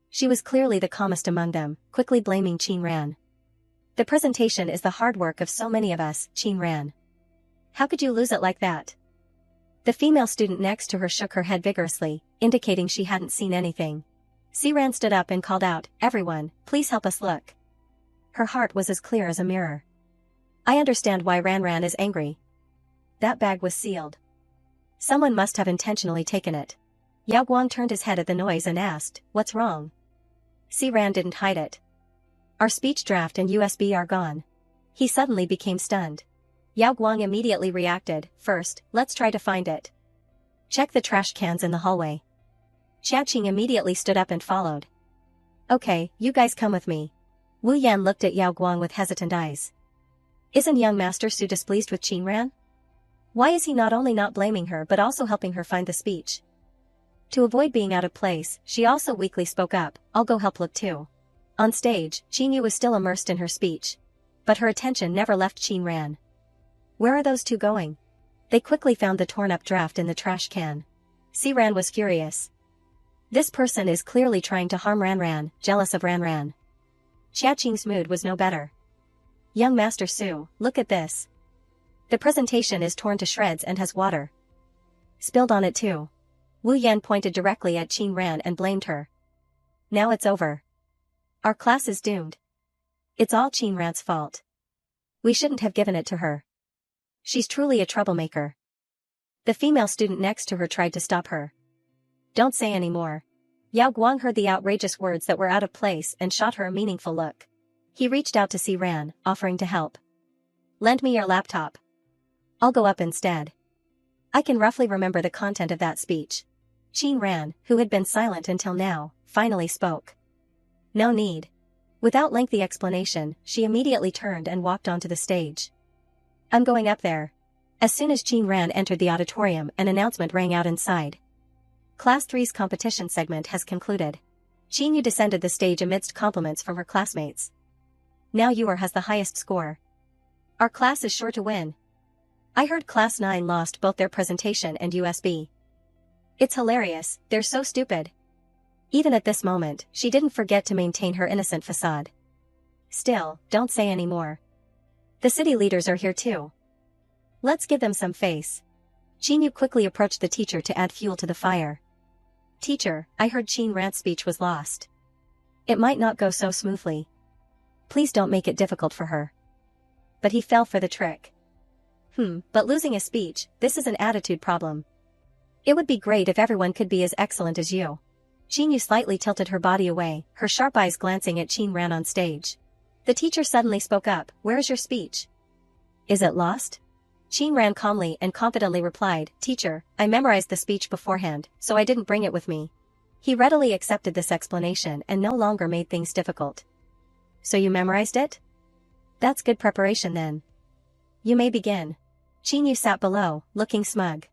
She was clearly the calmest among them, quickly blaming Qin Ran. The presentation is the hard work of so many of us, Qin Ran. How could you lose it like that? The female student next to her shook her head vigorously, indicating she hadn't seen anything. Si Ran stood up and called out, everyone, please help us look. Her heart was as clear as a mirror. I understand why Ran is angry. That bag was sealed. Someone must have intentionally taken it. Yao Guang turned his head at the noise and asked, what's wrong? Si Ran didn't hide it. Our speech draft and USB are gone. He suddenly became stunned. Yao Guang immediately reacted, first, let's try to find it. Check the trash cans in the hallway. Xiaoqing immediately stood up and followed. Okay, you guys come with me. Wu Yan looked at Yao Guang with hesitant eyes. Isn't young Master Su displeased with Qin Ran? Why is he not only not blaming her but also helping her find the speech? To avoid being out of place, she also weakly spoke up, I'll go help look too. On stage, Qin Yu was still immersed in her speech. But her attention never left Qin Ran. Where are those two going? They quickly found the torn-up draft in the trash can. Si Ran was furious. This person is clearly trying to harm Ran Ran, jealous of Ran Ran. Xia Qing's mood was no better. Young Master Su, look at this. The presentation is torn to shreds and has water spilled on it too. Wu Yan pointed directly at Qin Ran and blamed her. Now it's over. Our class is doomed. It's all Qin Ran's fault. We shouldn't have given it to her. She's truly a troublemaker. The female student next to her tried to stop her. Don't say any more. Yao Guang heard the outrageous words that were out of place and shot her a meaningful look. He reached out to Si Ran, offering to help. Lend me your laptop. I'll go up instead. I can roughly remember the content of that speech. Qin Ran, who had been silent until now, finally spoke. No need. Without lengthy explanation, she immediately turned and walked onto the stage. I'm going up there. As soon as Qin Ran entered the auditorium, an announcement rang out inside. Class 3's competition segment has concluded. Qin Yu descended the stage amidst compliments from her classmates. Now Yuer has the highest score. Our class is sure to win. I heard Class 9 lost both their presentation and USB. It's hilarious, they're so stupid. Even at this moment, she didn't forget to maintain her innocent facade. Still, don't say any more. The city leaders are here too. Let's give them some face. Qin Yu quickly approached the teacher to add fuel to the fire. Teacher, I heard Qin Ran's speech was lost. It might not go so smoothly. Please don't make it difficult for her. But he fell for the trick. But losing a speech, this is an attitude problem. It would be great if everyone could be as excellent as you. Qin Yu slightly tilted her body away, her sharp eyes glancing at Qin Ran on stage. The teacher suddenly spoke up, where is your speech? Is it lost? Qin Ran calmly and confidently replied, Teacher, I memorized the speech beforehand, so I didn't bring it with me. He readily accepted this explanation and no longer made things difficult. So you memorized it? That's good preparation then. You may begin. Qin Yu sat below, looking smug.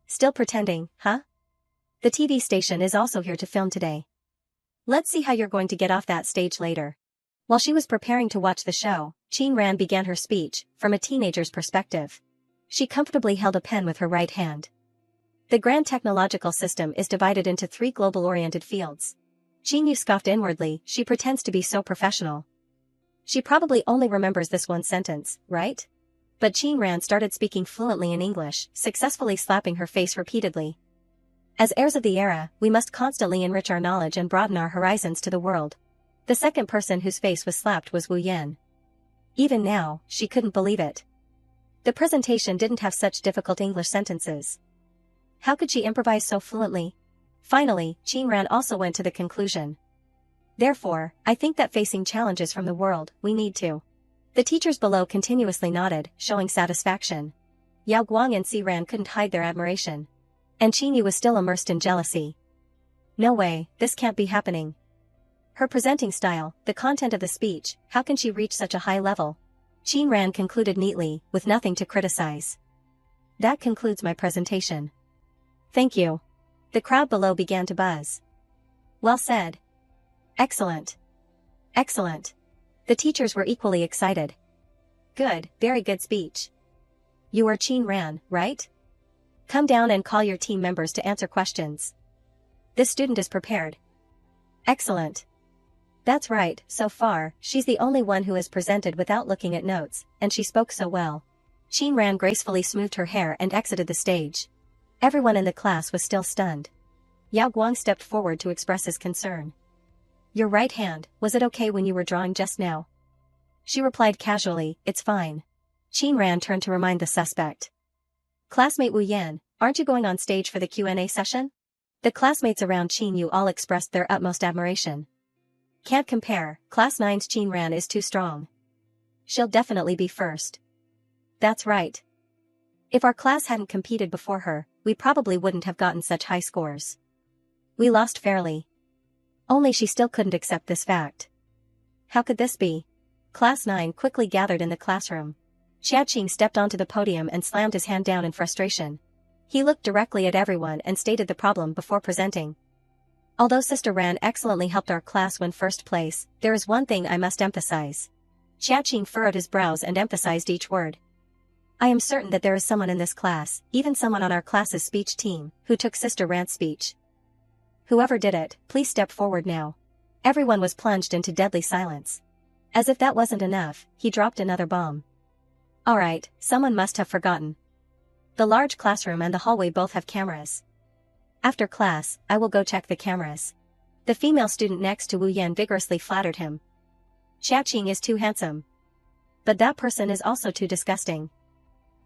Still pretending, huh? The TV station is also here to film today. Let's see how you're going to get off that stage later. While she was preparing to watch the show, Qin Ran began her speech, from a teenager's perspective. She comfortably held a pen with her right hand. The grand technological system is divided into 3 global-oriented fields. Qin Yu scoffed inwardly, she pretends to be so professional. She probably only remembers this one sentence, right? But Qin Ran started speaking fluently in English, successfully slapping her face repeatedly. As heirs of the era, we must constantly enrich our knowledge and broaden our horizons to the world. The second person whose face was slapped was Wu Yan. Even now, she couldn't believe it. The presentation didn't have such difficult English sentences. How could she improvise so fluently? Finally, Qin Ran also went to the conclusion. Therefore, I think that facing challenges from the world, we need to. The teachers below continuously nodded, showing satisfaction. Yao Guang and Si Ran couldn't hide their admiration. And Qin Yu was still immersed in jealousy. No way, this can't be happening. Her presenting style, the content of the speech, how can she reach such a high level? Qin Ran concluded neatly, with nothing to criticize. That concludes my presentation. Thank you. The crowd below began to buzz. Well said. Excellent. Excellent. The teachers were equally excited. Good, very good speech. You are Qin Ran, right? Come down and call your team members to answer questions. This student is prepared. Excellent. That's right, so far, she's the only one who has presented without looking at notes, and she spoke so well. Qin Ran gracefully smoothed her hair and exited the stage. Everyone in the class was still stunned. Yao Guang stepped forward to express his concern. Your right hand, was it okay when you were drawing just now? She replied casually, it's fine. Qin Ran turned to remind the suspect. Classmate Wu Yan, aren't you going on stage for the Q&A session? The classmates around Qin Yu all expressed their utmost admiration. Can't compare, Class 9's Qin Ran is too strong. She'll definitely be first. That's right. If our class hadn't competed before her, we probably wouldn't have gotten such high scores. We lost fairly. Only she still couldn't accept this fact. How could this be? Class 9 quickly gathered in the classroom. Xiaoqing stepped onto the podium and slammed his hand down in frustration. He looked directly at everyone and stated the problem before presenting. Although Sister Ran excellently helped our class win first place, there is one thing I must emphasize. Xiaoqing furrowed his brows and emphasized each word. I am certain that there is someone in this class, even someone on our class's speech team, who took Sister Ran's speech. Whoever did it, please step forward now. Everyone was plunged into deadly silence. As if that wasn't enough, he dropped another bomb. Alright, someone must have forgotten. The large classroom and the hallway both have cameras. After class, I will go check the cameras. The female student next to Wu Yan vigorously flattered him. Xiaoqing is too handsome. But that person is also too disgusting.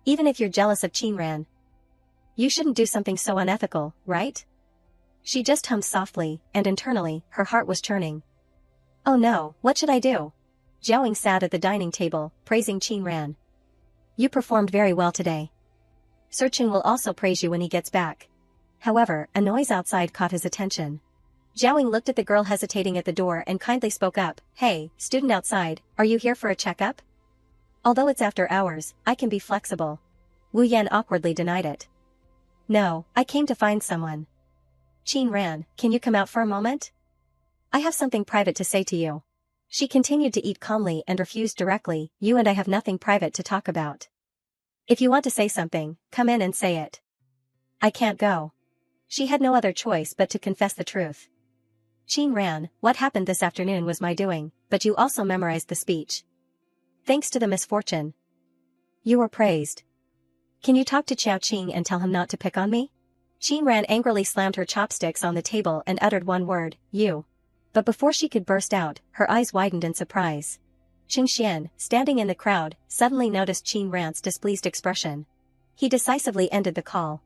Even if you're jealous of Qin Ran, you shouldn't do something so unethical, right? She just hummed softly, and internally, her heart was churning. Oh no, what should I do? Zhaoying sat at the dining table, praising Qin Ran. You performed very well today. Sir Qing will also praise you when he gets back. However, a noise outside caught his attention. Zhaoying looked at the girl hesitating at the door and kindly spoke up. Hey, student outside, are you here for a checkup? Although it's after hours, I can be flexible. Wu Yan awkwardly denied it. No, I came to find someone. Qin Ran, can you come out for a moment? I have something private to say to you. She continued to eat calmly and refused directly. You and I have nothing private to talk about. If you want to say something, come in and say it. I can't go. She had no other choice but to confess the truth. Qin Ran, what happened this afternoon was my doing, but you also memorized the speech. Thanks to the misfortune. You were praised. Can you talk to Xiaoqing and tell him not to pick on me? Qin Ran angrily slammed her chopsticks on the table and uttered one word, you. But before she could burst out, her eyes widened in surprise. Qing Xian, standing in the crowd, suddenly noticed Qin Ran's displeased expression. He decisively ended the call.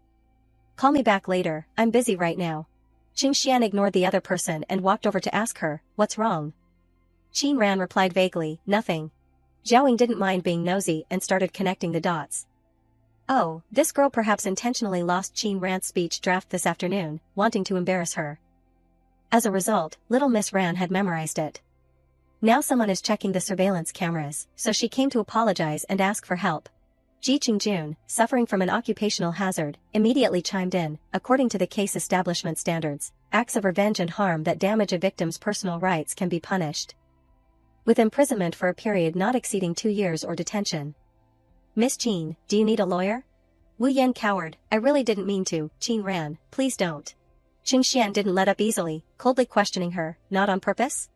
Call me back later, I'm busy right now. Qing Xian ignored the other person and walked over to ask her, what's wrong? Qin Ran replied vaguely, nothing. Zhaoying didn't mind being nosy and started connecting the dots. Oh, this girl perhaps intentionally lost Qin Ran's speech draft this afternoon, wanting to embarrass her. As a result, little Miss Ran had memorized it. Now someone is checking the surveillance cameras, so she came to apologize and ask for help. Ji Qingjun, suffering from an occupational hazard, immediately chimed in. According to the case establishment standards, acts of revenge and harm that damage a victim's personal rights can be punished with imprisonment for a period not exceeding 2 years or detention. Miss Qin, do you need a lawyer? Wu Yan cowered. I really didn't mean to. Qin Ran, please don't. Qing Xian didn't let up easily, coldly questioning her, not on purpose?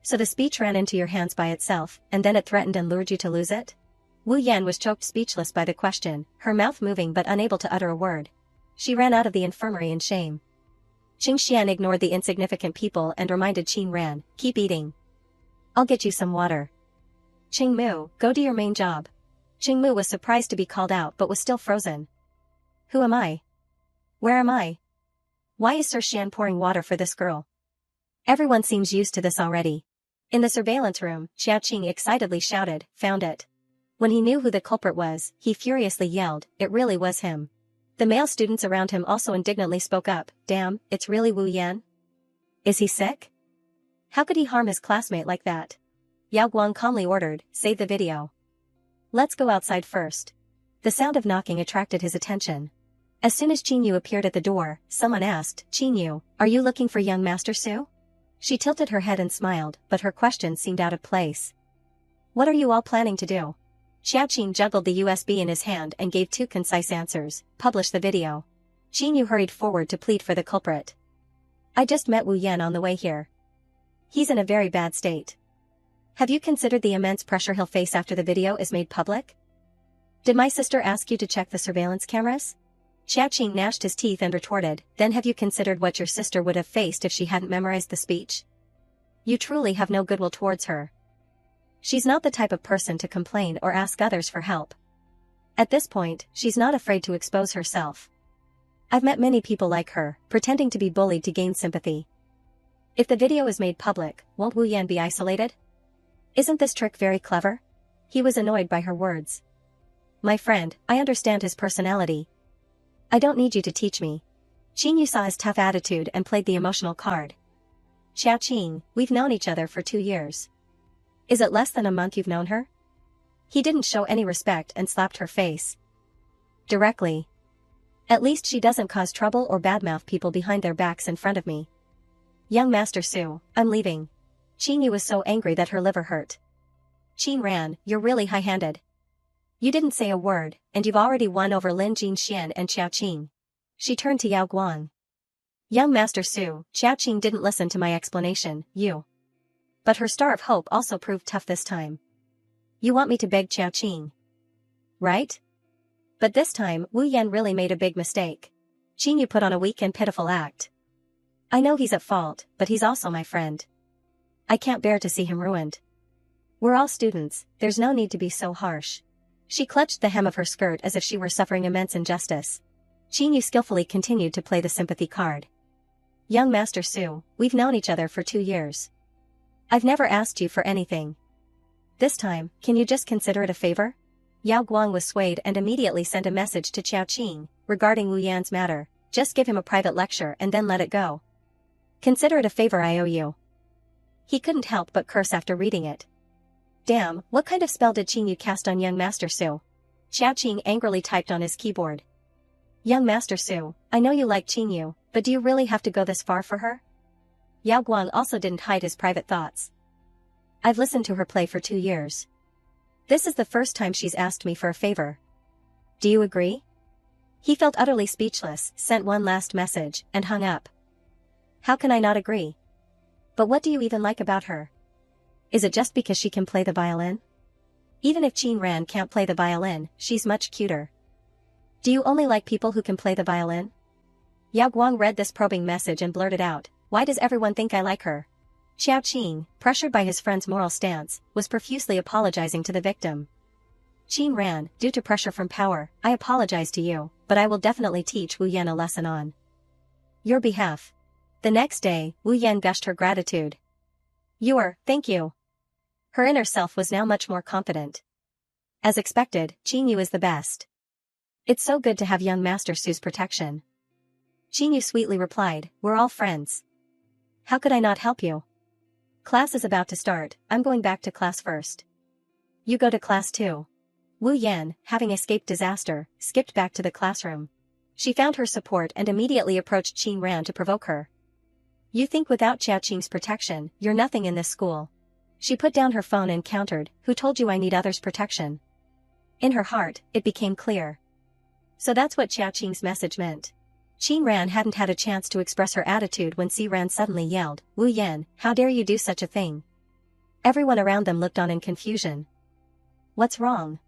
So the speech ran into your hands by itself, and then it threatened and lured you to lose it? Wu Yan was choked speechless by the question, her mouth moving but unable to utter a word. She ran out of the infirmary in shame. Qing Xian ignored the insignificant people and reminded Qin Ran, keep eating. I'll get you some water. Qing Mu, go do your main job. Qing Mu was surprised to be called out but was still frozen. Who am I? Where am I? Why is Sir Xian pouring water for this girl? Everyone seems used to this already. In the surveillance room, Xiaoqing excitedly shouted, found it. When he knew who the culprit was, he furiously yelled, it really was him. The male students around him also indignantly spoke up, damn, it's really Wu Yan? Is he sick? How could he harm his classmate like that? Yao Guang calmly ordered, save the video. Let's go outside first. The sound of knocking attracted his attention. As soon as Qin Yu appeared at the door, someone asked, Qin Yu, are you looking for young Master Su? She tilted her head and smiled, but her question seemed out of place. What are you all planning to do? Xiaoqing juggled the USB in his hand and gave 2 concise answers, publish the video. Qin Yu hurried forward to plead for the culprit. I just met Wu Yan on the way here. He's in a very bad state. Have you considered the immense pressure he'll face after the video is made public? Did my sister ask you to check the surveillance cameras? Xiaoqing gnashed his teeth and retorted, then have you considered what your sister would have faced if she hadn't memorized the speech? You truly have no goodwill towards her. She's not the type of person to complain or ask others for help. At this point, she's not afraid to expose herself. I've met many people like her, pretending to be bullied to gain sympathy. If the video is made public, won't Wu Yan be isolated? Isn't this trick very clever? He was annoyed by her words. My friend, I understand his personality. I don't need you to teach me. Qin Yu saw his tough attitude and played the emotional card. Qiaqing, we've known each other for 2 years. Is it less than a month you've known her? He didn't show any respect and slapped her face directly. At least she doesn't cause trouble or badmouth people behind their backs in front of me. Young Master Su, I'm leaving. Qingyu was so angry that her liver hurt. Qin Ran, you're really high-handed. You didn't say a word, and you've already won over Lin Jinxian and Qiaqing. She turned to Yao Guang. Young Master Su, Qiaqing didn't listen to my explanation, you. But her star of hope also proved tough this time. You want me to beg Qiaqing? Right? But this time, Wu Yan really made a big mistake. Qingyu put on a weak and pitiful act. I know he's at fault, but he's also my friend. I can't bear to see him ruined. We're all students, there's no need to be so harsh. She clutched the hem of her skirt as if she were suffering immense injustice. Qingyu skillfully continued to play the sympathy card. Young Master Su, we've known each other for 2 years. I've never asked you for anything. This time, can you just consider it a favor? Yao Guang was swayed and immediately sent a message to Qiaqing regarding Wu Yan's matter. Just give him a private lecture and then let it go. Consider it a favor I owe you. He couldn't help but curse after reading it. Damn, what kind of spell did Qingyu cast on young Master Su? Qiaqing angrily typed on his keyboard. Young Master Su, I know you like Qingyu, but do you really have to go this far for her? Yao Guang also didn't hide his private thoughts. I've listened to her play for 2 years. This is the first time she's asked me for a favor. Do you agree? He felt utterly speechless, sent one last message, and hung up. How can I not agree? But what do you even like about her? Is it just because she can play the violin? Even if Qin Ran can't play the violin, she's much cuter. Do you only like people who can play the violin? Yao Guang read this probing message and blurted out, why does everyone think I like her? Qiaqing, pressured by his friend's moral stance, was profusely apologizing to the victim. Qin Ran, due to pressure from power, I apologize to you, but I will definitely teach Wu Yan a lesson on your behalf. The next day, Wu Yan gushed her gratitude. Thank you. Her inner self was now much more confident. As expected, Qingyu is the best. It's so good to have young Master Su's protection. Qingyu sweetly replied, we're all friends. How could I not help you? Class is about to start, I'm going back to class first. You go to class too. Wu Yan, having escaped disaster, skipped back to the classroom. She found her support and immediately approached Qin Ran to provoke her. You think without Qiaqing's protection, you're nothing in this school. She put down her phone and countered, who told you I need others' protection? In her heart, it became clear. So that's what Qiaqing's message meant. Qin Ran hadn't had a chance to express her attitude when Si Ran suddenly yelled, Wu Yan, how dare you do such a thing? Everyone around them looked on in confusion. What's wrong?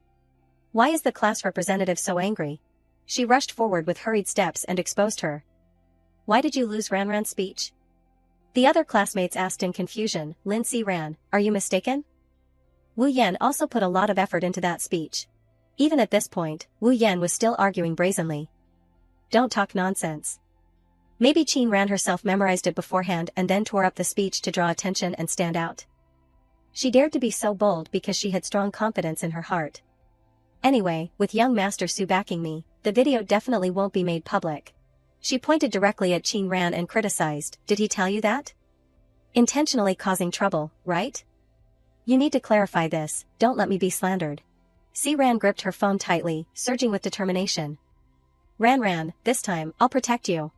Why is the class representative so angry? She rushed forward with hurried steps and exposed her. Why did you lose Ranran's speech? The other classmates asked in confusion, Lin Si Ran, are you mistaken? Wu Yan also put a lot of effort into that speech. Even at this point, Wu Yan was still arguing brazenly. Don't talk nonsense. Maybe Qin Ran herself memorized it beforehand and then tore up the speech to draw attention and stand out. She dared to be so bold because she had strong confidence in her heart. Anyway, with young Master Su backing me, the video definitely won't be made public. She pointed directly at Qin Ran and criticized, did he tell you that? Intentionally causing trouble, right? You need to clarify this, don't let me be slandered. Si Ran gripped her phone tightly, surging with determination. Ran, this time, I'll protect you.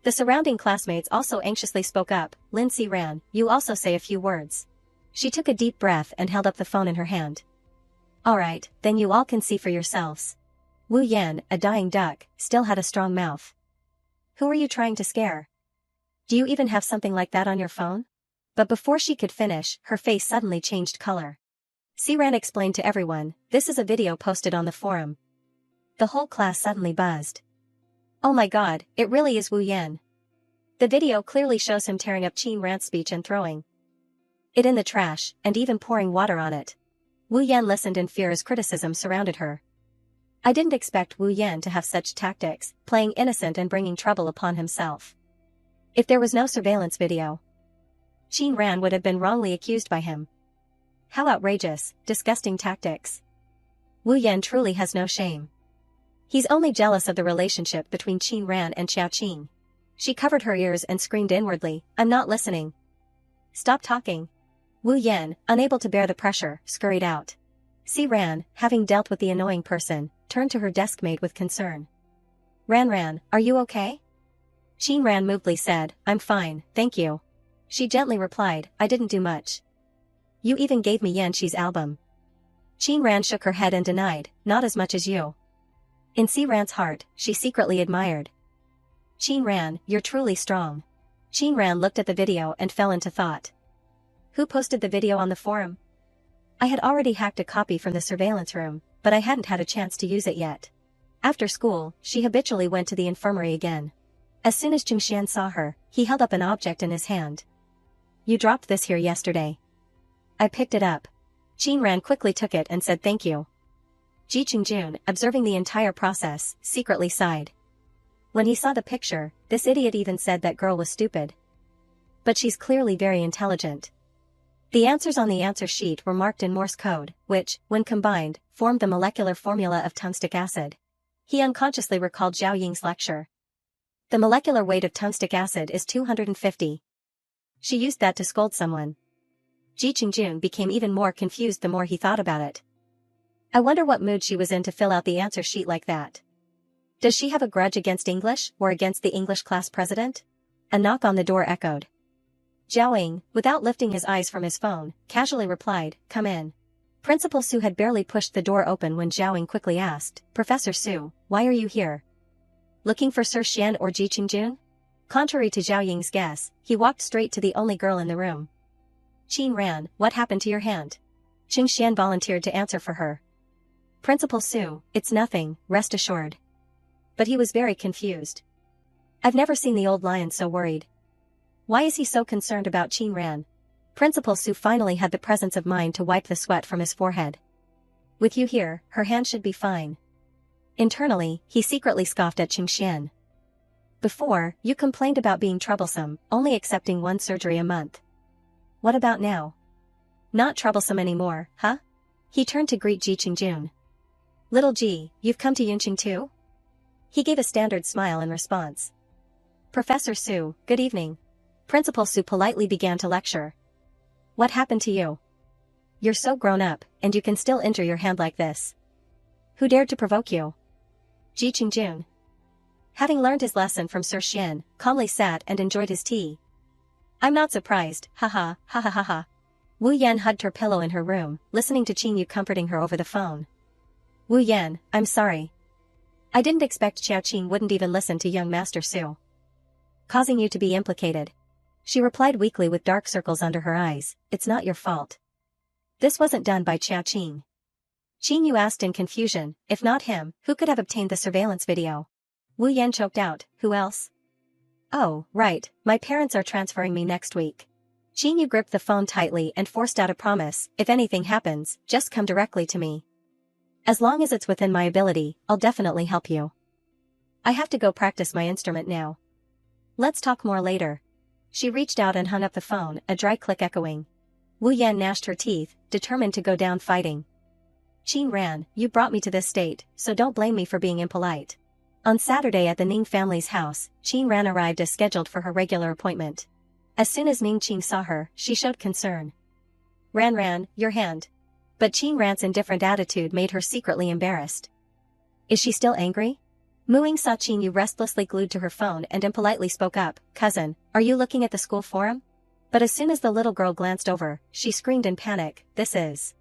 The surrounding classmates also anxiously spoke up, Lin Si Ran, you also say a few words. She took a deep breath and held up the phone in her hand. Alright, then you all can see for yourselves. Wu Yan, a dying duck, still had a strong mouth. Who are you trying to scare? Do you even have something like that on your phone? But before she could finish, her face suddenly changed color. Si Ran explained to everyone, this is a video posted on the forum. The whole class suddenly buzzed. Oh my god, it really is Wu Yan. The video clearly shows him tearing up Qin Ran's speech and throwing it in the trash, and even pouring water on it. Wu Yan listened in fear as criticism surrounded her. I didn't expect Wu Yan to have such tactics, playing innocent and bringing trouble upon himself. If there was no surveillance video, Qin Ran would have been wrongly accused by him. How outrageous, disgusting tactics. Wu Yan truly has no shame. He's only jealous of the relationship between Qin Ran and Qiaqing. She covered her ears and screamed inwardly, I'm not listening. Stop talking. Wu Yan, unable to bear the pressure, scurried out. Ran, having dealt with the annoying person, turned to her deskmate with concern. Ran, are you okay? Ran movedly said, I'm fine, thank you. She gently replied, I didn't do much. You even gave me Yanxi's album. Ran shook her head and denied, not as much as you. In Ran's heart, she secretly admired. Ran, you're truly strong. Ran looked at the video and fell into thought. Who posted the video on the forum? I had already hacked a copy from the surveillance room, but I hadn't had a chance to use it yet. After school, she habitually went to the infirmary again. As soon as Xian saw her, he held up an object in his hand. You dropped this here yesterday. I picked it up. Ran quickly took it and said thank you. Ji Qingjun, observing the entire process, secretly sighed. When he saw the picture, this idiot even said that girl was stupid. But she's clearly very intelligent. The answers on the answer sheet were marked in Morse code, which, when combined, formed the molecular formula of tungstic acid. He unconsciously recalled Zhao Ying's lecture. The molecular weight of tungstic acid is 250. She used that to scold someone. Ji Qingjun became even more confused the more he thought about it. I wonder what mood she was in to fill out the answer sheet like that. Does she have a grudge against English or against the English class president? A knock on the door echoed. Zhao Ying, without lifting his eyes from his phone, casually replied, come in. Principal Su had barely pushed the door open when Zhao Ying quickly asked, Professor Su, why are you here? Looking for Sir Xian or Ji Qingjun? Contrary to Zhao Ying's guess, he walked straight to the only girl in the room. Ran, what happened to your hand? Xian volunteered to answer for her. Principal Su, it's nothing, rest assured. But he was very confused. I've never seen the old lion so worried. Why is he so concerned about Ran? Principal Su finally had the presence of mind to wipe the sweat from his forehead. With you here, her hand should be fine. Internally, he secretly scoffed at Xian. Before, you complained about being troublesome, only accepting one surgery a month. What about now? Not troublesome anymore, huh? He turned to greet Ji Qingjun. Little Ji, you've come to Yunqing too? He gave a standard smile in response. Professor Su, good evening. Principal Su politely began to lecture. What happened to you? You're so grown up, and you can still injure your hand like this. Who dared to provoke you? Ji Qingjun. Having learned his lesson from Sir Xian, calmly sat and enjoyed his tea. I'm not surprised, haha, ha ha ha ha. Wu Yan hugged her pillow in her room, listening to Qing Yu comforting her over the phone. Wu Yan, I'm sorry. I didn't expect Xiao Qing wouldn't even listen to young Master Su. Causing you to be implicated. She replied weakly with dark circles under her eyes, it's not your fault. This wasn't done by Xiao Qing. Qing Yu asked in confusion, if not him, who could have obtained the surveillance video? Wu Yan choked out, who else? Oh, right, my parents are transferring me next week. Qing Yu gripped the phone tightly and forced out a promise, if anything happens, just come directly to me. As long as it's within my ability, I'll definitely help you. I have to go practice my instrument now. Let's talk more later. She reached out and hung up the phone, a dry click echoing. Wu Yan gnashed her teeth, determined to go down fighting. Ran, you brought me to this state, so don't blame me for being impolite. On Saturday at the Ning family's house, Ran arrived as scheduled for her regular appointment. As soon as Ning Qing saw her, she showed concern. Ran, your hand. But Ran's indifferent attitude made her secretly embarrassed. Is she still angry? Muing saw Qing Yu restlessly glued to her phone and impolitely spoke up, cousin, are you looking at the school forum? But as soon as the little girl glanced over, she screamed in panic, this is.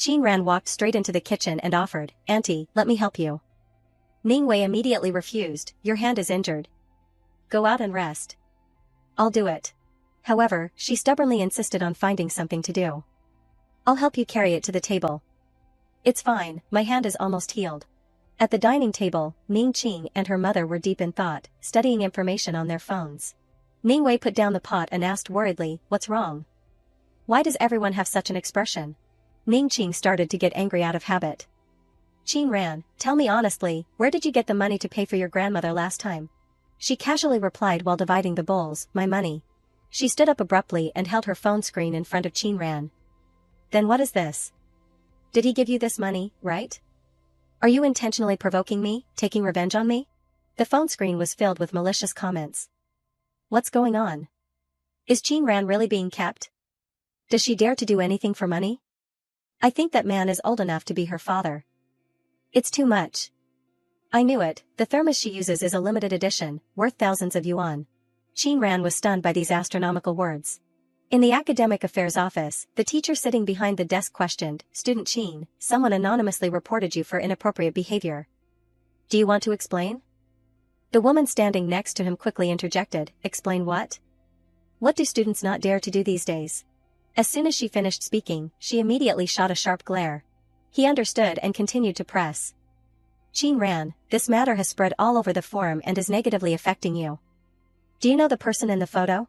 Ran walked straight into the kitchen and offered, Auntie, let me help you. Ning Wei immediately refused, your hand is injured. Go out and rest. I'll do it. However, she stubbornly insisted on finding something to do. I'll help you carry it to the table. It's fine, my hand is almost healed. At the dining table, Ning Qing and her mother were deep in thought, studying information on their phones. Ning Wei put down the pot and asked worriedly, what's wrong? Why does everyone have such an expression? Ning Qing started to get angry out of habit. Ran, tell me honestly, where did you get the money to pay for your grandmother last time? She casually replied while dividing the bowls, my money. She stood up abruptly and held her phone screen in front of Ran. Then what is this? Did he give you this money, right? Are you intentionally provoking me, taking revenge on me? The phone screen was filled with malicious comments. What's going on? Is Ran really being kept? Does she dare to do anything for money? I think that man is old enough to be her father. It's too much. I knew it, the thermos she uses is a limited edition, worth thousands of yuan. Qin Ran was stunned by these astronomical words. In the academic affairs office, the teacher sitting behind the desk questioned, "Student Qin, someone anonymously reported you for inappropriate behavior. Do you want to explain?" The woman standing next to him quickly interjected, "Explain what? What do students not dare to do these days?" As soon as she finished speaking, she immediately shot a sharp glare. He understood and continued to press. "Qin Ran, this matter has spread all over the forum and is negatively affecting you. Do you know the person in the photo?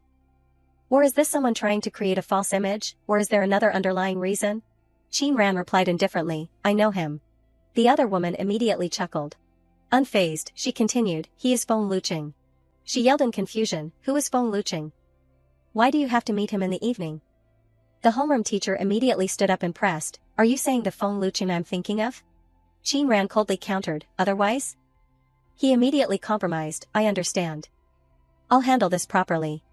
Or is this someone trying to create a false image, or is there another underlying reason?" Qin Ran replied indifferently, "I know him." The other woman immediately chuckled. Unfazed, she continued, "He is Feng Luqing." She yelled in confusion, "Who is Feng Luqing? Why do you have to meet him in the evening?" The homeroom teacher immediately stood up impressed, "Are you saying the Feng Luqing I'm thinking of?" Qin Ran coldly countered, "Otherwise?" He immediately compromised, "I understand. I'll handle this properly.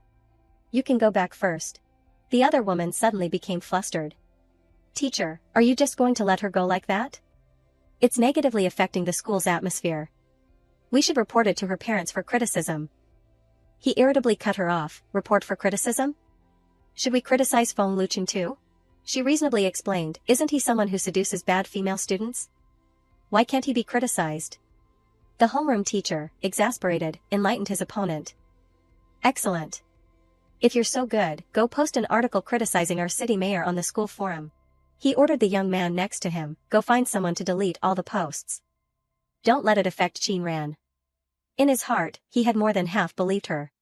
You can go back first." The other woman suddenly became flustered. "Teacher, are you just going to let her go like that? It's negatively affecting the school's atmosphere. We should report it to her parents for criticism." He irritably cut her off, "Report for criticism? Should we criticize Feng Luqing too?" She reasonably explained, "Isn't he someone who seduces bad female students? Why can't he be criticized?" The homeroom teacher, exasperated, enlightened his opponent. "Excellent. If you're so good, go post an article criticizing our city mayor on the school forum." He ordered the young man next to him, "Go find someone to delete all the posts. Don't let it affect Qin Ran." In his heart, he had more than half believed her.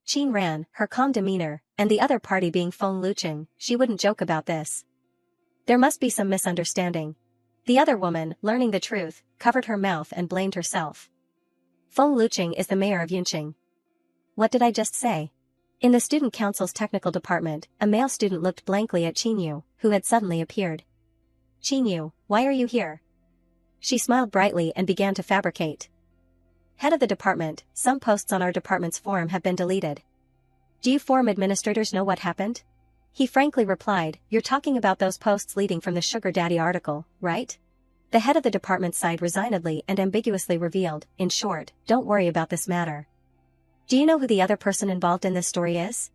Qin Ran, her calm demeanor, and the other party being Feng Luqing, she wouldn't joke about this. There must be some misunderstanding. The other woman, learning the truth, covered her mouth and blamed herself. Feng Luqing is the mayor of Yunqing. What did I just say? In the student council's technical department, a male student looked blankly at Qinyu, who had suddenly appeared. "Qinyu, why are you here?" She smiled brightly and began to fabricate. "Head of the department, some posts on our department's forum have been deleted. Do you forum administrators know what happened?" He frankly replied, "You're talking about those posts leading from the Sugar Daddy article, right?" The head of the department sighed resignedly and ambiguously revealed, "In short, don't worry about this matter." "Do you know who the other person involved in this story is?"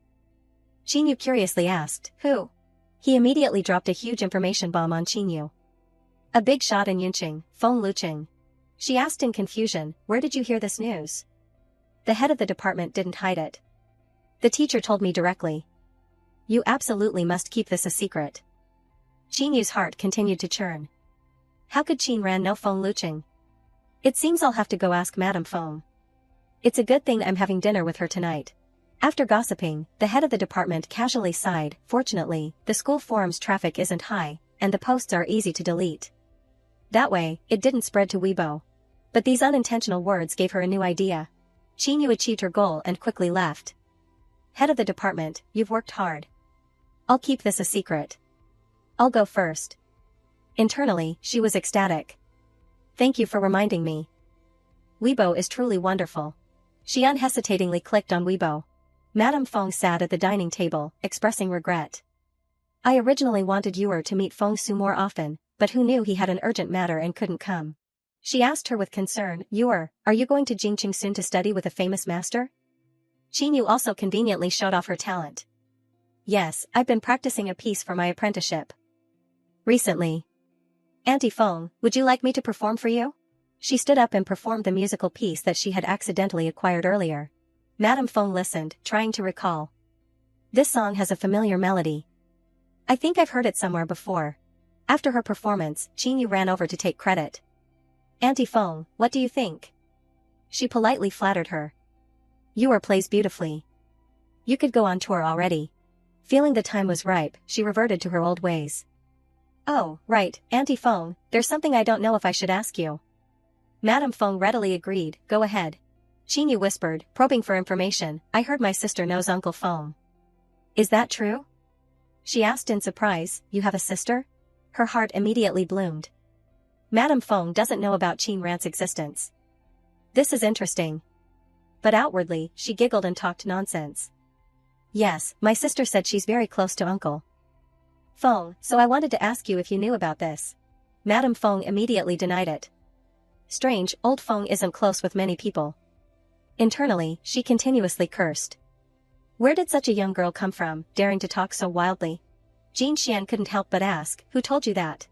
Qinyu curiously asked, "Who?" He immediately dropped a huge information bomb on Qinyu. "A big shot in Yunqing, Feng Luqing." She asked in confusion, "Where did you hear this news?" The head of the department didn't hide it. "The teacher told me directly." "You absolutely must keep this a secret." Qinyu's heart continued to churn. How could Qin Ran know Feng Luqing? "It seems I'll have to go ask Madame Feng. It's a good thing I'm having dinner with her tonight." After gossiping, the head of the department casually sighed, "Fortunately, the school forum's traffic isn't high, and the posts are easy to delete. That way, it didn't spread to Weibo." But these unintentional words gave her a new idea. Qinyu achieved her goal and quickly left. "Head of the department, you've worked hard. I'll keep this a secret. I'll go first." Internally, she was ecstatic. "Thank you for reminding me. Weibo is truly wonderful." She unhesitatingly clicked on Weibo. Madame Feng sat at the dining table, expressing regret. "I originally wanted Yuer to meet Feng Su more often, but who knew he had an urgent matter and couldn't come?" She asked her with concern, "Yuer, are you going to Jingqing soon to study with a famous master?" Qinyu also conveniently showed off her talent. "Yes, I've been practicing a piece for my apprenticeship recently. Auntie Feng, would you like me to perform for you?" She stood up and performed the musical piece that she had accidentally acquired earlier. Madame Feng listened, trying to recall. "This song has a familiar melody. I think I've heard it somewhere before." After her performance, Qinyu ran over to take credit. "Auntie Feng, what do you think?" She politely flattered her. "Yuer plays beautifully. You could go on tour already." Feeling the time was ripe, she reverted to her old ways. "Oh, right, Auntie Feng, there's something I don't know if I should ask you." Madame Feng readily agreed, "Go ahead." Qinyu whispered, probing for information, "I heard my sister knows Uncle Feng." "Is that true?" she asked in surprise, "You have a sister?" Her heart immediately bloomed. Madame Feng doesn't know about Qin Ran's existence. This is interesting. But outwardly, she giggled and talked nonsense. "Yes, my sister said she's very close to Uncle. Feng, so I wanted to ask you if you knew about this. Madame Feng immediately denied it. Strange, old Feng isn't close with many people. Internally, she continuously cursed. Where did such a young girl come from, daring to talk so wildly? Jin Xian couldn't help but ask, who told you that?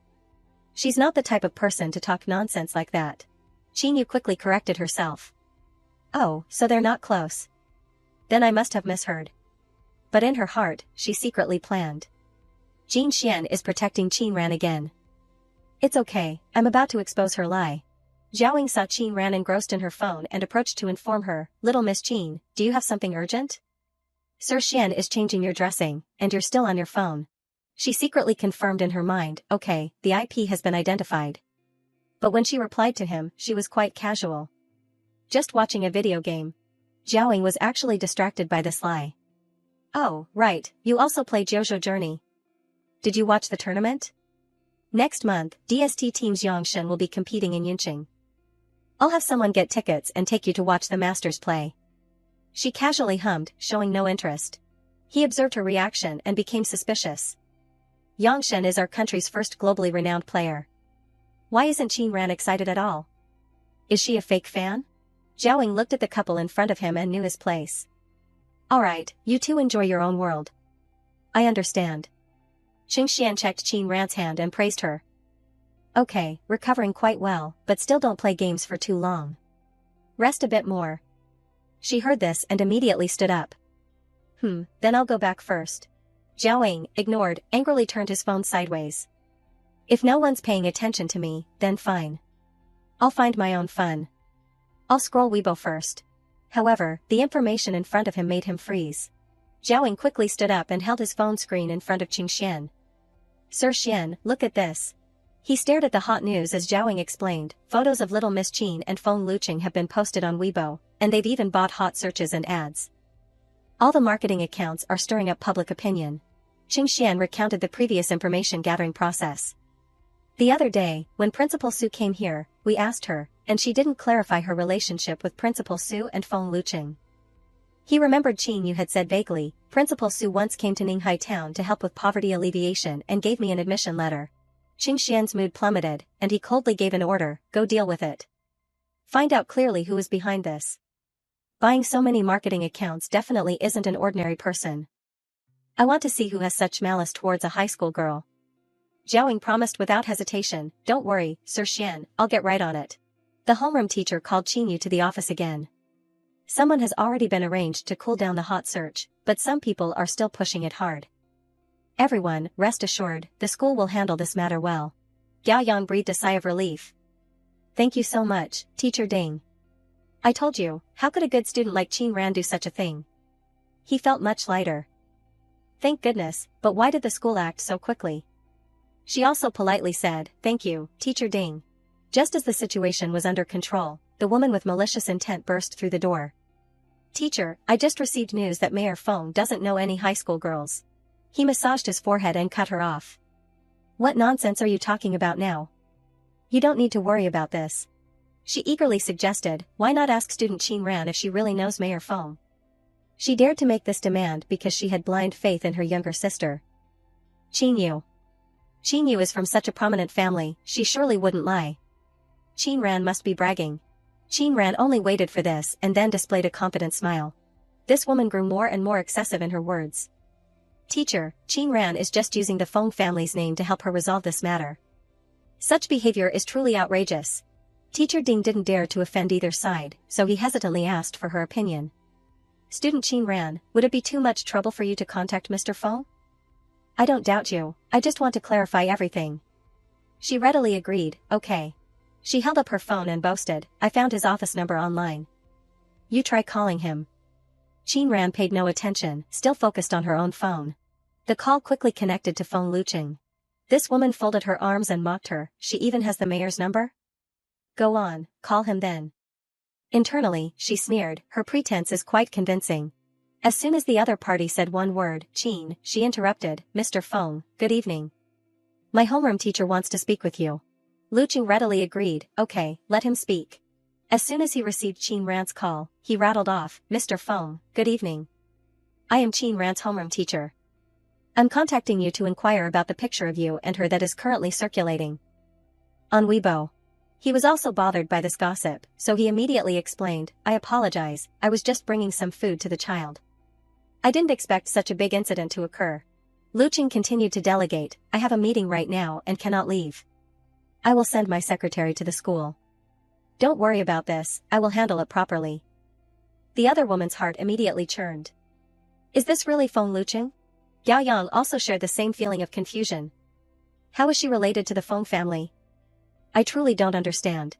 She's not the type of person to talk nonsense like that. Qin Yu quickly corrected herself. Oh, so they're not close. Then I must have misheard. But in her heart, she secretly planned. Jin Xian is protecting Qin Ran again. It's okay, I'm about to expose her lie. Zhao saw Qin Ran engrossed in her phone and approached to inform her, Little Miss Qin, do you have something urgent? Sir Xian is changing your dressing, and you're still on your phone. She secretly confirmed in her mind, okay, the IP has been identified. But when she replied to him, she was quite casual. Just watching a video game. Zhao was actually distracted by this lie. Oh, right, you also play Jojo Journey. Did you watch the tournament? Next month, DST Team's Yangshan will be competing in Yunqing. I'll have someone get tickets and take you to watch the Masters play. She casually hummed, showing no interest. He observed her reaction and became suspicious. Yangshan is our country's first globally renowned player. Why isn't Qin Ran excited at all? Is she a fake fan? Zhao looked at the couple in front of him and knew his place. Alright, you two enjoy your own world. I understand. Xing Xian checked Qin Ran's hand and praised her. Okay, recovering quite well, but still don't play games for too long. Rest a bit more. She heard this and immediately stood up. Then I'll go back first. Zhao ignored, angrily turned his phone sideways. If no one's paying attention to me, then fine. I'll find my own fun. I'll scroll Weibo first. However, the information in front of him made him freeze. Zhao quickly stood up and held his phone screen in front of Qing Xian. Sir Xian, look at this. He stared at the hot news as Zhao explained, photos of Little Miss Qin and Feng Luqing have been posted on Weibo, and they've even bought hot searches and ads. All the marketing accounts are stirring up public opinion. Qing Xian recounted the previous information gathering process. The other day, when Principal Su came here, we asked her, and she didn't clarify her relationship with Principal Su and Feng Luqing. He remembered Qin Yu had said vaguely, Principal Su once came to Ninghai Town to help with poverty alleviation and gave me an admission letter. Qing Xian's mood plummeted, and he coldly gave an order, go deal with it. Find out clearly who is behind this. Buying so many marketing accounts definitely isn't an ordinary person. I want to see who has such malice towards a high school girl. Zhao promised without hesitation, don't worry, Sir Xian, I'll get right on it. The homeroom teacher called Qin Yu to the office again. Someone has already been arranged to cool down the hot search, but some people are still pushing it hard. Everyone, rest assured, the school will handle this matter well. Gao Yang breathed a sigh of relief. Thank you so much, Teacher Ding. I told you, how could a good student like Qin Ran do such a thing? He felt much lighter. Thank goodness, but why did the school act so quickly? She also politely said, thank you, Teacher Ding. Just as the situation was under control, the woman with malicious intent burst through the door. Teacher, I just received news that Mayor Feng doesn't know any high school girls. He massaged his forehead and cut her off. What nonsense are you talking about now? You don't need to worry about this. She eagerly suggested, why not ask student Qin Ran if she really knows Mayor Feng? She dared to make this demand because she had blind faith in her younger sister. Qin Yu. Qin Yu is from such a prominent family, she surely wouldn't lie. Qin Ran must be bragging. Qin Ran only waited for this and then displayed a confident smile. This woman grew more and more excessive in her words. Teacher, Qin Ran is just using the Feng family's name to help her resolve this matter. Such behavior is truly outrageous. Teacher Ding didn't dare to offend either side, so he hesitantly asked for her opinion. Student Qin Ran, would it be too much trouble for you to contact Mr. Feng? I don't doubt you, I just want to clarify everything. She readily agreed, okay. She held up her phone and boasted, I found his office number online. You try calling him. Qin Ran paid no attention, still focused on her own phone. The call quickly connected to Feng Luqing. This woman folded her arms and mocked her, she even has the mayor's number? Go on, call him then. Internally, she sneered, her pretense is quite convincing. As soon as the other party said one word, Qin, she interrupted, Mr. Feng, good evening. My homeroom teacher wants to speak with you. Luqing readily agreed, okay, let him speak. As soon as he received Qin Ran's call, he rattled off, Mr. Feng, good evening. I am Qin Ran's homeroom teacher. I'm contacting you to inquire about the picture of you and her that is currently circulating on Weibo. He was also bothered by this gossip, so he immediately explained, I apologize, I was just bringing some food to the child. I didn't expect such a big incident to occur. Luqing continued to delegate, I have a meeting right now and cannot leave. I will send my secretary to the school. Don't worry about this, I will handle it properly. The other woman's heart immediately churned. Is this really Feng Luqing? Yao Yang also shared the same feeling of confusion. How is she related to the Feng family? I truly don't understand.